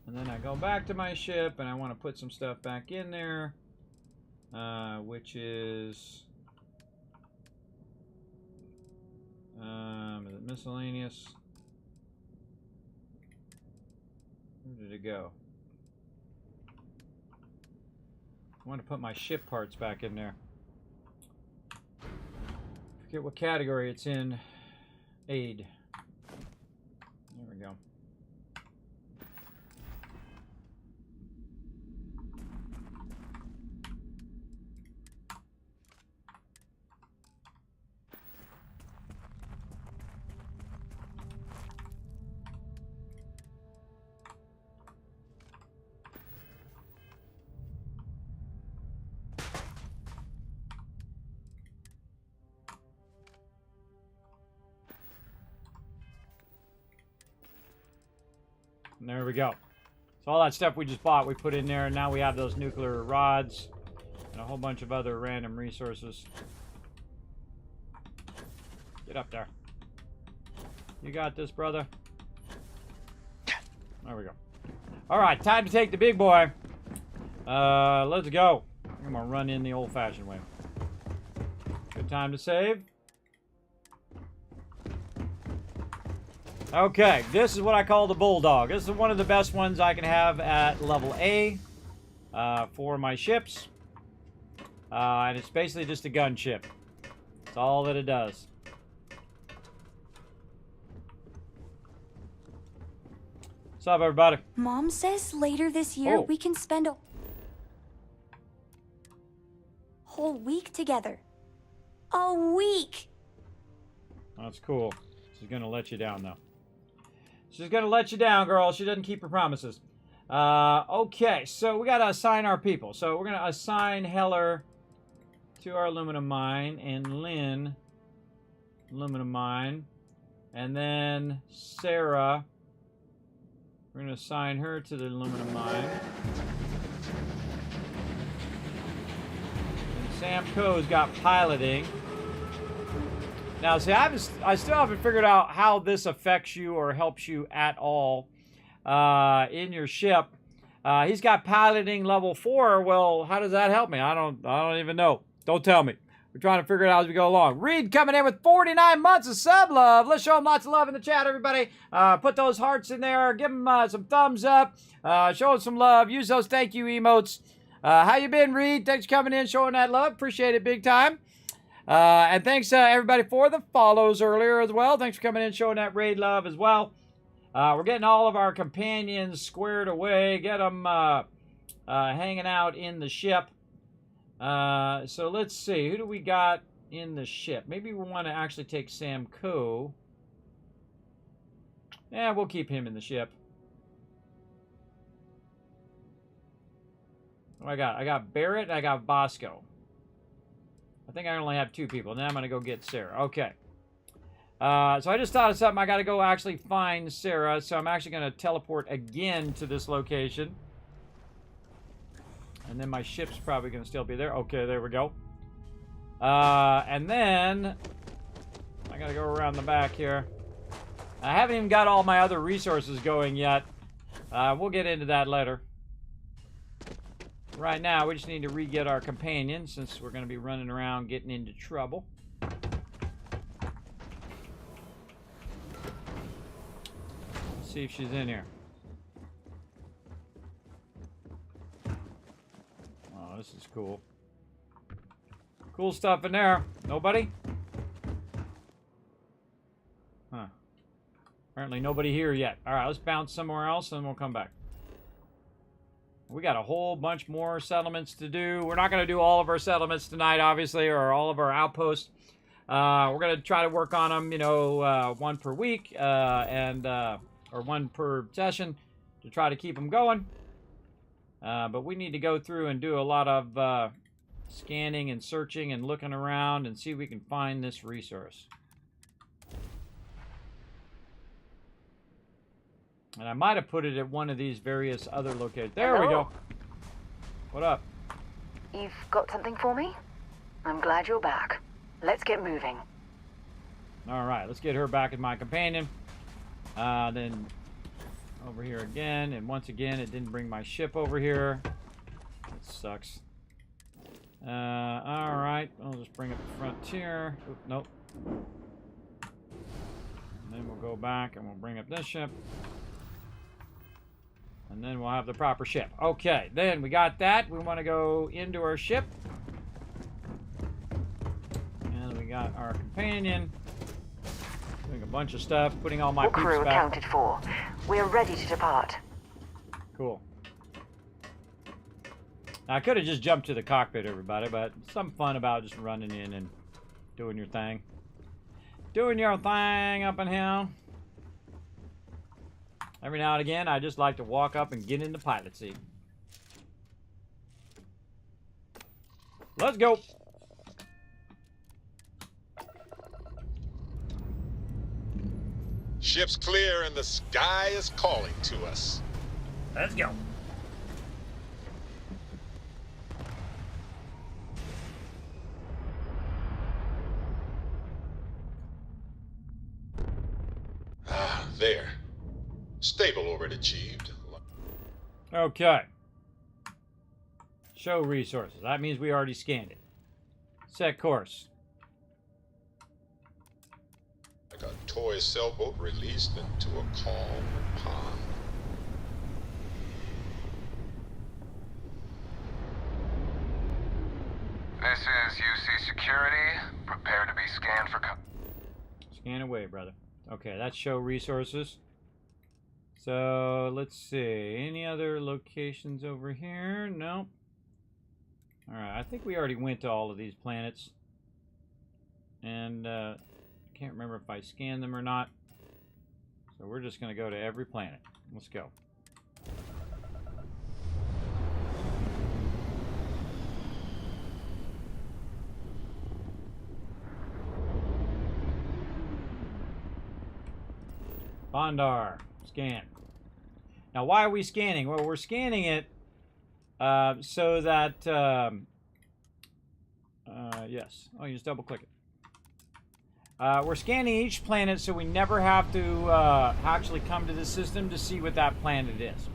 And then I go back to my ship, and I want to put some stuff back in there, which is it miscellaneous? Where did it go? I want to put my ship parts back in there. Forget what category it's in. aid. There we go. And there we go. So all that stuff we just bought, we put in there, and now we have those nuclear rods and a whole bunch of other random resources. Get up there. You got this, brother. There we go. All right, time to take the big boy. Let's go. I'm gonna run in the old-fashioned way. Good time to save. Okay, this is what I call the Bulldog. This is one of the best ones I can have at level A for my ships. And it's basically just a gunship. That's all that it does. What's up, everybody? Mom says later this year we can spend a whole week together. A week! That's cool. She's gonna let you down, though. She's gonna let you down, girl. She doesn't keep her promises. Okay, so we gotta assign our people. So we're gonna assign Heller to our aluminum mine and Lynn aluminum mine. And then Sarah, we're gonna assign her to the aluminum mine. And Sam Coe's got piloting. Now, see, I still haven't figured out how this affects you or helps you at all in your ship. He's got piloting level 4. Well, how does that help me? I don't even know. Don't tell me. We're trying to figure it out as we go along. Reed coming in with 49 months of sub love. Let's show him lots of love in the chat, everybody. Put those hearts in there. Give him some thumbs up. Show him some love. Use those thank you emotes. How you been, Reed? Thanks for coming in, showing that love. Appreciate it big time. And thanks, everybody, for the follows earlier as well. Thanks for coming in, showing that raid love as well. We're getting all of our companions squared away. Get them hanging out in the ship. So let's see. Who do we got in the ship? Maybe we want to actually take Sam Coe. Yeah, we'll keep him in the ship. What do I got? I got Barrett and I got Bosco. I think I only have 2 people. Now I'm going to go get Sarah. Okay. So I just thought of something. I got to go actually find Sarah. So I'm actually going to teleport again to this location. And then my ship's probably going to still be there. Okay, there we go. And then I got to go around the back here. I haven't even got all my other resources going yet. We'll get into that later. Right now, we just need to re-get our companion since we're going to be running around getting into trouble. Let's see if she's in here. Oh, this is cool. Cool stuff in there. Nobody? Huh. Apparently nobody here yet. Alright, let's bounce somewhere else and we'll come back. We got a whole bunch more settlements to do. We're not going to do all of our settlements tonight, obviously, or all of our outposts. We're going to try to work on them, you know, 1 per week or 1 per session to try to keep them going. But we need to go through and do a lot of scanning and searching and looking around and see if we can find this resource. And I might have put it at one of these various other locations. There we go. What up? You've got something for me? I'm glad you're back. Let's get moving. All right, let's get her back as my companion. Then over here again. And once again, it didn't bring my ship over here. That sucks. All right, I'll just bring up the frontier. Oop, nope. And then we'll go back and we'll bring up this ship. And then we'll have the proper ship. Okay, then we got that. We want to go into our ship. And we got our companion. Doing a bunch of stuff, putting all my All peeps crew back. accounted for. We are ready to depart. Cool. Now, I could have just jumped to the cockpit, everybody, but something fun about just running in and doing your thing. Doing your thing up in here. Every now and again, I just like to walk up and get in the pilot seat. Let's go. Ship's clear and the sky is calling to us. Let's go. Ah, there. Stable orbit achieved. Okay. Show resources. That means we already scanned it. Set course. Like a toy sailboat released into a calm pond. This is UC Security. Prepare to be scanned for... Scan away, brother. Okay, that's show resources. So, let's see. Any other locations over here? Nope. Alright, I think we already went to all of these planets. And, I can't remember if I scanned them or not. So we're just going to go to every planet. Let's go. Bondar. Scan. Now, why are we scanning? Well, we're scanning it so that... yes. Oh, you just double-click it. We're scanning each planet so we never have to actually come to the system to see what that planet is.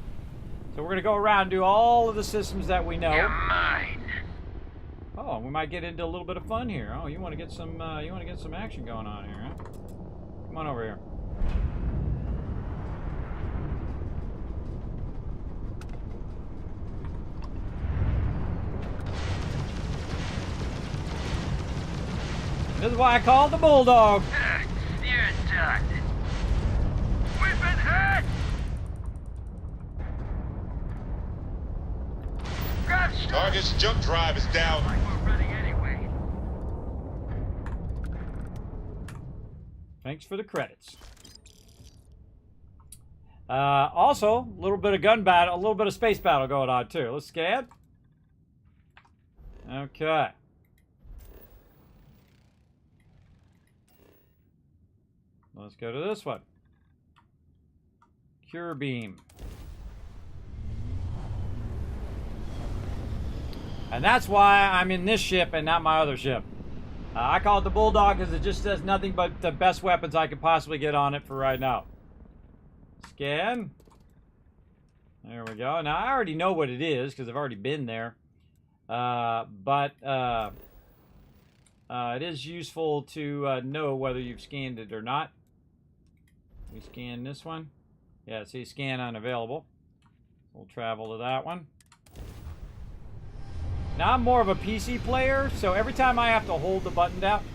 So we're going to go around and do all of the systems that we know. You're mine. Oh, we might get into a little bit of fun here. Oh, you want to get some action going on here, huh? Come on over here. This is why I call it the Bulldog. You're done. We've been hit! Target's jump drive is down. We're running anyway. Thanks for the credits. Also, a little bit of gun battle, a little bit of space battle going on too. Let's scan. Okay. Let's go to this one. Cure beam. And that's why I'm in this ship and not my other ship. I call it the Bulldog because it just says nothing but the best weapons I could possibly get on it for right now. Scan. There we go. Now, I already know what it is because I've already been there. But it is useful to know whether you've scanned it or not. We scan this one. Yeah, see, scan unavailable. We'll travel to that one. Now, I'm more of a PC player, so every time I have to hold the button down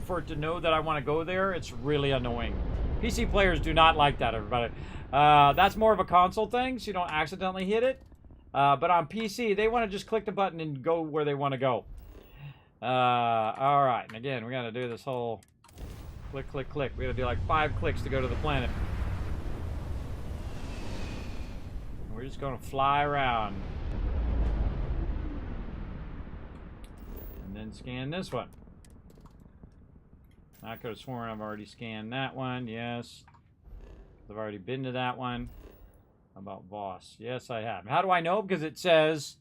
for it to know that I want to go there, it's really annoying. PC players do not like that, everybody. That's more of a console thing, so you don't accidentally hit it. But on PC, they want to just click the button and go where they want to go. Alright, and again, we got to do this whole click, click, click. We got to do like 5 clicks to go to the planet. We're just going to fly around. And then scan this one. I could have sworn I've already scanned that one. Yes. I've already been to that one. How about Voss? Yes, I have. How do I know? Because it says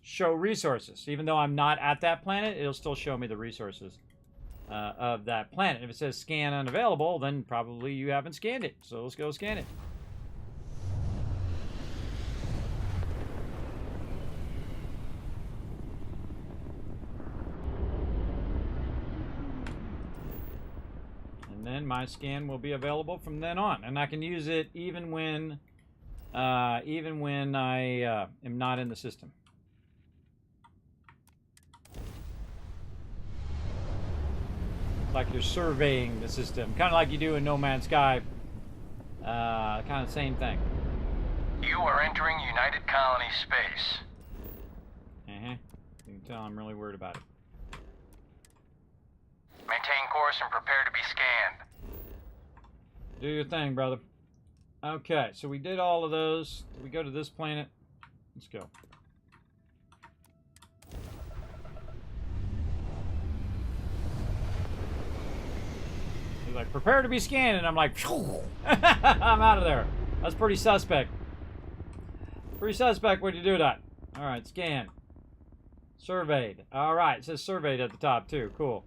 show resources. Even though I'm not at that planet, it'll still show me the resources of that planet. If it says scan unavailable, then probably you haven't scanned it. So let's go scan it. And then my scan will be available from then on, and I can use it even when I am not in the system. like you're surveying the system, kind of like you do in No Man's Sky. Kind of the same thing. You are entering United Colony space. You can tell I'm really worried about it. Maintain course and prepare to be scanned. Do your thing, brother. Okay, so we did all of those. We go to this planet. Let's go. He's like, prepare to be scanned, and I'm like, I'm out of there. That's pretty suspect. Pretty suspect when you do that. All right, scan. Surveyed. All right, it says surveyed at the top too. Cool.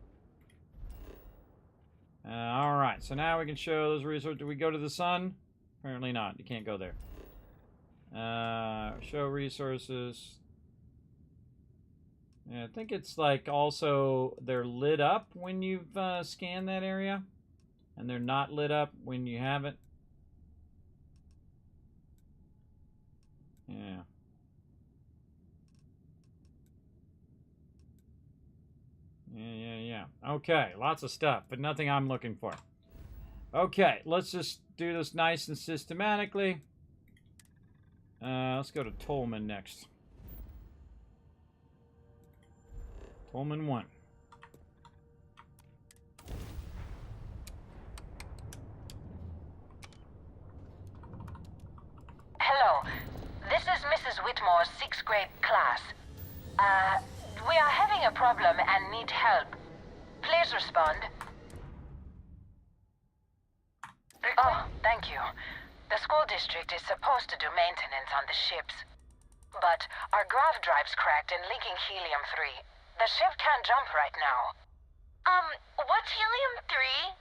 All right, so now we can show those resources. Do we go to the sun? Apparently not. You can't go there. Show resources. Yeah, I think it's like also they're lit up when you've scanned that area, and they're not lit up when you haven't. Yeah. Yeah. Okay, lots of stuff, but nothing I'm looking for. Okay, let's just do this nice and systematically. Let's go to Tolman next. Tolman 1. Hello, this is Mrs. Whitmore's 6th grade class. We are having a problem and need help. Please respond. Oh, thank you. The school district is supposed to do maintenance on the ships. But our grav drive's cracked and leaking helium-3. The ship can't jump right now. What's helium-3?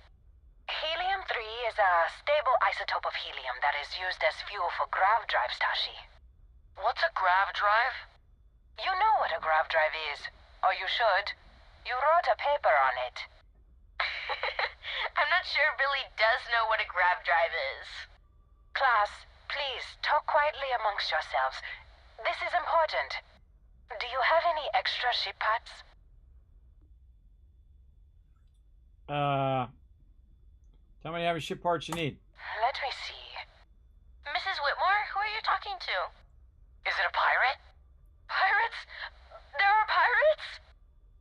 Helium-3 is a stable isotope of helium that is used as fuel for grav drives, Tashi. What's a grav drive? You know what a grav drive is. Or you should. You wrote a paper on it. I'm not sure Billy does know what a grav drive is. Class, please, talk quietly amongst yourselves. This is important. Do you have any extra ship parts? Tell me how many ship parts you need. Let me see. Mrs. Whitmore, who are you talking to? Is it a pirate? Pirates? There are pirates?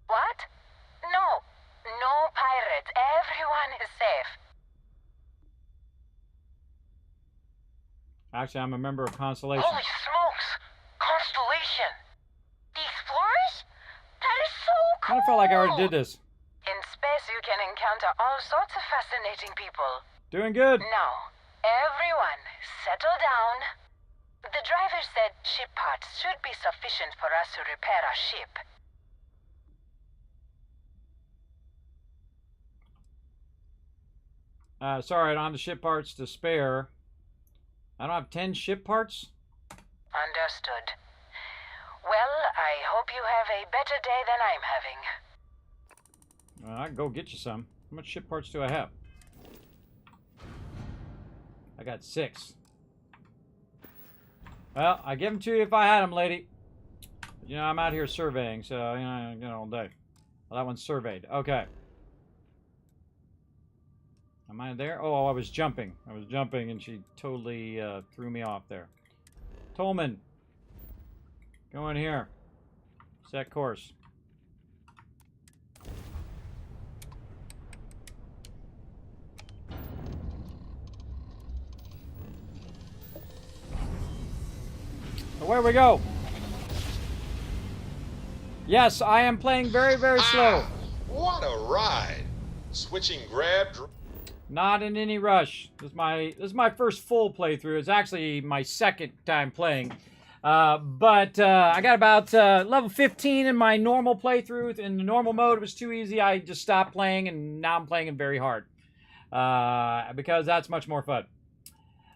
What? No. No pirates. Everyone is safe. Actually, I'm a member of Constellation. Holy smokes! Constellation! The Explorers? That is so cool! I kind of felt like I already did this. In space, you can encounter all sorts of fascinating people. Doing good. Now, everyone, settle down. The driver said ship parts should be sufficient for us to repair our ship. Sorry, I don't have the ship parts to spare. I don't have 10 ship parts? Understood. Well, I hope you have a better day than I'm having. I can go get you some. How much ship parts do I have? I got 6. Well, I give them to you if I had them, lady. You know, I'm out here surveying, so, you know, all day. Well, that one's surveyed. Okay. Am I there? Oh, I was jumping. I was jumping, and she totally threw me off there. Tolman. Go in here. Set course. Away we go. Yes, I am playing very, very slow. What a ride! Switching grab. Not in any rush. This is my first full playthrough. It's actually my second time playing. But I got about level 15 in my normal playthrough. In the normal mode, it was too easy. I just stopped playing, and now I'm playing it very hard. Because that's much more fun.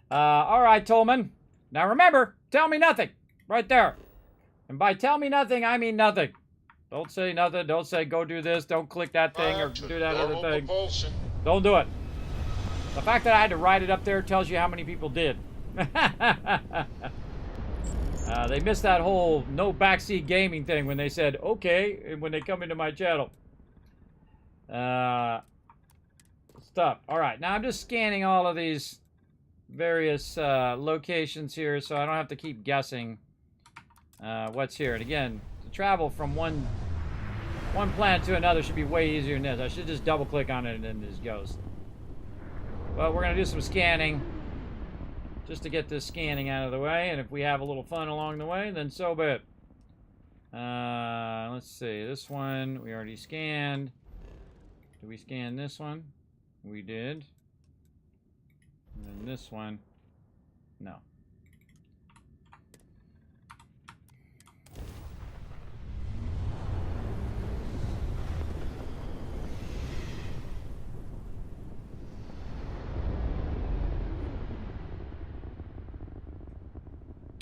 All right, Tolman. Now remember, tell me nothing. Right there. And by tell me nothing, I mean nothing. Don't say nothing. Don't say go do this. Don't click that thing or do that other thing. Propulsion. Don't do it. The fact that I had to write it up there tells you how many people did. They missed that whole no backseat gaming thing when they said, okay, when they come into my channel. stuff. All right, now I'm just scanning all of these various locations here, so I don't have to keep guessing what's here. And again, to travel from one planet to another should be way easier than this. I should just double click on it and then just goes. Well, we're gonna do some scanning just to get this scanning out of the way, and if we have a little fun along the way, then so be it. Let's see, this one we already scanned. Did we scan this one? We did. And then this one, no.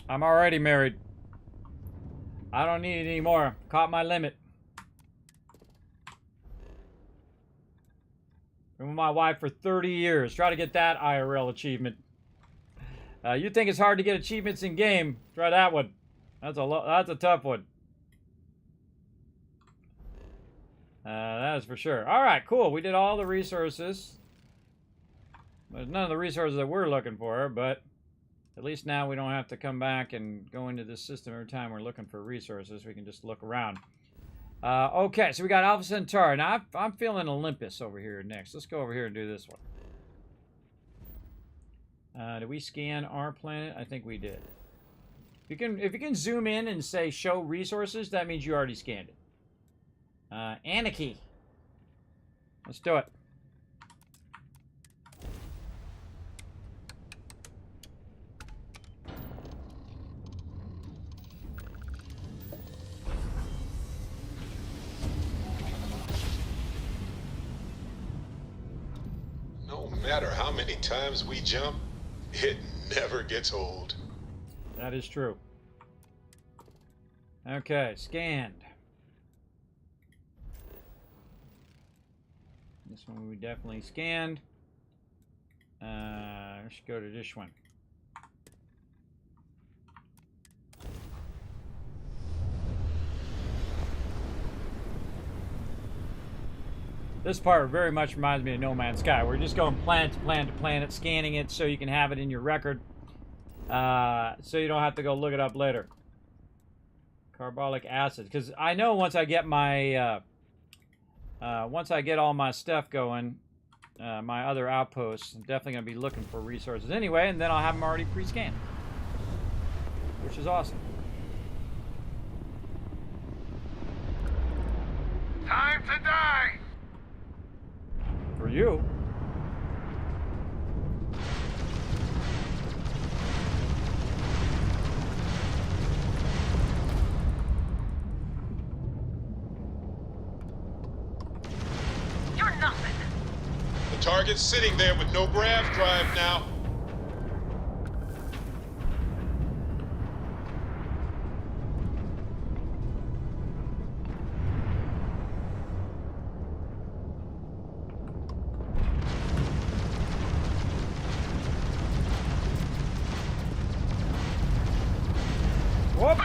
I'm already married. I don't need it anymore. Caught my limit. Been with my wife for 30 years. Try to get that IRL achievement. You think it's hard to get achievements in game? Try that one. That's a tough one. That is for sure. All right, cool. We did all the resources. There's none of the resources that we're looking for, but at least now we don't have to come back and go into this system every time we're looking for resources. We can just look around. Okay, so we got Alpha Centauri. Now, I'm feeling Olympus over here next. Let's go over here and do this one. Did we scan our planet? I think we did. If you can zoom in and say show resources, that means you already scanned it. Anarchy. Let's do it. No matter how many times we jump, it never gets old. That is true. Okay, scanned. This one we definitely scanned. Let's go to this one. This part very much reminds me of No Man's Sky. We're just going planet to planet to planet, scanning it so you can have it in your record. So you don't have to go look it up later. Carbolic acid. Because I know once I get my... once I get all my stuff going, my other outposts, I'm definitely going to be looking for resources anyway, and then I'll have them already pre-scanned. Which is awesome. Time to die! For you. You're nothing! The target's sitting there with no grav drive now. Whoop!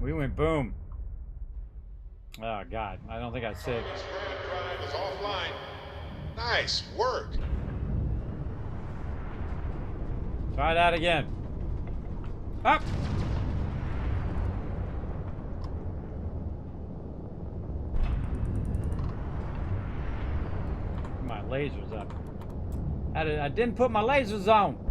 We went boom. Oh God, I don't think I saved. This grav drive is offline. Nice work. Try that again. Up. My lasers up. I didn't put my lasers on.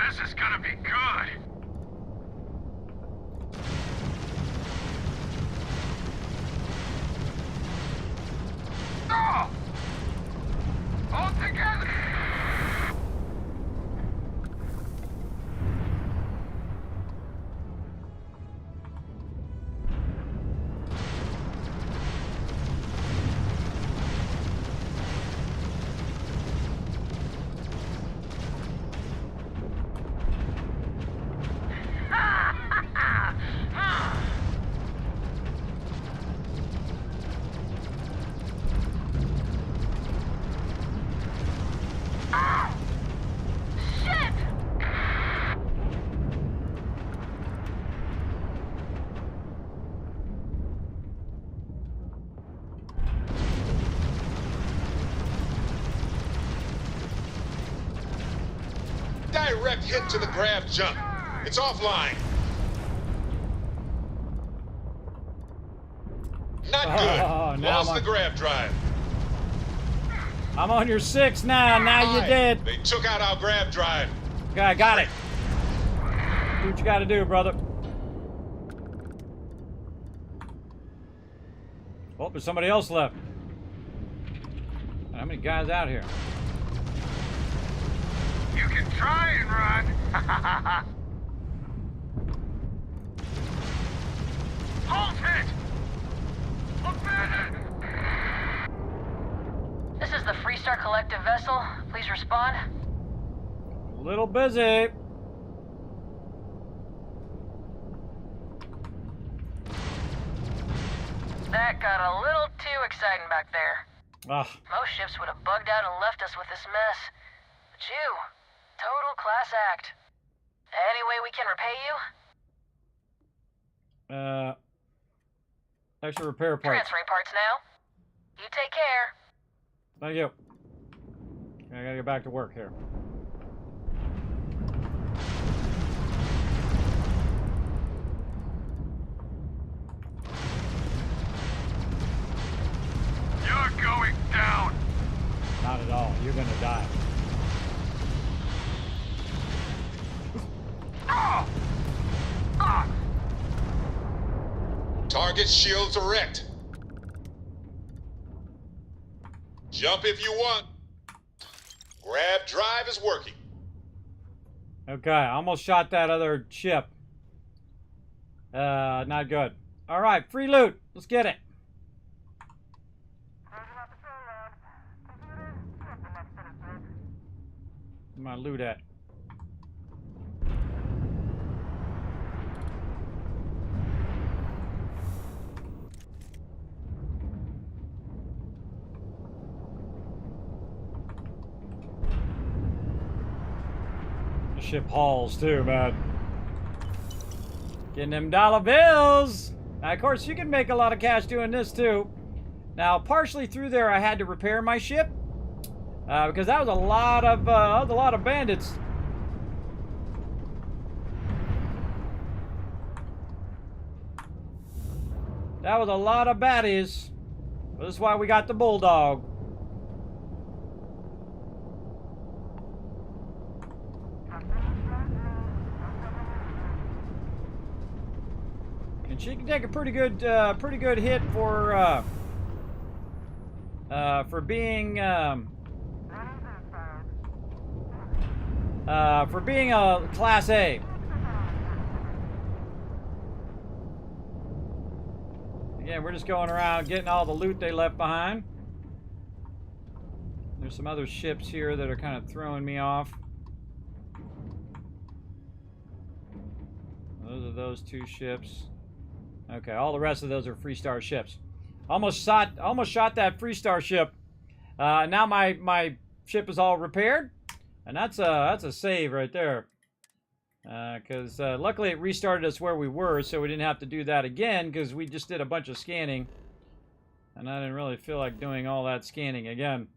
This is gonna be good. Oh! All together! drive hit to the grav jump. It's offline. Not good. Oh, now Lost the grav drive. I'm on your 6 now. Now you did. They took out our grav drive. Okay, I got it. Do what you got to do, brother. Oh, there's somebody else left. How many guys out here? You can try and run. Hold it! This is the Freestar Collective vessel. Please respond. A little busy. That got a little too exciting back there. Ugh. Most ships would have bugged out and left us with this mess. But you, total class act. Any way we can repay you? Extra repair parts. Transferring parts now. You take care. Thank you. I gotta get back to work here. You're going down. Not at all. You're gonna die. Target shields erect. Jump if you want. Grab drive is working. Okay, I almost shot that other ship. Not good. All right, free loot. Let's get it. Where's my loot at? The ship hauls too, man. Getting them dollar bills. Now, of course, you can make a lot of cash doing this too. Now, partially through there, I had to repair my ship because that was a lot of bandits. That was a lot of baddies. This is why we got the bulldog. And she can take a pretty good hit for being a Class A. Again, we're just going around getting all the loot they left behind. There's some other ships here that are kind of throwing me off. Those are those two ships. Okay, all the rest of those are Freestar ships. Almost shot that Freestar ship. Now my ship is all repaired, and that's a save right there. Because luckily it restarted us where we were, so we didn't have to do that again. Because we just did a bunch of scanning, and I didn't really feel like doing all that scanning again.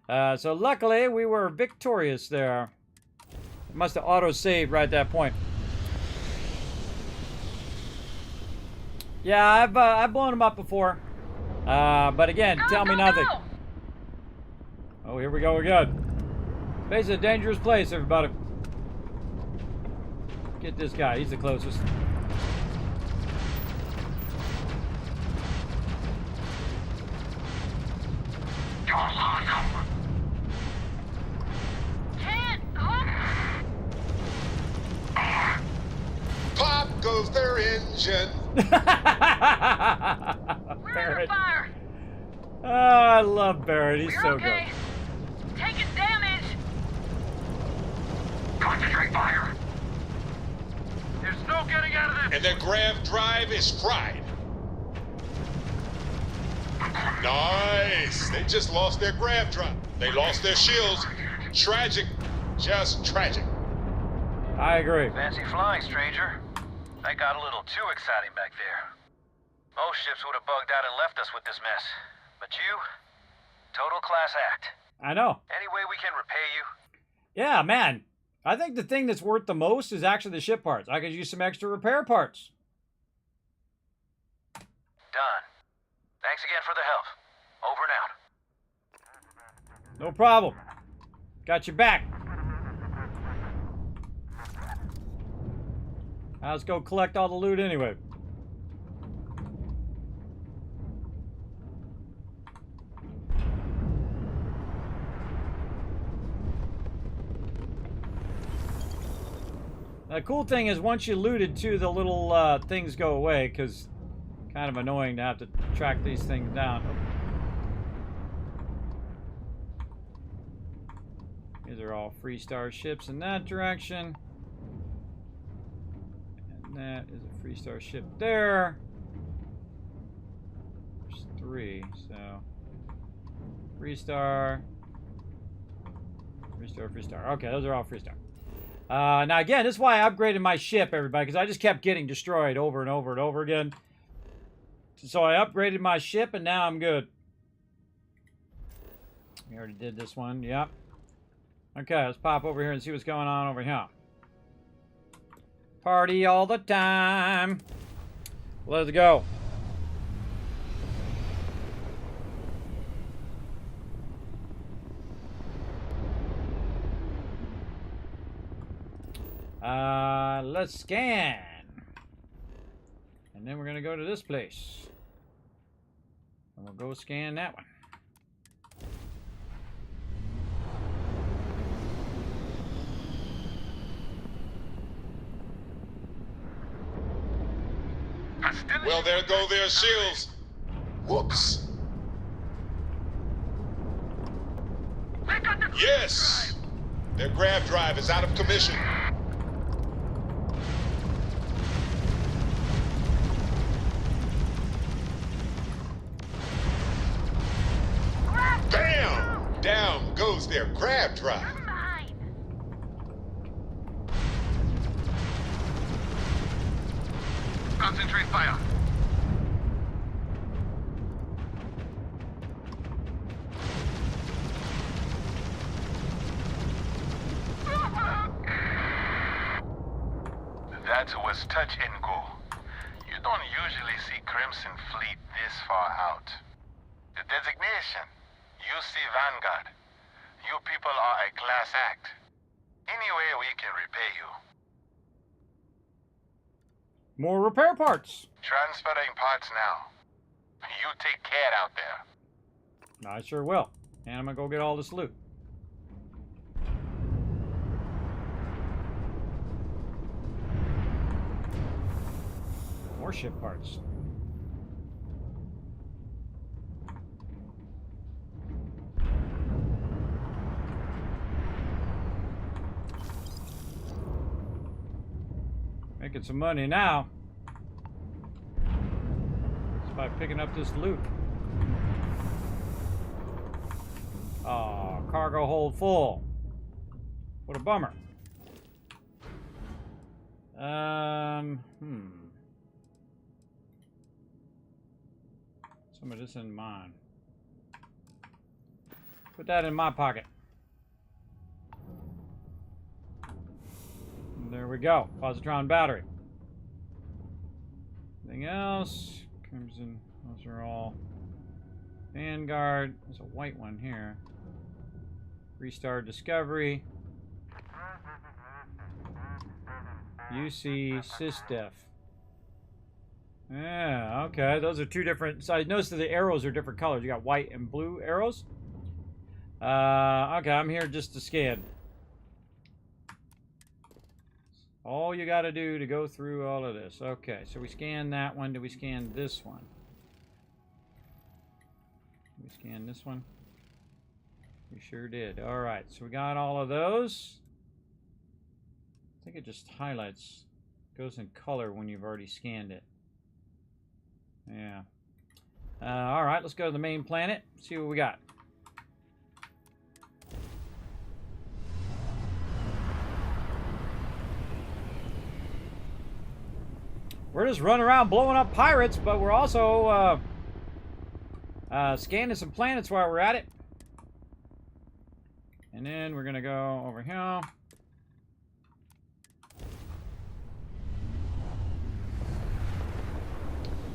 So luckily we were victorious there. It must have auto-saved right at that point. Yeah, I've blown them up before, but again, tell me nothing. Oh, here we go again. Space is a dangerous place, everybody. Get this guy, he's the closest. Pop goes their engine. Barrett. Oh, I love Barrett. He's so good. Taking damage. Concentrate fire. There's no getting out of this. And their grav drive is fried. Nice. They just lost their grav drive. They lost their shields. Tragic. Just tragic. I agree. Fancy flying, stranger. That got a little too exciting back there. Most ships would have bugged out and left us with this mess. But you, total class act. I know. Any way we can repay you? Yeah, man. I think the thing that's worth the most is actually the ship parts. I could use some extra repair parts. Done. Thanks again for the help. Over and out. No problem. Got your back. Let's go collect all the loot anyway. The cool thing is once you looted too, the little things go away, because kind of annoying to have to track these things down. These are all Freestar ships in that direction. And that is a Freestar ship there. There's 3, so Freestar, Freestar, Freestar. Okay, those are all Freestar. Now again, this is why I upgraded my ship, everybody, because I just kept getting destroyed over and over and over again. So I upgraded my ship, and now I'm good. We already did this one, yep. Okay, let's pop over here and see what's going on over here. Party all the time. Let's go. Let's scan. And then we're going to go to this place. And we'll go scan that one. Well, there go their shields. Whoops. Yes! Their grav drive is out of commission. Bam! Down goes their grav drive. Concentrate fire. That was touch and go. You don't usually see Crimson Fleet this far out. The designation, UC Vanguard. You people are a class act. Any way we can repay you. More repair parts. Transferring parts now. You take care out there. I sure will. And I'm gonna go get all this loot. More ship parts. Making some money now. Just by picking up this loot. Oh, cargo hold full. What a bummer. Some of this in mine. Put that in my pocket. There we go. Positron battery. Anything else? Crimson. Those are all Vanguard. There's a white one here. Restart Discovery. UC SysDef. Yeah, okay. Those are two different. So I noticed that the arrows are different colors. You got white and blue arrows. Okay, I'm here just to scan. All you got to do to go through all of this. Okay, so we scanned that one. Did we scan this one? Did we scan this one? We sure did. All right, so we got all of those. I think it just highlights, goes in color when you've already scanned it. Yeah. All right, let's go to the main planet. See what we got. We're just running around blowing up pirates, but we're also scanning some planets while we're at it. And then we're going to go over here.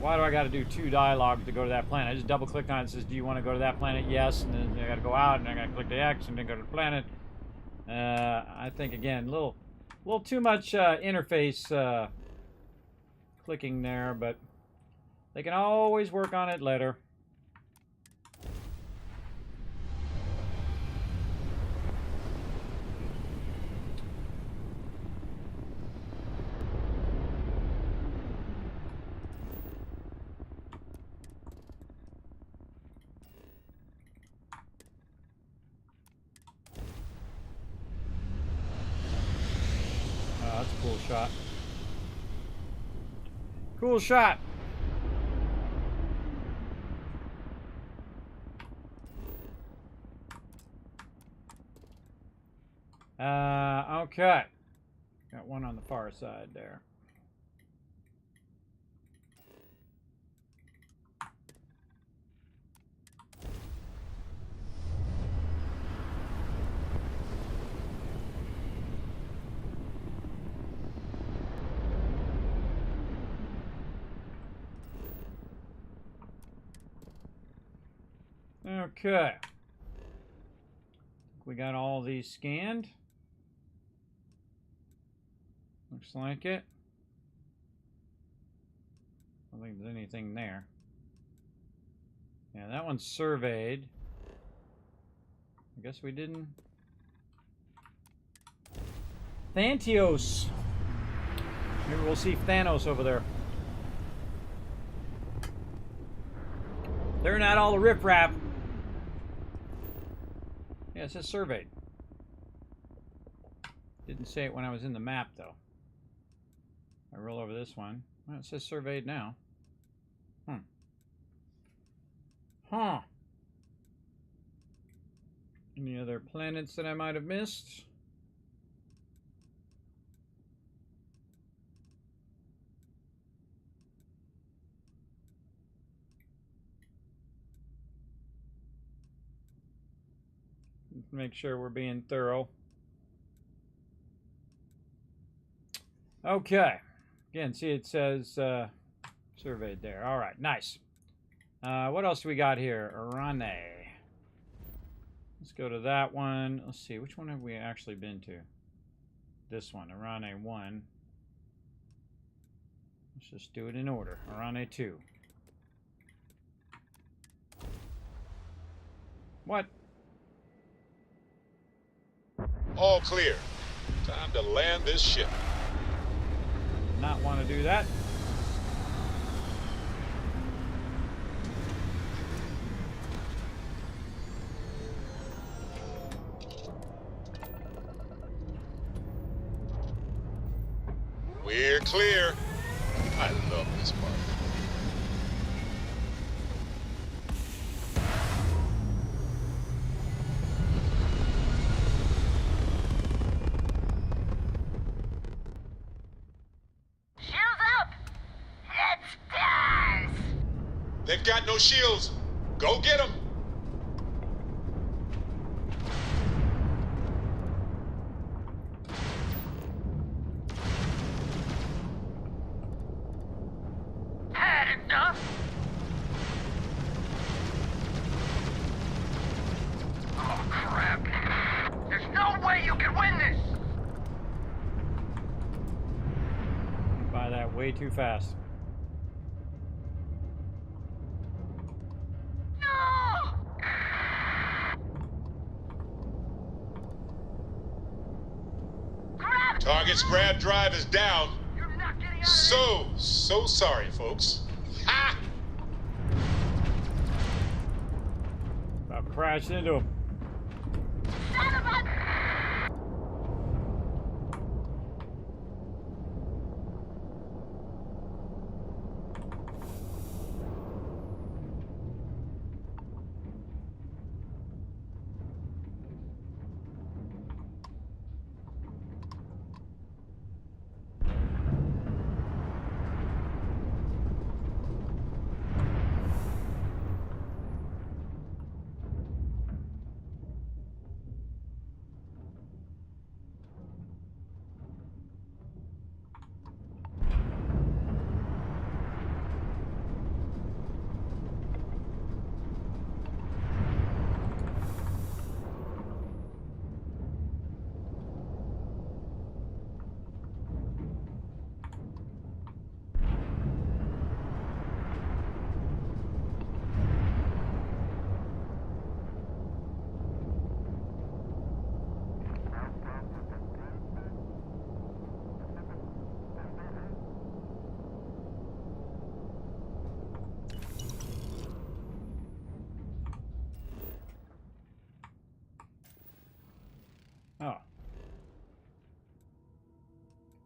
Why do I got to do 2 dialogue to go to that planet? I just double click on it. It says, do you want to go to that planet? Yes. And then I got to go out and I got to click the X and then go to the planet. I think, again, a little too much interface clicking there, but they can always work on it later. That's a cool shot. Cool shot. Okay. Got one on the far side there. Okay. We got all these scanned. Looks like it. I don't think there's anything there. Yeah, that one's surveyed. I guess we didn't. Thantios. Maybe we'll see Thanos over there. They're not all the riffraff. Yeah, it says surveyed. Didn't say it when I was in the map, though. I roll over this one. Well, it says surveyed now. Huh. Any other planets that I might have missed? Make sure we're being thorough. Okay. Again, see it says surveyed there. All right, nice. What else do we got here? Arane. Let's go to that one. Let's see, which one have we actually been to? This one, Arane 1. Let's just do it in order. Arane 2. What? All clear. Time to land this ship. Not want to do that. We're clear. I love this part. They've got no shields. Go get them. Had enough? Oh, crap. There's no way you can win this. By that way too fast. Target's grav drive is down. So sorry, folks. Ha! About crashed into him. Son of a...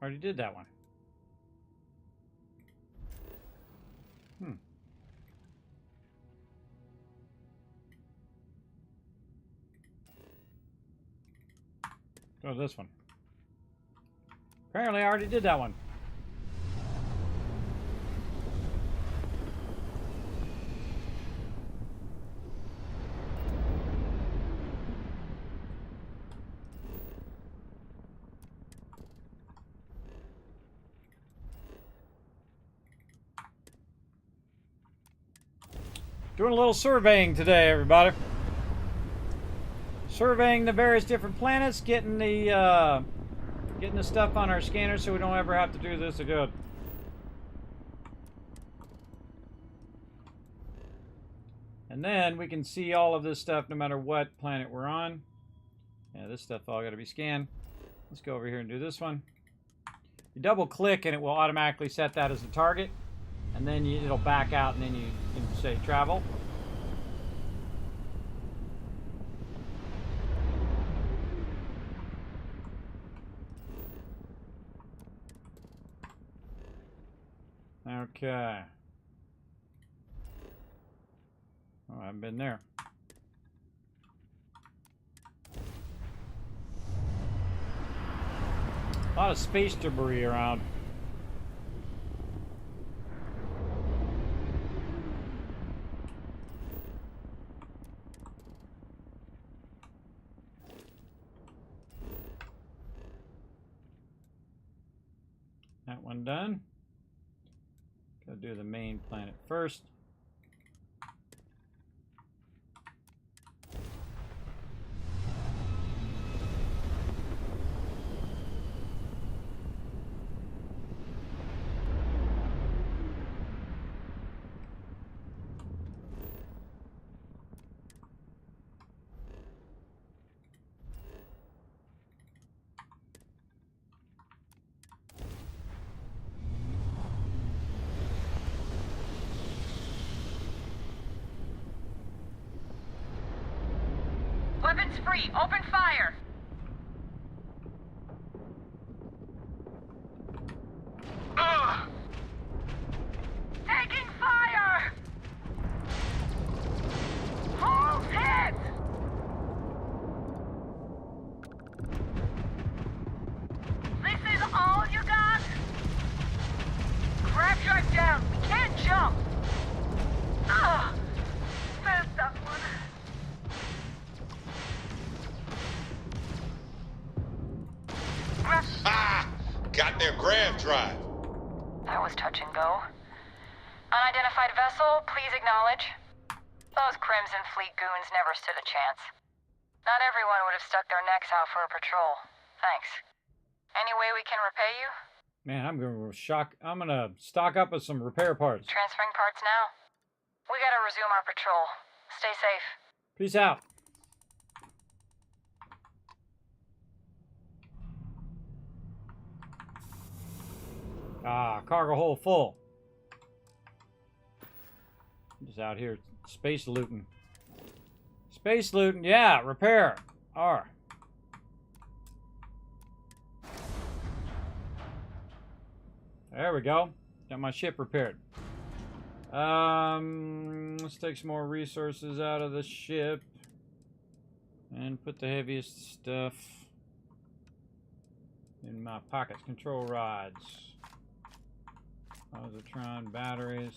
Already did that one. Oh, this one. Apparently I already did that one. Doing a little surveying today, everybody. Surveying the various different planets, getting the stuff on our scanner so we don't ever have to do this again. And then we can see all of this stuff no matter what planet we're on. Yeah, this stuff all got to be scanned. Let's go over here and do this one. You double click and it will automatically set that as the target. And then it'll back out and then you can say travel. Okay. Oh, I haven't been there. A lot of space debris around. That one done. Gotta do the main planet first. Weapons free. Open fire. Ugh. Taking fire. Hold it. This is all you got? Grab drive down. We can't jump. Ugh. Felt that one. Ha! Got their grav drive. That was touch and go. Unidentified vessel, please acknowledge. Those Crimson Fleet goons never stood a chance. Not everyone would have stuck their necks out for a patrol. Thanks. Any way we can repay you? Man, I'm gonna stock up with some repair parts. Transferring parts now? We gotta resume our patrol. Stay safe. Peace out. Ah, cargo hold full. Just out here space looting. Space looting, yeah, repair. R. There we go. Got my ship repaired. Let's take some more resources out of the ship and put the heaviest stuff in my pockets. Control rods. Positron batteries.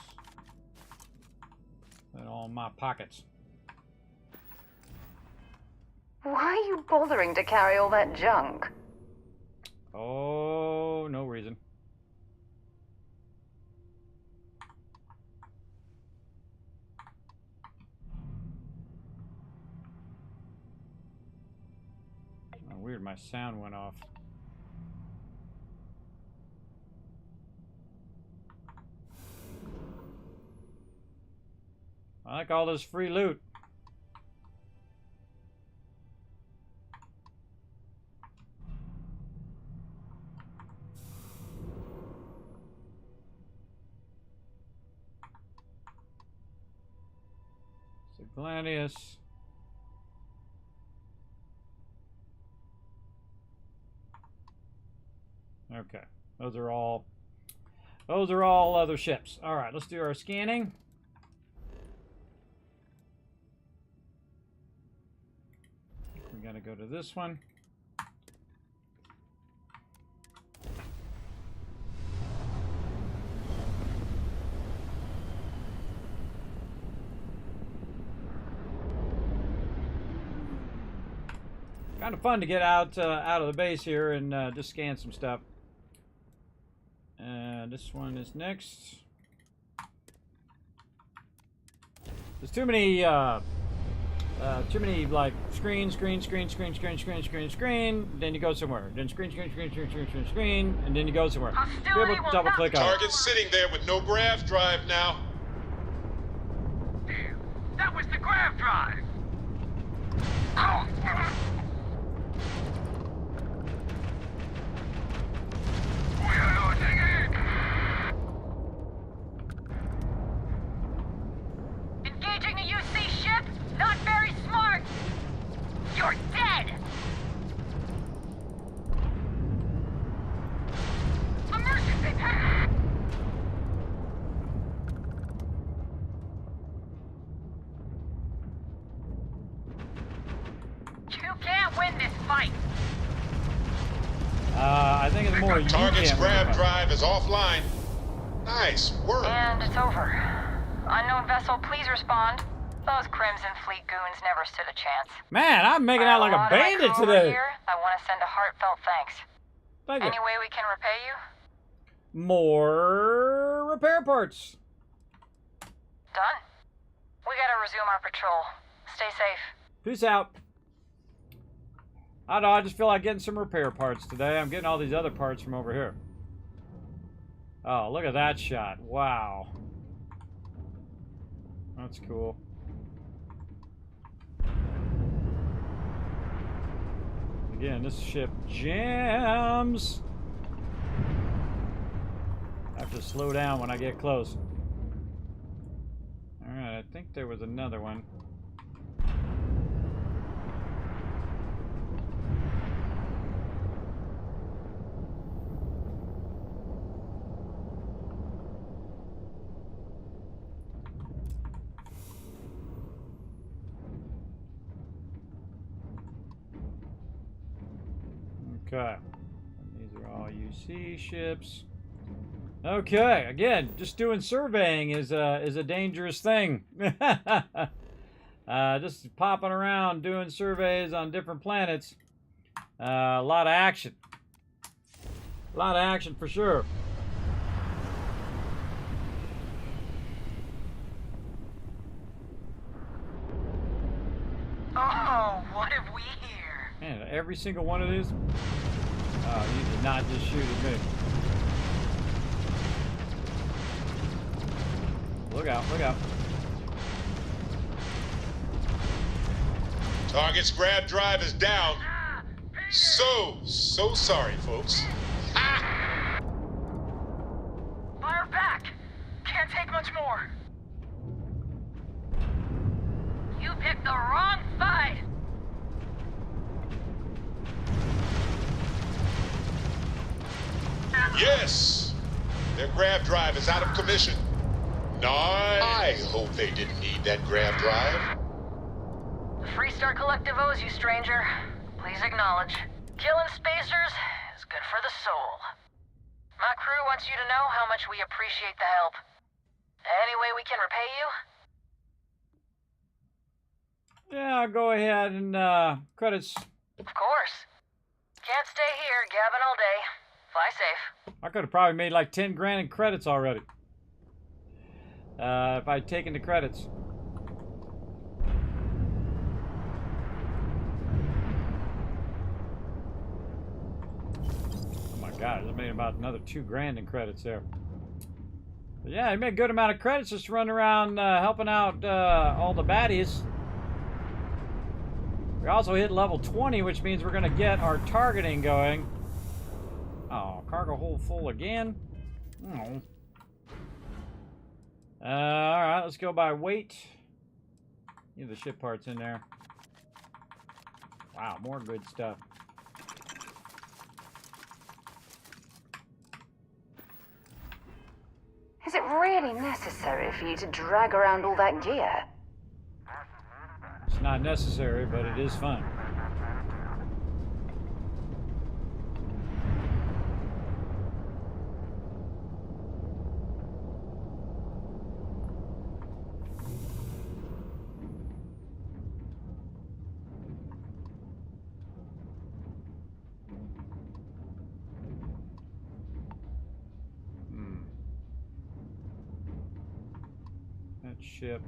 Put all in my pockets. Why are you bothering to carry all that junk? Oh, no reason. Oh, weird, my sound went off. I like all this free loot. Gladius. Okay. Those are all other ships. All right, let's do our scanning. We got to go to this one. Kind of fun to get out of the base here and just scan some stuff. This one is next. There's too many like screen. Then you go somewhere. Then screen, and then you go somewhere. Be able to double click on it. Target sitting there with no grav drive now. That was the grav drive! We're losing it! Engaging a UC ship? Not very smart! You're dead! Emergency pack! You can't win this fight! I think it's more you Target's can't grav remember. drive is offline. Nice work. And it's over. Unknown vessel, please respond. Those Crimson Fleet goons never stood a chance. Man, I'm making out like a bandit today. Here, I want to send a heartfelt thanks. Thank you. Any way we can repay you? More repair parts. Done. We gotta resume our patrol. Stay safe. Peace out. I don't know, I just feel like getting some repair parts today. I'm getting all these other parts from over here. Oh, look at that shot. Wow. That's cool. Again, this ship jams. I have to slow down when I get close. Alright, I think there was another one. Okay. These are all UC ships. Okay, again, just doing surveying is a dangerous thing. Just popping around doing surveys on different planets. A lot of action. A lot of action for sure. Oh, what have we here? Man, every single one of these. Oh, you did not just shoot at me. Look out, look out. Target's grav drive is down. So sorry, folks. Fire back! Can't take much more. You picked the wrong side! Yes! Their grav drive is out of commission. Nice. I hope they didn't need that grav drive. The Freestar Collective owes you, stranger. Please acknowledge. Killing spacers is good for the soul. My crew wants you to know how much we appreciate the help. Any way we can repay you? Yeah, I'll go ahead and credits. Of course. Can't stay here gabbing all day. Fly safe. I could have probably made like 10 grand in credits already. If I'd taken the credits. Oh my god, I made about another 2 grand in credits there. But yeah, I made a good amount of credits just running around helping out all the baddies. We also hit level 20, which means we're going to get our targeting going. Oh, cargo hold full again? Oh. Alright, let's go by weight. Get the ship parts in there. Wow, more good stuff. Is it really necessary for you to drag around all that gear? It's not necessary, but it is fun. That ship.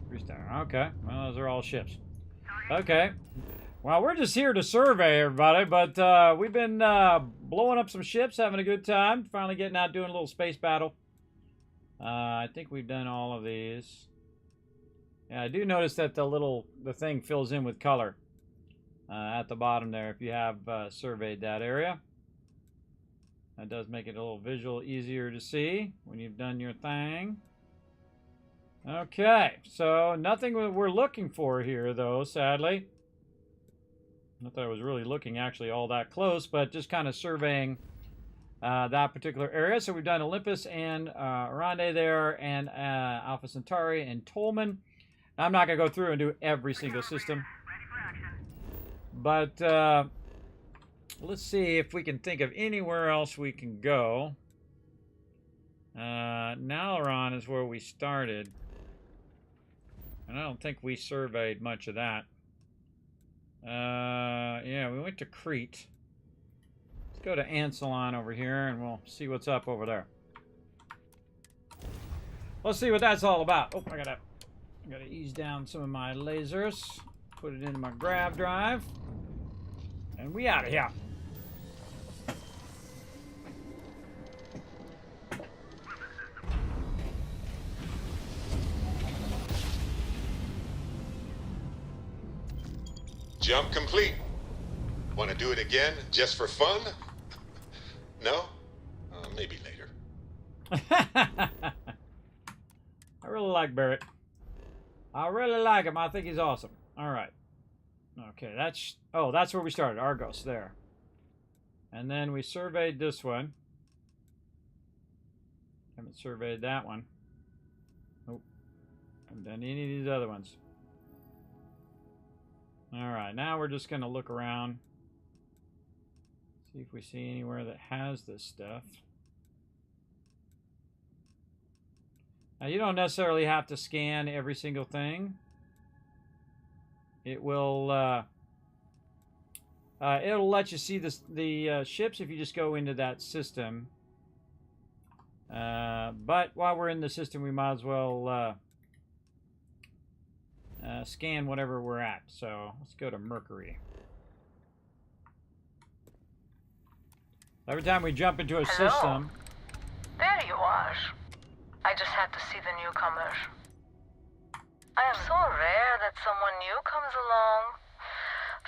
Three-star. Okay. Well, those are all ships. Okay. Well, we're just here to survey, everybody, but we've been blowing up some ships, having a good time. Finally getting out, doing a little space battle. I think we've done all of these. Yeah, I do notice that the thing fills in with color at the bottom there if you have surveyed that area. That does make it a little visual easier to see when you've done your thing. Okay, so nothing we're looking for here, though, sadly. Not that I was really looking actually all that close, but just kind of surveying that particular area. So we've done Olympus and Arande there, and Alpha Centauri and Tolman. I'm not going to go through and do every single system. But let's see if we can think of anywhere else we can go. Nalaron is where we started. And I don't think we surveyed much of that. Yeah, we went to Crete. Let's go to Ansalon over here and we'll see what's up over there. Let's see what that's all about. Oh, I gotta ease down some of my lasers. Put it into my grav drive. And we out of here. Jump complete. Want to do it again, just for fun? No? Maybe later. I really like Barrett. I really like him. I think he's awesome. All right. Okay, that's where we started. Argos, there. And then we surveyed this one. Haven't surveyed that one. Nope. Haven't done any of these other ones. Alright, now we're just going to look around. See if we see anywhere that has this stuff. Now, you don't necessarily have to scan every single thing. It will, it'll let you see the ships if you just go into that system. But while we're in the system, we might as well scan whatever we're at. So let's go to Mercury. Every time we jump into a system... There you are. I just had to see the newcomers. I am so rare that someone new comes along.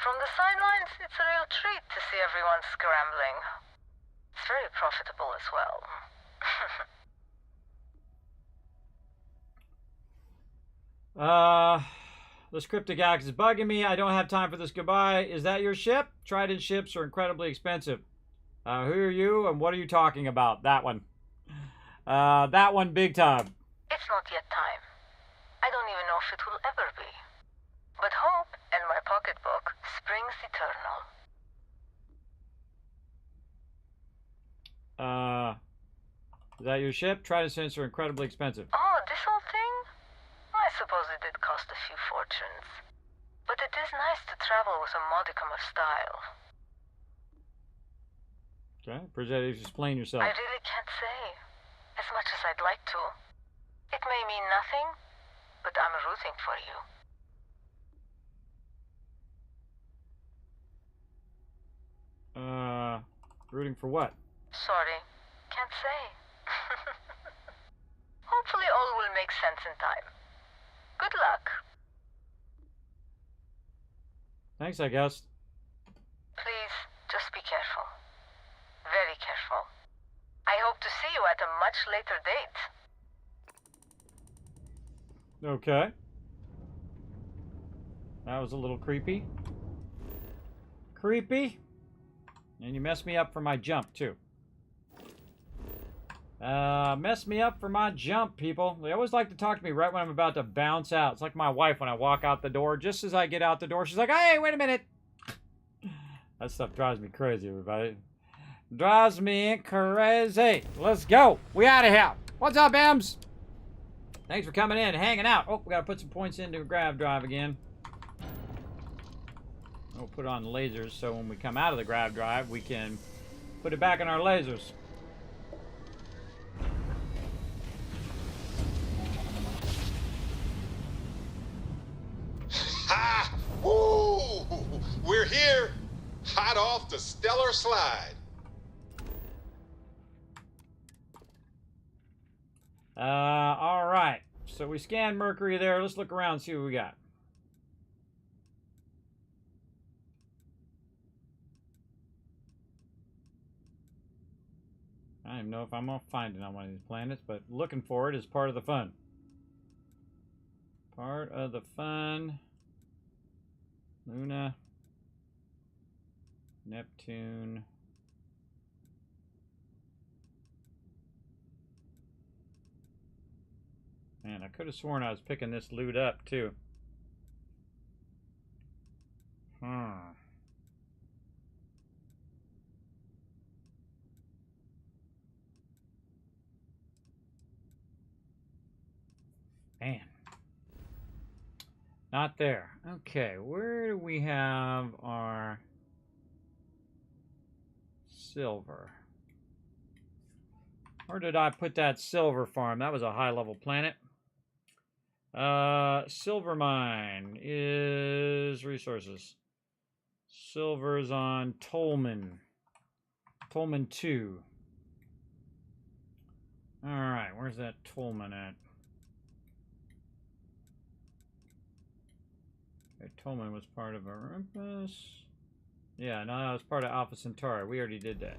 From the sidelines, it's a real treat to see everyone scrambling. It's very profitable as well. This cryptic act is bugging me. I don't have time for this. Goodbye. Is that your ship? Trident ships are incredibly expensive. Who are you and what are you talking about? That one. That one big time. It's not yet time. I don't even know if it will ever be. But hope and my pocketbook springs eternal. Is that your ship? Trident ships are incredibly expensive. Oh, this whole thing? I suppose it did cost a few fortunes. But it is nice to travel with a modicum of style. Okay, appreciate you explain yourself. I really can't say. As much as I'd like to. It may mean nothing, but I'm rooting for you. Rooting for what? Sorry, can't say. Hopefully all will make sense in time. Good luck. Thanks, I guess. Please, just be careful. Very careful. I hope to see you at a much later date. Okay. That was a little creepy. Creepy. And you messed me up for my jump, too. Messed me up for my jump, people. They always like to talk to me right when I'm about to bounce out. It's like my wife when I walk out the door. Just as I get out the door, she's like, hey, wait a minute. That stuff drives me crazy, everybody. Drives me crazy. Let's go. We out of here. What's up, Ems? Thanks for coming in, hanging out. Oh, we got to put some points into a grav drive again. We'll put it on the lasers, so when we come out of the grav drive, we can put it back in our lasers. Ha! Woo! We're here, hot off the stellar slide. All right. So we scanned Mercury there. Let's look around and see what we got. I don't even know if I'm gonna find it on one of these planets, but looking for it is part of the fun. Part of the fun. Luna. Neptune. Man, I could have sworn I was picking this loot up, too. Man. Not there. Okay, where do we have our silver? Where did I put that silver farm? That was a high-level planet. Silver mine is resources. Silver's on Tolman. Tolman 2. Alright, where's that Tolman at? Okay, Tolman was part of Olympus. Yeah, no, that was part of Alpha Centauri. We already did that.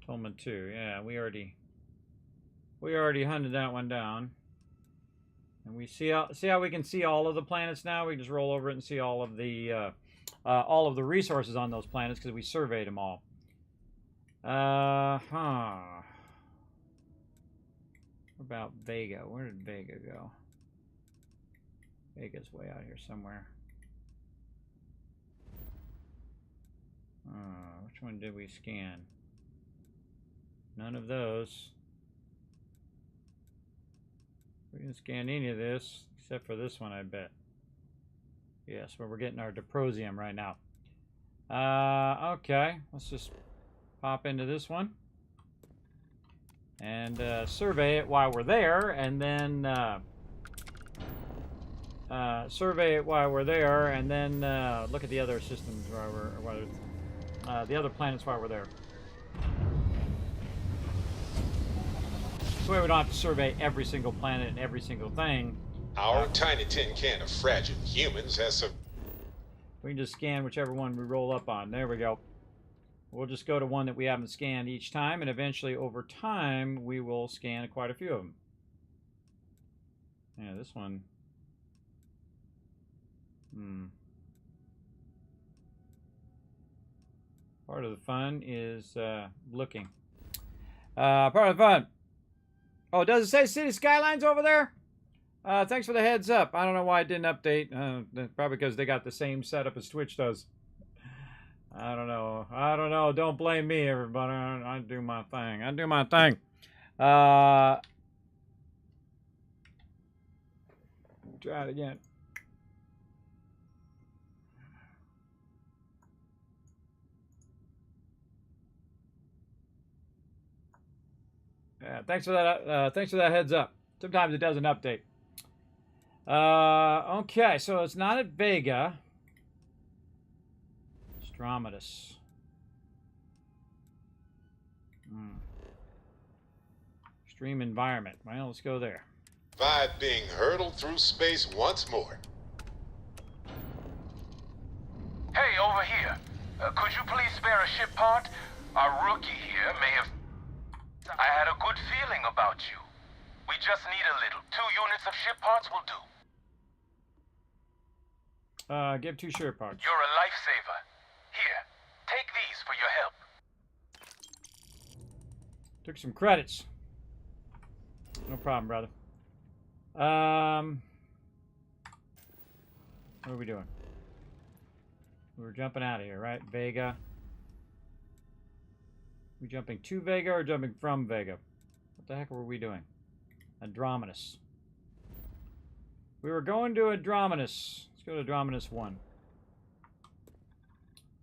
Tolman 2. Yeah, we already hunted that one down. And we see how we can see all of the planets now. We can just roll over it and see all of the resources on those planets because we surveyed them all. What about Vega? Where did Vega go? Vega's way out here somewhere. Which one did we scan? None of those. We didn't scan any of this, except for this one, I bet. Yes, where we're getting our Diprosium right now. Okay, let's just pop into this one. And survey it while we're there, and then... survey it while we're there, and then look at the other systems the other planets while we're there. This way we don't have to survey every single planet and every single thing. Our tiny tin can of fragile humans has some... We can just scan whichever one we roll up on. There we go. We'll just go to one that we haven't scanned each time, and eventually over time we will scan quite a few of them. Yeah, this one... Part of the fun is looking. Part of the fun. Oh, does it say City Skylines over there? Thanks for the heads up. I don't know why it didn't update. Probably because they got the same setup as Twitch does. I don't know. I don't know. Don't blame me, everybody. I do my thing. I do my thing. Try it again. Yeah, thanks for that. Thanks for that heads up. Sometimes it doesn't update. Okay, so it's not at Vega. Astrometus. Extreme environment. Well, let's go there. Survive being hurtled through space once more. Hey, over here. Could you please spare a ship part? Our rookie here may have... I had a good feeling about you. We just need a little. 2 units of ship parts will do. Give 2 shirt parts. You're a lifesaver. Here, take these for your help. Took some credits. No problem, brother. What are we doing? We're jumping out of here, right? Vega. We jumping to Vega or jumping from Vega? What the heck were we doing? Androminus. We were going to Androminus. Let's go to Androminus 1.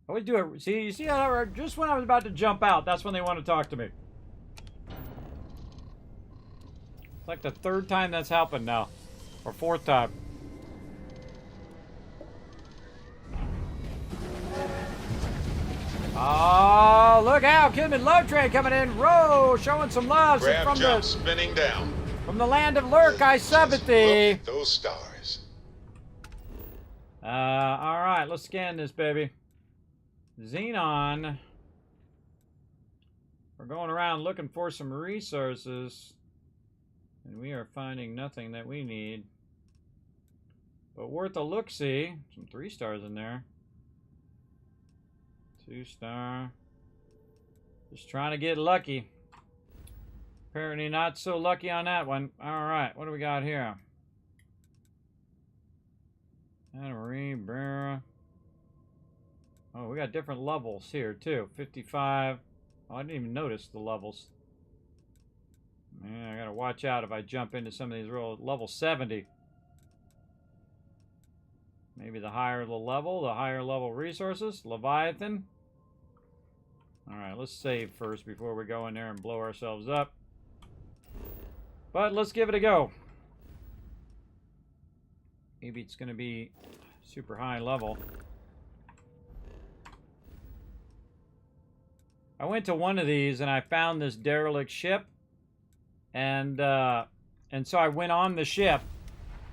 Always do it. See, you see how just when I was about to jump out, that's when they want to talk to me. It's like the 3rd time that's happened now. Or 4th time. Oh, look out! Kismet Love Train coming in. Row, showing some love. Grab From jump the spinning down. from the land of Lurk, I sub at thee. Those stars. All right, let's scan this baby. Xenon. We're going around looking for some resources, and we are finding nothing that we need. But worth a look-see. Some 3 stars in there. 2 star. Just trying to get lucky. Apparently not so lucky on that one. Alright, what do we got here? Anna Marie, Brera. Oh, we got different levels here too. 55. Oh, I didn't even notice the levels. Man, I gotta watch out if I jump into some of these real level 70. Maybe the higher the higher level resources. Leviathan. Alright, let's save first before we go in there and blow ourselves up. But let's give it a go. Maybe it's going to be super high level. I went to one of these and I found this derelict ship. And so I went on the ship.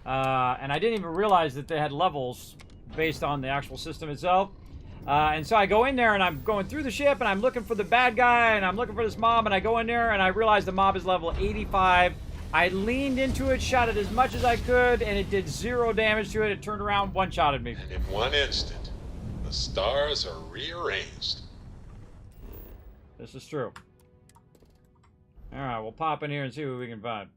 And I didn't even realize that they had levels based on the actual system itself. And so I go in there and I'm going through the ship and I'm looking for the bad guy and I'm looking for this mob, and I go in there and I realize the mob is level 85. I leaned into it, shot it as much as I could, and it did 0 damage to it. It turned around, one-shotted me. And in one instant, the stars are rearranged. This is true. Alright, we'll pop in here and see what we can find.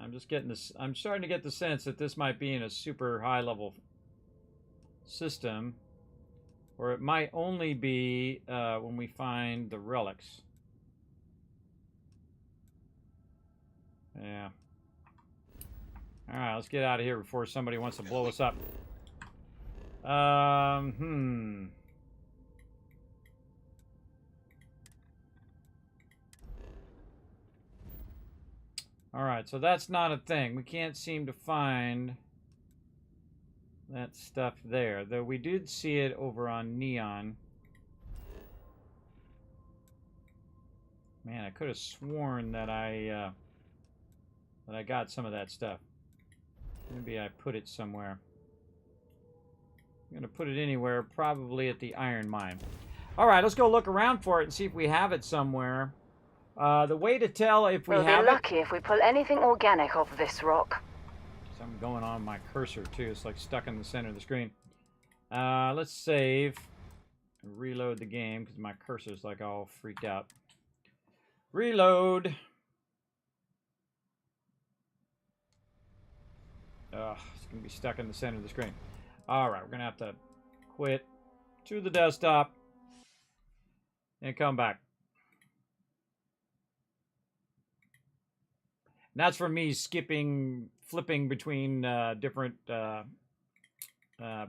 I'm just getting this. I'm starting to get the sense that this might be in a super high level system, or it might only be when we find the relics. Yeah. All right, let's get out of here before somebody wants to blow us up. Alright, so that's not a thing. We can't seem to find that stuff there. Though we did see it over on Neon. Man, I could have sworn that I got some of that stuff. Maybe I put it somewhere. I'm going to put it anywhere, probably at the iron mine. Alright, let's go look around for it and see if we have it somewhere. The way to tell if we we'll have be lucky if we pull anything organic off this rock. Something going on with my cursor too. It's like stuck in the center of the screen. Let's save and reload the game because my cursor's like all freaked out. Reload. It's gonna be stuck in the center of the screen. All right, we're gonna have to quit to the desktop and come back. And that's for me flipping between different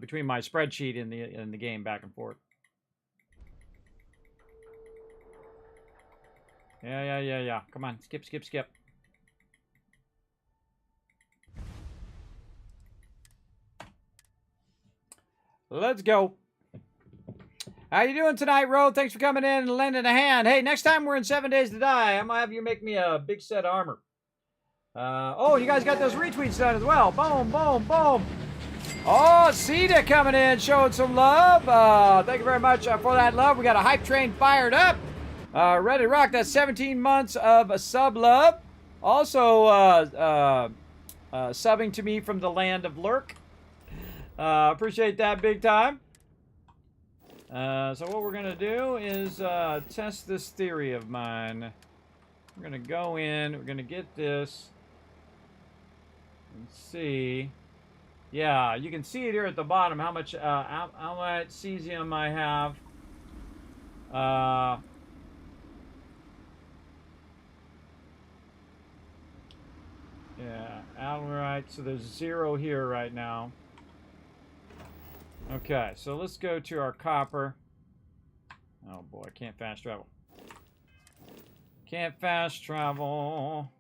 between my spreadsheet in the game back and forth. Yeah. Come on, skip. Let's go. How you doing tonight, Ro? Thanks for coming in and lending a hand. Hey, next time we're in 7 Days to Die, I'm gonna have you make me a big set of armor. Oh, you guys got those retweets done as well. Boom. Oh, Cedar coming in, showing some love. Thank you very much for that love. We got a hype train fired up. Ready to rock. That's 17 months of sub love. Also, subbing to me from the land of Lurk. Appreciate that big time. So what we're going to do is test this theory of mine. We're going to go in. We're going to get this. And see. Yeah, you can see it here at the bottom how much cesium I have. Yeah, alumite. So there's 0 here right now. Okay, so let's go to our copper. Oh boy, I can't fast travel. Can't fast travel.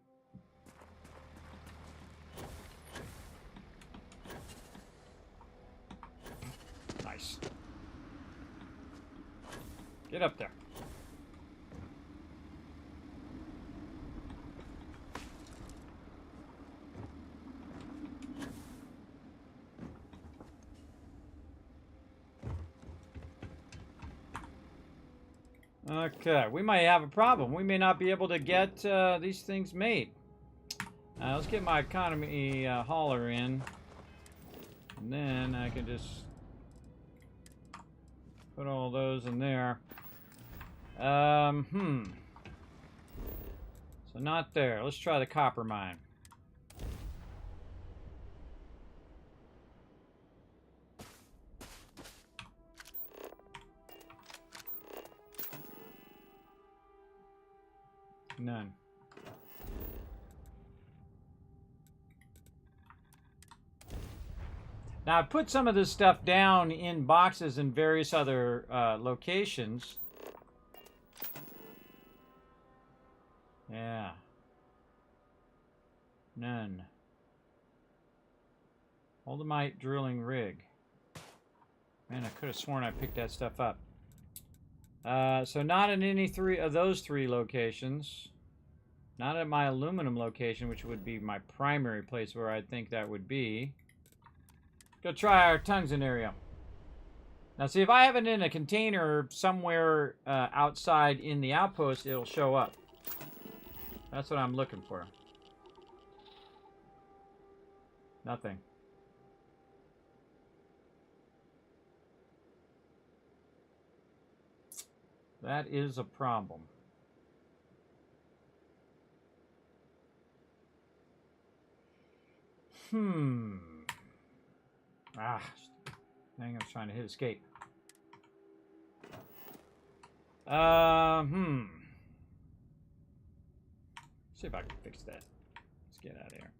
Nice. Get up there. Okay, we might have a problem. We may not be able to get these things made. Let's get my economy hauler in. And then I can just put all those in there. So not there. Let's try the copper mine. None. Now, I put some of this stuff down in boxes in various other locations. Yeah. None. Oldemite drilling rig. Man, I could have sworn I picked that stuff up. So not in any of those 3 locations. Not at my aluminum location, which would be my primary place where I think that would be. Go try our tungsten area. Now see, if I have it in a container somewhere outside in the outpost, it'll show up. That's what I'm looking for. Nothing. That is a problem. Ah, dang, I was trying to hit escape. See if I can fix that. Let's get out of here.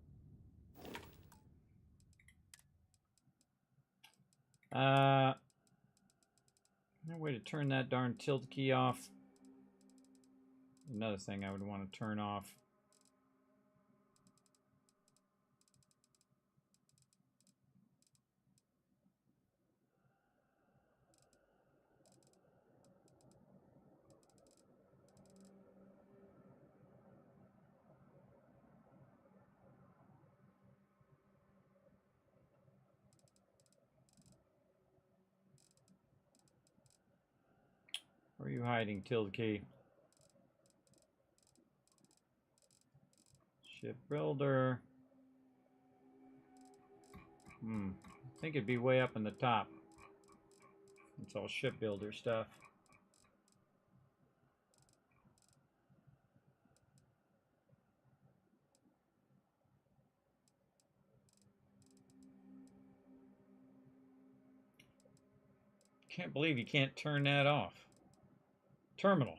No way to turn that darn tilt key off. Another thing I would want to turn off. Where are you hiding, tilde key? Shipbuilder. I think it'd be way up in the top. It's all shipbuilder stuff. Can't believe you can't turn that off. Terminal.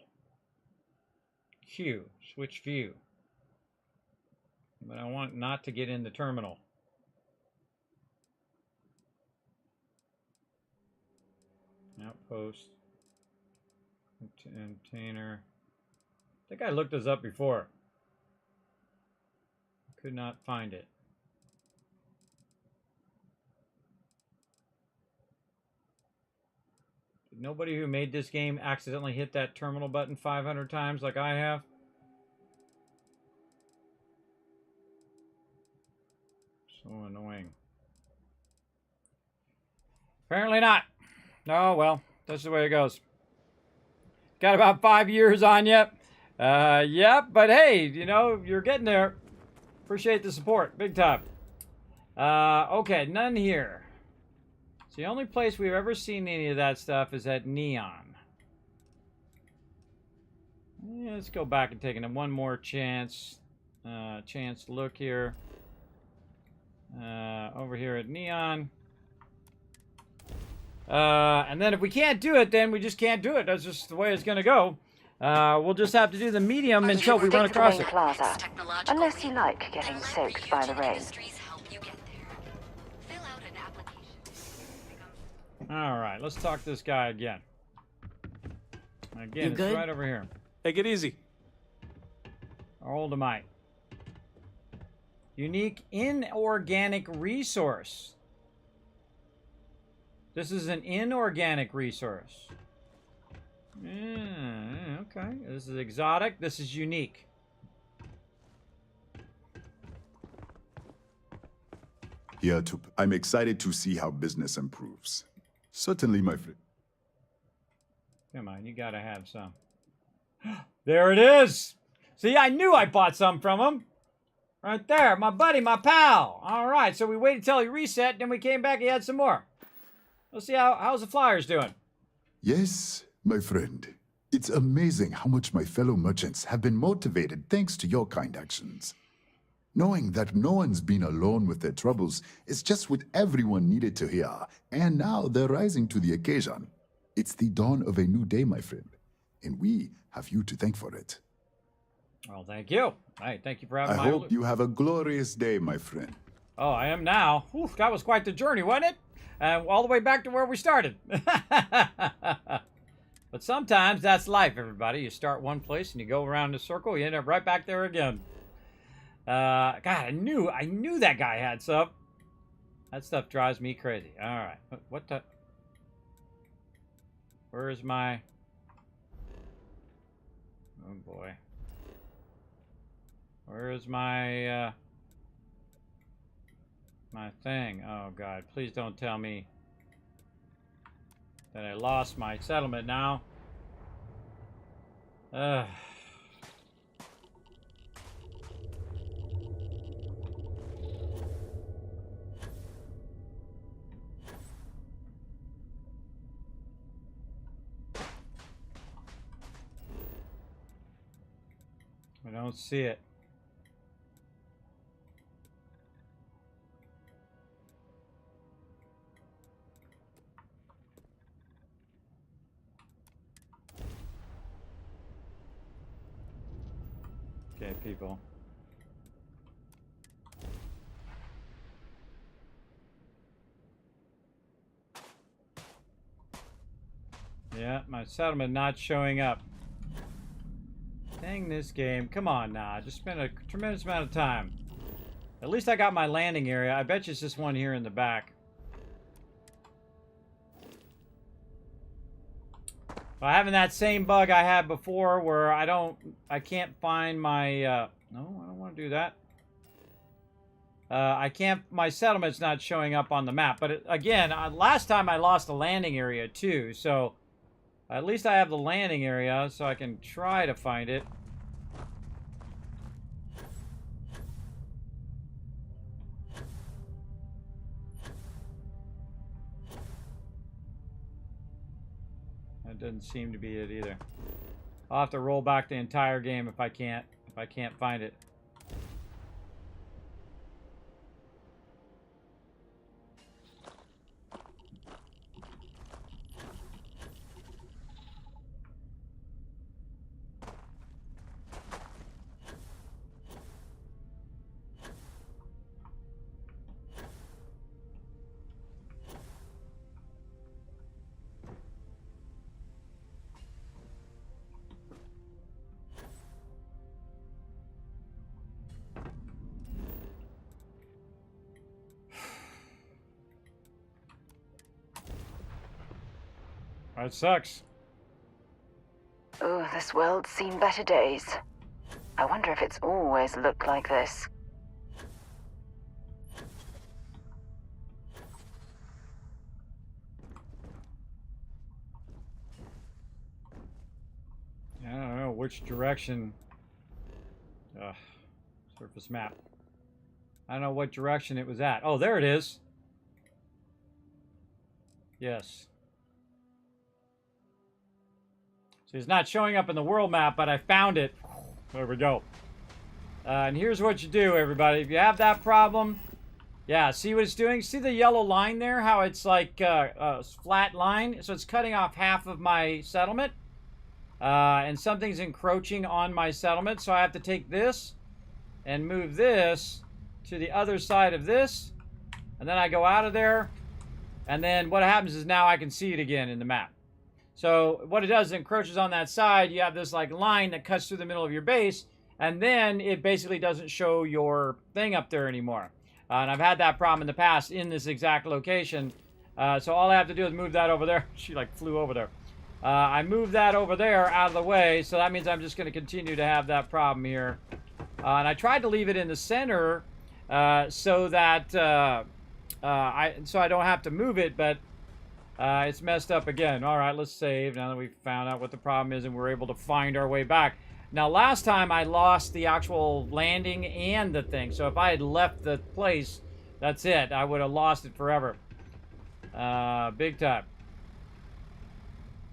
Q. Switch view. But I want not to get in the terminal. Outpost. Container. I think I looked this up before. Could not find it. Nobody who made this game accidentally hit that terminal button 500 times like I have. So annoying. Apparently not. Oh, well, that's the way it goes. Got about 5 years on you. Yep, but hey, you know, you're getting there. Appreciate the support. Big time. Okay, none here. So the only place we've ever seen any of that stuff is at Neon. Yeah, let's go back and take one more chance look here. Over here at Neon. And then if we can't do it, then we just can't do it. That's just the way it's going to go. We'll just have to do the medium until we run across it. Plaza, unless you like getting soaked by the rain. All right, let's talk to this guy again. Again, it's right over here. Take it easy. How old am I? Unique inorganic resource. This is an inorganic resource. Okay. This is exotic. This is unique. Yeah, I'm excited to see how business improves. Certainly, my friend. Come on, you gotta have some. There it is! See, I knew I bought some from him. Right there, my buddy, my pal. All right, so we waited till he reset, then we came back, he had some more. Let's see how's the Flyers doing. Yes, my friend. It's amazing how much my fellow merchants have been motivated thanks to your kind actions. Knowing that no one's been alone with their troubles is just what everyone needed to hear, and now they're rising to the occasion. It's the dawn of a new day, my friend, and we have you to thank for it. Well, thank you. Hey, thank you for having I hope you have a glorious day, my friend. Oh, I am now. Whew, that was quite the journey, wasn't it? All the way back to where we started. But sometimes that's life, everybody. You start one place and you go around in a circle, you end up right back there again. God, I knew that guy had some. That stuff drives me crazy. All right, what the? Where is my? Oh boy. Where is my my thing? Oh God, please don't tell me that I lost my settlement now. Ugh. I don't see it. Okay, people. Yeah, my settlement not showing up. Dang this game. Come on now. I just spent a tremendous amount of time. At least I got my landing area. I bet you it's just one here in the back. Well, having that same bug I had before where I can't find my, no, I don't want to do that. My settlement's not showing up on the map. But again, last time I lost the landing area too, so at least I have the landing area so I can try to find it. That doesn't seem to be it either. I'll have to roll back the entire game if I can't find it. That sucks. Oh, this world's seen better days. I wonder if it's always looked like this. I don't know which direction. Surface map. I don't know what direction it was at. Oh, there it is. Yes. So it's not showing up in the world map, but I found it. There we go. And here's what you do, everybody. If you have that problem, yeah, see what it's doing? See the yellow line there? How it's like a flat line? So it's cutting off half of my settlement. And something's encroaching on my settlement. So I have to take this and move this to the other side of this. And then I go out of there. And then what happens is now I can see it again in the map. So what it does, it encroaches on that side. You have this like line that cuts through the middle of your base. And then it basically doesn't show your thing up there anymore. And I've had that problem in the past in this exact location. So all I have to do is move that over there. She like flew over there. I moved that over there out of the way. So that means I'm just going to continue to have that problem here. And I tried to leave it in the center so that I don't have to move it. But it's messed up again. All right, let's save now that we've found out what the problem is and we're able to find our way back. Now, last time I lost the actual landing and the thing. So if I had left the place, that's it. I would have lost it forever. Big time.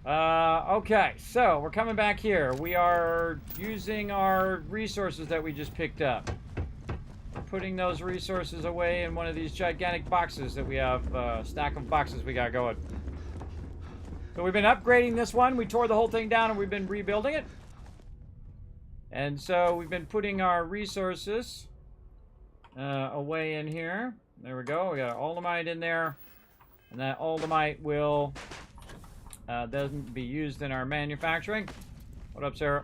Okay, so we're coming back here. We are using our resources that we just picked up. We're putting those resources away in one of these gigantic boxes that we have, stack of boxes we got going. So we've been upgrading this one. We tore the whole thing down and we've been rebuilding it. And so we've been putting our resources away in here. There we go. We got Oldamite in there. And that Oldamite will doesn't be used in our manufacturing. What up, Sarah?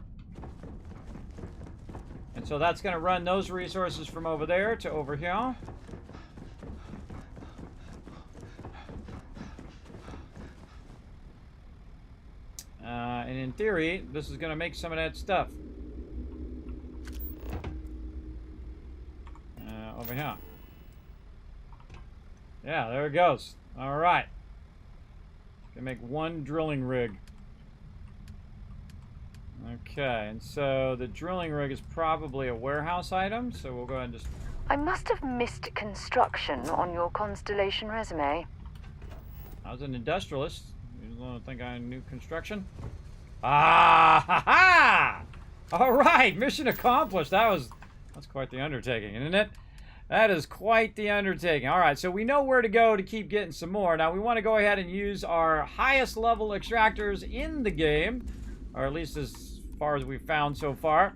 And so that's going to run those resources from over there to over here. And in theory, this is going to make some of that stuff. Over here. Yeah, there it goes. All right. Gonna make one drilling rig. Okay, and so the drilling rig is probably a warehouse item, so we'll go ahead and just... I must have missed construction on your Constellation resume. I was an industrialist. You don't think I knew construction? Ah, ha, ha! All right, mission accomplished. That's quite the undertaking, isn't it? That is quite the undertaking. All right, so we know where to go to keep getting some more. Now, we want to go ahead and use our highest level extractors in the game, or at least as far as we've found so far.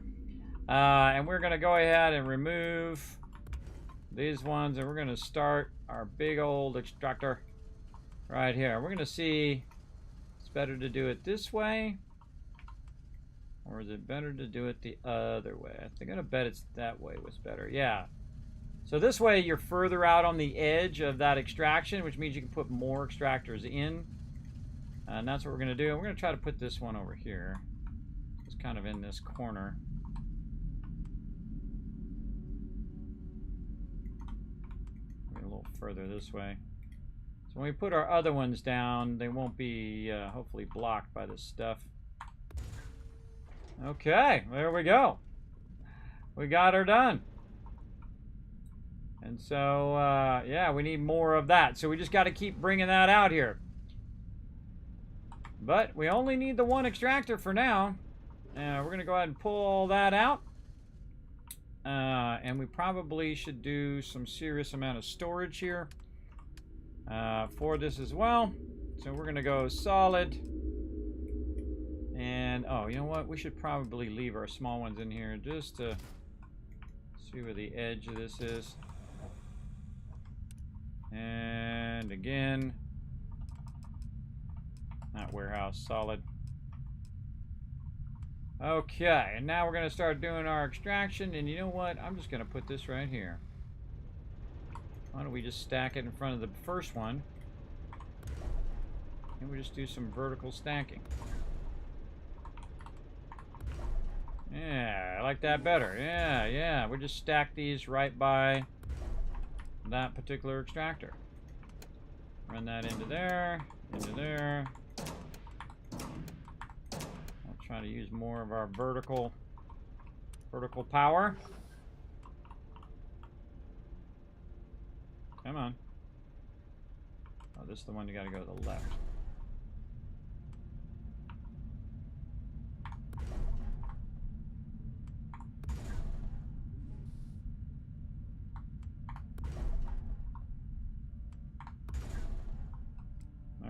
And we're going to go ahead and remove these ones, and we're going to start our big old extractor right here. We're going to see if it's better to do it this way, or is it better to do it the other way? I think I'm going to bet it's that way was better. Yeah. So this way you're further out on the edge of that extraction, which means you can put more extractors in. And that's what we're going to do. And we're going to try to put this one over here. It's kind of in this corner. Maybe a little further this way. So when we put our other ones down, they won't be hopefully blocked by this stuff. Okay, there we go. We got her done. And so, yeah, we need more of that. So we just got to keep bringing that out here. But we only need the one extractor for now. We're going to go ahead and pull all that out. And we probably should do some serious amount of storage here for this as well. So we're going to go solid. And, oh, you know what? We should probably leave our small ones in here just to see where the edge of this is. And again, not warehouse, solid. Okay, and now we're going to start doing our extraction. And you know what? I'm just going to put this right here. Why don't we just stack it in front of the first one? And we just do some vertical stacking. Yeah, I like that better. Yeah, yeah. We just stack these right by that particular extractor. Run that into there, into there. I'll try to use more of our vertical power. Come on. Oh, this is the one you gotta go to the left.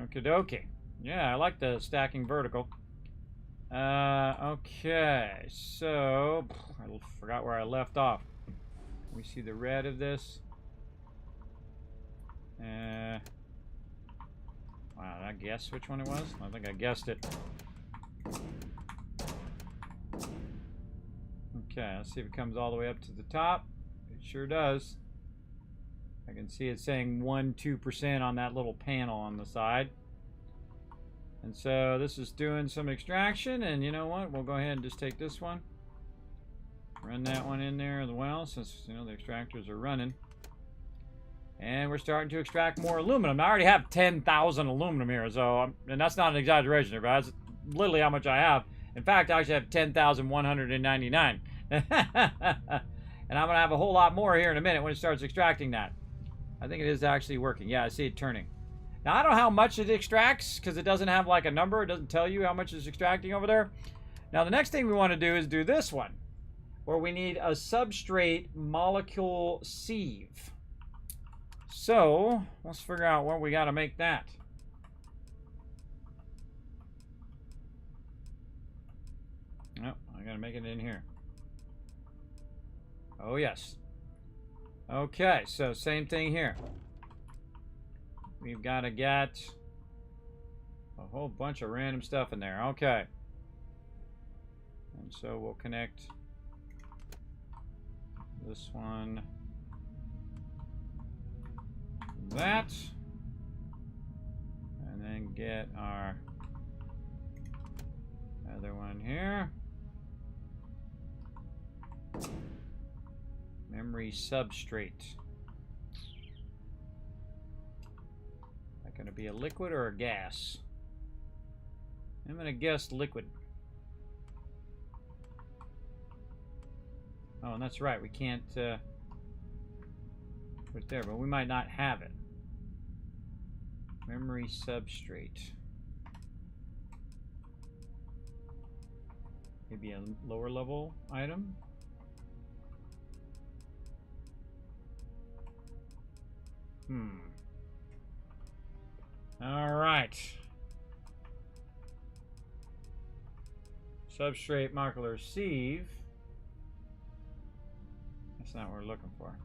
Okie dokie. Yeah, I like the stacking vertical. Okay, so I forgot where I left off. We see the red of this. Wow, did I guess which one it was? I think I guessed it. Okay, let's see if it comes all the way up to the top. It sure does. I can see it saying 1-2% on that little panel on the side. And so this is doing some extraction, and you know what? We'll go ahead and just take this one. Run that one in there as well, since you know the extractors are running. And we're starting to extract more aluminum. I already have 10,000 aluminum here, so and that's not an exaggeration, but that's literally how much I have. In fact, I actually have 10,199. And I'm gonna have a whole lot more here in a minute when it starts extracting that. I think it is actually working. Yeah, I see it turning. Now, I don't know how much it extracts because it doesn't have like a number. It doesn't tell you how much it's extracting over there. Now, the next thing we want to do is do this one, where we need a substrate molecule sieve. So, let's figure out where we got to make that. Oh, I got to make it in here. Oh, yes. Okay, so same thing here. We've got to get a whole bunch of random stuff in there. Okay. And so we'll connect this one, that, and then get our other one here. Memory substrate. Going to be a liquid or a gas? I'm going to guess liquid. Oh, and that's right. We can't put it there, but we might not have it. Memory substrate. Maybe a lower level item. All right. Substrate molecular sieve. That's not what we're looking for.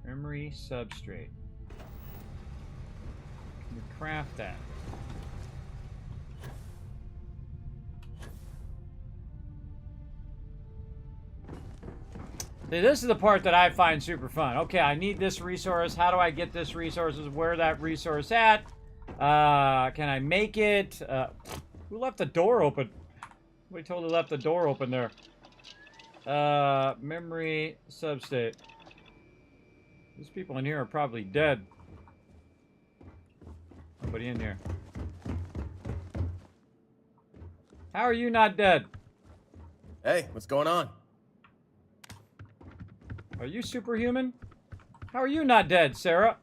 Memory substrate. Can we craft that? See, this is the part that I find super fun. Okay, I need this resource. How do I get this resource? Where that resource at? Can I make it? Who left the door open? Somebody totally left the door open there. Memory substate. These people in here are probably dead. Nobody in here. How are you not dead? Hey, what's going on? Are you superhuman? How are you not dead, Sarah?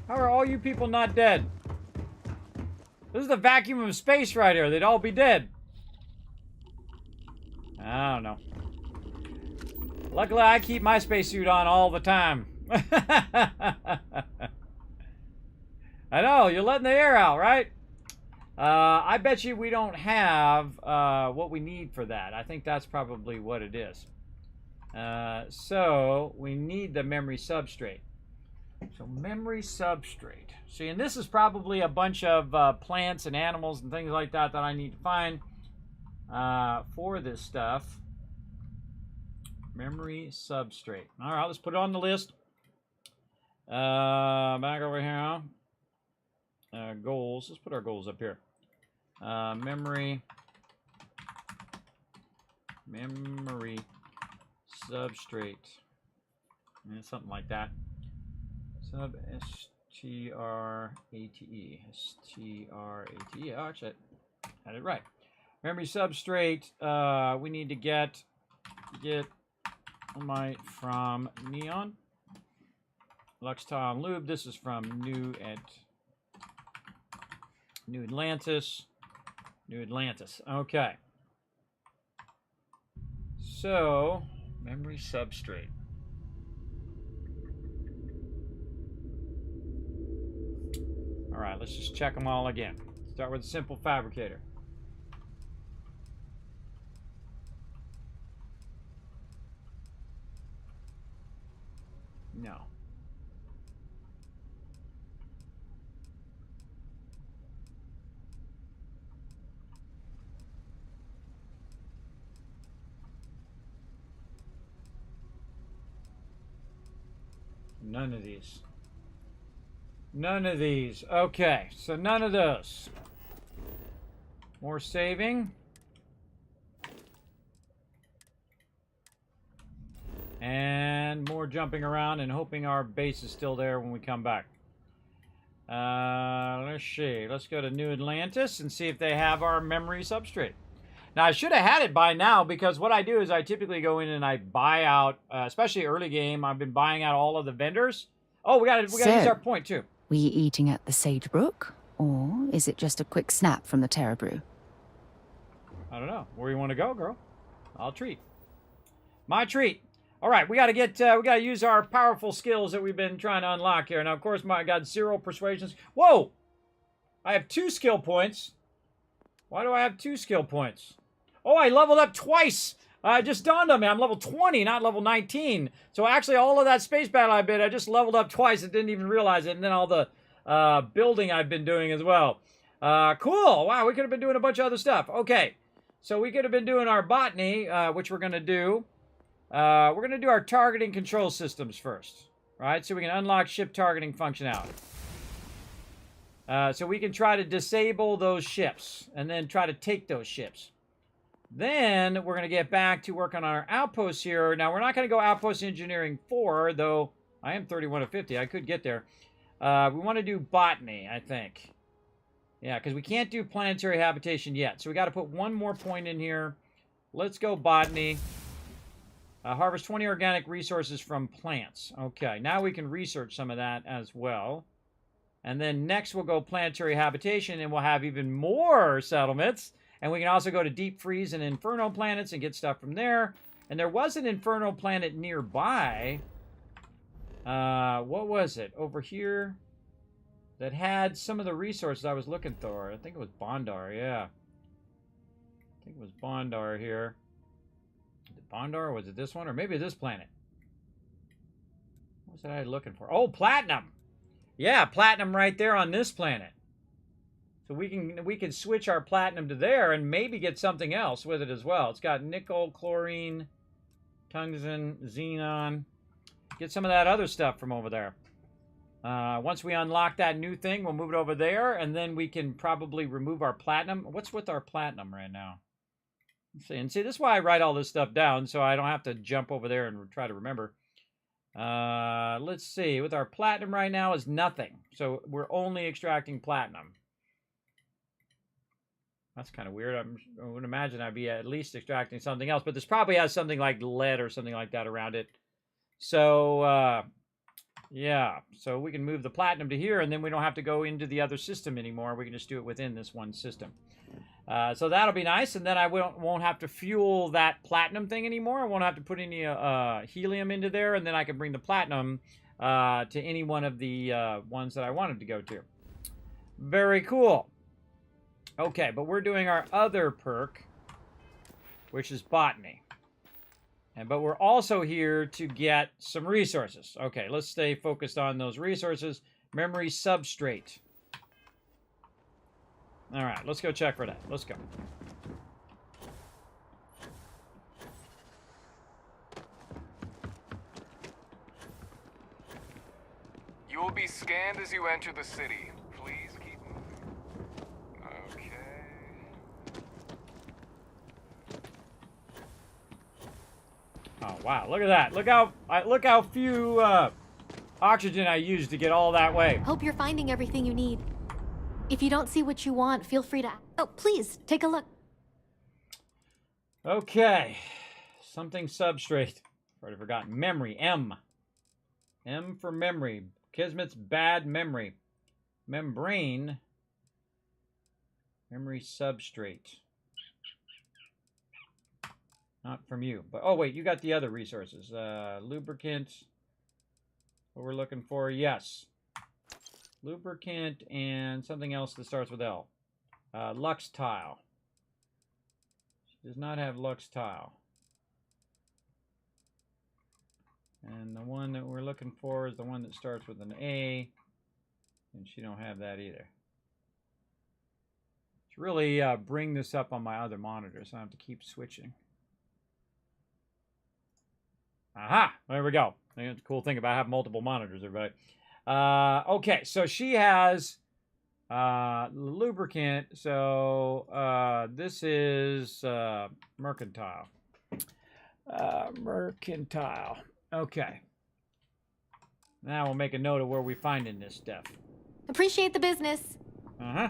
How are all you people not dead? This is the vacuum of space right here. They'd all be dead. I don't know. Luckily, I keep my spacesuit on all the time. I know, you're letting the air out, right? I bet you we don't have what we need for that. I think that's probably what it is. So we need the memory substrate. So memory substrate. See, and this is probably a bunch of plants and animals and things like that that I need to find for this stuff. Memory substrate. All right, let's put it on the list. Back over here. Goals. Let's put our goals up here. Memory substrate. Something like that. Sub S-T-R-A-T-E. S-T-R-A-T-E. Oh, actually, I had it right. Memory substrate. We need to get light from neon. Lux Tile and Lube. This is from New Atlantis. New Atlantis. Okay. So, memory substrate. All right, let's just check them all again. Start with a simple fabricator. No. None of these. None of these. Okay, so none of those. More saving. And more jumping around and hoping our base is still there when we come back. Let's see. Let's go to New Atlantis and see if they have our memory substrate. Now, I should have had it by now because what I do is I typically go in and I buy out, especially early game, I've been buying out all of the vendors. Oh, we gotta use our point too. Were you eating at the Sage Brook, or is it just a quick snap from the Terra Brew? I don't know. Where you want to go, girl? I'll treat. My treat. All right, we got to use our powerful skills that we've been trying to unlock here. Now, of course, I got 0 persuasions. Whoa! I have 2 skill points. Why do I have 2 skill points? Oh, I leveled up twice. It just dawned on me. I'm level 20, not level 19. So actually, all of that space battle I did, I just leveled up twice and didn't even realize it. And then all the building I've been doing as well. Cool. Wow, we could have been doing a bunch of other stuff. Okay, so we could have been doing our botany, which we're going to do. We're going to do our targeting control systems first, right? So we can unlock ship targeting functionality. So we can try to disable those ships and then try to take those ships. Then we're going to get back to work on our outposts here. Now, we're not going to go outpost engineering 4, though I am 31 of 50. I could get there. We want to do botany, I think. Yeah, because we can't do planetary habitation yet. So we got to put one more point in here. Let's go botany. Harvest 20 organic resources from plants. Okay, now we can research some of that as well. And then next we'll go planetary habitation, and we'll have even more settlements. And we can also go to deep freeze and inferno planets and get stuff from there. And there was an inferno planet nearby. What was it? Over here. That had some of the resources I was looking for. I think it was Bondar, yeah. I think it was Bondar here. Bondar, or was it this one? Or maybe this planet. What was I looking for? Oh, platinum! Yeah, platinum right there on this planet. So we can switch our platinum to there and maybe get something else with it as well. It's got nickel, chlorine, tungsten, xenon. Get some of that other stuff from over there. Once we unlock that new thing, we'll move it over there, and then we can probably remove our platinum. What's with our platinum right now? Let's see. And see, this is why I write all this stuff down, so I don't have to jump over there and try to remember. Let's see. With our platinum right now is nothing. So we're only extracting platinum. That's kind of weird. I would imagine I'd be at least extracting something else, but this probably has something like lead or something like that around it. So, yeah. So we can move the platinum to here, and then we don't have to go into the other system anymore. We can just do it within this one system. So that'll be nice, and then I won't have to fuel that platinum thing anymore. I won't have to put any helium into there, and then I can bring the platinum to any one of the ones that I wanted to go to. Very cool. Okay, but we're doing our other perk, which is botany. But we're also here to get some resources. Okay, let's stay focused on those resources. Memory substrate. All right, let's go check for that. Let's go. You will be scanned as you enter the city. Please keep moving. Okay. Oh wow! Look at that! Look how few oxygen I used to get all that way. Hope you're finding everything you need. If you don't see what you want, feel free to... Oh, please, take a look. Okay. Something substrate. Already forgotten. Memory. M. M for memory. Kismet's bad memory. Membrane. Memory substrate. Not from you. But oh wait, you got the other resources. Lubricant. What we're looking for, yes. Lubricant and something else that starts with L. Lux tile. She does not have Lux tile. And the one that we're looking for is the one that starts with an A. And she don't have that either. To really bring this up on my other monitor, so I have to keep switching. Aha! There we go. That's the cool thing about having multiple monitors, everybody. Okay, so she has lubricant. So this is mercantile. Mercantile. Okay. Now we'll make a note of where we finding this stuff. Appreciate the business. Uh-huh.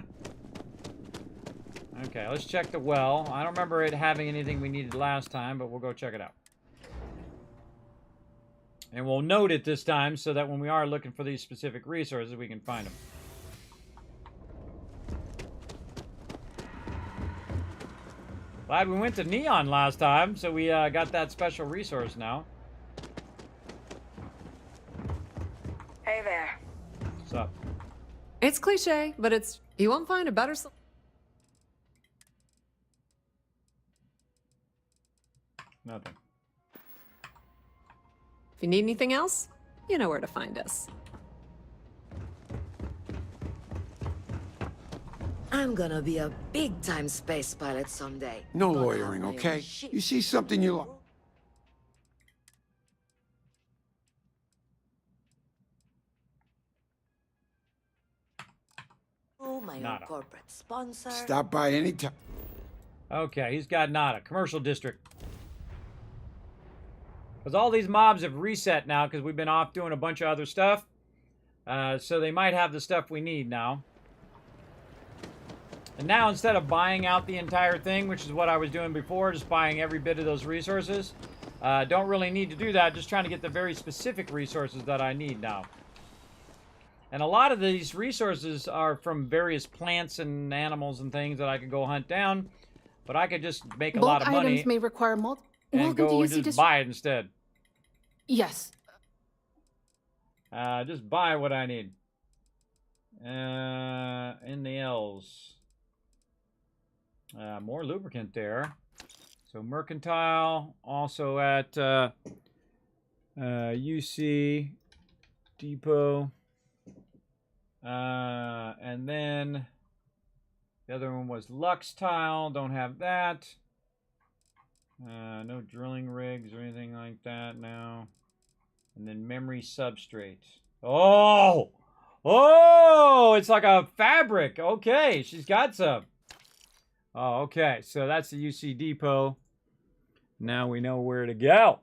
Okay, let's check the well. I don't remember it having anything we needed last time, but we'll go check it out. And we'll note it this time so that when we are looking for these specific resources, we can find them. Glad we went to Neon last time, so we got that special resource now. Hey there. What's up? It's cliche, but it's... You won't find a better... Nothing. If you need anything else, you know where to find us. I'm gonna be a big-time space pilot someday. No lawyering, okay? You see something you like... Oh, my own Nada. corporate sponsor. Stop by any time. Okay, he's got Nada. Commercial district. Because all these mobs have reset now because we've been off doing a bunch of other stuff. So they might have the stuff we need now. And now instead of buying out the entire thing, which is what I was doing before, just buying every bit of those resources, don't really need to do that. Just trying to get the very specific resources that I need now. And a lot of these resources are from various plants and animals and things that I could go hunt down. But I could just make a lot of money. Items may require And go and just buy it instead. Yes. Just buy what I need. In the L's. More lubricant there. So mercantile. Also at UC Depot. And then the other one was Lux Tile. Don't have that. No drilling rigs or anything like that now. And then memory substrate. Oh! Oh! It's like a fabric. Okay, she's got some. Oh, okay. So that's the UC Depot. Now we know where to go.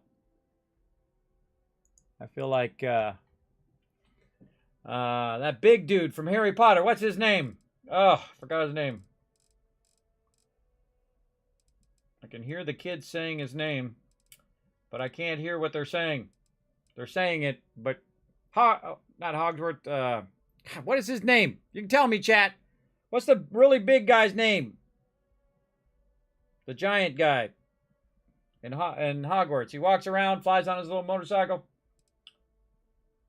I feel like that big dude from Harry Potter. What's his name? Oh, forgot his name. I can hear the kids saying his name, but I can't hear what they're saying. They're saying it, but not Hogwarts. What is his name? You can tell me, chat. What's the really big guy's name? The giant guy in Hogwarts. He walks around, flies on his little motorcycle.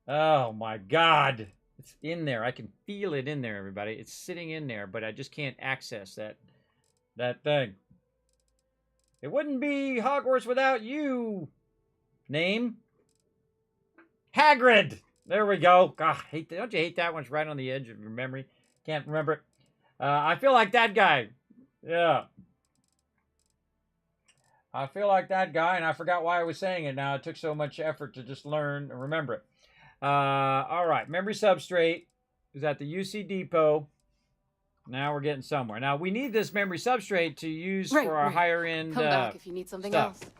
Oh my God. It's in there. I can feel it in there, everybody. It's sitting in there, but I just can't access that thing. It wouldn't be Hogwarts without you. Name? Hagrid. There we go. God, don't you hate that one's right on the edge of your memory? Can't remember it. I feel like that guy. Yeah. I feel like that guy, and I forgot why I was saying it now. It took so much effort to just learn and remember it. All right. Memory substrate is at the UC Depot. Now we're getting somewhere. Now, we need this memory substrate to use for our higher-end Come back if you need something stuff. else.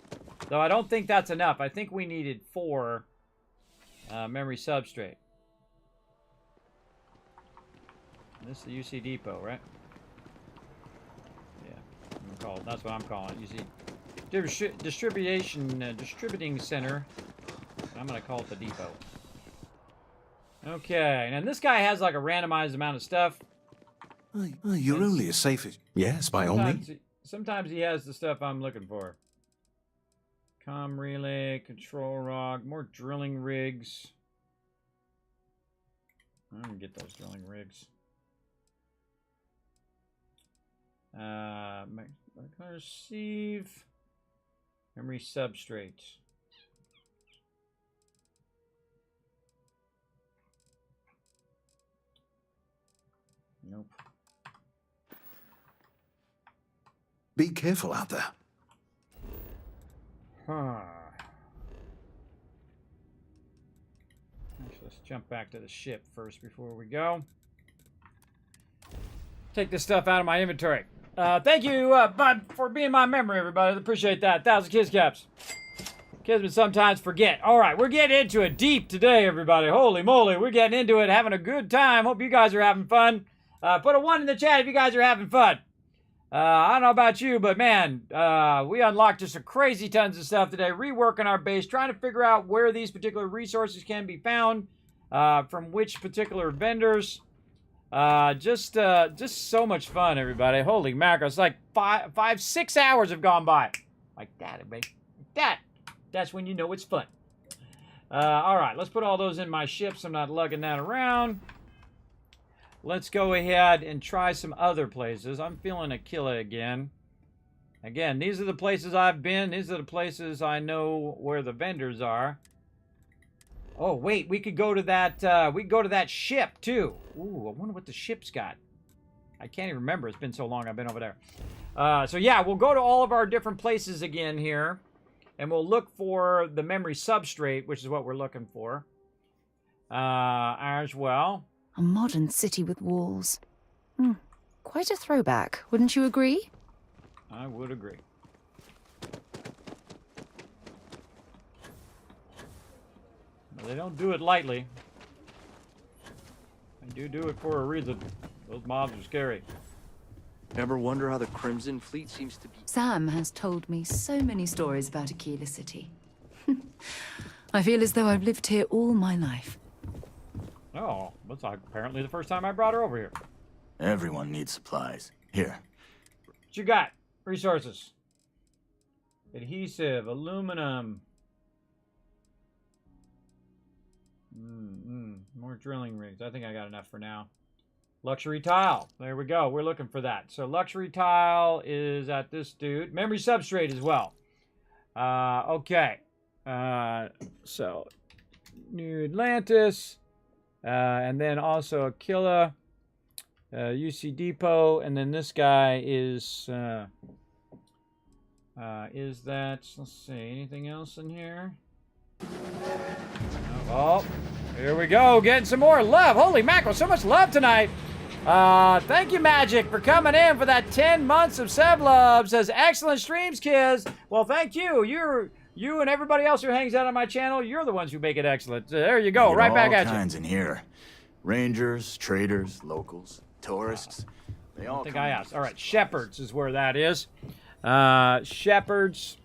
Though I don't think that's enough. I think we needed 4 memory substrate. This is the UC Depot, right? Yeah. That's what I'm calling it. UC distributing center. I'm going to call it the depot. Okay, and this guy has like a randomized amount of stuff. You're only as safe as... Yes, by all means. Sometimes he has the stuff I'm looking for. Comm relay, control rock, more drilling rigs. I'm gonna get those drilling rigs. Receive. Memory substrate. Nope. Be careful out there. Huh. Actually, let's jump back to the ship first before we go. Take this stuff out of my inventory. Thank you, Bud, for being my memory, everybody. Appreciate that. 1,000 kids caps. Kids would sometimes forget. All right, we're getting into it deep today, everybody. Holy moly, we're getting into it, having a good time. Hope you guys are having fun. Put a 1 in the chat if you guys are having fun. I don't know about you, but man, we unlocked just a crazy tons of stuff today, reworking our base, trying to figure out where these particular resources can be found, from which particular vendors. Just so much fun, everybody. Holy mackerel. It's like 6 hours have gone by. Like that, everybody. Like that. That's when you know it's fun. All right, let's put all those in my ship so I'm not lugging that around. Let's go ahead and try some other places. I'm feeling Aquila again. Again, these are the places I've been. These are the places I know where the vendors are. Oh, wait, we could go to that, ship, too. Ooh, I wonder what the ship's got. I can't even remember. It's been so long I've been over there. So, yeah, we'll go to all of our different places again here. And we'll look for the memory substrate, which is what we're looking for. As well. A modern city with walls. Quite a throwback, wouldn't you agree? I would agree. But they don't do it lightly. They do it for a reason. Those mobs are scary. Ever wonder how the Crimson Fleet seems to be... Sam has told me so many stories about Aquila City. I feel as though I've lived here all my life. Oh, that's apparently the first time I brought her over here. Everyone needs supplies. Here. What you got? Resources. Adhesive, aluminum. More drilling rigs. I think I got enough for now. Luxury tile. There we go. We're looking for that. So luxury tile is at this dude. Memory substrate as well. Okay. So New Atlantis. And then also Aquila. UC Depot. And then this guy is that... Let's see. Anything else in here? Oh, here we go. Getting some more love. Holy mackerel. So much love tonight. Thank you, Magic, for coming in for that 10 months of Seb Love. Says, excellent streams, kids. Well, thank you. You and everybody else who hangs out on my channel, you're the ones who make it excellent. There you go. Right back at you. All kinds in here. Rangers, traders, locals, tourists. They all I think I asked. All right, Shepherds is where that is. Shepherds.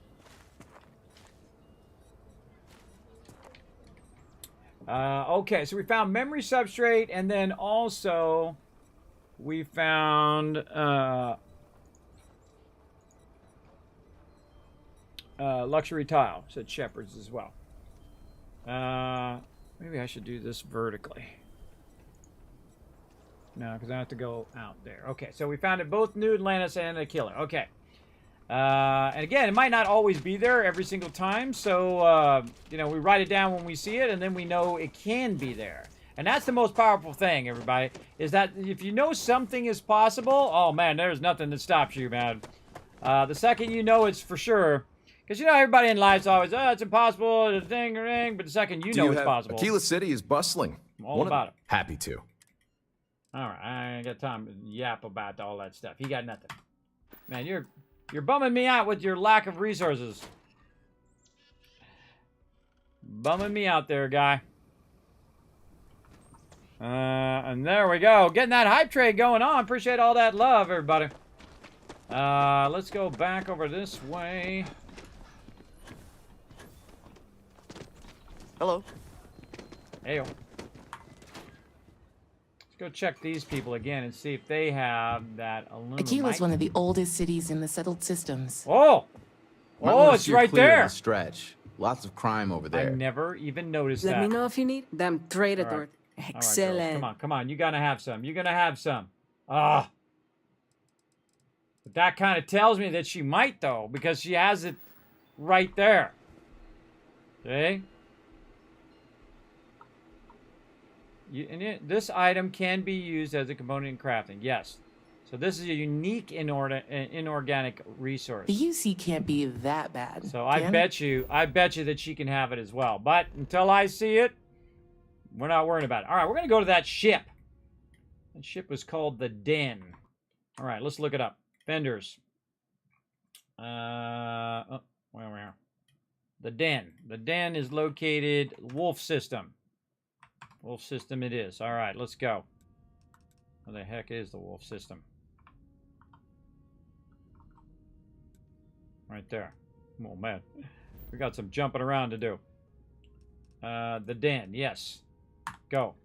Okay, so we found memory substrate, and then also we found luxury tile. Said Shepherds as well. Maybe I should do this vertically. No, because I have to go out there. Okay, so we found it both New Atlantis and Aquila. Okay. And again, it might not always be there every single time, so, you know, we write it down when we see it, and then we know it can be there. And that's the most powerful thing, everybody, is that if you know something is possible, oh, man, there's nothing that stops you, man. The second you know it's for sure, because, you know, everybody in life's always, oh, it's impossible, it's a thing, but the second you know it's possible. Aquila City is bustling. All about it. Happy to. All right, I ain't got time to yap about all that stuff. You got nothing. Man, you're bumming me out with your lack of resources. Bumming me out there, guy. And there we go. Getting that hype trade going on. Appreciate all that love, everybody. Let's go back over this way. Hello. Heyo. go check these people again and see if they have that aluminum. Aquila's one of the oldest cities in the settled systems. Oh! Might Oh, wanna it's steer right clear of there. the stretch. Lots of crime over I there. never even noticed Let that. me know if you need them. Trade it, All right. Dorothy. All right, Excellent. girls, come on, come on. You're gonna have some. You're gonna have some. Ah. But that kind of tells me that she might, though, because she has it right there. Okay? This item can be used as a component in crafting. Yes. So this is a unique inorganic resource. The UC can't be that bad. So I bet you that she can have it as well. But until I see it, we're not worrying about it. All right, we're going to go to that ship. That ship was called the Den. All right, let's look it up. Vendors. Where? The Den. The Den is located Wolf System. Wolf System it is. All right, let's go. What the heck is the Wolf System? Right there. Oh, man. We got some jumping around to do. The Den, yes. Go.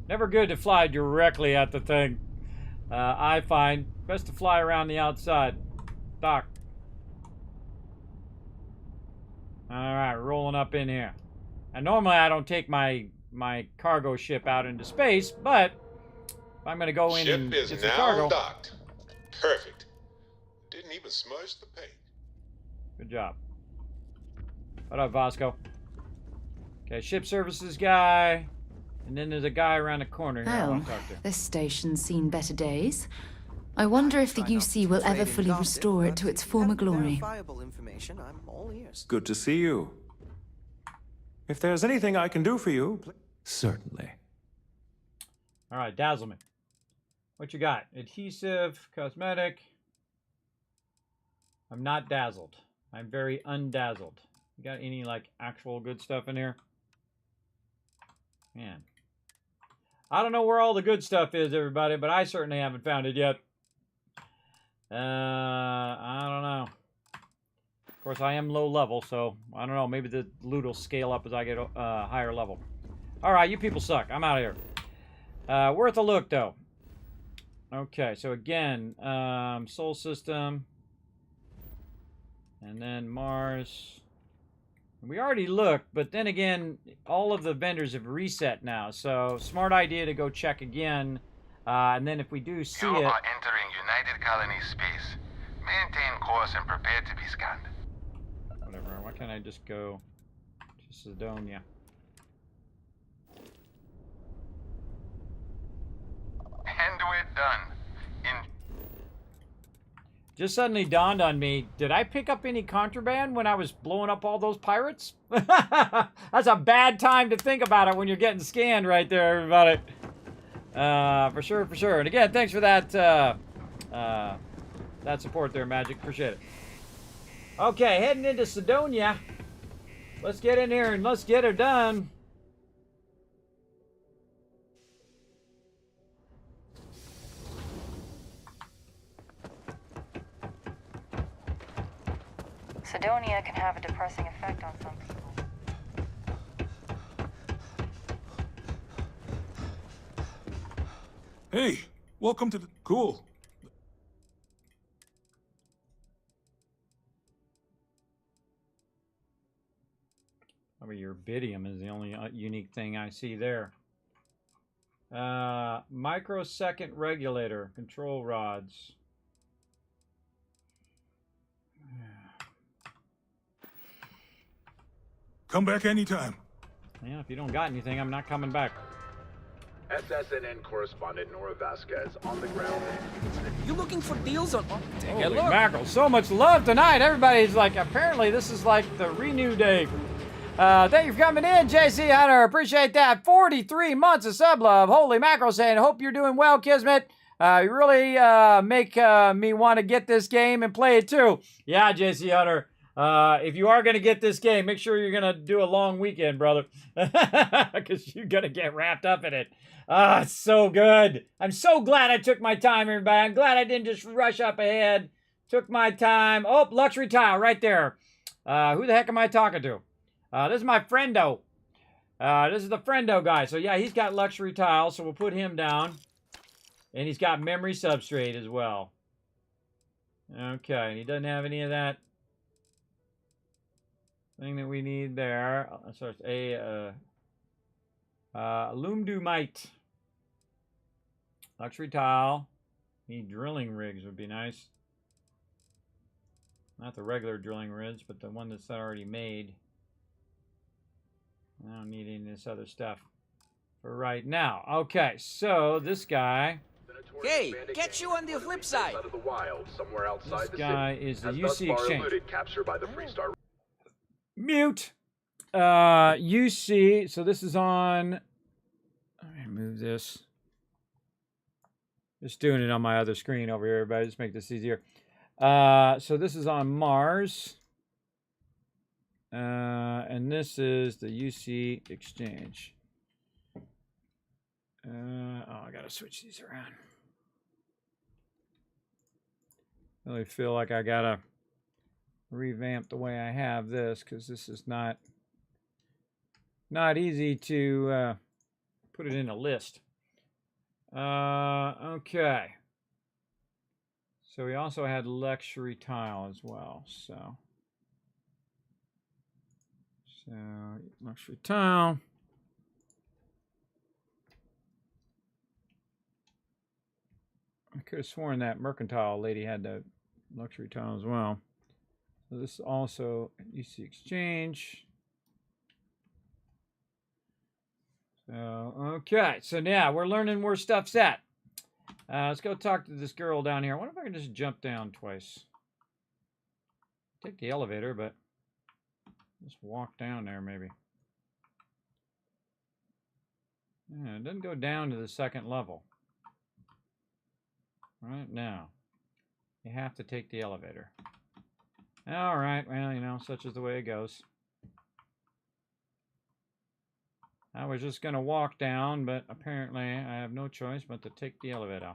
Never good to fly directly at the thing. I find best to fly around the outside. Dock. All right, rolling up in here. And normally I don't take my cargo ship out into space, but if I'm going to go in and Ship get is some now cargo. docked. Perfect. Didn't even smudge the paint. Good job. What up, Vasco? Okay, ship services guy. And then there's a guy around the corner here I Oh, want to talk to. this station's seen better days. I wonder if the UC will ever fully restore it to its former glory. Information, I'm all ears. Good to see you. If there's anything I can do for you, certainly. All right, dazzle me. What you got? Adhesive, cosmetic. I'm not dazzled. I'm very undazzled. You got any, like, actual good stuff in here? Man. I don't know where all the good stuff is, everybody, but I certainly haven't found it yet. I don't know. Of course, I am low level, so I don't know. Maybe the loot will scale up as I get higher level. All right, you people suck. I'm out of here. Worth a look, though. Okay, so again, Sol System. And then Mars. We already looked, but then again, all of the vendors have reset now. So, smart idea to go check again. And then if we do see You it... are entering United Colony space. Maintain course and prepare to be scanned. Whatever. Why can't I just go to Sidonia? And we're done. Just suddenly dawned on me, did I pick up any contraband when I was blowing up all those pirates? That's a bad time to think about it when you're getting scanned right there, everybody. For sure, for sure. And again, thanks for that that support there, Magic. Appreciate it. Okay, heading into Sidonia. Let's get in here and let's get her done. Sidonia can have a depressing effect on some people. Hey, welcome to the... Cool. Probably your Bidium is the only unique thing I see there. Microsecond regulator, control rods. Come back anytime. Yeah, if you don't got anything, I'm not coming back. SSNN correspondent Nora Vasquez on the ground. You looking for deals on... Take a Holy look. mackerel, so much love tonight. Everybody's like, apparently this is like the renew day. Thank you for coming in, JC Hunter. Appreciate that. 43 months of sub love. Holy mackerel saying, hope you're doing well, Kismet. You really make me want to get this game and play it too. Yeah, JC Hunter. If you are going to get this game, make sure you're going to do a long weekend, brother. Because you're going to get wrapped up in it. Ah, it's so good. I'm so glad I took my time, everybody. I'm glad I didn't just rush up ahead. Took my time. Oh, luxury tile right there. Who the heck am I talking to? This is my friendo. This is the friendo guy. So, yeah, he's got luxury tile, so we'll put him down. And he's got memory substrate as well. Okay, and he doesn't have any of that thing that we need there. So it's a alumdumite. Luxury tile. Need drilling rigs would be nice. Not the regular drilling rigs, but the one that's already made. I don't need any of this other stuff for right now. Okay, so this guy. Hey, catch you on the flip side. Out of the wild, somewhere outside This guy is the UC exchange. Eluded capture by the Freestar. Mute. UC. So this is on. Let me move this. Just doing it on my other screen over here, everybody. Just make this easier. So this is on Mars. And this is the UC exchange. I gotta switch these around. Really feel like I gotta revamp the way I have this, because this is not easy to put it in a list. Okay. So we also had luxury tile as well. So luxury tile. I could have sworn that mercantile lady had the luxury tile as well. So this is also UC exchange. So, okay. So now we're learning where stuff's at. Let's go talk to this girl down here. I wonder if I can just jump down twice. Take the elevator, but just walk down there maybe. Yeah, it doesn't go down to the second level. Right now, you have to take the elevator. All right, well, you know, such is the way it goes. I was just going to walk down, but apparently I have no choice but to take the elevator.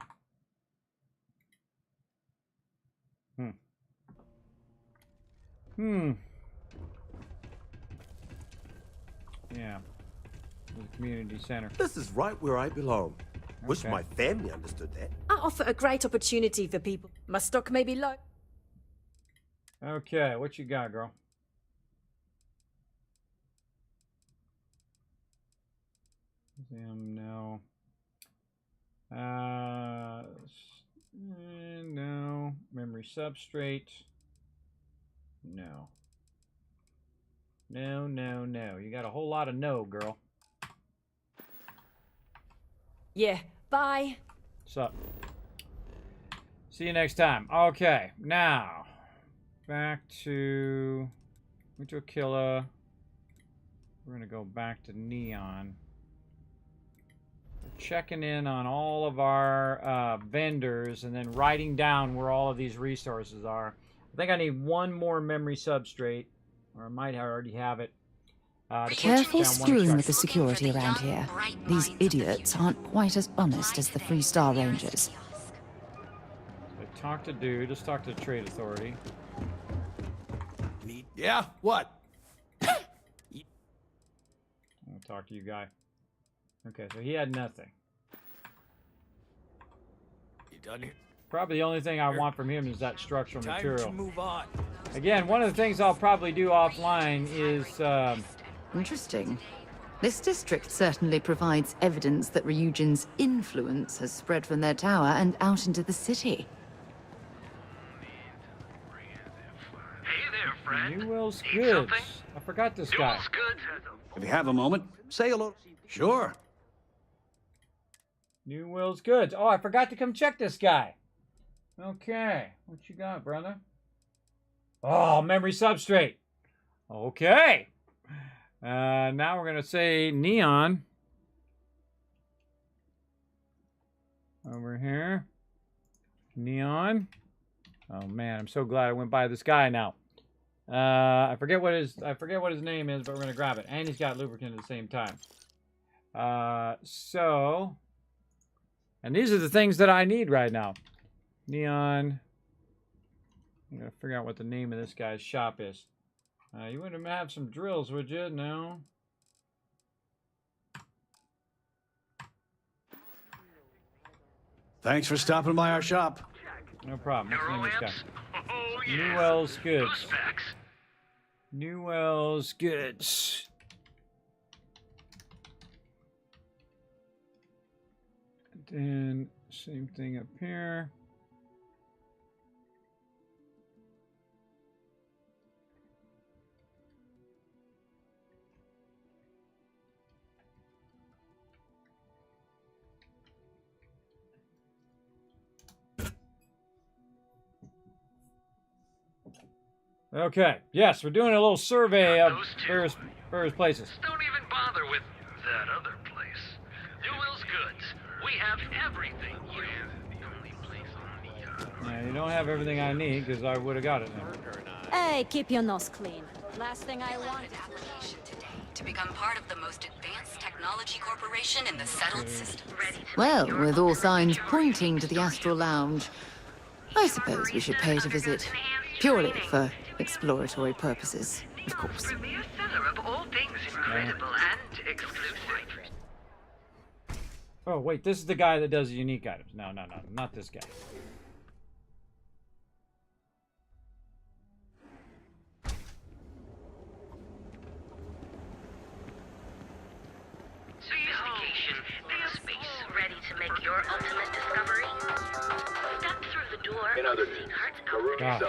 Yeah. The community center. This is right where I belong. Wish my family understood that. I offer a great opportunity for people. My stock may be low. Okay, what you got, girl? No. No. Memory substrate. No. No, no, no. You got a whole lot of no, girl. Yeah, bye. What's up? See you next time. Okay, now back to Aquila. We're gonna go back to Neon. We're checking in on all of our vendors and then writing down where all of these resources are. I think I need one more memory substrate, or I might already have it. Be careful screwing with the security around here. These idiots aren't quite as honest as the Freestar Rangers. So talk to dude. Just talk to the trade authority. Yeah? What? I'll talk to you, guy. Okay, so he had nothing. You done here? Probably the only thing I want from him is that structural material. Time to move on. Again, one of the things I'll probably do offline is... Interesting. This district certainly provides evidence that Ryujin's influence has spread from their tower and out into the city. Hey there, friend. Newell's Goods. I forgot this guy. Newell's Goods has a... If you have a moment, say hello. Sure. Newell's Goods. Oh, I forgot to come check this guy. Okay. What you got, brother? Oh, memory substrate. Okay. Now we're going to say Neon. Over here. Neon. Oh, man. I'm so glad I went by this guy now. I forget what his name is, but we're gonna grab it. And he's got lubricant at the same time. And these are the things that I need right now. Neon. I'm gonna figure out what the name of this guy's shop is. You wouldn't have some drills, would you? No. Thanks for stopping by our shop. No problem. What's the name of this guy? Newell's Goods. Newell's Goods. And then same thing up here. Okay. Yes, we're doing a little survey of various places. Don't even bother with that other place. Newell's Goods. We have everything you Yeah, you don't have everything I need because I would have got it now. Hey, keep your nose clean. Last thing I want application today to become part of the most advanced technology corporation in the settled system. Well, with all signs pointing to the Astral Lounge, I suppose we should pay it a visit. Purely for exploratory purposes, of course. Premier seller of all things incredible and exclusive. Oh, wait, this is the guy that does the unique items. No, not this guy. Sophistication, there's space ready to make your ultimate discovery. Step through the door. In other news, God,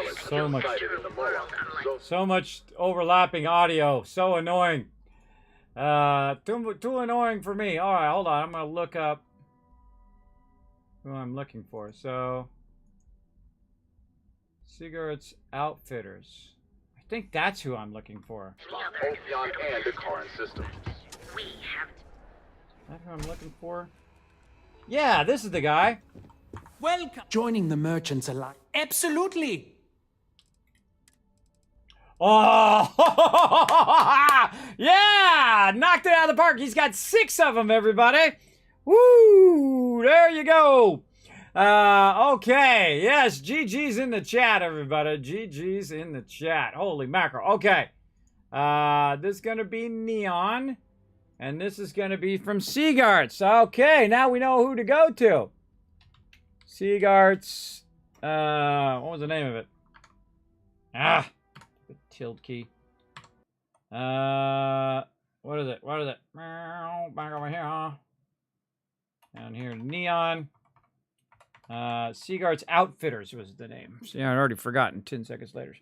so much overlapping audio. So annoying. Too annoying for me. All right, hold on. I'm gonna look up who I'm looking for. So, Cigarettes Outfitters. I think that's who I'm looking for. Ophion and Akaran systems. We have. Is that who I'm looking for? Yeah, this is the guy. Welcome. Joining the Merchants Alliance. Absolutely. Oh, yeah! Knocked it out of the park. He's got 6 of them, everybody. Woo! There you go. Okay. Yes, GG's in the chat, everybody. GG's in the chat. Holy mackerel. Okay. This is going to be Neon. And this is going to be from Seagarts. Okay, now we know who to go to. Seagarts. What was the name of it? The tilde key. What is it? What is it? Back over here, huh? Down here, Neon. Seagarts Outfitters was the name. See, I'd already forgotten 10 seconds later.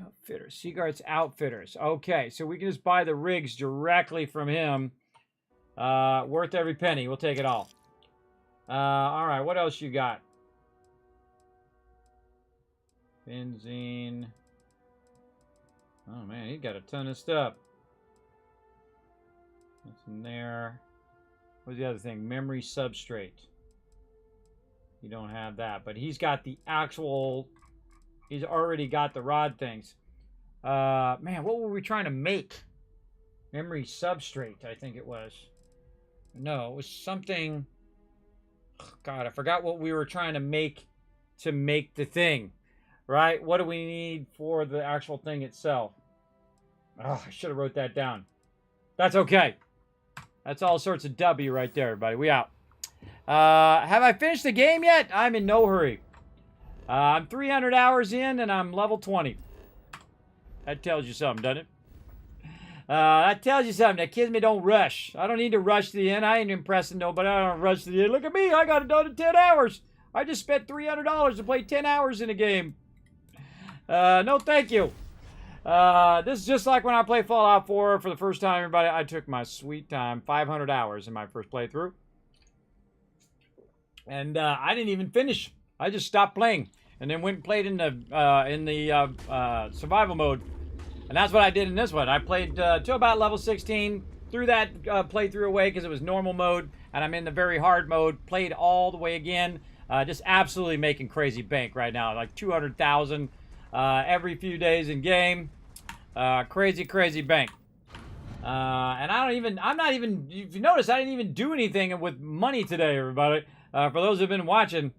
Outfitters. Seagarts Outfitters. Okay, so we can just buy the rigs directly from him. Worth every penny. We'll take it all. All right, what else you got? Benzene. Oh, man, he got a ton of stuff. That's in there. What's the other thing? Memory substrate. You don't have that, but he's got the actual... He's already got the rod things. Man, what were we trying to make? Memory substrate, I think it was. No, it was something... God, I forgot what we were trying to make the thing. Right? What do we need for the actual thing itself? Oh, I should have wrote that down. That's okay. That's all sorts of W right there, everybody. We out. Have I finished the game yet? I'm in no hurry. I'm 300 hours in, and I'm level 20. That tells you something, doesn't it? That tells you something. That Kismet don't rush. I don't need to rush to the end. I ain't impressing nobody. I don't rush to the end. Look at me. I got it done in 10 hours. I just spent $300 to play 10 hours in a game. No, thank you. This is just like when I played Fallout 4 for the first time, everybody. I took my sweet time. 500 hours in my first playthrough. And I didn't even finish. I just stopped playing. And then went and played in the survival mode. And that's what I did in this one. I played to about level 16. Threw that playthrough away because it was normal mode. And I'm in the very hard mode. Played all the way again. Just absolutely making crazy bank right now. Like 200,000. every few days in game. Crazy, crazy bank. And I'm not even, if you notice, I didn't even do anything with money today, everybody. For those who've been watching,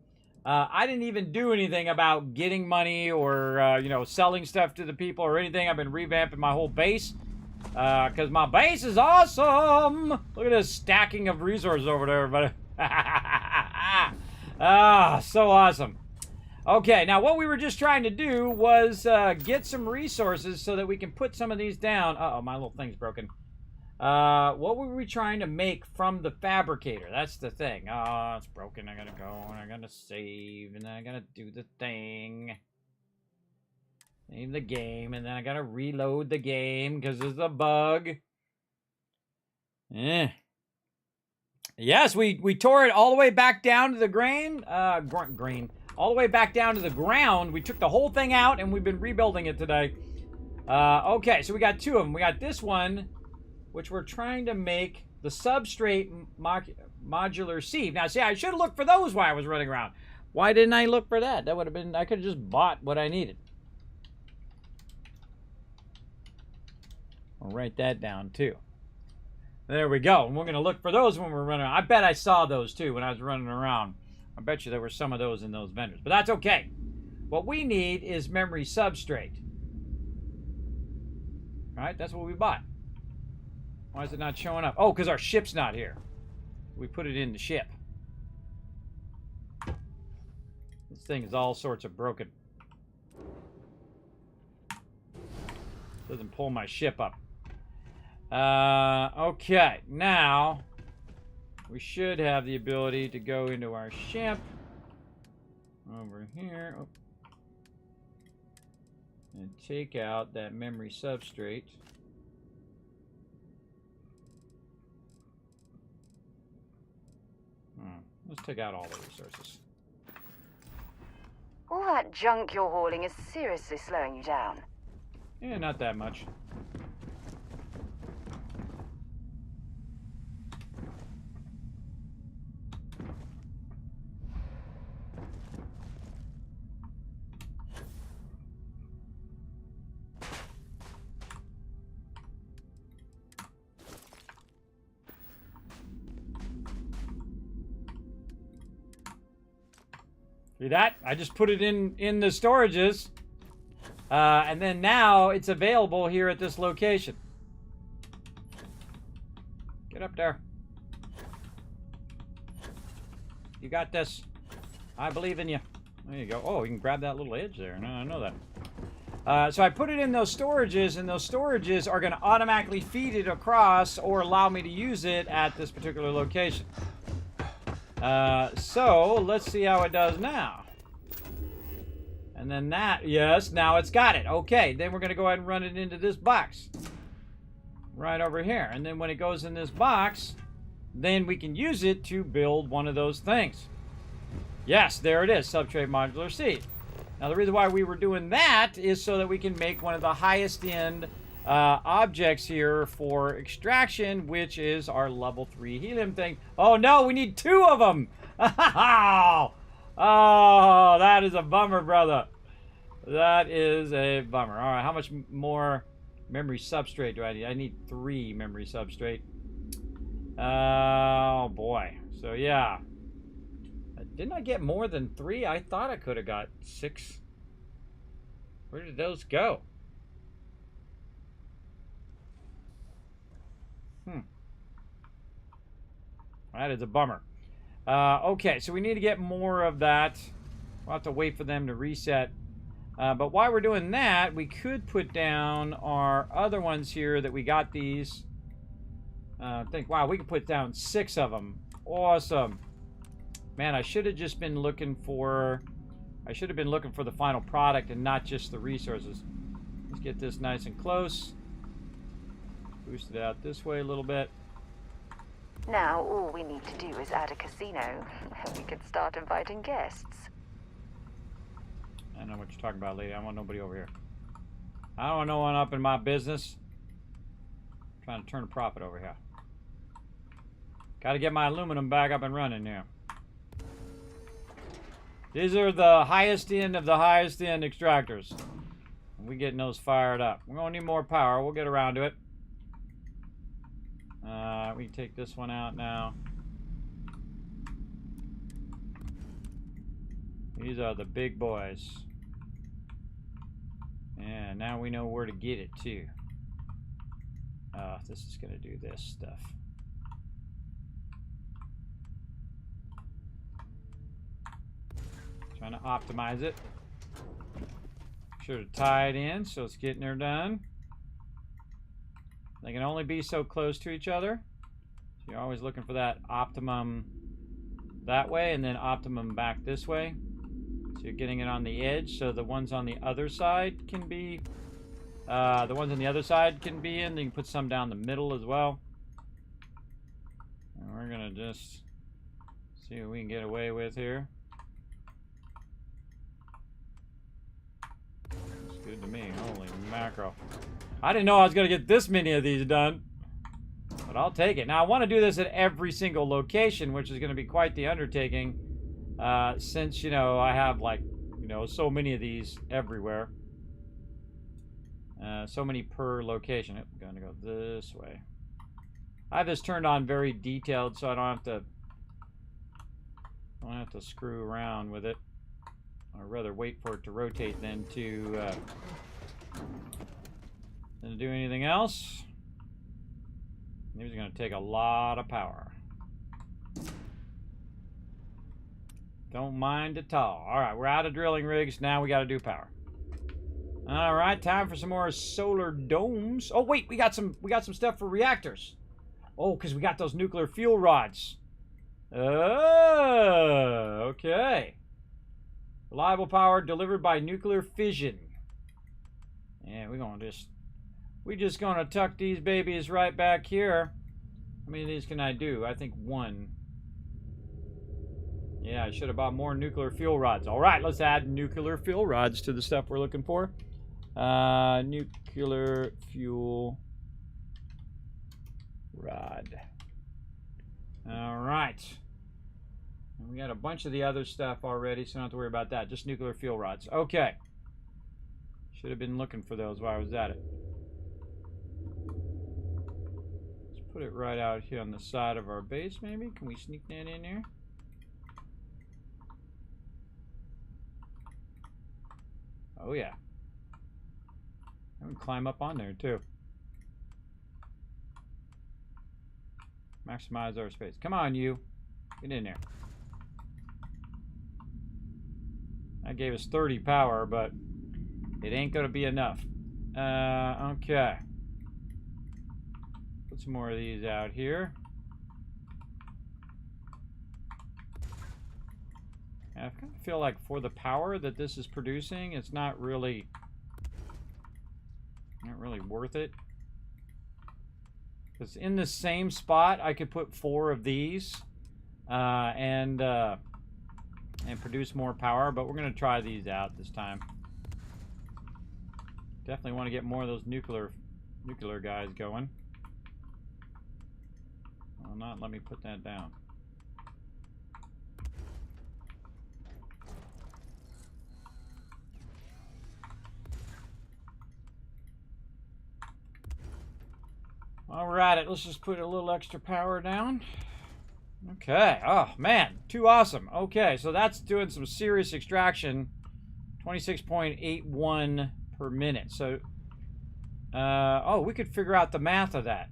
I didn't even do anything about getting money or, you know, selling stuff to the people or anything. I've been revamping my whole base. Because my base is awesome! Look at this stacking of resources over there, everybody. Ah, so awesome. Okay, now what we were just trying to do was get some resources so that we can put some of these down. Uh-oh, my little thing's broken. What were we trying to make from the fabricator? That's the thing. Oh, it's broken. I gotta go, and I gotta save, and then I gotta do the thing. Save the game, and then I gotta reload the game because there's a bug. Yes, we tore it all the way back down to the grain. All the way back down to the ground. We took the whole thing out, and we've been rebuilding it today. Okay, so we got two of them. We got this one, which we're trying to make the substrate modular sieve. Now, see, I should have looked for those while I was running around. Why didn't I look for that? That would have been, I could have just bought what I needed. I'll write that down, too. There we go. And we're going to look for those when we're running around. I bet I saw those, too, when I was running around. I bet you there were some of those in those vendors. But that's okay. What we need is memory substrate. All right, that's what we bought. Why is it not showing up? Oh, because our ship's not here. We put it in the ship. This thing is all sorts of broken. Doesn't pull my ship up. Okay, now we should have the ability to go into our ship over here and take out that memory substrate. Let's take out all the resources. All that junk you're hauling is seriously slowing you down. Yeah, not that much. See that? I just put it in the storages. And then now it's available here at this location. Get up there. You got this. I believe in you. There you go. Oh, you can grab that little edge there. No, I know that. So I put it in those storages, and those storages are going to automatically feed it across or allow me to use it at this particular location. So let's see how it does now. And then that, yes, now it's got it. Okay, then we're going to go ahead and run it into this box. Right over here. And then when it goes in this box, then we can use it to build one of those things. Yes, there it is, substrate modular sieve. Now the reason why we were doing that is so that we can make one of the highest end objects here for extraction, which is our level 3 helium thing. Oh no, we need 2 of them. Oh, that is a bummer, brother. That is a bummer. All right, how much more memory substrate do I need? I need 3 memory substrate. Oh boy. So yeah, didn't I get more than 3? I thought I could have got 6. Where did those go? That is a bummer. Okay, so we need to get more of that. We'll have to wait for them to reset. But while we're doing that, we could put down our other ones here that we got these. Wow, we can put down 6 of them. Awesome. Man, I should have just been looking for... I should have been looking for the final product and not just the resources. Let's get this nice and close. Boost it out this way a little bit. Now, all we need to do is add a casino, and we can start inviting guests. I know what you're talking about, lady. I want nobody over here. I don't want no one up in my business. I'm trying to turn a profit over here. Got to get my aluminum back up and running here. These are the highest end of the highest end extractors. We getting those fired up. We're gonna need more power. We'll get around to it. We can take this one out now. These are the big boys. And now we know where to get it too. This is gonna do this stuff. Trying to optimize it. Sure to tie it in so it's getting her done. They can only be so close to each other. So you're always looking for that optimum that way and then optimum back this way. So you're getting it on the edge so the ones on the other side can be in. You can put some down the middle as well. And we're gonna just see what we can get away with here. Good to me. Holy mackerel. I didn't know I was going to get this many of these done. But I'll take it. Now, I want to do this at every single location, which is going to be quite the undertaking. Since, you know, I have, like, you know, so many of these everywhere. So many per location. I'm going to go this way. I have this turned on very detailed, so I don't have to screw around with it. I'd rather wait for it to rotate than to do anything else. These are going to take a lot of power. Don't mind at all. All right, we're out of drilling rigs. Now we got to do power. All right, time for some more solar domes. Oh wait, we got some stuff for reactors. Oh, because we got those nuclear fuel rods. Oh, okay. Reliable power delivered by nuclear fission. Yeah, we're just gonna tuck these babies right back here. How many of these can I do? I think one. Yeah, I should have bought more nuclear fuel rods. All right, let's add nuclear fuel rods to the stuff we're looking for. Nuclear fuel rod. All right. We got a bunch of the other stuff already, so don't have to worry about that. Just nuclear fuel rods. Okay. Should have been looking for those while I was at it. Let's put it right out here on the side of our base, maybe. Can we sneak that in there? Oh, yeah. I can climb up on there, too. Maximize our space. Come on, you. Get in there. That gave us 30 power, but it ain't going to be enough. Okay. Put some more of these out here. And I kind of feel like for the power that this is producing, it's not really worth it. Because in the same spot, I could put 4 of these and produce more power, but we're going to try these out this time. Definitely want to get more of those nuclear guys going. Will not let me put that down. Alright, let's just put a little extra power down. Okay. Oh, man. Too awesome. Okay, so that's doing some serious extraction. 26.81 per minute. So, oh, we could figure out the math of that.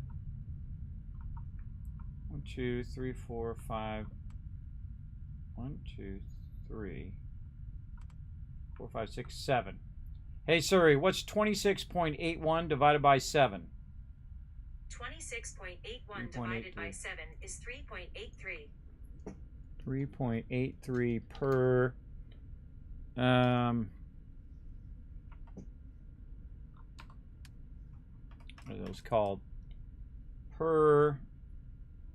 1, 2, 3, 4, 5. 1, 2, 3, 4, 5, 6, 7. Hey, Siri, what's 26.81 divided by 7? 26.81 divided by 7 is 3.83. 3.83 per what are those called? Per,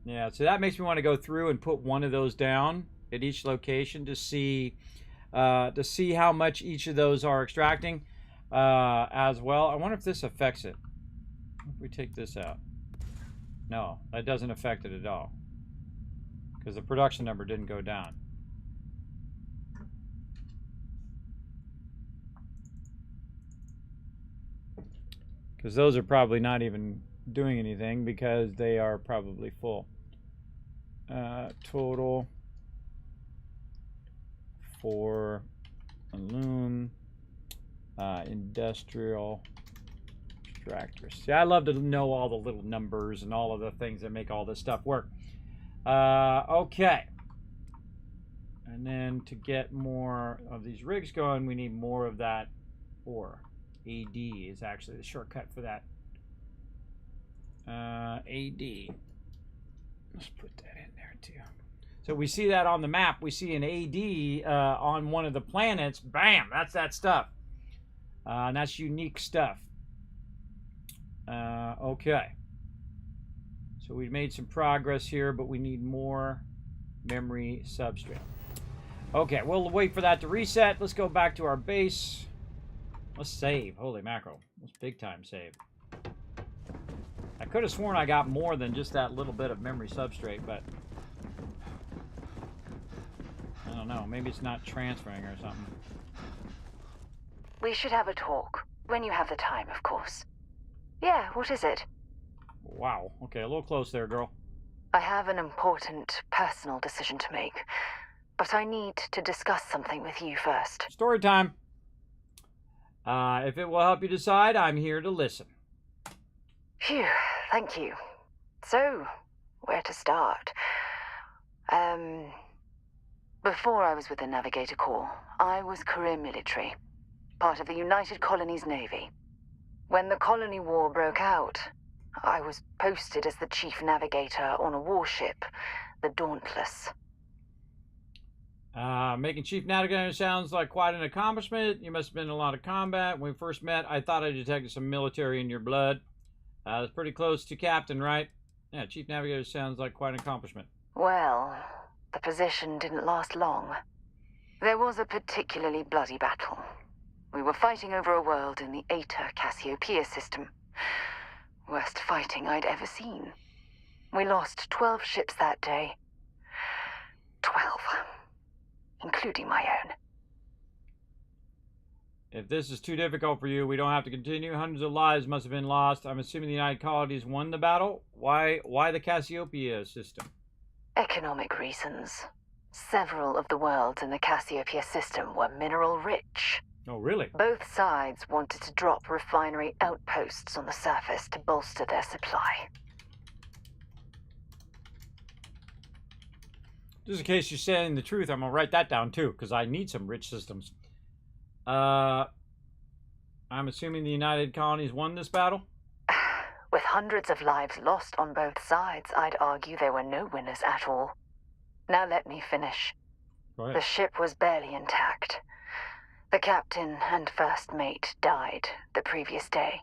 yeah, so that makes me want to go through and put one of those down at each location to see how much each of those are extracting as well. I wonder if this affects it. If we take this out. No, that doesn't affect it at all. Because the production number didn't go down. Because those are probably not even doing anything because they are probably full. Total for loom, industrial extractors. See, I love to know all the little numbers and all of the things that make all this stuff work. Okay. And then to get more of these rigs going, we need more of that ore. AD is actually the shortcut for that. AD. Let's put that in there too. So we see that on the map. We see an AD on one of the planets. Bam! That's that stuff. And that's unique stuff. Okay. So we've made some progress here, but we need more memory substrate. Okay, we'll wait for that to reset. Let's go back to our base. Let's save. Holy mackerel. Let's big time save. I could have sworn I got more than just that little bit of memory substrate, but I don't know. Maybe it's not transferring or something. We should have a talk. When you have the time, of course. Yeah, what is it? Wow. Okay, a little close there, girl. I have an important personal decision to make, but I need to discuss something with you first. Story time. If it will help you decide, I'm here to listen. Phew, thank you. So, where to start? Before I was with the Navigator Corps, I was career military, part of the United Colonies Navy. When the Colony War broke out, I was posted as the chief navigator on a warship, the Dauntless. Making chief navigator sounds like quite an accomplishment. You must have been in a lot of combat. When we first met, I thought I detected some military in your blood. That's pretty close to captain, right? Yeah, chief navigator sounds like quite an accomplishment. Well, the position didn't last long. There was a particularly bloody battle. We were fighting over a world in the Eta Cassiopeia system. Worst fighting I'd ever seen. We lost 12 ships that day. 12. Including my own. If this is too difficult for you, we don't have to continue. Hundreds of lives must have been lost. I'm assuming the United Colonies won the battle. Why the Cassiopeia system? Economic reasons. Several of the worlds in the Cassiopeia system were mineral rich. Oh, really? Both sides wanted to drop refinery outposts on the surface to bolster their supply. Just in case you're saying the truth, I'm going to write that down too, because I need some rich systems. I'm assuming the United Colonies won this battle? With hundreds of lives lost on both sides, I'd argue there were no winners at all. Now let me finish. Go ahead. The ship was barely intact. The captain and first mate died the previous day,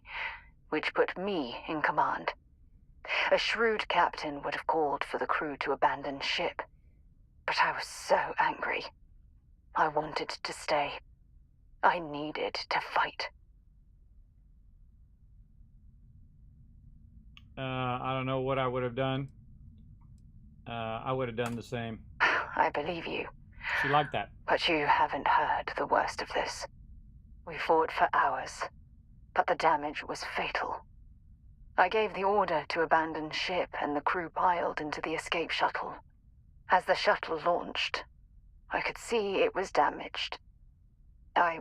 which put me in command. A shrewd captain would have called for the crew to abandon ship. But I was so angry. I wanted to stay. I needed to fight. I don't know what I would have done. I would have done the same. I believe you. She liked that. But you haven't heard the worst of this. We fought for hours, but the damage was fatal. I gave the order to abandon ship and the crew piled into the escape shuttle. As the shuttle launched, I could see it was damaged. I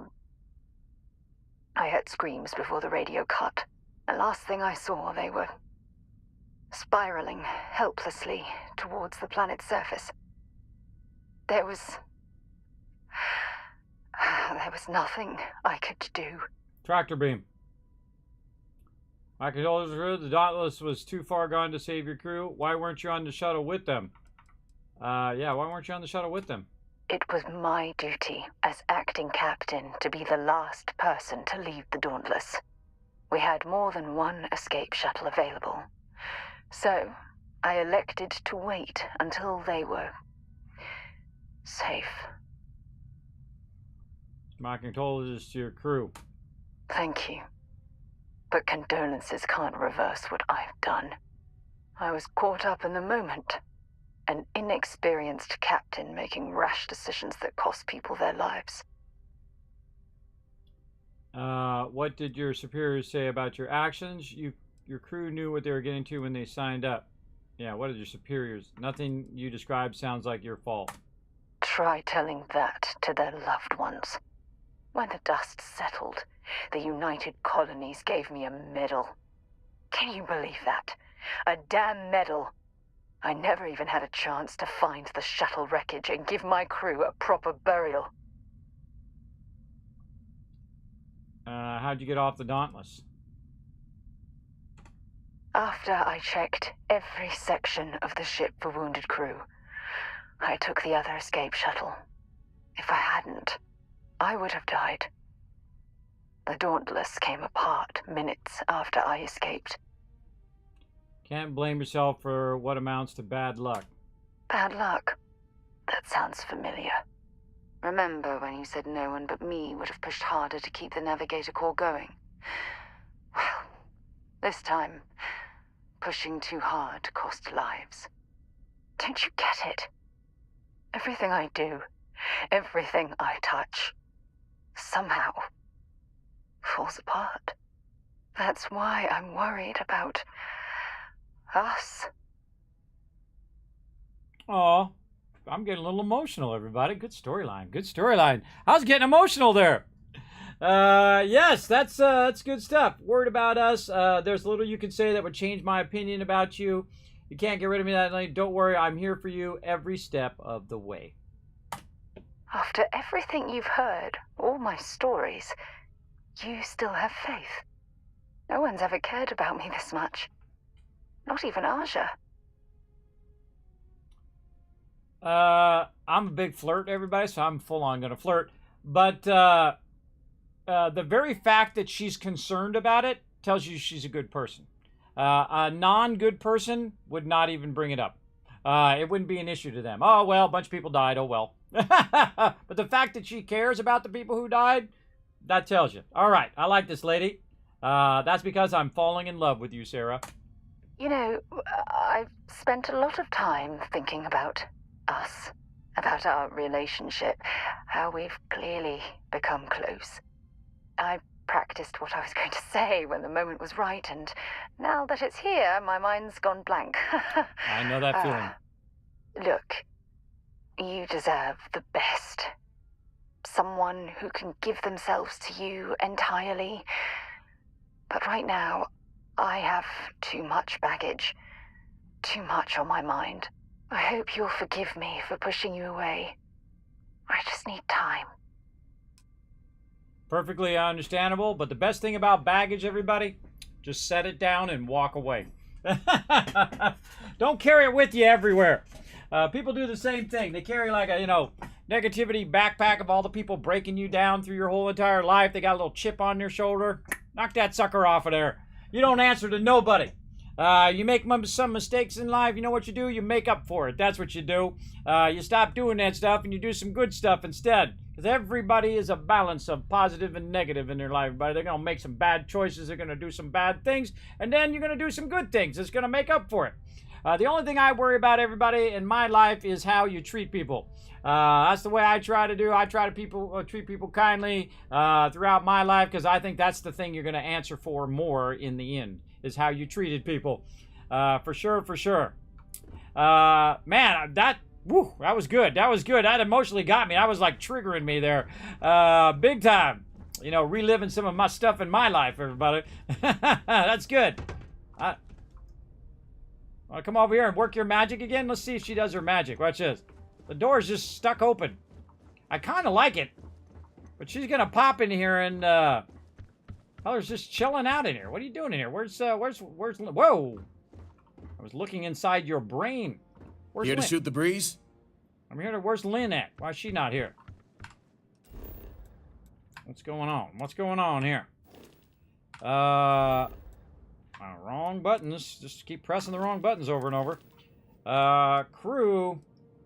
heard screams before the radio cut. The last thing I saw, they were spiraling helplessly towards the planet's surface. There was nothing I could do. Tractor beam. I could always hear the Dauntless was too far gone to save your crew. Why weren't you on the shuttle with them? Yeah, why weren't you on the shuttle with them? It was my duty as acting captain to be the last person to leave the Dauntless. We had more than one escape shuttle available. So, I elected to wait until they were safe. My condolences to your crew. Thank you. But condolences can't reverse what I've done. I was caught up in the moment. An inexperienced captain making rash decisions that cost people their lives. What did your superiors say about your actions? Your crew knew what they were getting to when they signed up. Yeah, what did your superiors? Nothing you described sounds like your fault. Try telling that to their loved ones. When the dust settled, the United Colonies gave me a medal. Can you believe that? A damn medal. I never even had a chance to find the shuttle wreckage and give my crew a proper burial. How'd you get off the Dauntless? After I checked every section of the ship for wounded crew, I took the other escape shuttle. If I hadn't, I would have died. The Dauntless came apart minutes after I escaped. Can't blame yourself for what amounts to bad luck. Bad luck? That sounds familiar. Remember when you said no one but me would have pushed harder to keep the navigator core going? Well, this time, pushing too hard cost lives. Don't you get it? Everything I do, everything I touch, somehow falls apart. That's why I'm worried about us. Aw, I'm getting a little emotional, everybody. Good storyline. Good storyline. I was getting emotional there. Yes, that's good stuff. Worried about us. There's little you could say that would change my opinion about you. You can't get rid of me that night. Don't worry, I'm here for you every step of the way. After everything you've heard, all my stories, you still have faith. No one's ever cared about me this much. Not even Aja. I'm a big flirt, everybody, so I'm full on gonna flirt. But the very fact that she's concerned about it tells you she's a good person. A non-good person would not even bring it up. It wouldn't be an issue to them. Oh, well, a bunch of people died. Oh, well. But the fact that she cares about the people who died, that tells you. All right, I like this lady. That's because I'm falling in love with you, Sarah. You know, I've spent a lot of time thinking about us, about our relationship, how we've clearly become close. I practiced what I was going to say when the moment was right, and now that it's here, my mind's gone blank. I know that feeling. Look, you deserve the best. Someone who can give themselves to you entirely. But right now, I have too much baggage, too much on my mind. I hope you'll forgive me for pushing you away. I just need time. Perfectly understandable, but the best thing about baggage, everybody, just set it down and walk away. Don't carry it with you everywhere. People do the same thing. They carry like a, negativity backpack of all the people breaking you down through your whole entire life. They got a little chip on their shoulder. Knock that sucker off of there. You don't answer to nobody. You make some mistakes in life, you know what you do? You make up for it. That's what you do. You stop doing that stuff and you do some good stuff instead. Because everybody is a balance of positive and negative in their life. Everybody, they're going to make some bad choices. They're going to do some bad things. And then you're going to do some good things. It's going to make up for it. The only thing I worry about, everybody, in my life is how you treat people. That's the way I try to do. I try to treat people kindly throughout my life, because I think that's the thing you're going to answer for more in the end, is how you treated people. For sure, for sure. Man, that was good. That was good. That emotionally got me. That was like triggering me there. Big time. Reliving some of my stuff in my life, everybody. That's good. Want to come over here and work your magic again? Let's see if she does her magic. Watch this. The door's just stuck open. I kind of like it. But she's going to pop in here and, Heller's just chilling out in here. What are you doing in here? Where's, whoa! I was looking inside your brain. Where's Here Lynn? to shoot the breeze? I'm here to, where's Lynn at? Why is she not here? What's going on? What's going on here? Wrong buttons. Just keep pressing the wrong buttons over and over. Crew.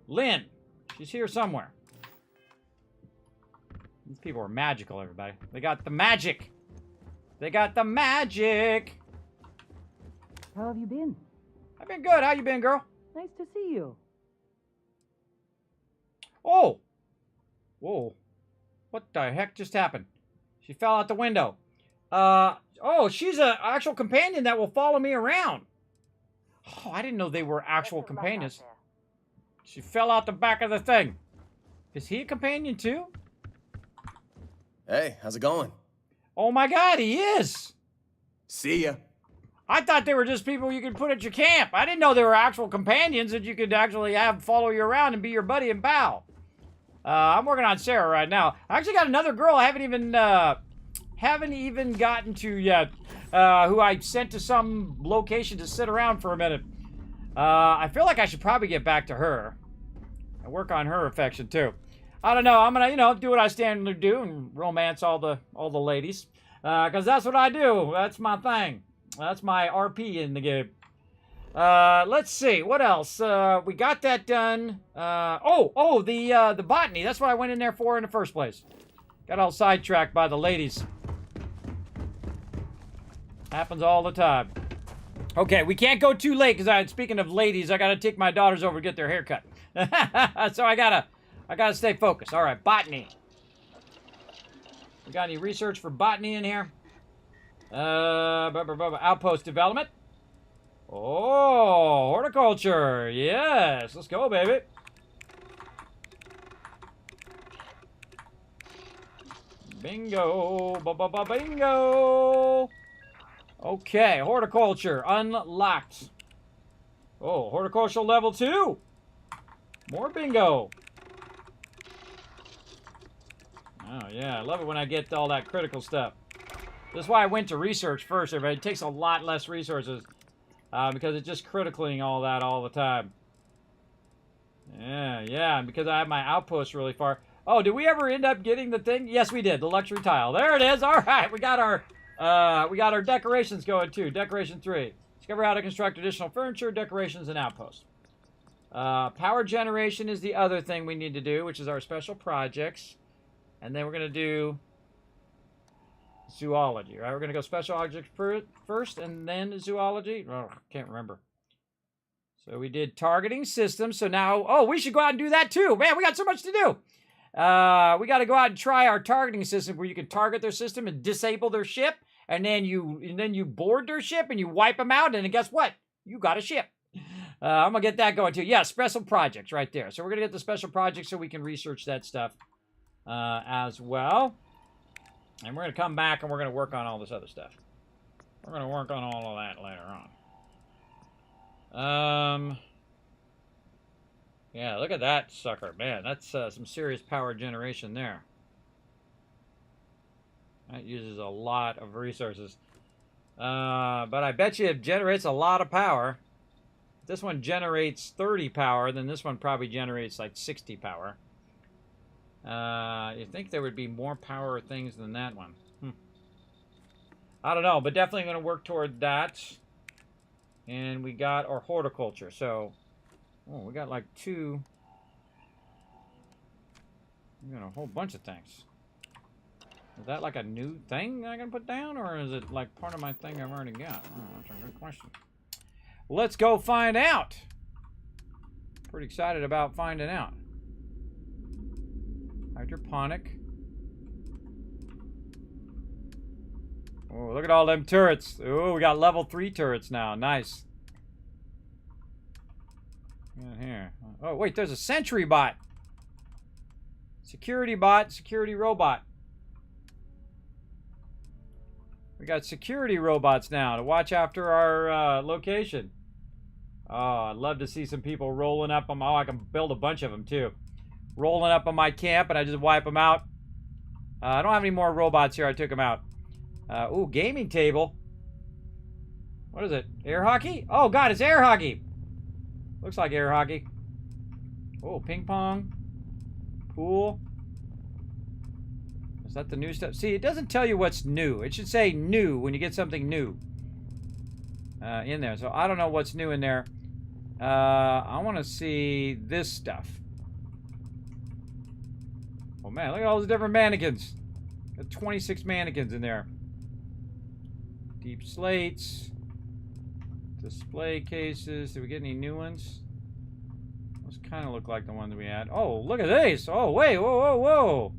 Lynn. She's here somewhere. These people are magical, everybody. They got the magic. They got the magic. How have you been? I've been good. How you been, girl? Nice to see you. Oh. Whoa. What the heck just happened? She fell out the window. Oh, she's an actual companion that will follow me around. Oh, I didn't know they were actual companions. She fell out the back of the thing. Is he a companion too? Hey, how's it going? Oh my God, he is. See ya. I thought they were just people you could put at your camp. I didn't know they were actual companions that you could actually have follow you around and be your buddy and pal. I'm working on Sarah right now. I actually got another girl I haven't even gotten to yet, who I sent to some location to sit around for a minute. I feel like I should probably get back to her and work on her affection too. I don't know. I'm gonna, do what I stand to do and romance all the ladies, because that's what I do. That's my thing. That's my RP in the game. Let's see. What else? We got that done. The botany. That's what I went in there for in the first place. Got all sidetracked by the ladies. Happens all the time. Okay, we can't go too late because speaking of ladies, I gotta take my daughters over to get their haircut. So I gotta stay focused. All right, botany. We got any research for botany in here? Outpost development. Oh, horticulture. Yes, let's go, baby. Bingo. Bingo. Okay, horticulture unlocked. Oh, horticultural level 2. More bingo. Oh, yeah, I love it when I get all that critical stuff. That's why I went to research first, everybody. It takes a lot less resources because it's just critically all that all the time. Yeah, and because I have my outposts really far. Oh, did we ever end up getting the thing? Yes, we did. The luxury tile. There it is. All right, we got our decorations going too. Decoration 3. Discover how to construct additional furniture, decorations, and outposts. Power generation is the other thing we need to do, which is our special projects. And then we're going to do zoology, right? We're going to go special objects first and then zoology. Oh, can't remember. So we did targeting systems. So now, we should go out and do that too. Man, we got so much to do. We got to go out and try our targeting system where you can target their system and disable their ship. And then you board their ship and you wipe them out. And then guess what? You got a ship. I'm going to get that going too. Yeah, special projects right there. So we're going to get the special projects so we can research that stuff as well. And we're going to come back and we're going to work on all this other stuff. We're going to work on all of that later on. Yeah, look at that sucker. Man, that's some serious power generation there. That uses a lot of resources. But I bet you it generates a lot of power. If this one generates 30 power, then this one probably generates like 60 power. You think there would be more power things than that one? I don't know, but definitely going to work toward that. And we got our horticulture. So, we got like 2. We got a whole bunch of things. Is that like a new thing I can put down, or is it like part of my thing I've already got? Oh, that's a good question. Let's go find out. Pretty excited about finding out. Hydroponic. Oh, look at all them turrets. Oh, we got level 3 turrets now. Nice. Right here. Oh, wait, there's a sentry bot. Security bot, security robot. We got security robots now to watch after our location. Oh, I'd love to see some people rolling up on my... Oh, I can build a bunch of them too. Rolling up on my camp and I just wipe them out. I don't have any more robots here. I took them out. Ooh, gaming table. What is it? Air hockey? Oh, God, it's air hockey. Looks like air hockey. Oh, ping pong. Pool. Is that the new stuff? See, it doesn't tell you what's new. It should say new when you get something new in there. So I don't know what's new in there. I want to see this stuff. Oh, man, look at all the different mannequins. Got 26 mannequins in there. Deep slates. Display cases. Did we get any new ones? Those kind of look like the ones we had. Oh, look at these. Oh, wait. Whoa, whoa, whoa.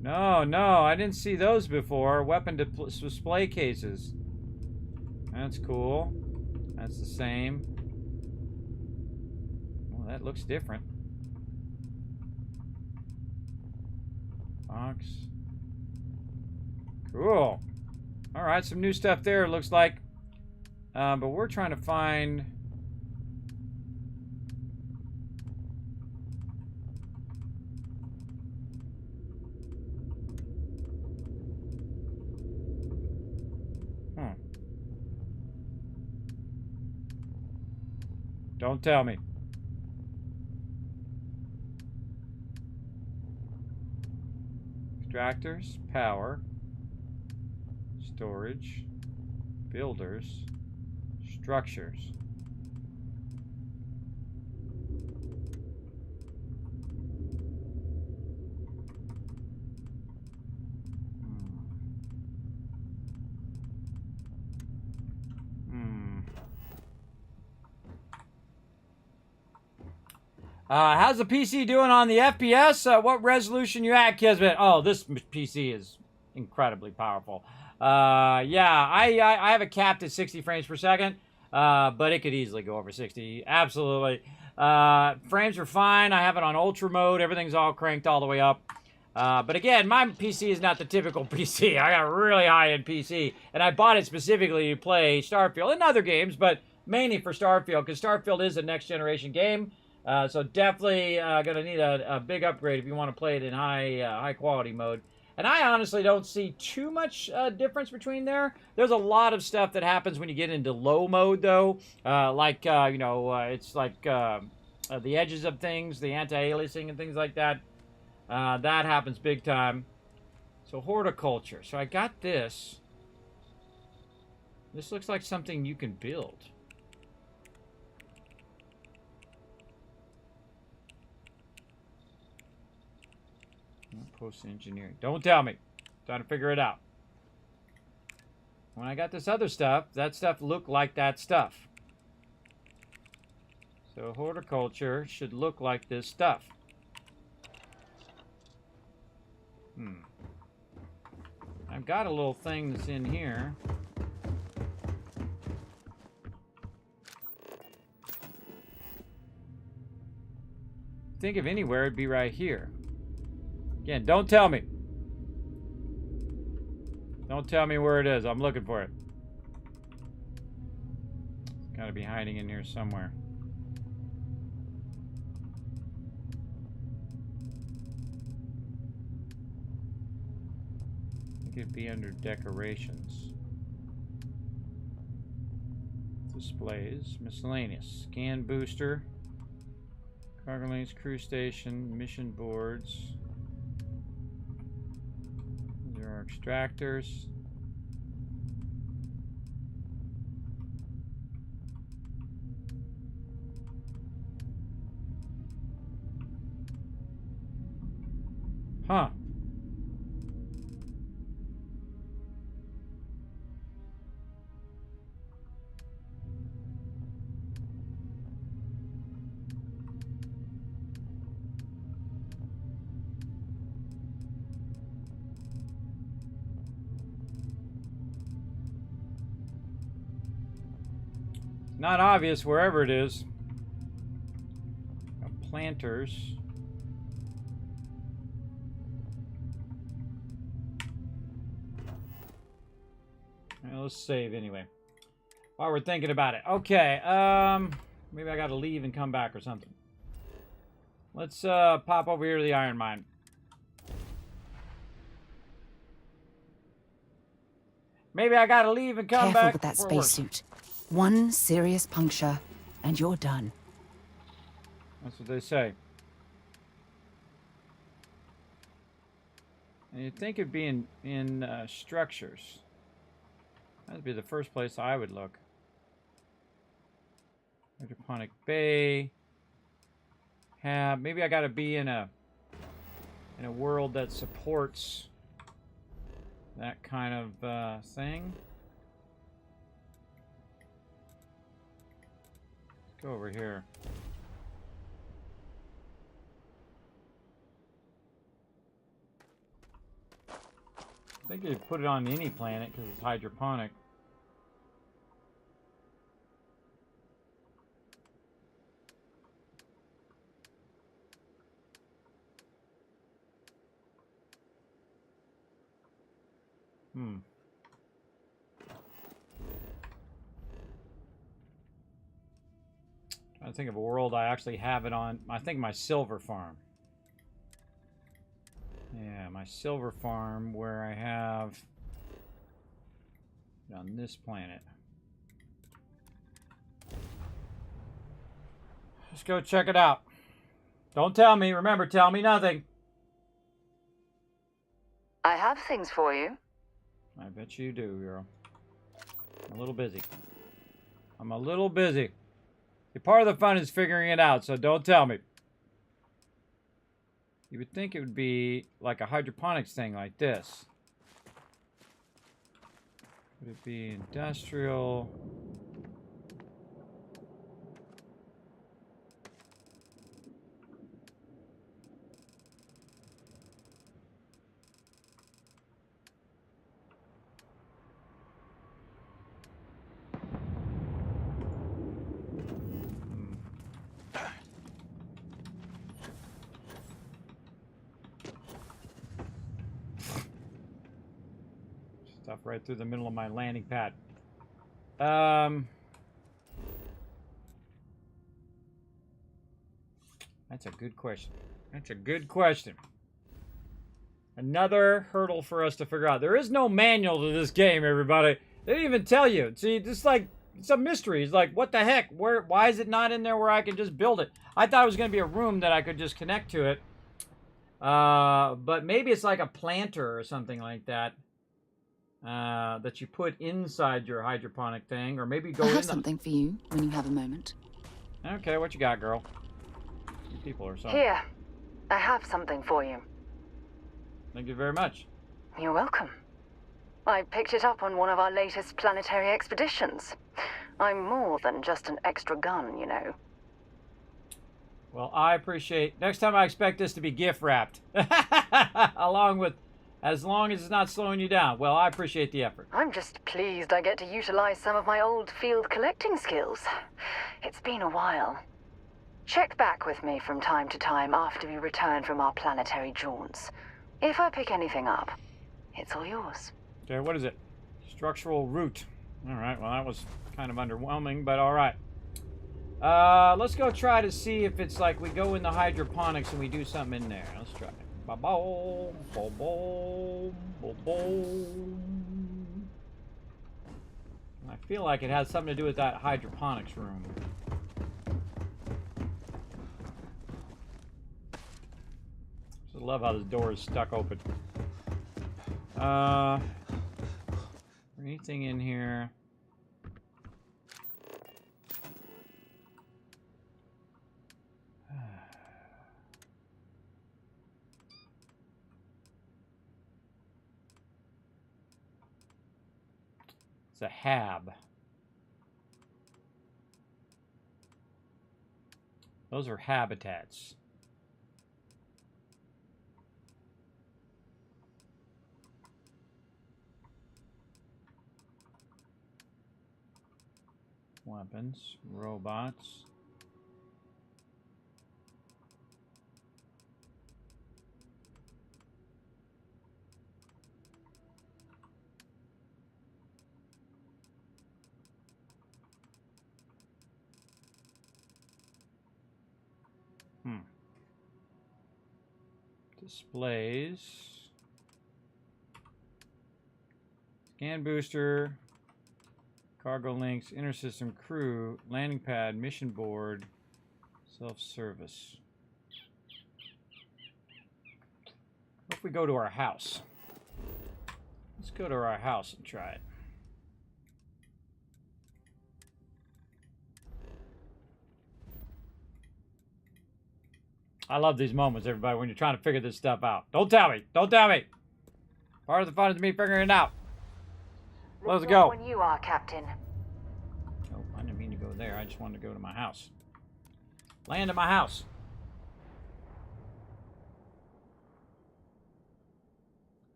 No, no, I didn't see those before. Weapon display cases. That's cool. That's the same. Well, that looks different. Box. Cool. Alright, some new stuff there, it looks like. But we're trying to find... Don't tell me. Extractors, power, storage, builders, structures. How's the PC doing on the FPS? What resolution you at, Kismet? Oh, this PC is incredibly powerful. Yeah, I have it capped at 60 frames per second, but it could easily go over 60. Absolutely. Frames are fine. I have it on ultra mode. Everything's all cranked all the way up. But again, my PC is not the typical PC. I got a really high-end PC, and I bought it specifically to play Starfield and other games, but mainly for Starfield, because Starfield is a next-generation game. So definitely gonna need a big upgrade if you want to play it in high quality mode. And I honestly don't see too much difference between there. There's a lot of stuff that happens when you get into low mode, though. It's like the edges of things, the anti-aliasing and things like that. That happens big time. So horticulture. So I got this. This looks like something you can build. Post-engineering. Don't tell me. Trying to figure it out. When I got this other stuff, that stuff looked like that stuff. So horticulture should look like this stuff. I've got a little thing that's in here. Think of anywhere, it'd be right here. Again, don't tell me. Don't tell me where it is. I'm looking for it. It's got to be hiding in here somewhere. I think it'd be under decorations. Displays. Miscellaneous. Scan booster. Cargo lanes, crew station, mission boards. Extractors. Huh. Not obvious wherever it is. Planters. Well, let's save anyway. While we're thinking about it. Okay, maybe I gotta leave and come back or something. Let's pop over here to the iron mine. Maybe I gotta leave and come back. Careful with that spacesuit. One serious puncture, and you're done. That's what they say. And you'd think it'd be in structures. That'd be the first place I would look. Hydroponic bay. Maybe I gotta be in a world that supports that kind of thing. Let's go over here. I think you put it on any planet because it's hydroponic. I think of a world I actually have it on. I think my silver farm. Yeah, my silver farm where I have it on this planet. Let's go check it out. Don't tell me. Remember, tell me nothing. I have things for you. I bet you do, girl. I'm a little busy. I'm a little busy. Part of the fun is figuring it out, so don't tell me. You would think it would be like a hydroponics thing like this. Would it be industrial? Stuff right through the middle of my landing pad. That's a good question. That's a good question. Another hurdle for us to figure out. There is no manual to this game, everybody. They didn't even tell you. See, just like, it's a mystery. It's like, what the heck? Why is it not in there where I can just build it? I thought it was going to be a room that I could just connect to it. But maybe it's like a planter or something like that. That you put inside your hydroponic thing, or maybe go I in have something for you when you have a moment. Okay, what you got, girl? You people or something. Here, I have something for you. Thank you very much. You're welcome. I picked it up on one of our latest planetary expeditions. I'm more than just an extra gun, you know. Well, I appreciate... Next time I expect this to be gift wrapped. Along with... As long as it's not slowing you down. Well, I appreciate the effort. I'm just pleased I get to utilize some of my old field collecting skills. It's been a while. Check back with me from time to time after we return from our planetary jaunts. If I pick anything up, it's all yours. Okay, what is it? Structural root. Alright, well that was kind of underwhelming, but alright. Let's go try to see if it's like we go in the hydroponics and we do something in there. Let's try it. Ba-boom, bo-boom, bo-boom. I feel like it has something to do with that hydroponics room. I love how this door is stuck open. Anything in here? It's a hab. Those are habitats. Weapons, robots. Displays. Scan booster. Cargo links, intersystem crew, landing pad, mission board, self-service. What if we go to our house? Let's go to our house and try it. I love these moments, everybody, when you're trying to figure this stuff out. Don't tell me. Don't tell me. Part of the fun is me figuring it out. Let's go. When you are, Captain. Oh, I didn't mean to go there. I just wanted to go to my house. Land at my house.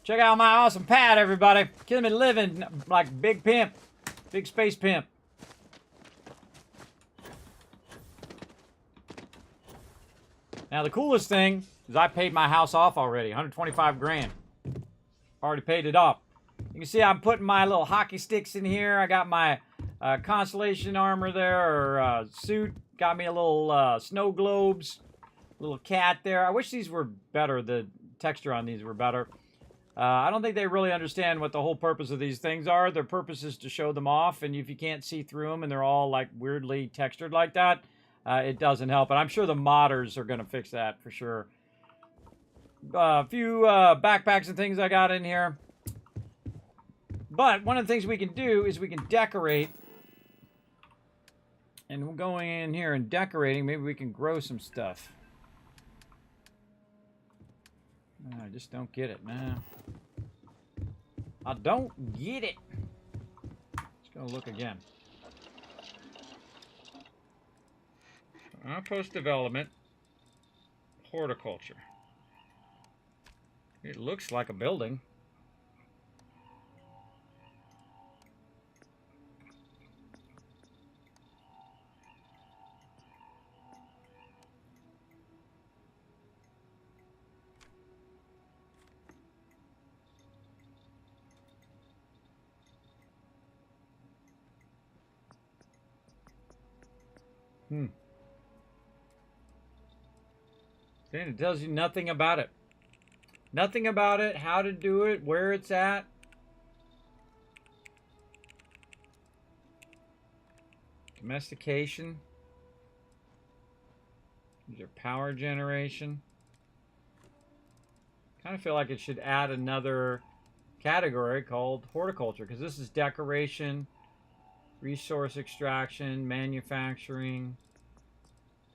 Check out my awesome pad, everybody. Kismet living like big pimp. Big space pimp. Now, the coolest thing is I paid my house off already. 125 grand. Already paid it off. You can see I'm putting my little hockey sticks in here. I got my constellation armor there, or suit. Got me a little snow globes. Little cat there. I wish these were better. The texture on these were better. I don't think they really understand what the whole purpose of these things are. Their purpose is to show them off, and if you can't see through them and they're all like weirdly textured like that, it doesn't help. And I'm sure the modders are going to fix that for sure. A few backpacks and things I got in here. But one of the things we can do is we can decorate. And we're going in here and decorating. Maybe we can grow some stuff. I just don't get it, man. I don't get it. Let's go look again. Outpost development. Horticulture. It looks like a building. Then it tells you nothing about it. Nothing about it, how to do it, where it's at. Domestication. These are power generation. Kind of feel like it should add another category called horticulture, because this is decoration, resource extraction, manufacturing,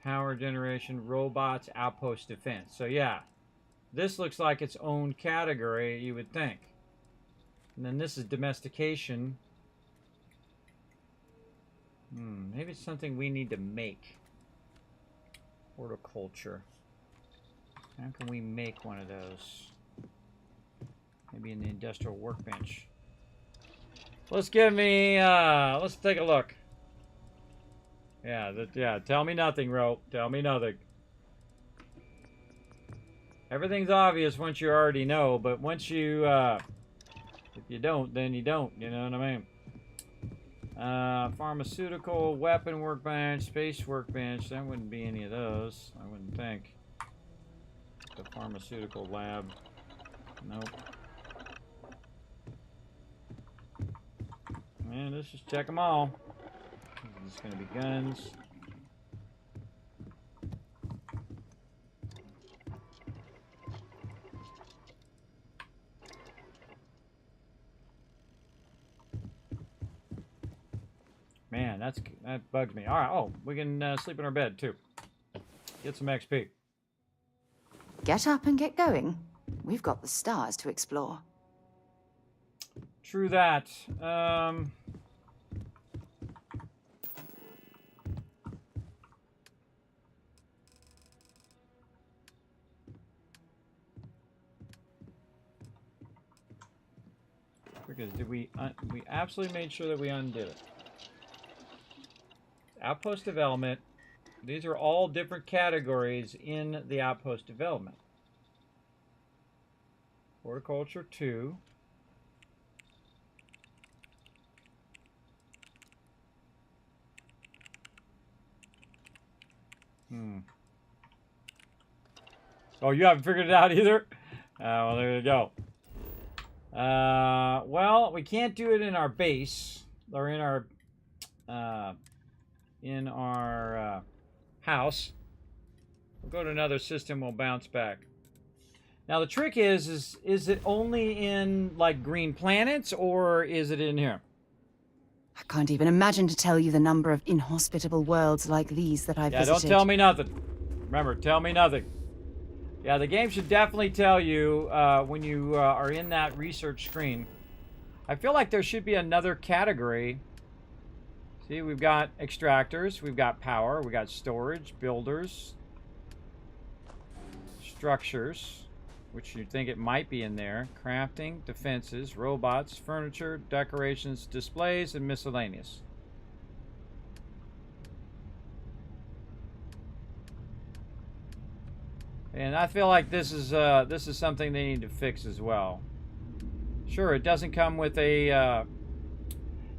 power generation, robots, outpost defense. So yeah, this looks like its own category, you would think. And then this is domestication. Maybe it's something we need to make. Horticulture. How can we make one of those? Maybe in the industrial workbench. Let's give me, let's take a look. Yeah, tell me nothing, Rope. Tell me nothing. Everything's obvious once you already know, but once you, if you don't, then you don't, you know what I mean? Pharmaceutical, weapon workbench, space workbench, that wouldn't be any of those, I wouldn't think. The pharmaceutical lab, nope. Man, let's just check them all. This is going to be guns. Man, that bugs me. All right. Oh, we can sleep in our bed too. Get some XP. Get up and get going. We've got the stars to explore. True that. Because did we absolutely made sure that we undid it. Outpost development. These are all different categories in the outpost development. Horticulture 2. Oh, you haven't figured it out either? Well, there you go. Well, we can't do it in our base or in our house. We'll go to another system. We'll bounce back. Now the trick is it only in like green planets or is it in here? I can't even imagine to tell you the number of inhospitable worlds like these that I've visited. Don't tell me nothing. Remember, tell me nothing. Yeah, the game should definitely tell you when you are in that research screen. I feel like there should be another category. See, we've got extractors, we've got power, we've got storage, builders, structures. which you think it might be in there. Crafting, defenses, robots, furniture, decorations, displays, and miscellaneous. And I feel like this is something they need to fix as well. Sure, it doesn't come with a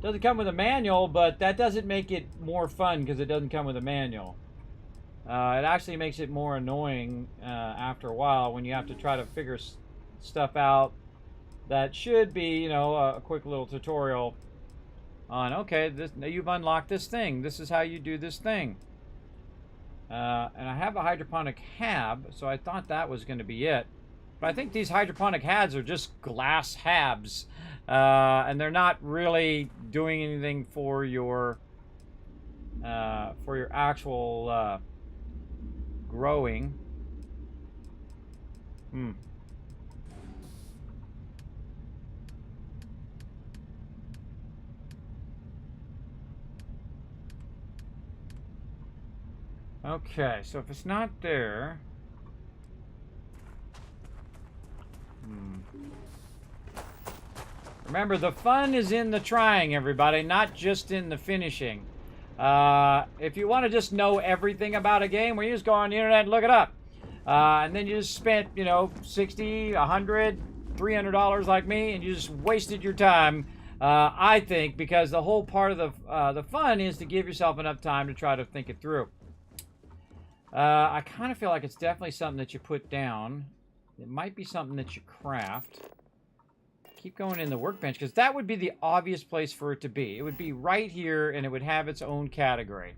manual, but that doesn't make it more fun because it doesn't come with a manual. It actually makes it more annoying after a while when you have to try to figure stuff out that should be, you know, a quick little tutorial on, okay, you've unlocked this thing. This is how you do this thing. And I have a hydroponic hab, so I thought that was going to be it. But I think these hydroponic habs are just glass habs. And they're not really doing anything for your actual growing. Okay, so if it's not there... Remember, the fun is in the trying, everybody, not just in the finishing. If you want to just know everything about a game, well, you just go on the internet and look it up. And then you just spent, you know, $60, $100, $300 like me, and you just wasted your time, I think, because the whole part of the fun is to give yourself enough time to try to think it through. I kind of feel like it's definitely something that you put down. It might be something that you craft. Keep going in the workbench, because that would be the obvious place for it to be. It would be right here, and it would have its own category.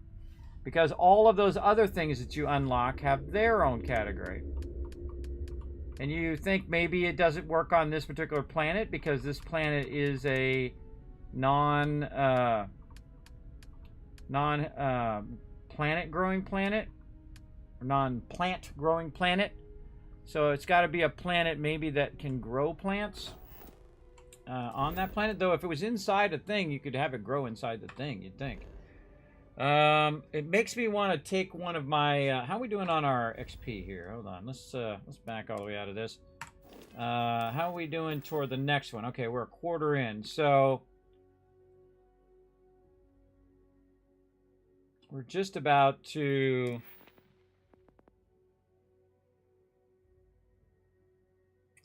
Because all of those other things that you unlock have their own category. And you think maybe it doesn't work on this particular planet, because this planet is a non-planet growing planet. Or non-plant growing planet. So it's got to be a planet maybe that can grow plants. On that planet, though, if it was inside a thing, you could have it grow inside the thing, you'd think. It makes me want to take one of my... how are we doing on our XP here? Hold on, let's back all the way out of this. How are we doing toward the next one? Okay, we're a quarter in, so... We're just about to...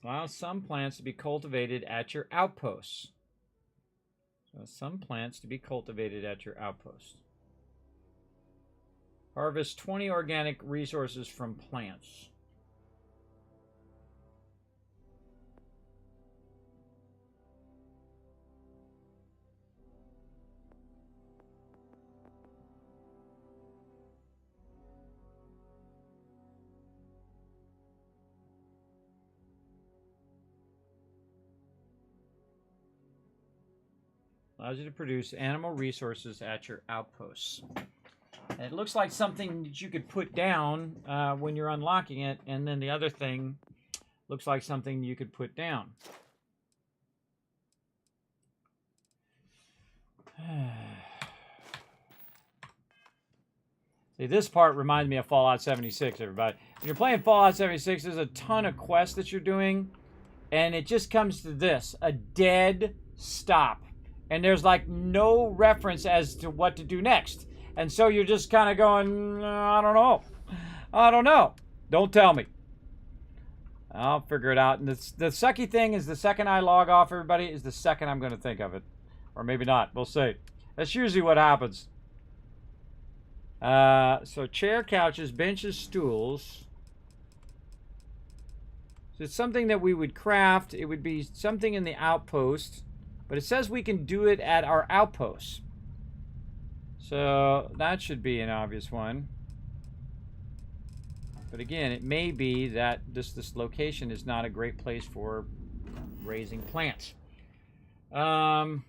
allow some plants to be cultivated at your outposts. So some plants to be cultivated at your outpost. Harvest 20 organic resources from plants. Allows you to produce animal resources at your outposts. And it looks like something that you could put down when you're unlocking it, and then the other thing looks like something you could put down. See, this part reminds me of Fallout 76, everybody. When you're playing Fallout 76, there's a ton of quests that you're doing, and it just comes to this, a dead stop. And there's like no reference as to what to do next. And so you're just kind of going, I don't know. I don't know. Don't tell me. I'll figure it out. And the sucky thing is the second I log off, everybody, is the second I'm going to think of it. Or maybe not. We'll see. That's usually what happens. So chair, couches, benches, stools. So it's something that we would craft. It would be something in the outpost. But it says we can do it at our outposts. So that should be an obvious one. But again, it may be that this location is not a great place for raising plants. And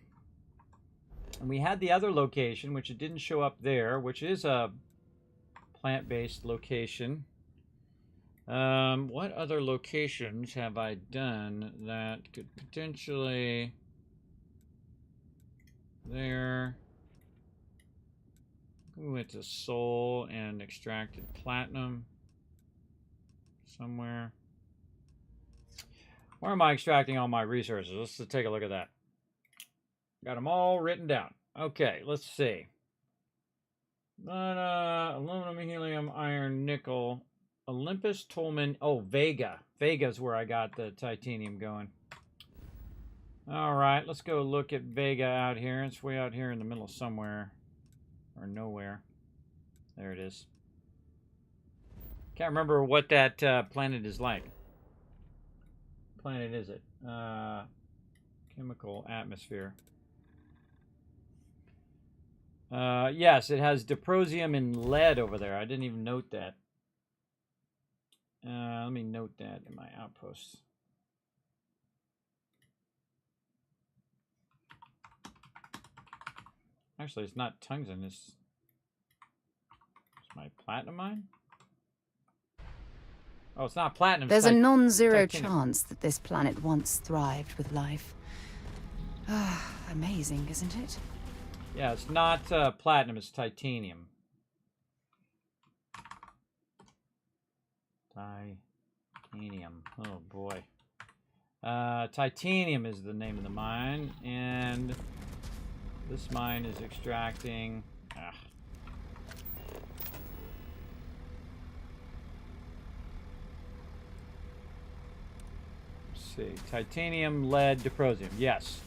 we had the other location, which it didn't show up there, which is a plant-based location. What other locations have I done that could potentially... There. We went to Soul and extracted platinum somewhere. Where am I extracting all my resources? Let's just take a look at that. Got them all written down. Okay, let's see. Aluminum, helium, iron, nickel, Olympus, Tolman. Oh, Vega. Vega's where I got the titanium going. All right, let's go look at Vega out here. It's way out here in the middle somewhere. Or nowhere. There it is. Can't remember what that planet is like. Planet is it? Chemical atmosphere. Yes, it has dysprosium and lead over there. I didn't even note that. Let me note that in my outposts. Actually, it's not tungsten. It's my platinum mine. Oh, it's not platinum. There's a non-zero chance that this planet once thrived with life. Ah, amazing, isn't it? Yeah, it's not platinum, it's titanium. Titanium. Oh, boy. Titanium is the name of the mine, and this mine is extracting... See, titanium, lead, dysprosium, yes,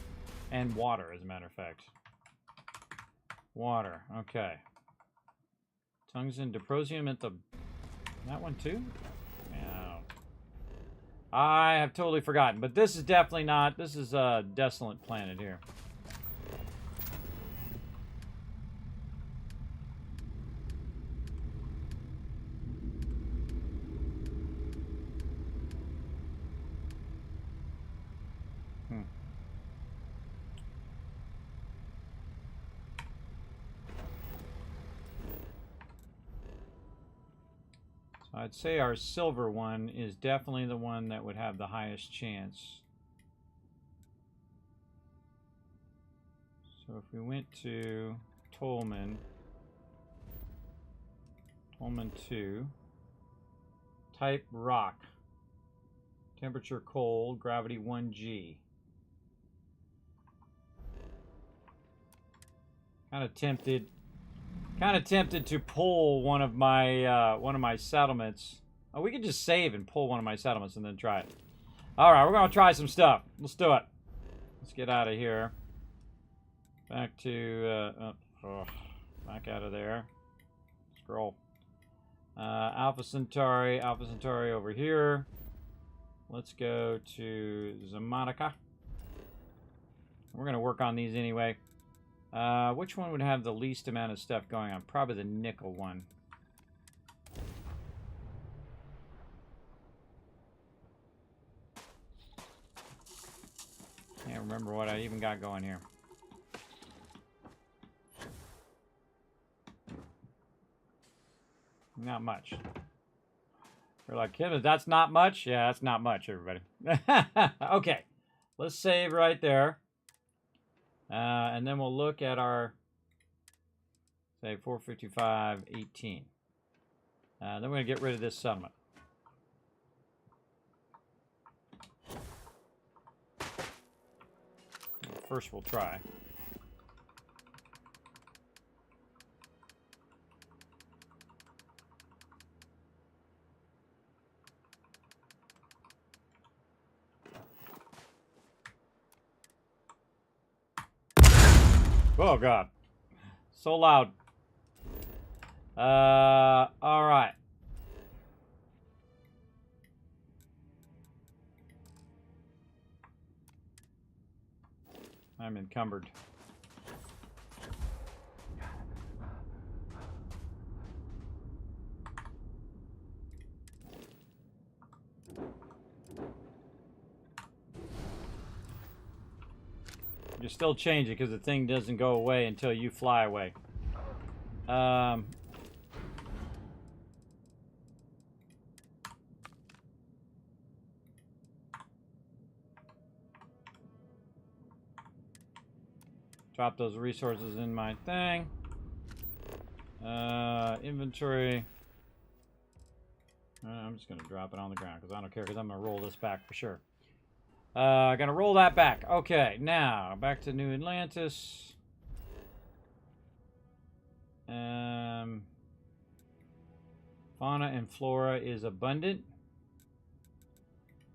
and water, as a matter of fact. Water, okay. Tungsten, dysprosium at the... that one too? Yeah. I have totally forgotten, but this is definitely not... this is a desolate planet here. I'd say our silver one is definitely the one that would have the highest chance. So if we went to Tolman 2, type rock, temperature cold, gravity 1G. Kind of tempted to pull one of my settlements. Oh, we could just save and pull one of my settlements and then try it. All right, we're gonna try some stuff. Let's do it. Let's get out of here. Back to back out of there. Scroll. Alpha Centauri over here. Let's go to Zamatica. We're gonna work on these anyway. Which one would have the least amount of stuff going on? Probably the nickel one. Can't remember what I even got going here. Not much. You're like, kid, that's not much? Yeah, that's not much, everybody. Okay, let's save right there. And then we'll look at our, say, 455.18. Then we're going to get rid of this settlement. First, we'll try. Oh, God. So loud. All right. I'm encumbered. You're still changing because the thing doesn't go away until you fly away. Drop those resources in my thing. Inventory. I'm just going to drop it on the ground because I don't care, because I'm going to roll this back for sure. Gonna roll that back. Okay, now back to New Atlantis. Fauna and flora is abundant.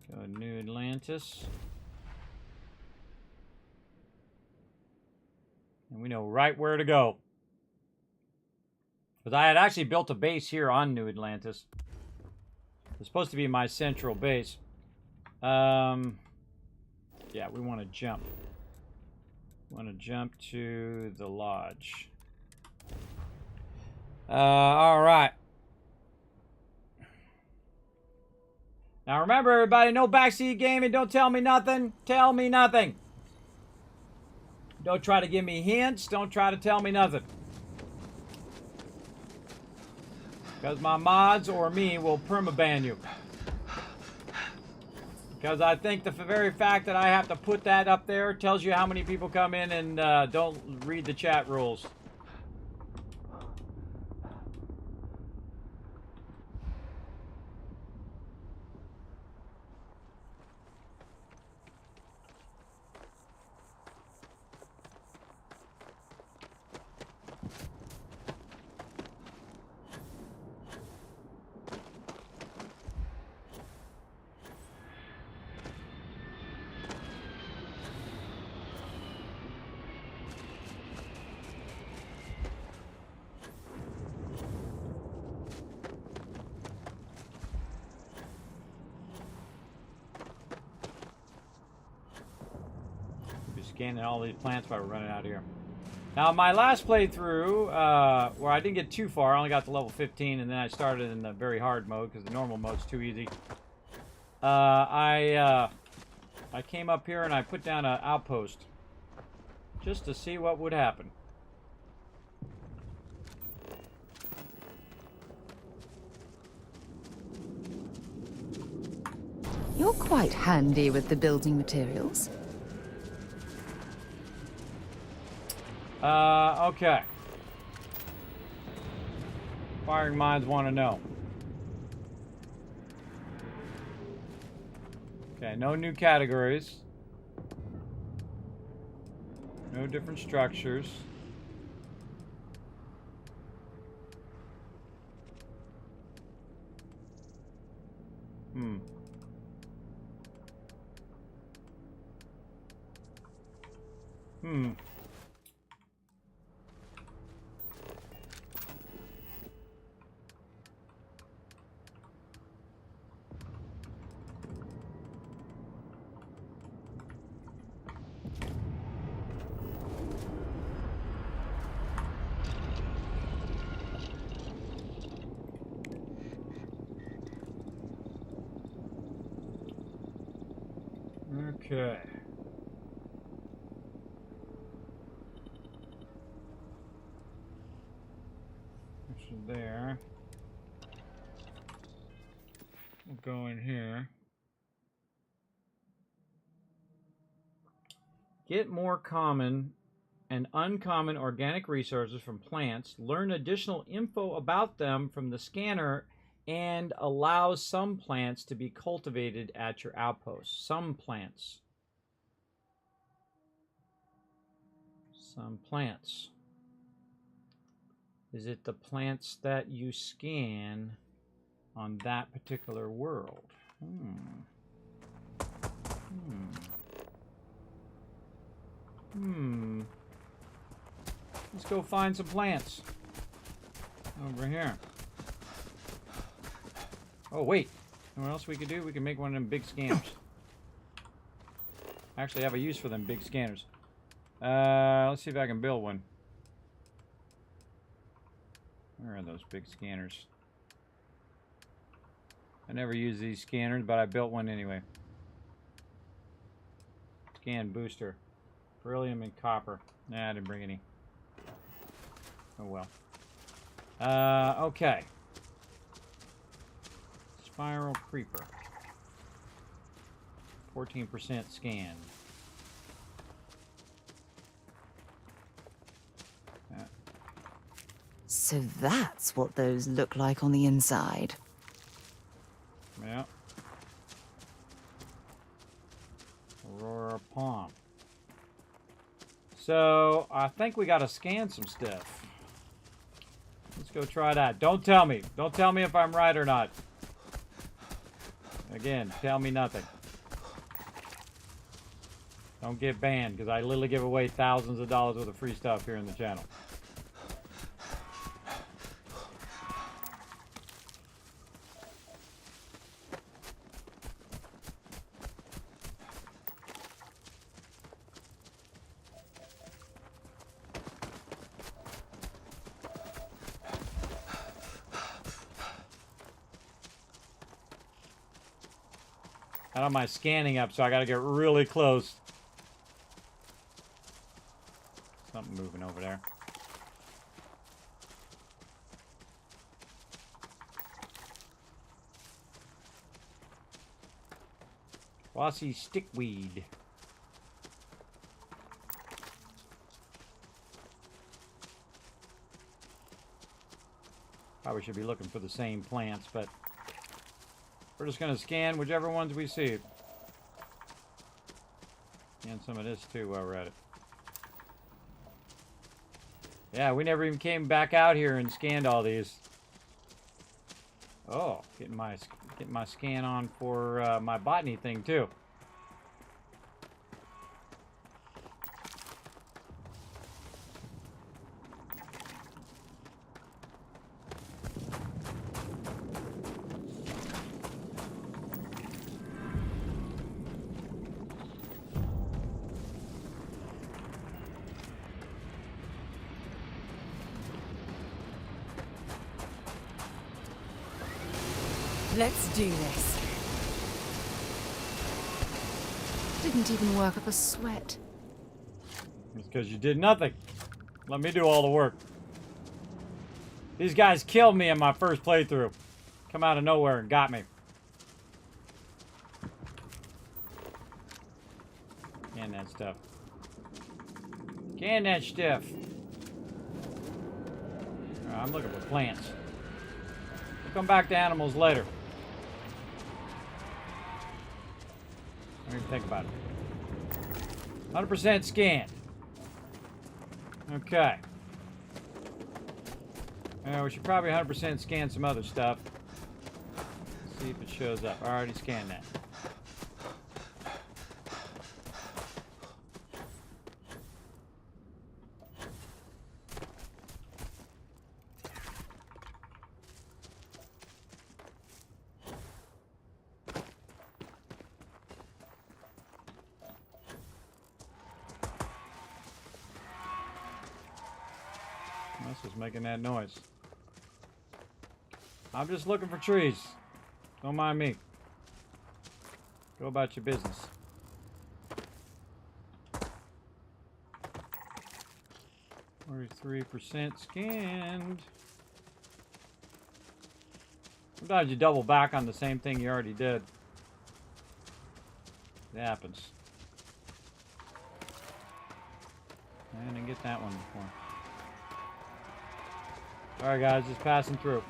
Go to New Atlantis. And we know right where to go. Because I had actually built a base here on New Atlantis. It's supposed to be my central base. Yeah, we want to jump. We want to jump to the lodge. All right. Now remember, everybody, no backseat gaming. Don't tell me nothing. Tell me nothing. Don't try to give me hints. Don't try to tell me nothing. Because my mods or me will permaban you. Because I think the very fact that I have to put that up there tells you how many people come in and don't read the chat rules. Scanning all these plants while we're running out of here. Now, my last playthrough, where I didn't get too far, I only got to level 15, and then I started in the very hard mode because the normal mode's too easy. I came up here and I put down an outpost just to see what would happen. You're quite handy with the building materials. Okay. Firing minds want to know. Okay, no new categories. No different structures. Hmm. Okay. Which is there. We'll go in here. Get more common and uncommon organic resources from plants. Learn additional info about them from the scanner and allows some plants to be cultivated at your outpost. Some plants. Some plants. Is it the plants that you scan on that particular world? Let's go find some plants. Over here. Oh, wait. You know what else we could do? We can make one of them big scanners. I actually have a use for them big scanners. Let's see if I can build one. Where are those big scanners? I never use these scanners, but I built one anyway. Scan booster. Beryllium and copper. Nah, I didn't bring any. Oh well. Okay. Spiral creeper. 14% scan. So that's what those look like on the inside. Yeah. So, I think we gotta scan some stuff. Let's go try that. Don't tell me. Don't tell me if I'm right or not. Again, tell me nothing. Don't get banned, because I literally give away thousands of dollars worth of free stuff here in the channel. I don't have my scanning up, so I gotta get really close. Something moving over there. Bossy stickweed. Probably should be looking for the same plants, but we're just gonna scan whichever ones we see. And some of this too while we're at it. Yeah, we never even came back out here and scanned all these. Oh, getting my scan on for my botany thing too. Let's do this. Didn't even work up a sweat. It's because you did nothing. Let me do all the work. These guys killed me in my first playthrough. Come out of nowhere and got me. Can that stuff. Can that stuff. I'm looking for plants. We'll come back to animals later. Don't even think about it. 100% scanned. Okay. We should probably 100% scan some other stuff. Let's see if it shows up. I already scanned that. This is making that noise. I'm just looking for trees. Don't mind me. Go about your business. %, scanned. Sometimes you double back on the same thing you already did. It happens. I didn't get that one before. Alright guys, just passing through.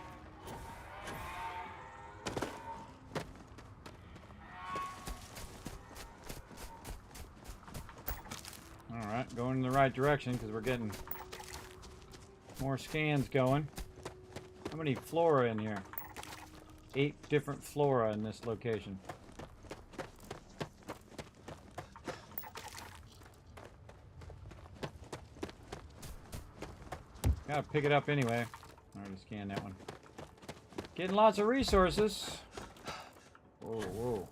Alright, going in the right direction because we're getting more scans going. How many flora in here? 8 different flora in this location. Gotta pick it up anyway. I already scanned that one. Getting lots of resources. Whoa, whoa.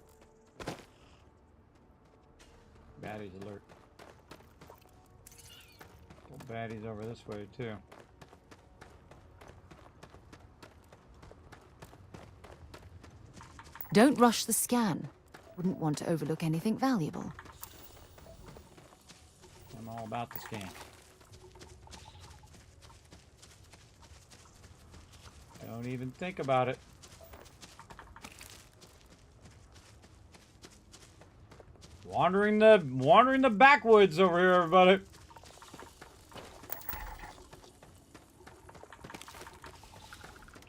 Baddies alert. Couple baddies over this way too. Don't rush the scan. Wouldn't want to overlook anything valuable. I'm all about the scan. Don't even think about it. Wandering the backwoods over here, everybody.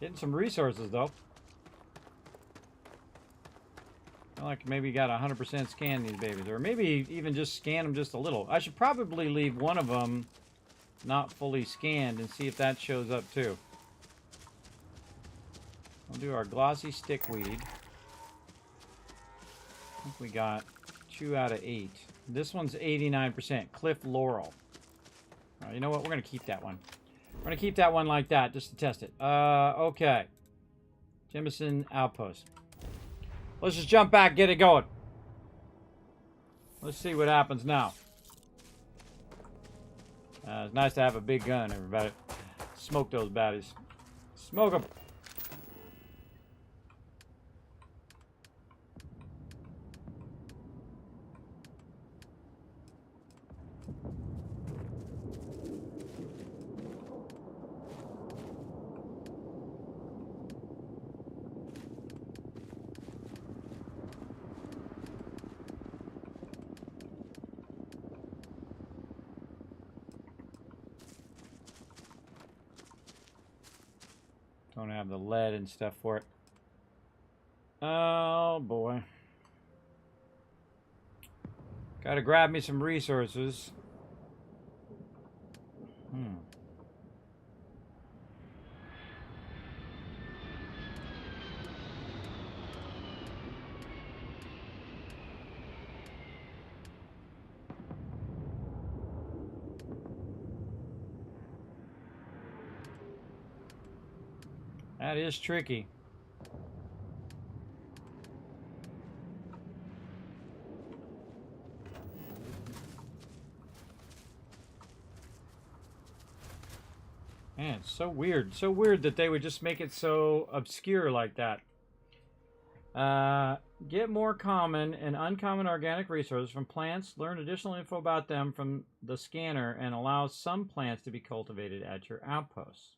Getting some resources though. I like maybe got 100% scan these babies, or maybe even just scan them just a little. I should probably leave one of them not fully scanned and see if that shows up too. We'll do our glossy stickweed. I think we got 2 out of 8. This one's 89%. Cliff Laurel. You know what? We're going to keep that one. We're going to keep that one like that just to test it. Okay. Jemison Outpost. Let's just jump back, get it going. Let's see what happens now. It's nice to have a big gun, everybody. Smoke those baddies. Smoke them. Don't have the lead and stuff for it. Oh boy. Gotta grab me some resources. That is tricky. Man, it's so weird. So weird that they would just make it so obscure like that. Get more common and uncommon organic resources from plants. Learn additional info about them from the scanner and allow some plants to be cultivated at your outposts.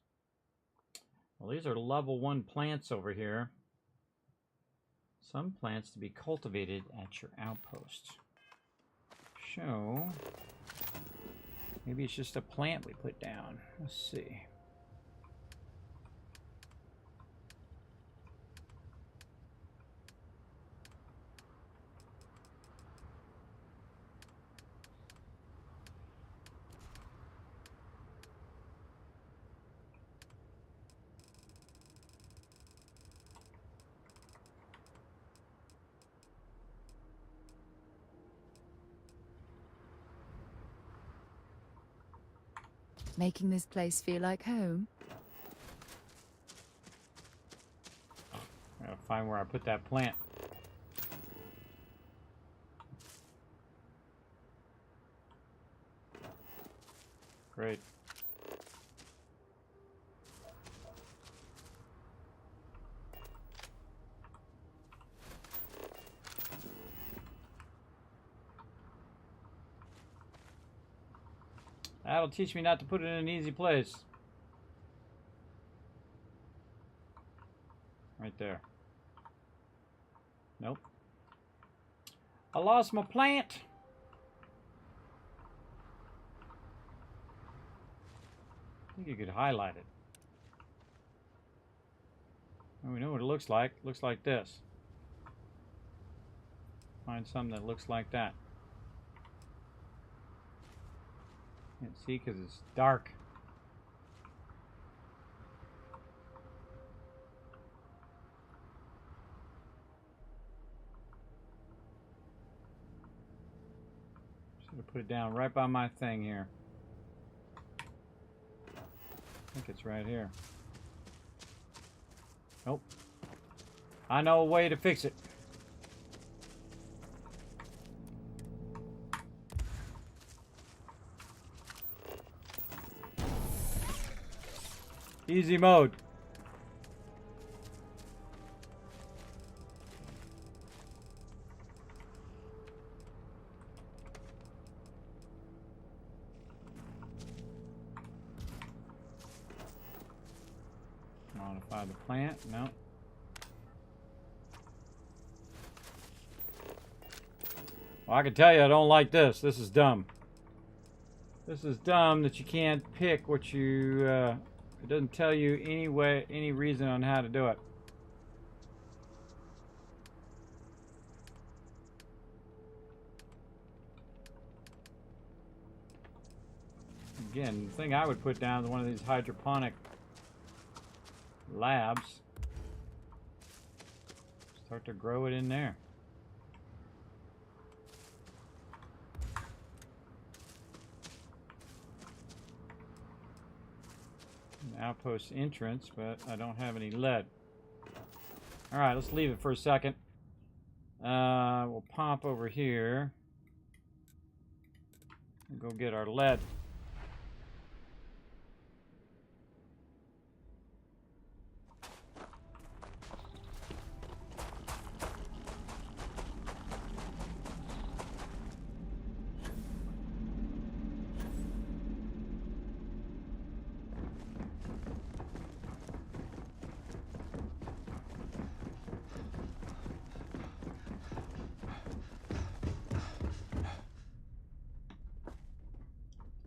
Well, these are level 1 plants over here. Some plants to be cultivated at your outpost. So, maybe it's just a plant we put down. Let's see. Making this place feel like home? Gotta find where I put that plant. Great. That'll teach me not to put it in an easy place. Right there. Nope. I lost my plant. I think you could highlight it. And we know what it looks like. It looks like this. Find something that looks like that. Can't see because it's dark. Should have put it down right by my thing here. I think it's right here. Nope. I know a way to fix it. Easy mode. Modify the plant. No. Well, I can tell you I don't like this. This is dumb. This is dumb that you can't pick what you... it doesn't tell you any reason on how to do it. Again, the thing I would put down is one of these hydroponic labs. Start to grow it in there. An outpost entrance, but I don't have any lead. Alright, let's leave it for a second. We'll pop over here and go get our lead.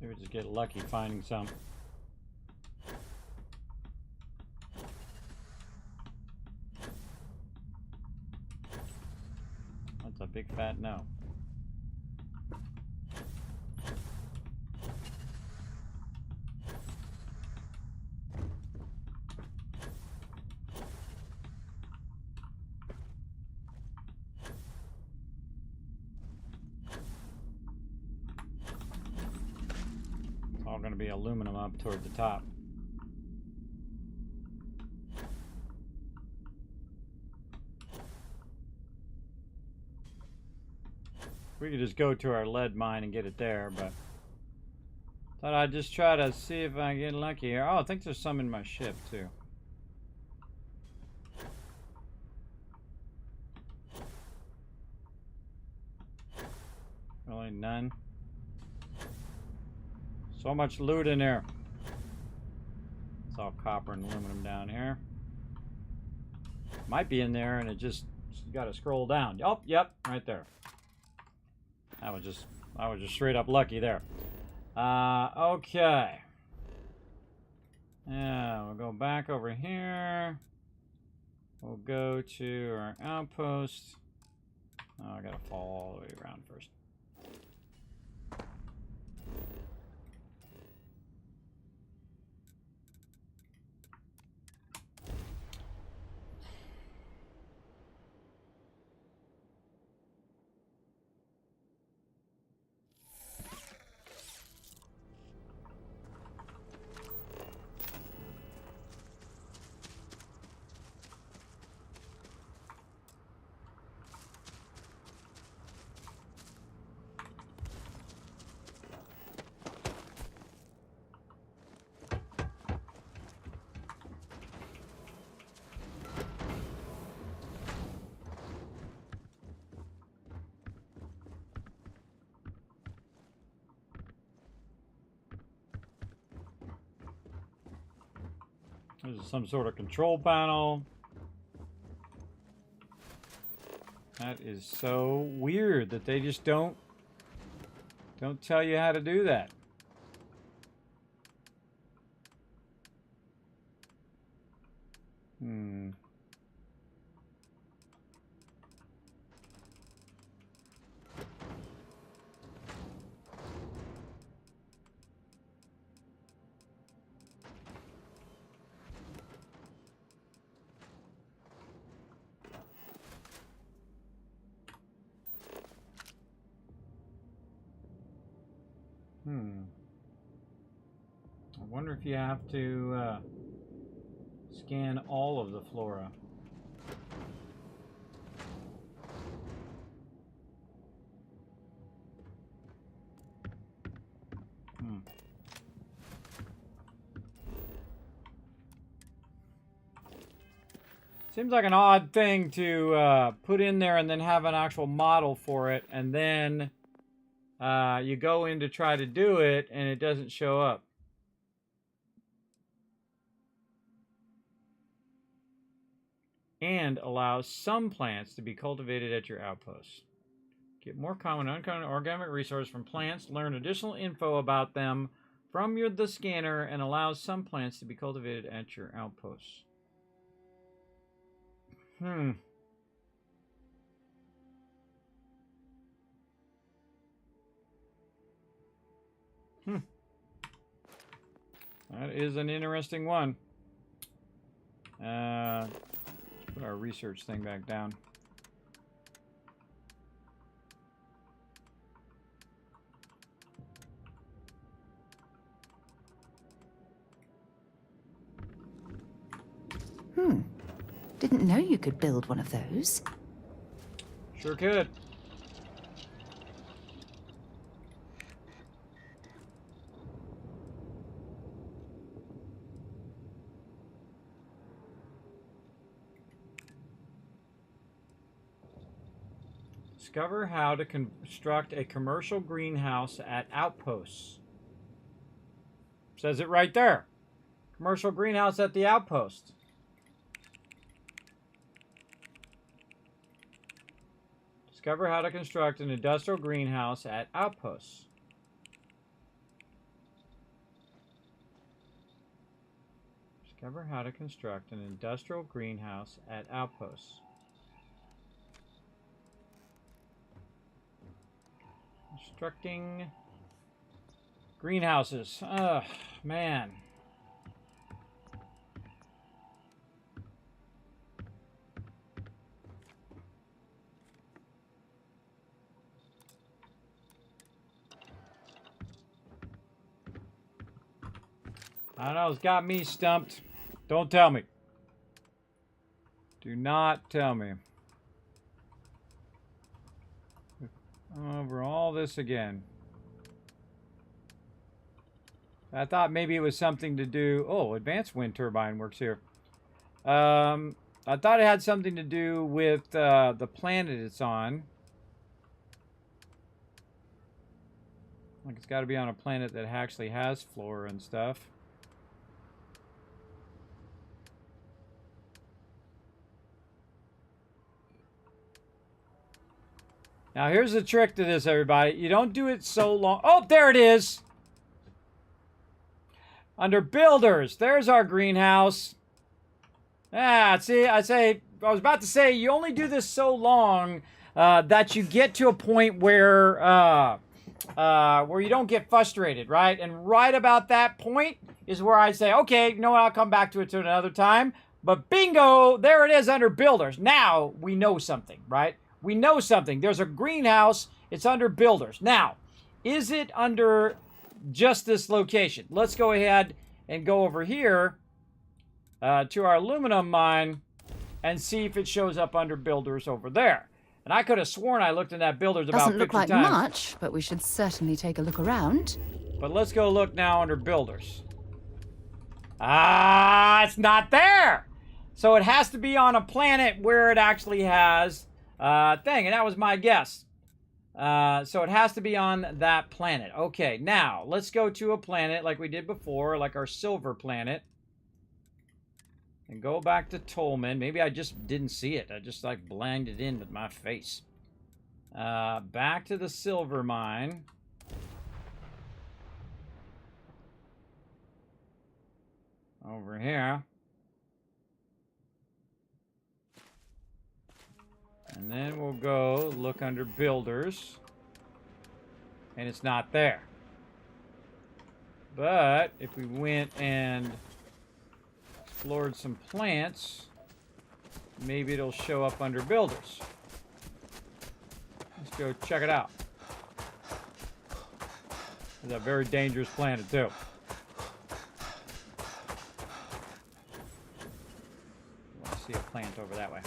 Maybe just get lucky finding some. That's a big fat no. Going to be aluminum up toward the top. We could just go to our lead mine and get it there, but thought I'd just try to see if I get lucky here. Oh, I think there's some in my ship too. Really none. So much loot in there. It's all copper and aluminum down here. Might be in there, and it just you got to scroll down. Oh, yep, right there. I was just straight up lucky there. Okay. Yeah, we'll go back over here. We'll go to our outpost. Oh, I gotta fall all the way around first. This is some sort of control panel. That is so weird that they just don't tell you how to do that. I wonder if you have to scan all of the flora. Seems like an odd thing to put in there and then have an actual model for it, and then you go in to try to do it and it doesn't show up. And allows some plants to be cultivated at your outpost. Get more common and uncommon organic resources from plants. Learn additional info about them from the scanner, and allows some plants to be cultivated at your outpost. That is an interesting one. Let's put our research thing back down. Didn't know you could build one of those. Sure could. Discover how to construct a commercial greenhouse at outposts. Says it right there. Commercial greenhouse at the outpost. Discover how to construct an industrial greenhouse at outposts. Discover how to construct an industrial greenhouse at outposts. Constructing greenhouses. Ugh, man. I don't know, it's got me stumped. Don't tell me. Do not tell me. Over all this again. I thought maybe it was something to do... Oh, advanced wind turbine works here. I thought it had something to do with the planet it's on. Like it's got to be on a planet that actually has flora and stuff. Now, here's the trick to this, everybody. You don't do it so long. Oh, there it is. Under builders, there's our greenhouse. Ah, see, I was about to say, you only do this so long that you get to a point where you don't get frustrated, right? And right about that point is where I say, okay, you know what, I'll come back to it to another time. But bingo, there it is under builders. Now we know something, right? We know something. There's a greenhouse. It's under builders. Now, is it under just this location? Let's go ahead and go over here to our aluminum mine and see if it shows up under builders over there. And I could have sworn I looked in that builders about 50 times. Doesn't look like much, but we should certainly take a look around. But let's go look now under builders. Ah, it's not there. So it has to be on a planet where it actually has thing, and that was my guess. So it has to be on that planet. Okay, now let's go to a planet like we did before, like our silver planet, and go back to Tolman. Maybe I just didn't see it. I just like blended in with my face. Back to the silver mine. Over here. And then we'll go look under builders. And it's not there. But if we went and explored some plants, maybe it'll show up under builders. Let's go check it out. It's a very dangerous planet too. I see a plant over that way.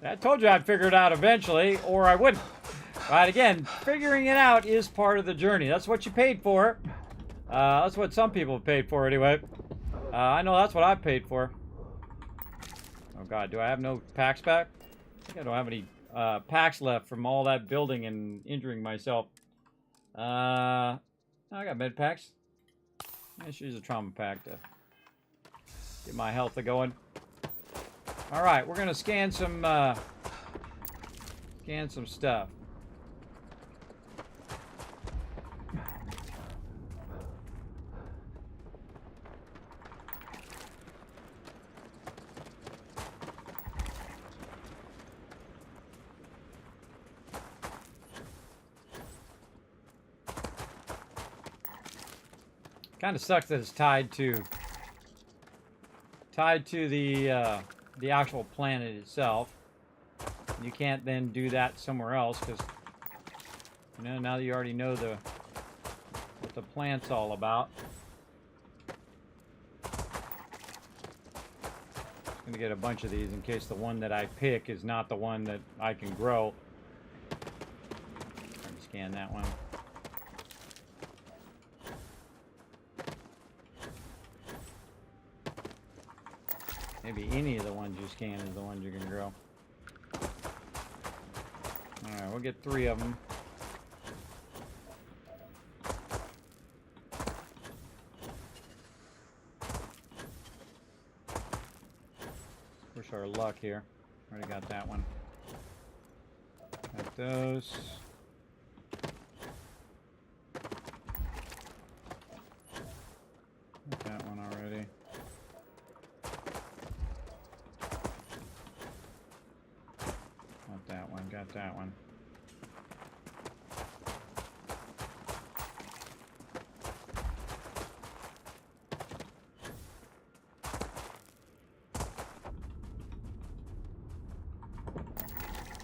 I told you I'd figure it out eventually, or I wouldn't. Right, again, figuring it out is part of the journey. That's what you paid for. That's what some people have paid for anyway. I know that's what I've paid for. Oh god, do I have no packs back? I think I don't have any packs left from all that building and injuring myself. I got med packs. I should use a trauma pack to get my health going. All right, we're gonna scan some stuff. Kind of sucks that it's tied to the actual planet itself. You can't then do that somewhere else because, you know, now that you already know what the plant's all about. I'm gonna get a bunch of these in case the one that I pick is not the one that I can grow. Try to scan that one. Maybe any of the ones you scan is the ones you can grow. Alright, we'll get 3 of them. Push our luck here. Already got that one. Got those. Got that one already. Got that one.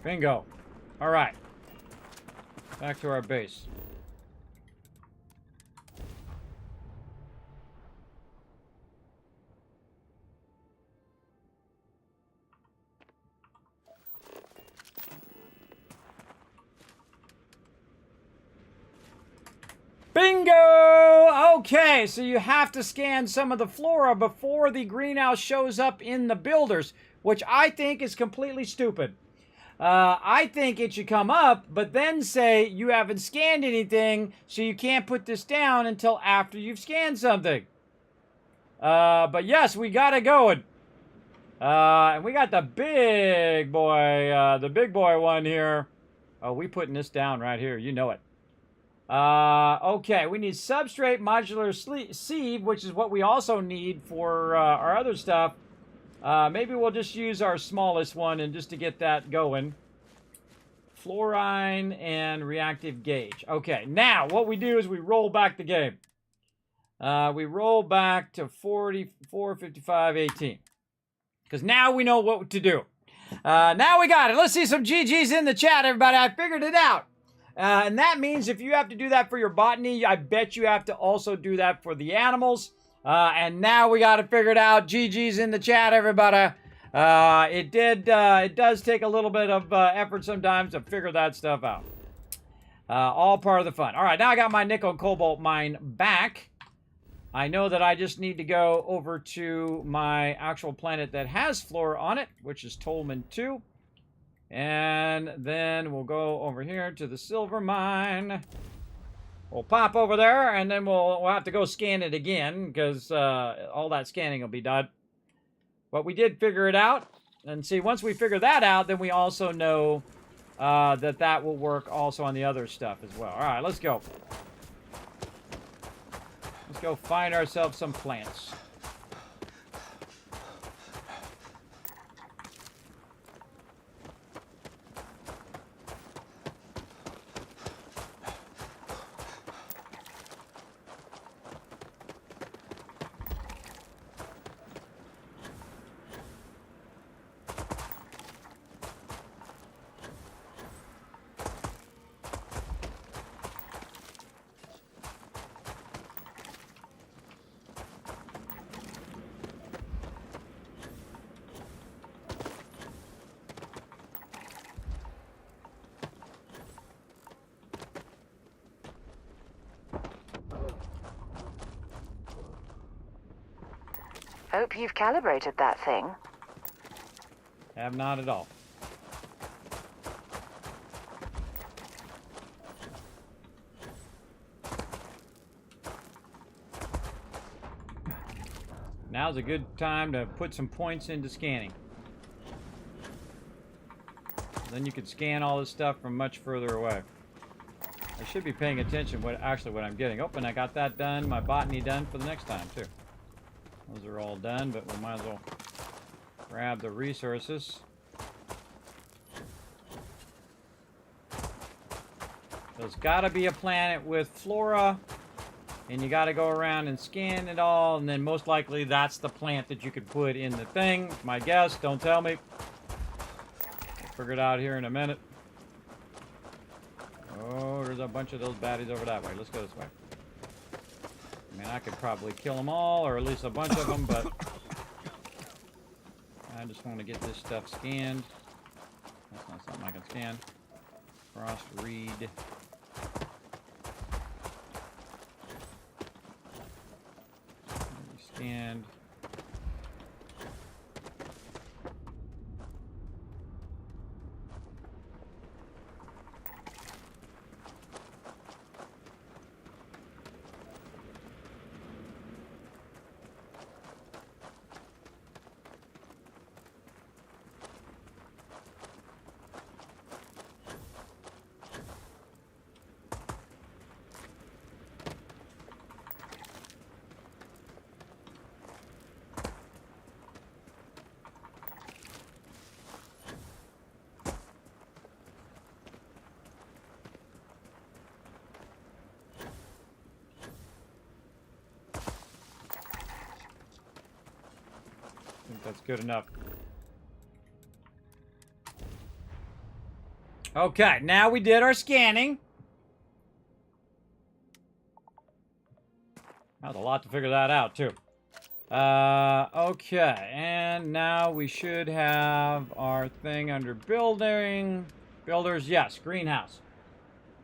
Bingo. All right. Back to our base. Bingo! Okay, so you have to scan some of the flora before the greenhouse shows up in the builders, which I think is completely stupid. I think it should come up, but then say you haven't scanned anything, so you can't put this down until after you've scanned something. But yes, we got it going. And we got the big boy one here. Oh, we putting this down right here. You know it. Okay, we need substrate modular sieve, which is what we also need for our other stuff. Maybe we'll just use our smallest one and just to get that going. Fluorine and reactive gauge. Okay, now what we do is we roll back the game. We roll back to 44, 55, 18. Because now we know what to do. Now we got it. Let's see some GGs in the chat, everybody. I figured it out. And that means if you have to do that for your botany, I bet you have to also do that for the animals. And now we got it figured out. GG's in the chat, everybody. It does take a little bit of effort sometimes to figure that stuff out. All part of the fun. All right, now I got my nickel and cobalt mine back. I know that I just need to go over to my actual planet that has flora on it, which is Tolman 2. And then we'll go over here to the silver mine. We'll pop over there, and then we'll have to go scan it again, because all that scanning will be done. But we did figure it out. And see, once we figure that out, then we also know that will work also on the other stuff as well. All right, let's go. Let's go find ourselves some plants. Hope you've calibrated that thing. Have not at all. Now's a good time to put some points into scanning. Then you can scan all this stuff from much further away. I should be paying attention what I'm getting. Oh, and I got that done, my botany done for the next time too. Those are all done, but we might as well grab the resources. There's gotta be a planet with flora, and you gotta go around and scan it all, and then most likely that's the plant that you could put in the thing. My guess, don't tell me. I'll figure it out here in a minute. Oh, there's a bunch of those baddies over that way. Let's go this way. I mean, I could probably kill them all, or at least a bunch of them, but I just want to get this stuff scanned. That's not something I can scan. Frost read. Scanned. I think that's good enough. Okay, now we did our scanning. That was a lot to figure that out, too. Okay, and now we should have our thing under building. Builders, yes, greenhouse.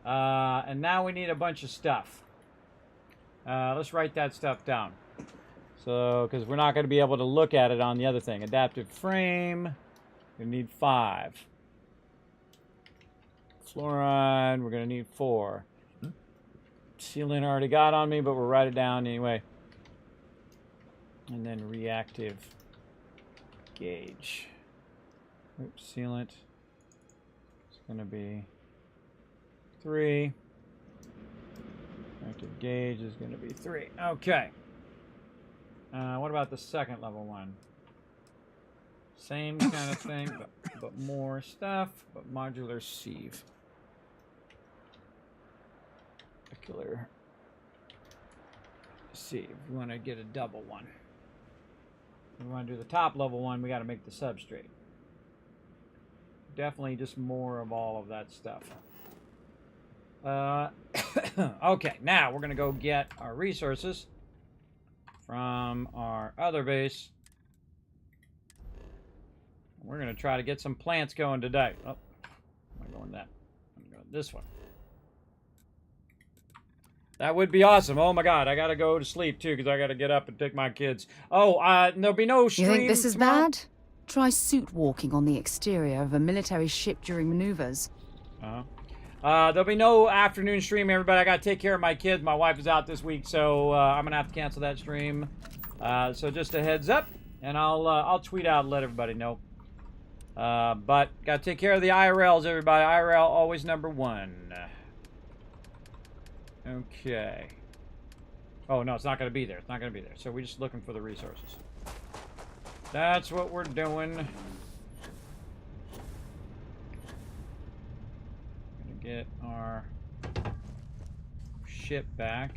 And now we need a bunch of stuff. Let's write that stuff down. So, because we're not going to be able to look at it on the other thing. Adaptive frame, we need 5. Fluoride, we're going to need 4. Sealant already got on me, but we'll write it down anyway. And then reactive gauge. Oops, sealant. It's going to be 3. Reactive gauge is going to be 3. Okay. What about the second level one? Same kind of thing, but more stuff, but modular sieve. Molecular sieve. We want to get a double one. If we want to do the top level one, we got to make the substrate. Definitely just more of all of that stuff. Okay, now we're going to go get our resources from our other base. We're going to try to get some plants going today. Oh, I'm going that. I'm going this one. That would be awesome. Oh my God, I got to go to sleep too because I got to get up and take my kids. Oh, there'll be no stream. You think this is tomorrow? bad? Try suit walking on the exterior of a military ship during maneuvers. There'll be no afternoon stream, everybody. I gotta take care of my kids. My wife is out this week, so I'm gonna have to cancel that stream. So just a heads up, and I'll tweet out and let everybody know. But gotta take care of the IRLs, everybody. IRL always #1. Okay. Oh no, it's not gonna be there. It's not gonna be there. So we're just looking for the resources. That's what we're doing. Get our ship back.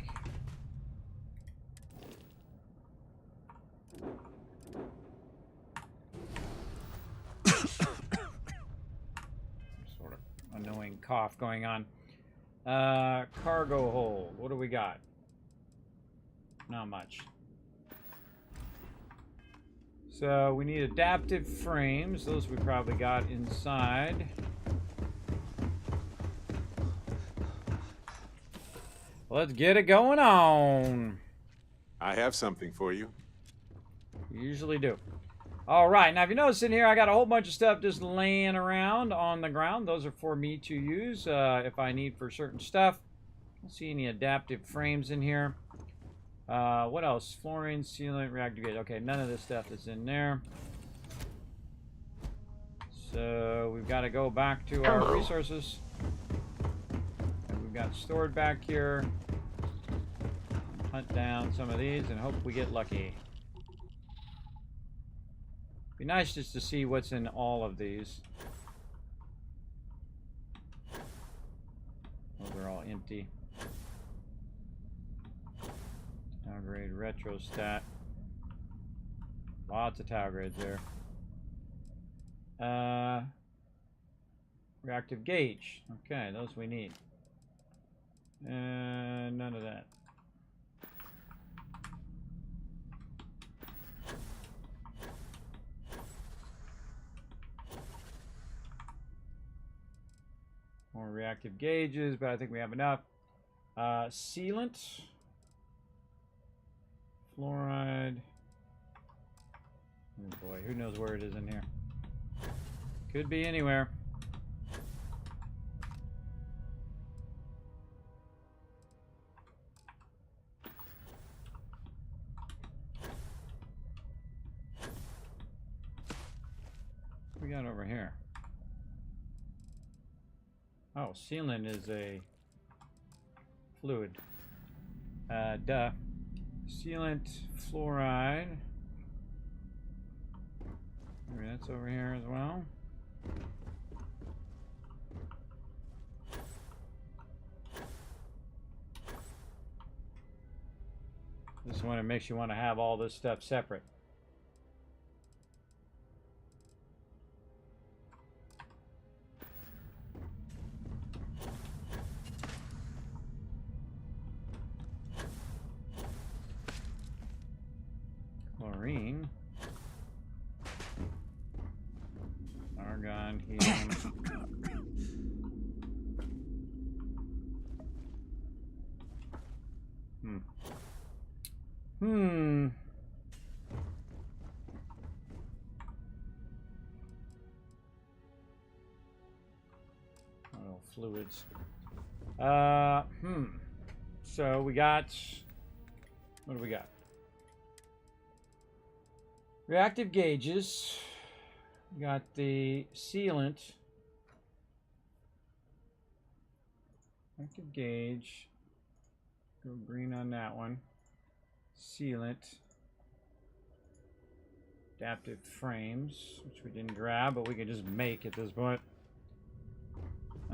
Sort of annoying cough going on. Cargo hold. What do we got? Not much. So we need adaptive frames. Those we probably got inside. Let's get it going on. I have something for you. You usually do. All right, now if you notice in here, I got a whole bunch of stuff just laying around on the ground. Those are for me to use if I need for certain stuff. I don't see any adaptive frames in here. What else? Fluorine, sealant, reactive gauge. Okay, none of this stuff is in there. So we've got to go back to our resources that we've got stored back here. Hunt down some of these and hope we get lucky. Be nice just to see what's in all of these. Oh, they're all empty. Tower grade retro stat. Lots of tower grades there. Reactive gauge. Okay, those we need. And none of that. More reactive gauges, but I think we have enough. Sealant. Fluoride. Oh boy, who knows where it is in here? Could be anywhere. What we got over here? Oh, sealant is a fluid. Duh. Sealant, fluoride. Maybe that's over here as well. This one, it makes you want to have all this stuff separate. Chlorine. Argon, helium. Oh, fluids. So we got, what do we got? Reactive gauges. We got the sealant. Reactive gauge. Go green on that one. Sealant. Adaptive frames, which we didn't grab, but we could just make at this point.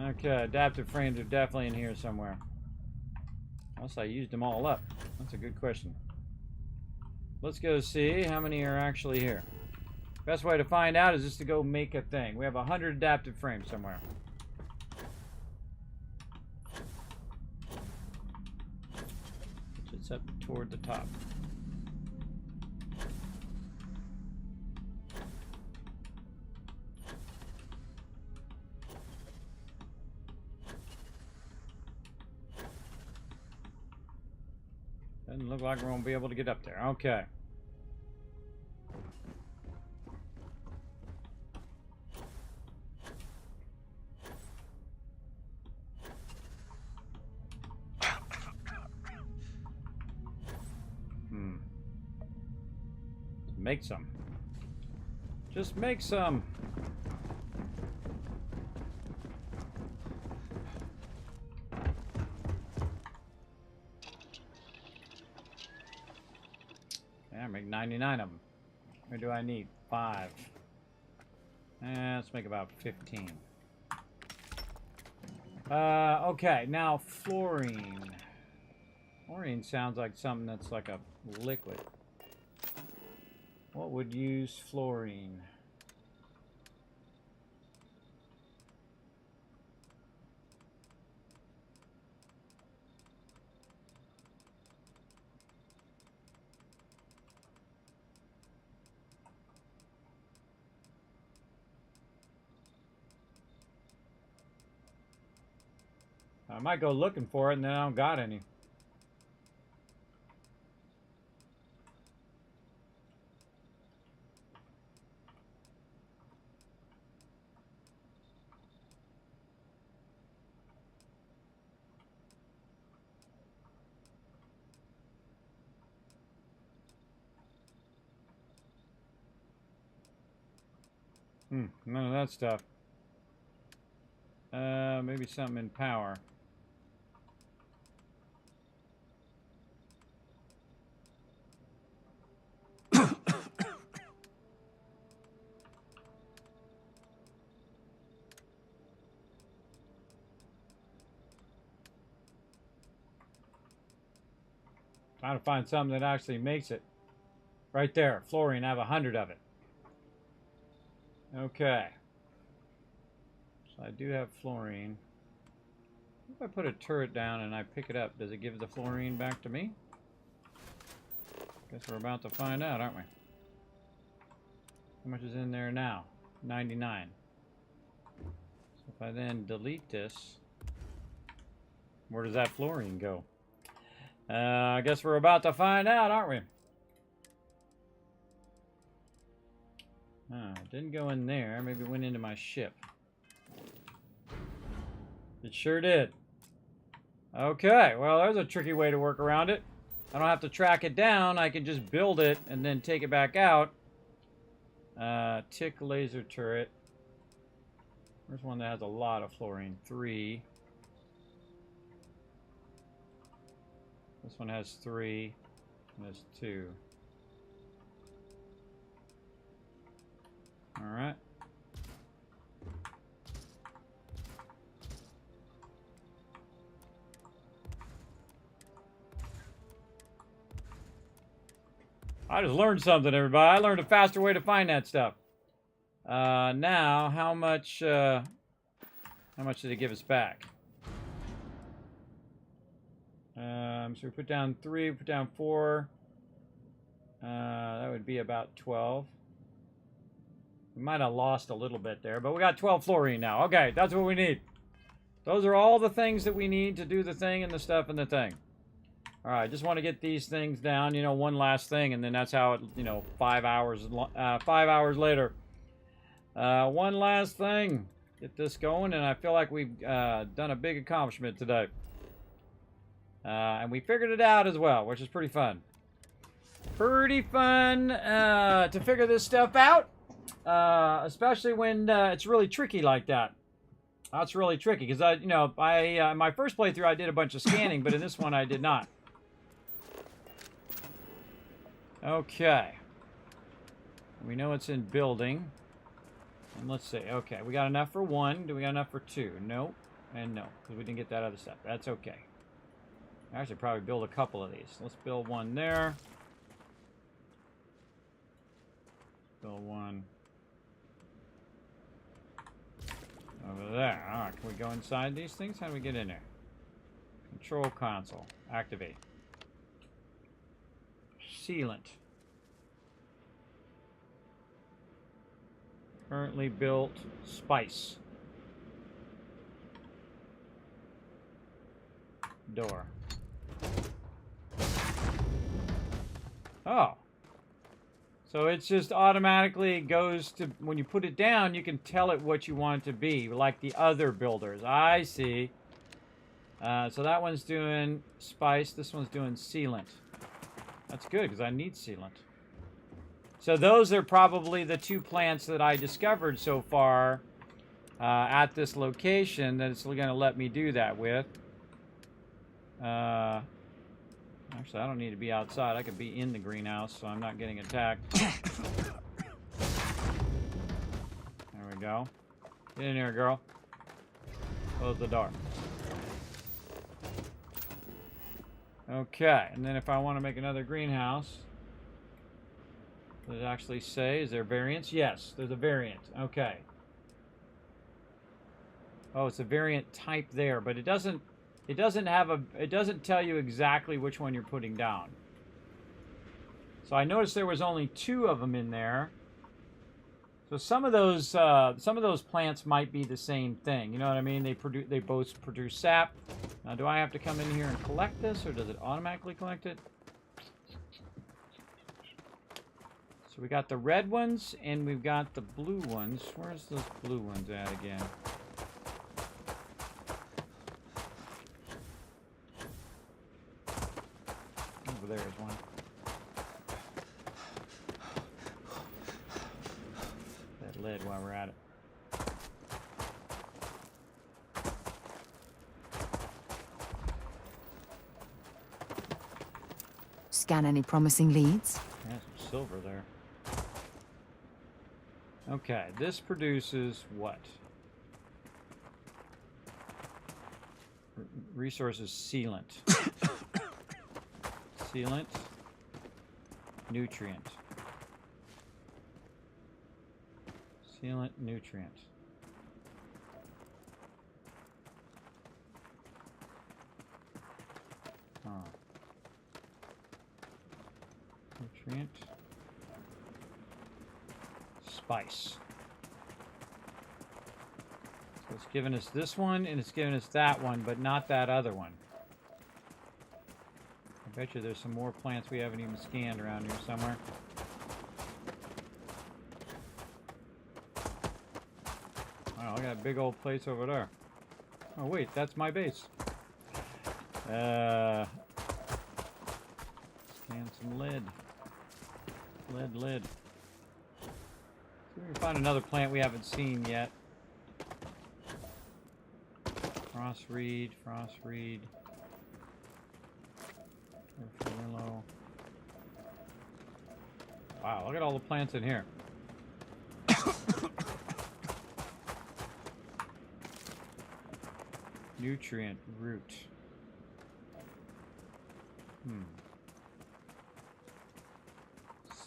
Okay, adaptive frames are definitely in here somewhere. Unless I used them all up. That's a good question. Let's go see how many are actually here. Best way to find out is just to go make a thing. We have 100 adaptive frames somewhere. It's up toward the top. Doesn't look like we're going to be able to get up there. Okay. Make some. Just make some. Yeah, make 99 of them. Or do I need 5? Let's make about 15. Okay, now fluorine. Fluorine sounds like something that's like a liquid. What would use fluorine? I might go looking for it and then I don't got any. None of that stuff. Maybe something in power. Trying to find something that actually makes it. Right there, fluorine. I have 100 of it. Okay. So I do have fluorine. If I put a turret down and I pick it up, does it give the fluorine back to me? Guess we're about to find out, aren't we? How much is in there now? 99. So if I then delete this, where does that fluorine go? I guess we're about to find out, aren't we? It didn't go in there. Maybe it went into my ship. It sure did. Okay, well, there's a tricky way to work around it. I don't have to track it down. I can just build it and then take it back out. Tick laser turret. There's one that has a lot of fluorine. 3. This one has 3. And there's 2. Alright. I just learned something, everybody. I learned a faster way to find that stuff. Now, how much did it give us back? So we put down 3, we put down 4. That would be about 12. We might have lost a little bit there, but we got 12 fluorine now. Okay, that's what we need. Those are all the things that we need to do the thing and the stuff and the thing. All right, just want to get these things down, you know, one last thing, and then that's how it, you know, 5 hours later. One last thing. Get this going, and I feel like we've done a big accomplishment today. And we figured it out as well, which is pretty fun. Pretty fun to figure this stuff out, especially when it's really tricky like that. That's really tricky because in my first playthrough I did a bunch of scanning, but in this one I did not. Okay. We know it's in building. And let's see. Okay, we got enough for 1. Do we got enough for 2? Nope. And no, because we didn't get that other stuff. That's okay. I should probably build a couple of these. Let's build one there. Build one over there. All right, can we go inside these things? How do we get in there? Control console. Activate. Sealant. Currently built spice. Door. Oh. So it's just automatically goes to, when you put it down, you can tell it what you want it to be, like the other builders. I see. So that one's doing spice, this one's doing sealant. That's good, because I need sealant. So those are probably the 2 plants that I discovered so far at this location that it's going to let me do that with. Actually, I don't need to be outside. I could be in the greenhouse, so I'm not getting attacked. There we go. Get in here, girl. Close the door. Okay, and then if I want to make another greenhouse, does it actually say, is there variants? Yes, there's a variant. Okay. Oh, it's a variant type there, but it doesn't tell you exactly which one you're putting down. So I noticed there was only 2 of them in there. So some of those plants might be the same thing. You know what I mean? They both produce sap. Now, do I have to come in here and collect this, or does it automatically collect it? So we got the red ones and we've got the blue ones. Where's those blue ones at again? Over there is one. That lead lid while we're at it. Scan any promising leads? Yeah, some silver there. Okay, this produces what? Resources sealant. Sealant. Nutrient. Sealant, nutrient. Oh. Nutrient. Spice. So it's giving us this one, and it's giving us that one, but not that other one. I bet you there's some more plants we haven't even scanned around here somewhere. Wow, I got a big old place over there. Oh wait, that's my base. Scan some lead. Lead. See if we can find another plant we haven't seen yet. Frost reed. Willow. Wow, look at all the plants in here. Nutrient root.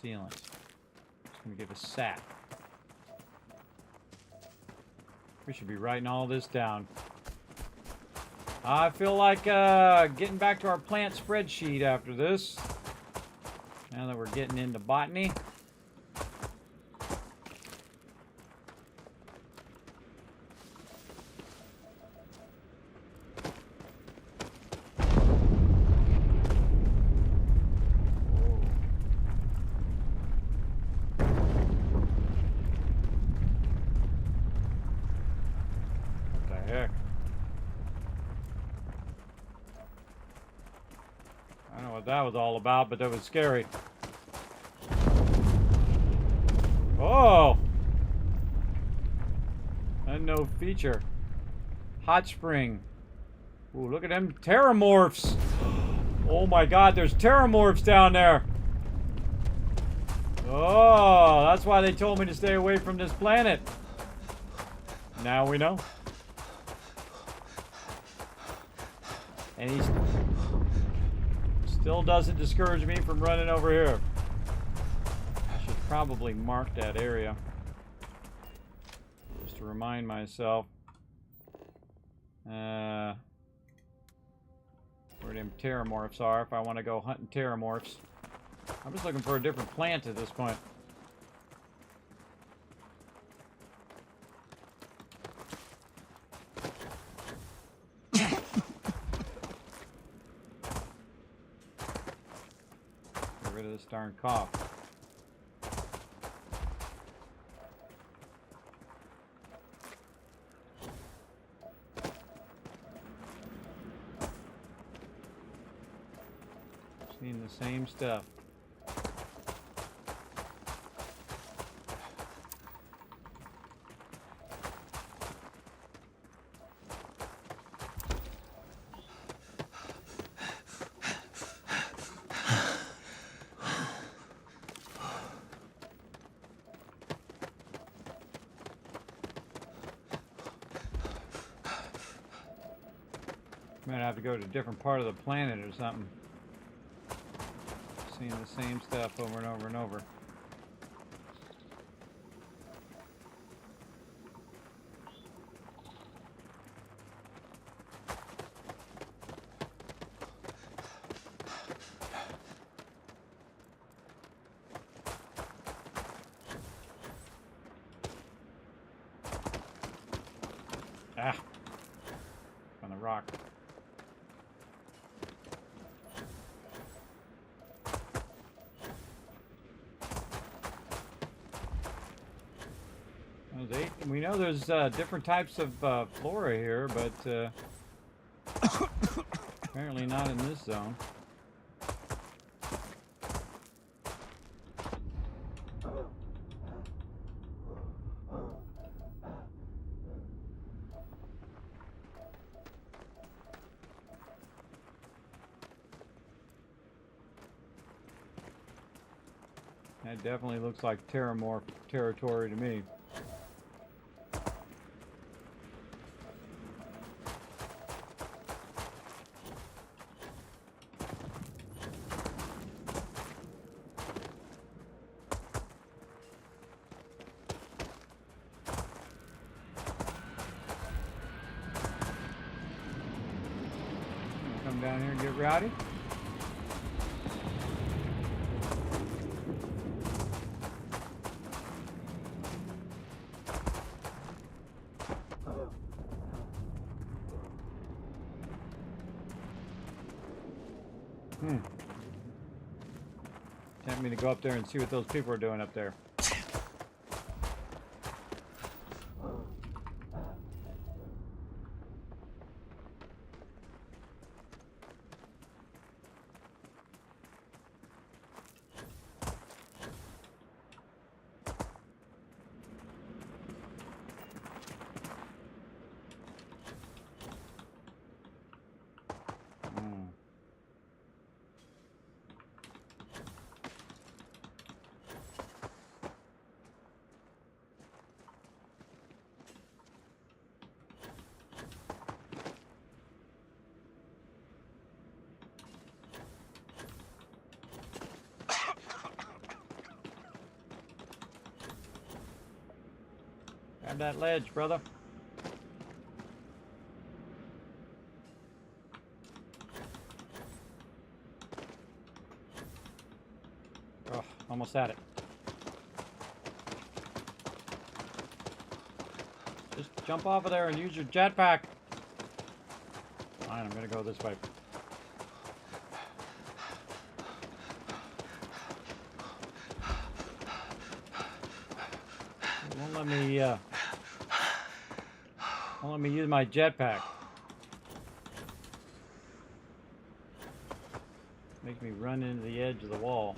Sealant. It's going to give us sap. We should be writing all this down. I feel like getting back to our plant spreadsheet after this. Now that we're getting into botany. That was all about, but that was scary. Oh! Unknown feature. Hot spring. Ooh, look at them terramorphs. Oh my god, there's terramorphs down there. Oh, that's why they told me to stay away from this planet. Now we know. And he's still doesn't discourage me from running over here. I should probably mark that area. Just to remind myself. Where them terramorphs are if I want to go hunting terramorphs. I'm just looking for a different plant at this point. This darn cough. Seeing the same stuff. Might have to go to a different part of the planet or something. Seeing the same stuff over and over and over. Ah! On the rock. We know there's different types of flora here, but apparently not in this zone. That definitely looks like Terramorph territory to me. Come down here and get rowdy. Tempt me to go up there and see what those people are doing up there. Grab that ledge, brother. Oh, almost had it. Just jump off of there and use your jetpack. Fine, I'm gonna go this way. Won't let me use my jetpack. Makes me run into the edge of the wall.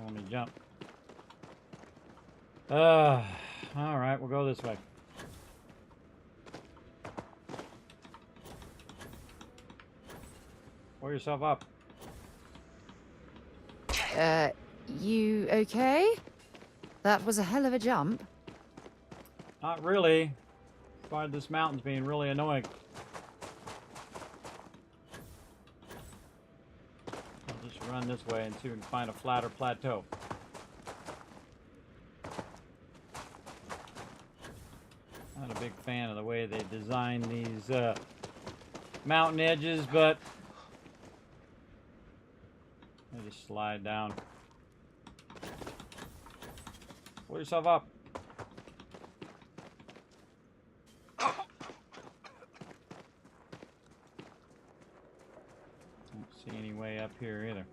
Let me jump. All right, we'll go this way. Pull yourself up. You okay? That was a hell of a jump. Not really. I find this mountain's being really annoying. I'll just run this way and see if we can find a flatter plateau. Not a big fan of the way they design these mountain edges, but they just slide down. Pull yourself up. Don't see any way up here either.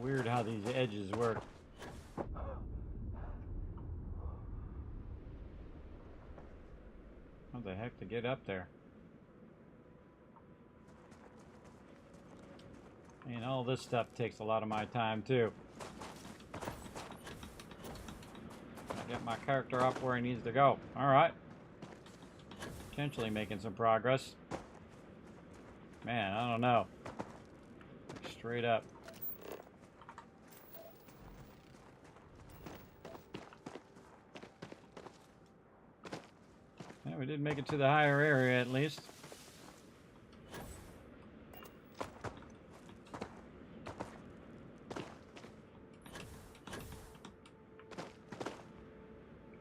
Weird how these edges work. How the heck to get up there? And all this stuff takes a lot of my time too. I get my character up where he needs to go. Alright. Potentially making some progress. Man, I don't know. Straight up. We did make it to the higher area at least.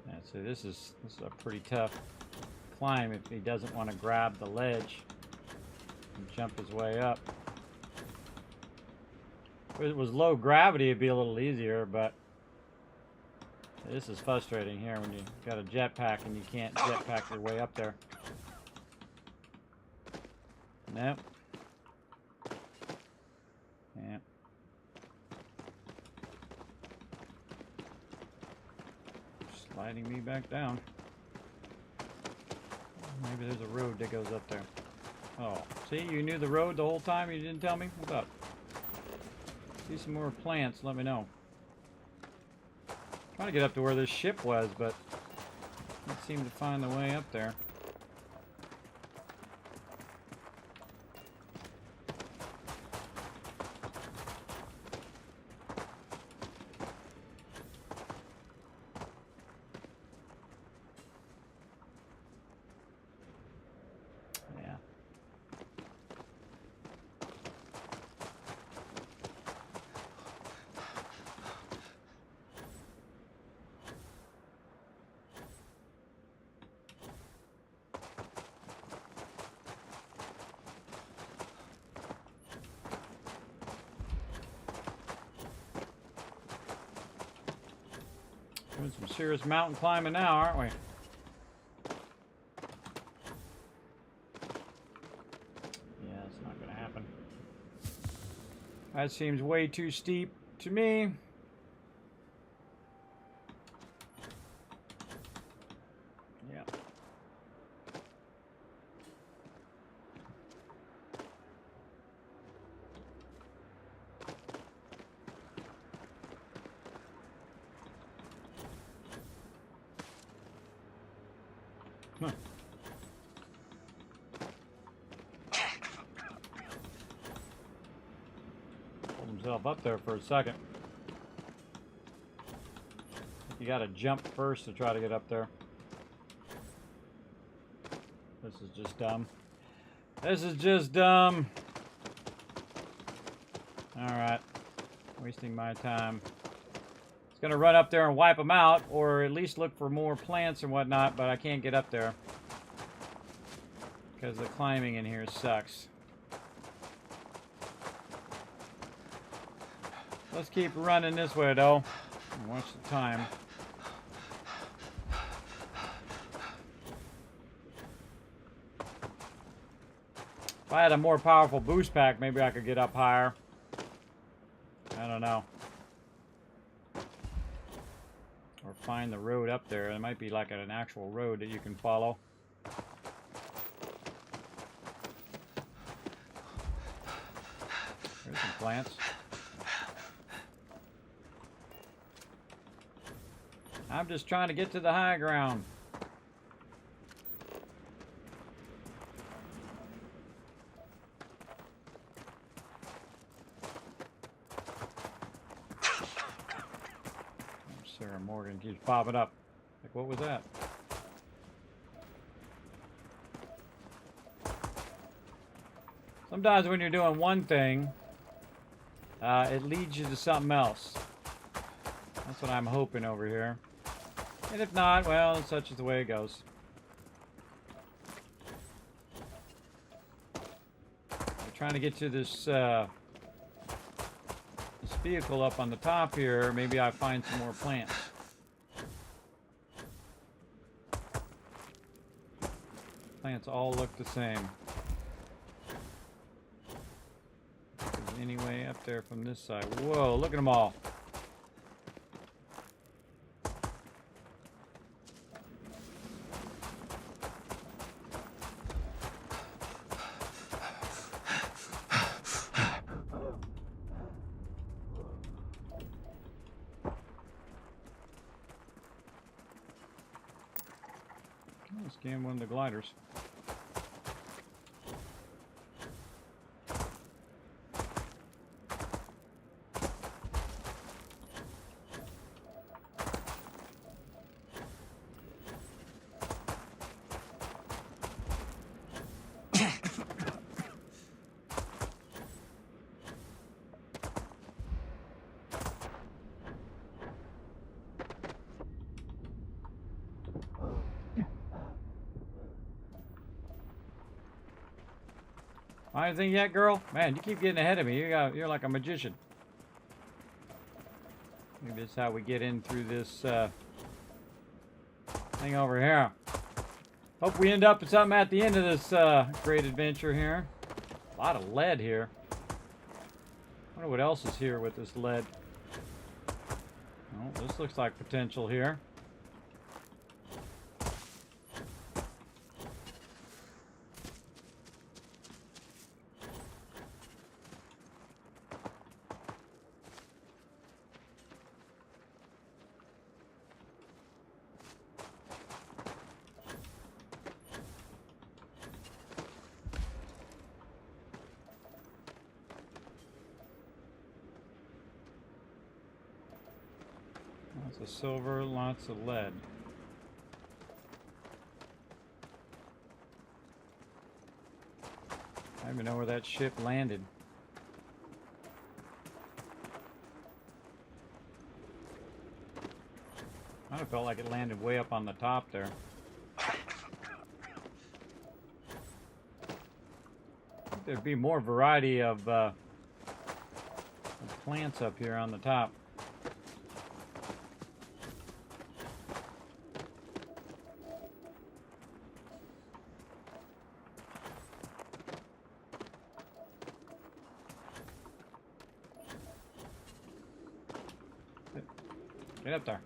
Yeah, so this is a pretty tough climb if he doesn't want to grab the ledge and jump his way up. If it was low gravity, it'd be a little easier, but This is frustrating here when you got a jetpack and you can't jetpack your way up there. Nope. Yeah. Sliding me back down. Maybe there's a road that goes up there. Oh, see, you knew the road the whole time? You didn't tell me? What's up? See some more plants, let me know. Trying to get up to where this ship was, but can't seem to find the way up there. Doing some serious mountain climbing now, aren't we? Yeah, it's not going to happen. That seems way too steep to me. Yeah. Huh. Hold himself up there for a second. You gotta jump first to try to get up there. This is just dumb. This is just dumb. Alright. Wasting my time. It's gonna run up there and wipe them out, or at least look for more plants and whatnot, but I can't get up there because the climbing in here sucks. Let's keep running this way though, and watch the time. If I had a more powerful boost pack, maybe I could get up higher. I don't know. Or find the road up there. It might be like an actual road that you can follow. There's some plants. I'm just trying to get to the high ground. Sarah Morgan keeps popping up. Like, what was that? Sometimes when you're doing one thing, it leads you to something else. That's what I'm hoping over here. And if not, well, such is the way it goes. We're trying to get to this, this vehicle up on the top here. Maybe I find some more plants. Plants all look the same. If there's any way up there from this side. Whoa, look at them all. Scan one of the gliders. Anything yet, girl? Man, you keep getting ahead of me. You're like a magician. Maybe this is how we get in through this Anything over here? Hope we end up with something at the end of this great adventure here. A lot of lead here. I wonder what else is here with this lead. Oh, this looks like potential here. Lots of silver, lots of lead. I don't even know where that ship landed. Kind of felt like it landed way up on the top there. I think there'd be more variety of plants up here on the top. Get up there.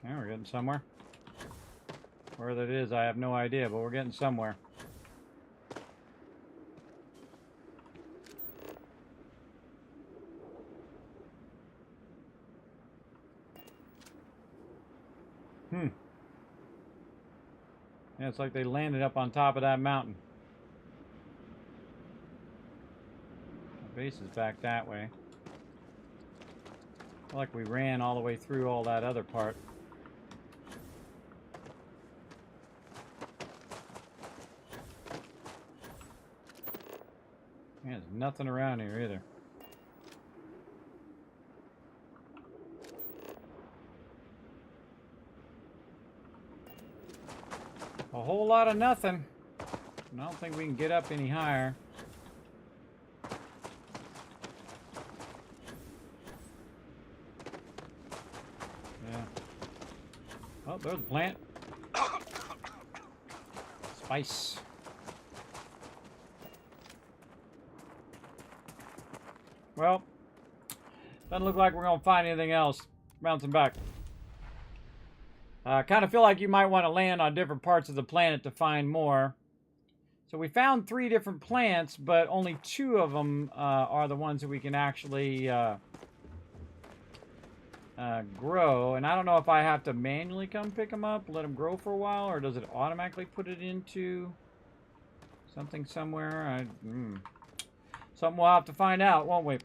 Okay, we're getting somewhere. Where that is, I have no idea, but we're getting somewhere. Yeah, it's like they landed up on top of that mountain. The base is back that way. I feel like we ran all the way through all that other part. Yeah, there's nothing around here either. A whole lot of nothing. I don't think we can get up any higher. Yeah. Oh, there's the plant. Spice. Well, doesn't look like we're going to find anything else. Bouncing back. I kind of feel like you might want to land on different parts of the planet to find more. So we found 3 different plants, but only 2 of them are the ones that we can actually grow. And I don't know if I have to manually come pick them up, let them grow for a while, or does it automatically put it into something somewhere? Something we'll have to find out, won't we?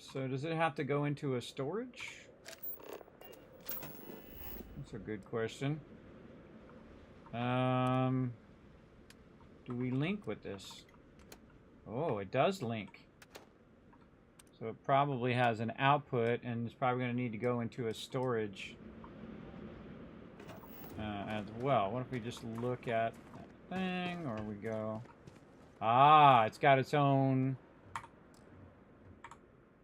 So does it have to go into a storage? That's a good question. Do we link with this? Oh, it does link. So it probably has an output, and it's probably going to need to go into a storage as well. What if we just look at that thing, or we go... Ah, it's got its own...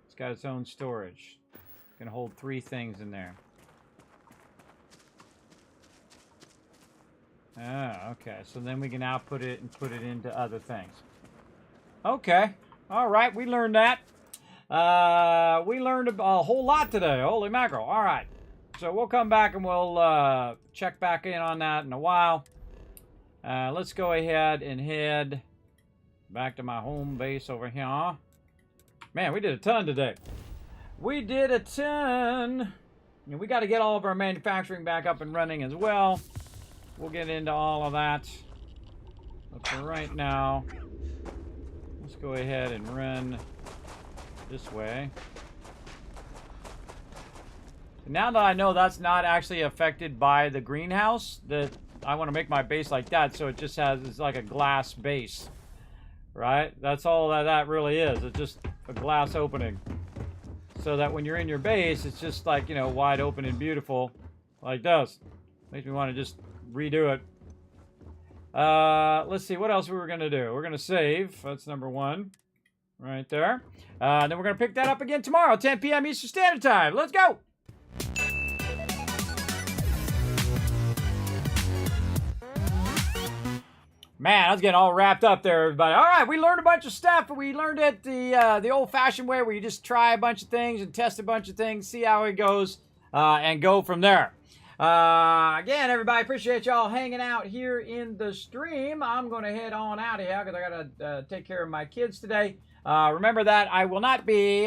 It's got its own storage. It's going to hold 3 things in there. Ah, okay. So then we can output it and put it into other things. Okay. All right. We learned that. We learned a whole lot today. Holy mackerel. All right. So we'll come back and we'll check back in on that in a while. Let's go ahead and head back to my home base over here. Man, we did a ton today. We did a ton. And we got to get all of our manufacturing back up and running as well. We'll get into all of that. But for right now, let's go ahead and run this way. Now that I know that's not actually affected by the greenhouse, that I want to make my base like that, so it just has, it's like a glass base. right? That's all that really is. It's just a glass opening. So that when you're in your base, it's just like, you know, wide open and beautiful like this. Makes me want to just redo it. Let's see what else we were going to do. We're going to save. That's number 1 right there. Then we're going to pick that up again tomorrow, 10 p.m. Eastern Standard Time. Let's go. Man, I was getting all wrapped up there, everybody. All right, we learned a bunch of stuff. We learned it the old-fashioned way, where you just try a bunch of things and test a bunch of things, see how it goes, and go from there. Again, everybody, appreciate y'all hanging out here in the stream. I'm going to head on out of here because I got to take care of my kids today. Remember that I will not be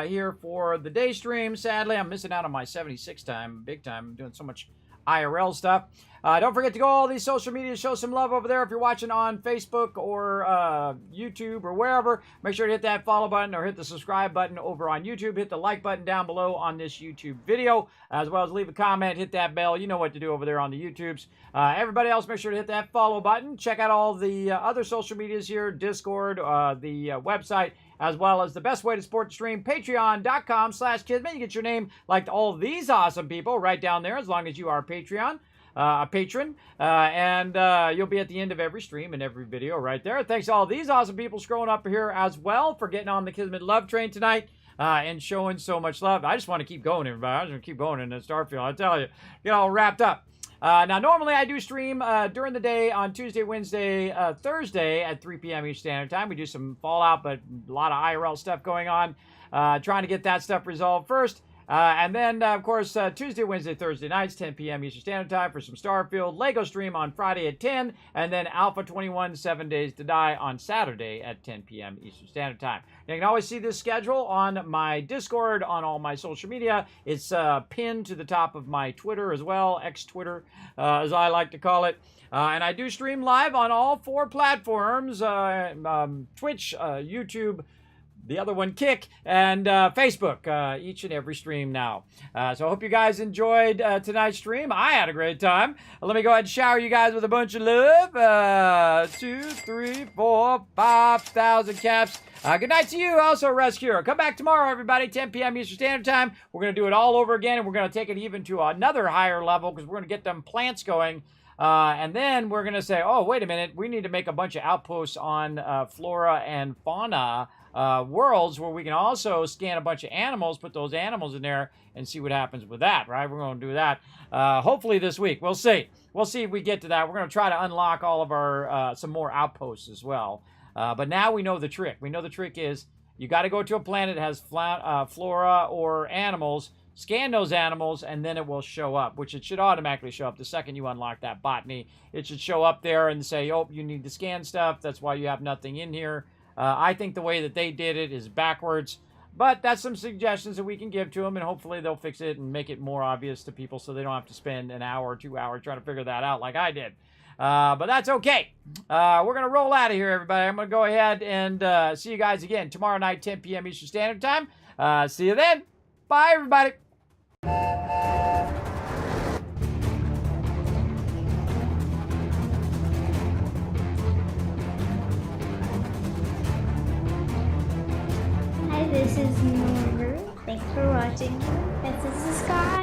here for the day stream. Sadly, I'm missing out on my 76 time, big time. I'm doing so much IRL stuff. Don't forget to go all these social media, show some love over there. If you're watching on Facebook or YouTube or wherever, make sure to hit that follow button or hit the subscribe button over on YouTube. Hit the like button down below on this YouTube video, as well as leave a comment, hit that bell. You know what to do over there on the YouTubes. Everybody else, make sure to hit that follow button. Check out all the other social medias here, Discord, the website, as well as the best way to support the stream, patreon.com/Kismet. You get your name like all these awesome people right down there, as long as you are a patron, and you'll be at the end of every stream and every video right there. Thanks to all these awesome people scrolling up here as well for getting on the Kismet love train tonight and showing so much love. I just want to keep going, everybody. I just want to keep going in Starfield. I tell you, get all wrapped up. Now, normally I do stream during the day on Tuesday, Wednesday, Thursday at 3 p.m. Eastern Standard Time. We do some Fallout, but a lot of IRL stuff going on. Trying to get that stuff resolved first. And then, of course, Tuesday, Wednesday, Thursday nights, 10 p.m. Eastern Standard Time for some Starfield. Lego stream on Friday at 10. And then Alpha 21, 7 Days to Die on Saturday at 10 p.m. Eastern Standard Time. You can always see this schedule on my Discord, on all my social media. It's pinned to the top of my Twitter as well, X-Twitter, as I like to call it. And I do stream live on all 4 platforms, Twitch, YouTube, the other one, Kick, and Facebook, each and every stream now. So I hope you guys enjoyed tonight's stream. I had a great time. Let me go ahead and shower you guys with a bunch of love. 2, 3, 4, 5,000 caps. Good night to you, also Rescuer. Come back tomorrow, everybody, 10 p.m. Eastern Standard Time. We're going to do it all over again, and we're going to take it even to another higher level because we're going to get them plants going. And then we're going to say, oh, wait a minute, we need to make a bunch of outposts on flora and fauna worlds where we can also scan a bunch of animals, put those animals in there, and see what happens with that, right? We're going to do that hopefully this week. We'll see. We'll see if we get to that. We're going to try to unlock all of our some more outposts as well. But now we know the trick. We know the trick is you got to go to a planet that has flora or animals, scan those animals, and then it will show up, which it should automatically show up the second you unlock that botany. It should show up there and say, oh, you need to scan stuff. That's why you have nothing in here. I think the way that they did it is backwards, but that's some suggestions that we can give to them, and hopefully they'll fix it and make it more obvious to people so they don't have to spend an hour or 2 hours trying to figure that out like I did. But that's okay. We're going to roll out of here, everybody. I'm going to go ahead and see you guys again tomorrow night, 10 p.m. Eastern Standard Time. See you then. Bye, everybody. Hi, this is Norbert. Thanks for watching. Hit the subscribe.